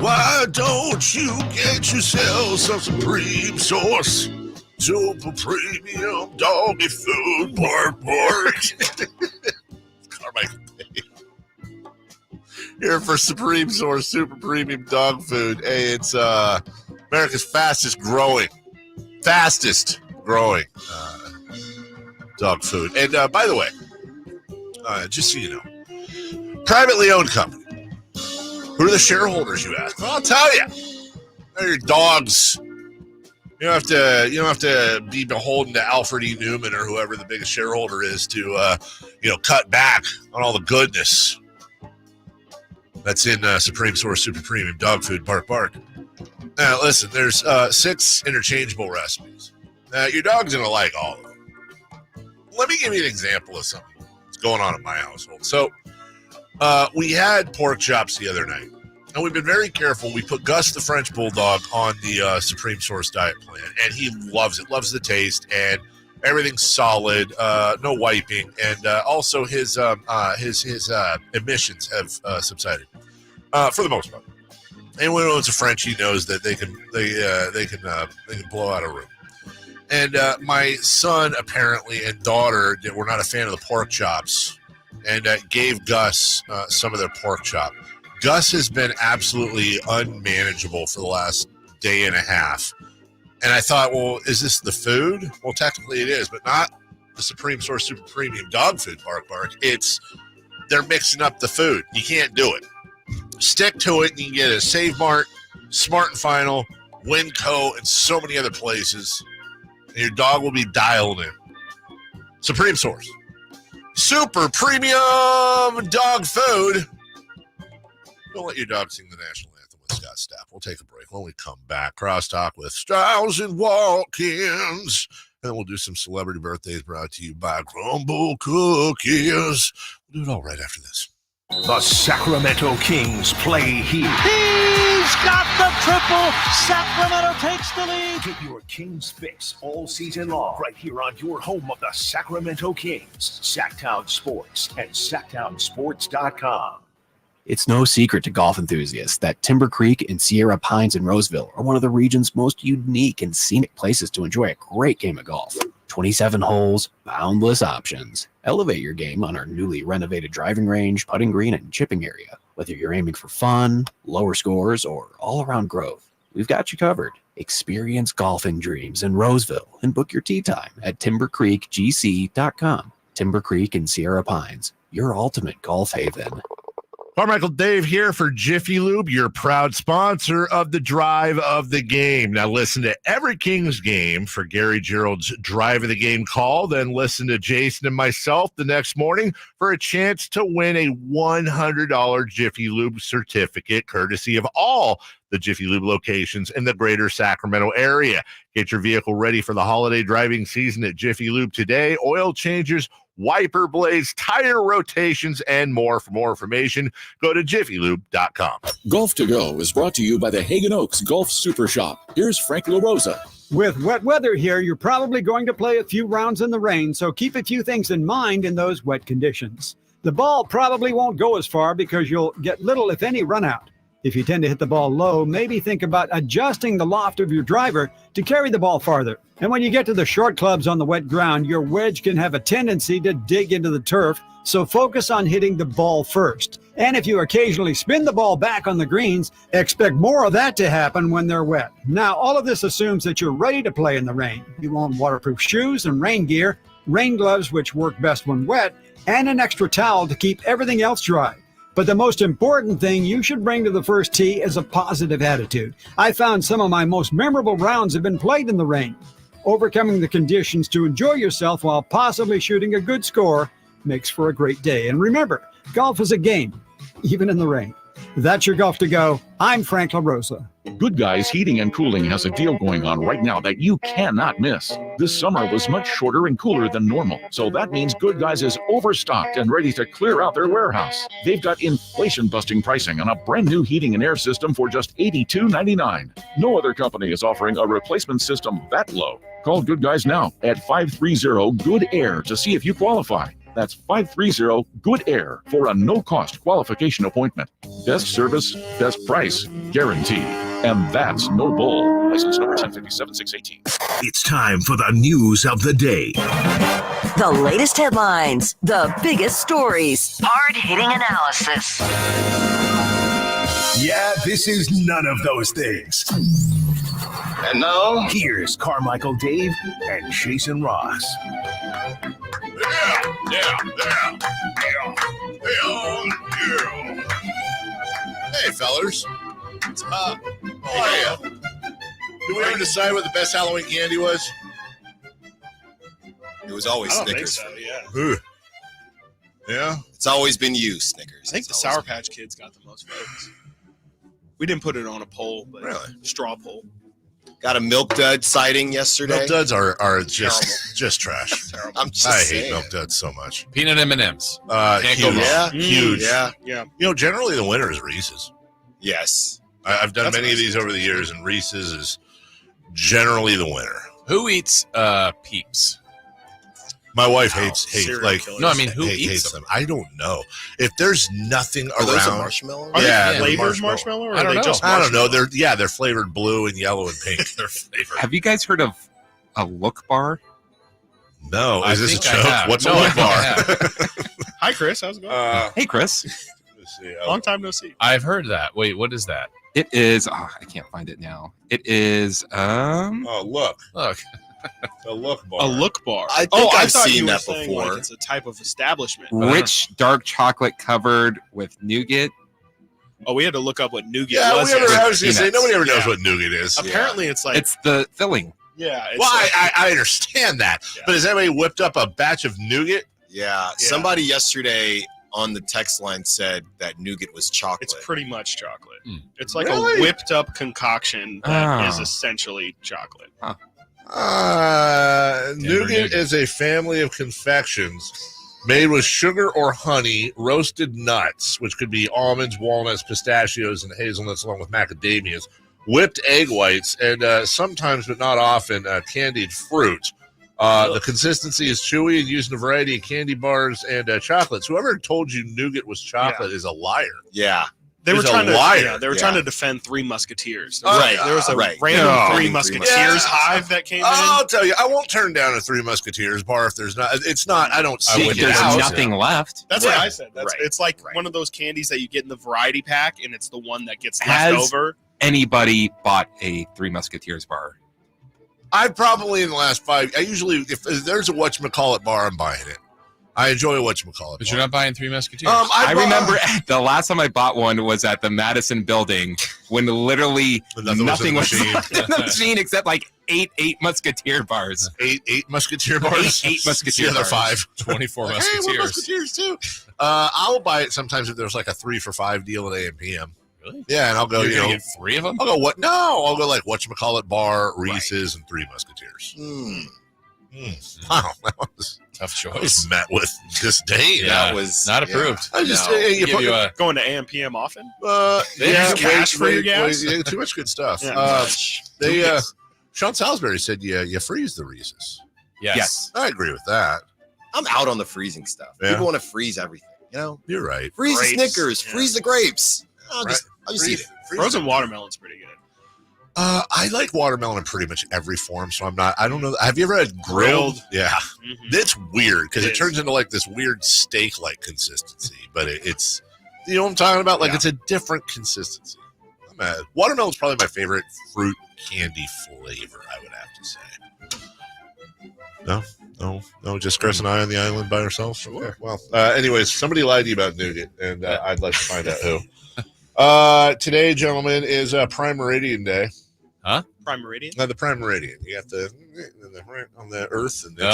Why don't you get yourself some Supreme Source? Super premium doggy food, bark. Carmichael Dave. Here for Supreme Source Super Premium Dog Food. Hey, it's America's fastest growing dog food. And by the way, just so you know, privately owned company. Who are the shareholders, you ask? Well, I'll tell you. They're your dogs. You don't have to be beholden to Alfred E. Newman or whoever the biggest shareholder is to cut back on all the goodness that's in Supreme Source Super Premium Dog Food, bark. Now, listen, there's 6 interchangeable recipes. Your dog's going to like all of them. Let me give you an example of something that's going on in my household. So we had pork chops the other night, and we've been very careful. We put Gus, the French Bulldog, on the Supreme Source diet plan, and he loves it, loves the taste, and everything's solid, no wiping, and also his emissions have subsided for the most part. Anyone who owns a Frenchie knows that they can blow out a room. And my son apparently and daughter were not a fan of the pork chops, and gave Gus some of their pork chop. Gus has been absolutely unmanageable for the last day and a half. And I thought, well, is this the food? Well, technically it is, but not the Supreme Source Super Premium Dog Food, bark. They're mixing up the food. You can't do it. Stick to it. You can get it at Save Mart, Smart and Final, Winco, and so many other places. And your dog will be dialed in. Supreme Source. Super Premium Dog Food. Don't let your dog sing the national anthem with Scott Stapp. We'll take a break. When we come back, crosstalk with Styles and Watkins. And then we'll do some celebrity birthdays brought to you by Crumble Cookies. We'll do it all right after this. The Sacramento Kings play here. He's got the triple. Sacramento takes the lead. Get your Kings fix all season long right here on your home of the Sacramento Kings. Sactown Sports and SactownSports.com. It's no secret to golf enthusiasts that Timber Creek and Sierra Pines in Roseville are one of the region's most unique and scenic places to enjoy a great game of golf. 27 holes, boundless options. Elevate your game on our newly renovated driving range, putting green, and chipping area. Whether you're aiming for fun, lower scores, or all-around growth, we've got you covered. Experience golfing dreams in Roseville and book your tee time at timbercreekgc.com. Timber Creek and Sierra Pines, your ultimate golf haven. Carmichael Dave here for Jiffy Lube, your proud sponsor of the Drive of the Game. Now listen to every Kings game for Gary Gerald's Drive of the Game call. Then listen to Jason and myself the next morning for a chance to win a $100 Jiffy Lube certificate, courtesy of all the Jiffy Lube locations in the greater Sacramento area. Get your vehicle ready for the holiday driving season at Jiffy Lube today. Oil changes, wiper blades, tire rotations, and more. For more information, go to jiffylube.com. Golf to Go is brought to you by the Hagen Oaks Golf Super Shop. Here's Frank LaRosa. With wet weather here, you're probably going to play a few rounds in the rain, so keep a few things in mind in those wet conditions. The ball probably won't go as far because you'll get little, if any, run out. If you tend to hit the ball low, maybe think about adjusting the loft of your driver to carry the ball farther. And when you get to the short clubs on the wet ground, your wedge can have a tendency to dig into the turf, so focus on hitting the ball first. And if you occasionally spin the ball back on the greens, expect more of that to happen when they're wet. Now, all of this assumes that you're ready to play in the rain. You own waterproof shoes and rain gear, rain gloves, which work best when wet, and an extra towel to keep everything else dry. But the most important thing you should bring to the first tee is a positive attitude. I found some of my most memorable rounds have been played in the rain. Overcoming the conditions to enjoy yourself while possibly shooting a good score makes for a great day. And remember, golf is a game, even in the rain. That's your Golf to Go. I'm Frank LaRosa. Good Guys Heating and Cooling has a deal going on right now that you cannot miss. This summer was much shorter and cooler than normal, so that means Good Guys is overstocked and ready to clear out their warehouse. They've got inflation-busting pricing on a brand new heating and air system for just $82.99. No other company is offering a replacement system that low. Call Good Guys now at 530-GOOD-AIR to see if you qualify. That's 530-GOOD-AIR for a no-cost qualification appointment. Best service, best price, guaranteed. And that's no bull. License number 1057-618. It's time for the news of the day. The latest headlines, the biggest stories, hard-hitting analysis. Yeah, this is none of those things. And now, here's Carmichael Dave and Jason Ross. Hey, fellers. How are you? Did we ever decide what the best Halloween candy was? It was always Snickers. So, yeah. Ooh. Yeah? It's always been you, Snickers. I think the Sour Patch Kids got the most votes. We didn't put it on a poll, but really? Straw poll. Got a Milk Dud sighting yesterday. Milk Duds are just trash. Terrible. I'm just I saying. hate Milk Duds so much. Peanut M&Ms. Huge. go wrong. Yeah. Huge. Yeah. Yeah. You know, generally the winner is Reese's. Yes. I've done many of these over the years, and Reese's is generally the winner. Who eats Peeps? My wife hates like killers. No, I mean, who eats hates them? I don't know. If there's nothing Are those a around, marshmallow? Are yeah, they flavored marshmallow or I don't are they know. just I don't know. marshmallow? They're flavored blue and yellow and pink. They're flavored. Have you guys heard of a Look Bar? No, I is this a think I joke? have. What's No, a I Look think I Bar? Hi, Chris. How's it going? Hey, Chris. Let's see. Long time no see. I've heard that. Wait, what is that? It is. I can't find it now. It is. Oh, look, Look. a Look Bar. A Look Bar. I think I've thought seen you were that saying, before. Like, it's a type of establishment. Rich dark chocolate covered with nougat. Oh, we had to look up what nougat Yeah, was. I was going to say, Peanuts. nobody ever knows Yeah. what nougat is. Apparently, it's like It's the filling. yeah. It's Well, like, I understand that, Yeah. but has anybody whipped up a batch of nougat? Yeah. Somebody yesterday on the text line said that nougat was chocolate. it's pretty much chocolate. It's like Really? a whipped up concoction that is Ah. essentially chocolate. Nougat is a family of confections made with sugar or honey, roasted nuts, which could be almonds, walnuts, pistachios, and hazelnuts, along with macadamias, whipped egg whites, and sometimes, but not often, candied fruit. The consistency is chewy and using a variety of candy bars and chocolates. Whoever told you nougat was chocolate is a liar. Yeah. They were trying trying to defend Three Musketeers. Right. There was a random Three Musketeers hive that came in. I'll tell you, I won't turn down a Three Musketeers bar if there's not. It's not. I don't see it. There's nothing left. That's what I said. It's like one of those candies that you get in the variety pack, and it's the one that gets left over. Anybody bought a Three Musketeers bar? I probably in the last 5. I usually, if there's a whatchamacallit bar, I'm buying it. I enjoy a whatchamacallit. But you're not buying Three Musketeers. I remember the last time I bought one was at the Madison building when literally nothing was in the machine except like eight Musketeer bars. Eight Musketeer bars? Eight Musketeer The other bars. 5. 24 Hey, Musketeers. we're Musketeers too. I'll buy it sometimes if there's like a 3 for $5 deal at AM/PM. Really? Yeah, and I'll go, You're gonna get 3 of them? I'll go, what? No, I'll go like whatchamacallit bar, Reese's, and 3 Musketeers. Wow, that was tough choice. I was met with disdain. Yeah, That was not approved. I just Going to AM/PM often. They use cash for your gas. Yeah, too much good stuff. Yeah, Sean Salisbury said, you freeze the Reese's. Yes. I agree with that. I'm out on the freezing stuff. Yeah. People want to freeze everything. You know, you're right. Freeze Grapes. the Snickers, freeze the grapes. I'll just eat it. Frozen watermelon's pretty good. I like watermelon in pretty much every form, so I don't know. Have you ever had grilled? Yeah. Mm-hmm. It's weird because it turns into like this weird steak-like consistency, but it's, you know what I'm talking about? Like it's a different consistency. Watermelon's probably my favorite fruit candy flavor, I would have to say. No, just Chris and I on the island by ourselves. Sure. Okay. Well, anyways, somebody lied to you about nougat, and I'd like to find out who. Today, gentlemen, is Prime Meridian Day. Huh? Prime Meridian? The Prime Meridian. You got the on the Earth and the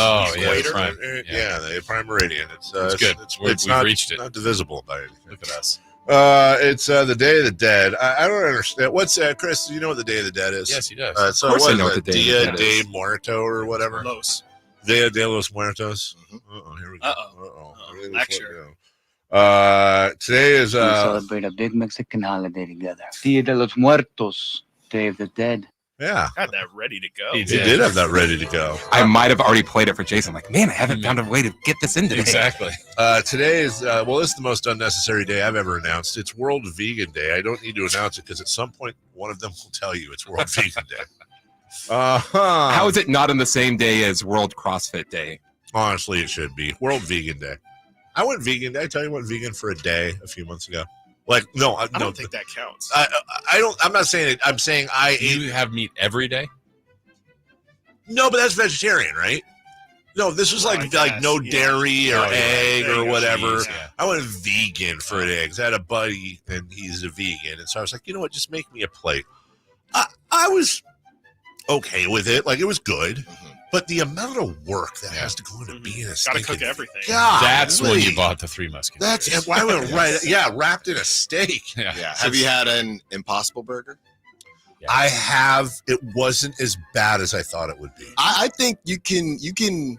Prime. The Prime Meridian. It's good. It's we've not, reached it. Not divisible by anything. Look at us. It's the Day of the Dead. I don't understand. What's Chris? Do you know what the Day of the Dead is? Yes, he does. So of course what I know is what the it? Day Dia of the Dead de is. Muerto or whatever. Dia de los Muertos. Here we go. Lecture. Today is We celebrate a big Mexican holiday together. Dia de los Muertos, Day of the Dead. Yeah. Had that ready to go. He did have that ready to go. I might have already played it for Jason. Like, man, I haven't found a way to get this in today. Exactly. Today is, this is the most unnecessary day I've ever announced. It's World Vegan Day. I don't need to announce it because at some point one of them will tell you it's World Vegan Day. How is it not on the same day as World CrossFit Day? Honestly, it should be World Vegan Day. I went vegan. Did I tell you I went vegan for a day a few months ago? Like, no, I don't think that counts. I don't. I'm not saying it. I'm saying I ate. You have meat every day? No, but that's vegetarian, right? No, this was like no dairy or egg or whatever. I went vegan for an egg. I had a buddy and he's a vegan, and so I was like, you know what? Just make me a plate. I was okay with it. Like it was good. But the amount of work that has to go into being a Gotta cook everything. God, that's when you bought the 3 Musketeers. That's why I went wrapped in a steak. Yeah. Have you had an Impossible Burger? Yeah. I have. It wasn't as bad as I thought it would be. I think you can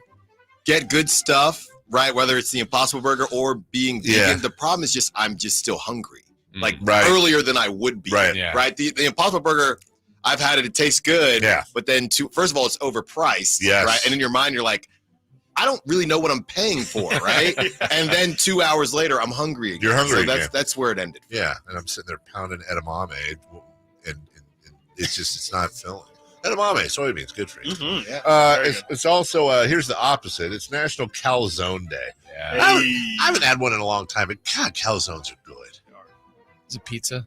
get good stuff, right? Whether it's the Impossible Burger or being vegan. Yeah. The problem is just I'm just still hungry, like Right. earlier than I would be. Right. Yeah. Right. The Impossible Burger, I've had it. It tastes good. Yeah. But then, first of all, it's overpriced. Yes. Right. And in your mind, you're like, I don't really know what I'm paying for. Right. And then 2 hours later, I'm hungry again. You're hungry So again. that's where it ended. Yeah, and I'm sitting there pounding edamame, and it's not filling. Edamame, soybeans, good for you. Mm-hmm. Yeah. It's also here's the opposite. It's National Calzone Day. Yeah. I haven't had one in a long time, but God, calzones are good. Is it pizza?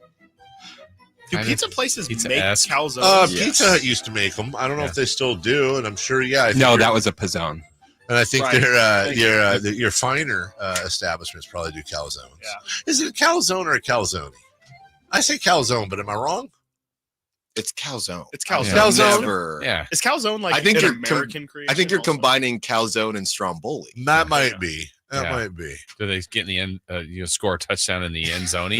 Do Kind pizza of places make pizza-esque. calzones? Pizza Hut used to make them. I don't know if they still do, and I'm sure. Yeah, I think that was a Pizzone. And I think Right. your finer establishments probably do calzones. Yeah. Is it a calzone or a calzone? I say calzone, but am I wrong? It's calzone. It's calzone. Calzone? Never. Yeah. Is calzone like I think an you're American creation? I think you're also? combining calzone and stromboli. That might be. That might be. Do they get in the end? Score a touchdown in the end zone?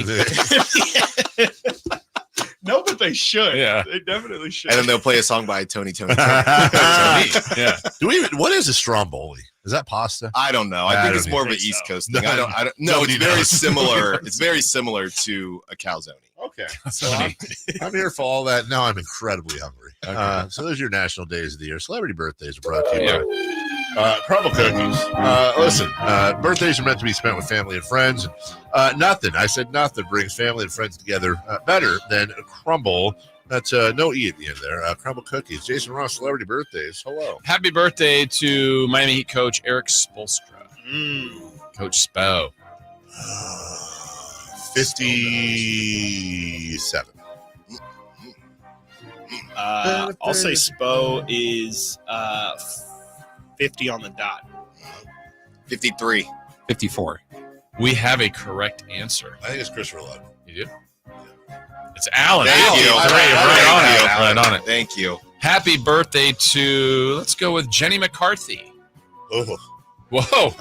No, but they should. Yeah. They definitely should. And then they'll play a song by Tony. Yeah. What is a stromboli? Is that pasta? I don't know. I think it's more of an East Coast thing. I don't know. It's very similar. It's very similar to a calzone. Okay. So I'm here for all that. Now I'm incredibly hungry. Okay. So those are your national days of the year. Celebrity birthdays are brought to you by Crumble Cookies. Listen, birthdays are meant to be spent with family and friends. Nothing brings family and friends together better than a Crumble. That's no E at the end there. Crumble Cookies. Jason Ross, celebrity birthdays. Hello. Happy birthday to Miami Heat coach Eric Spoelstra. Coach Spo. 57. I'll say Spo is 50 on the dot. 53. 54. We have a correct answer. I think it's Christopher Lund. You do? It's Alan. Thank you. Right on it. Thank you. Happy birthday to, let's go with Jenny McCarthy. Oh. Whoa.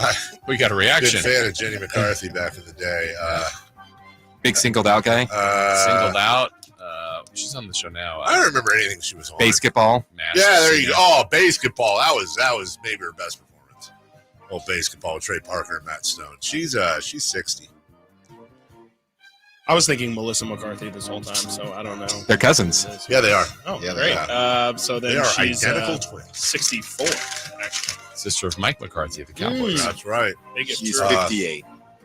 We got a reaction. Good fan of Jenny McCarthy back in the day. Big singled out guy. Singled out. She's on the show now. I don't remember anything she was on. Basketball. Yeah, there you go. Oh, basketball. That was maybe her best performance. Oh, basketball with Trey Parker and Matt Stone. She's 60. I was thinking Melissa McCarthy this whole time, so I don't know. They're cousins. Yeah, they are. Oh, yeah, great. So then they are she's identical twins. 64, actually. Sister of Mike McCarthy of the Cowboys. That's right. She's 58.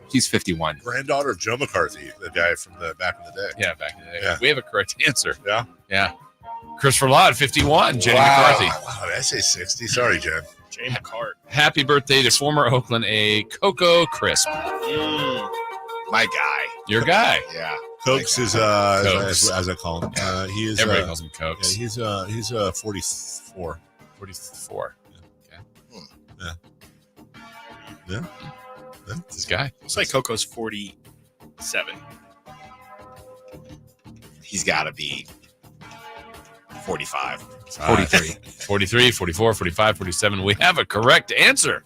She's 51. Granddaughter of Joe McCarthy, the guy from the back in the day. Yeah, back in the day. Yeah. We have a correct answer. Yeah. Yeah. Christopher Lott, 51. Jenny Wow. McCarthy. Wow, did I say 60? Sorry, Jen. Jay McCart. Happy birthday to former Oakland A Coco Crisp. My guy. Your guy. Yeah. Cokes is Cokes. as I call him. He is. Everybody calls him Cokes. Yeah, he's 44. 44. Okay. Yeah. Yeah. This guy. Looks like Coco's 47. He's got to be 45. 43. 43, 44, 45, 47. We have a correct answer.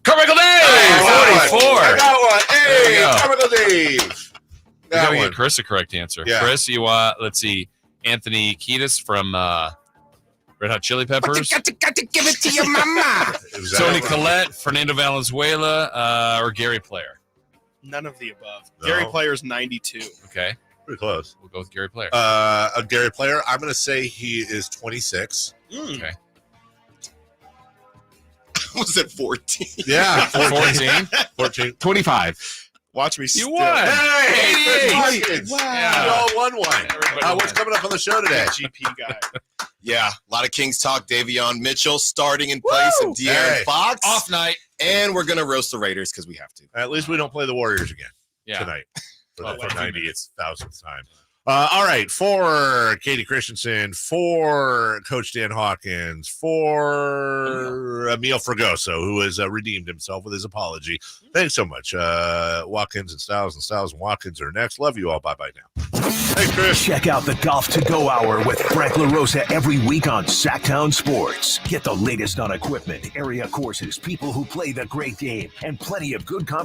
Carmichael Dave! 44. I got one. There Hey, you go. Carmichael Dave. We gotta get Chris a correct answer. Yeah. Chris, you let's see, Anthony Kiedis from Red Hot Chili Peppers. Got to give it to your mama. Tony Collette, Fernando Valenzuela, or Gary Player. None of the above. No. Gary Player's 92. Okay. Pretty close. We'll go with Gary Player. A Gary Player, I'm going to say he is 26. Okay. Was it 14? Yeah, 14. 14. 25. Watch me You steal. won. Hey, 88. wow. Yeah. We all won one. What's coming up on the show today? GP guy. Yeah, a lot of Kings talk. Davion Mitchell starting in place of De'Aaron Fox. Off night. And we're going to roast the Raiders because we have to. At least we don't play the Warriors again tonight for the 90,000th time. All right, for Katie Christensen, for Coach Dan Hawkins, for Emil Fragoso, who has redeemed himself with his apology. Thanks so much. Watkins and Styles and Watkins are next. Love you all. Bye-bye now. Thanks, Chris. Check out the Golf to Go Hour with Frank LaRosa every week on Sactown Sports. Get the latest on equipment, area courses, people who play the great game, and plenty of good conversation.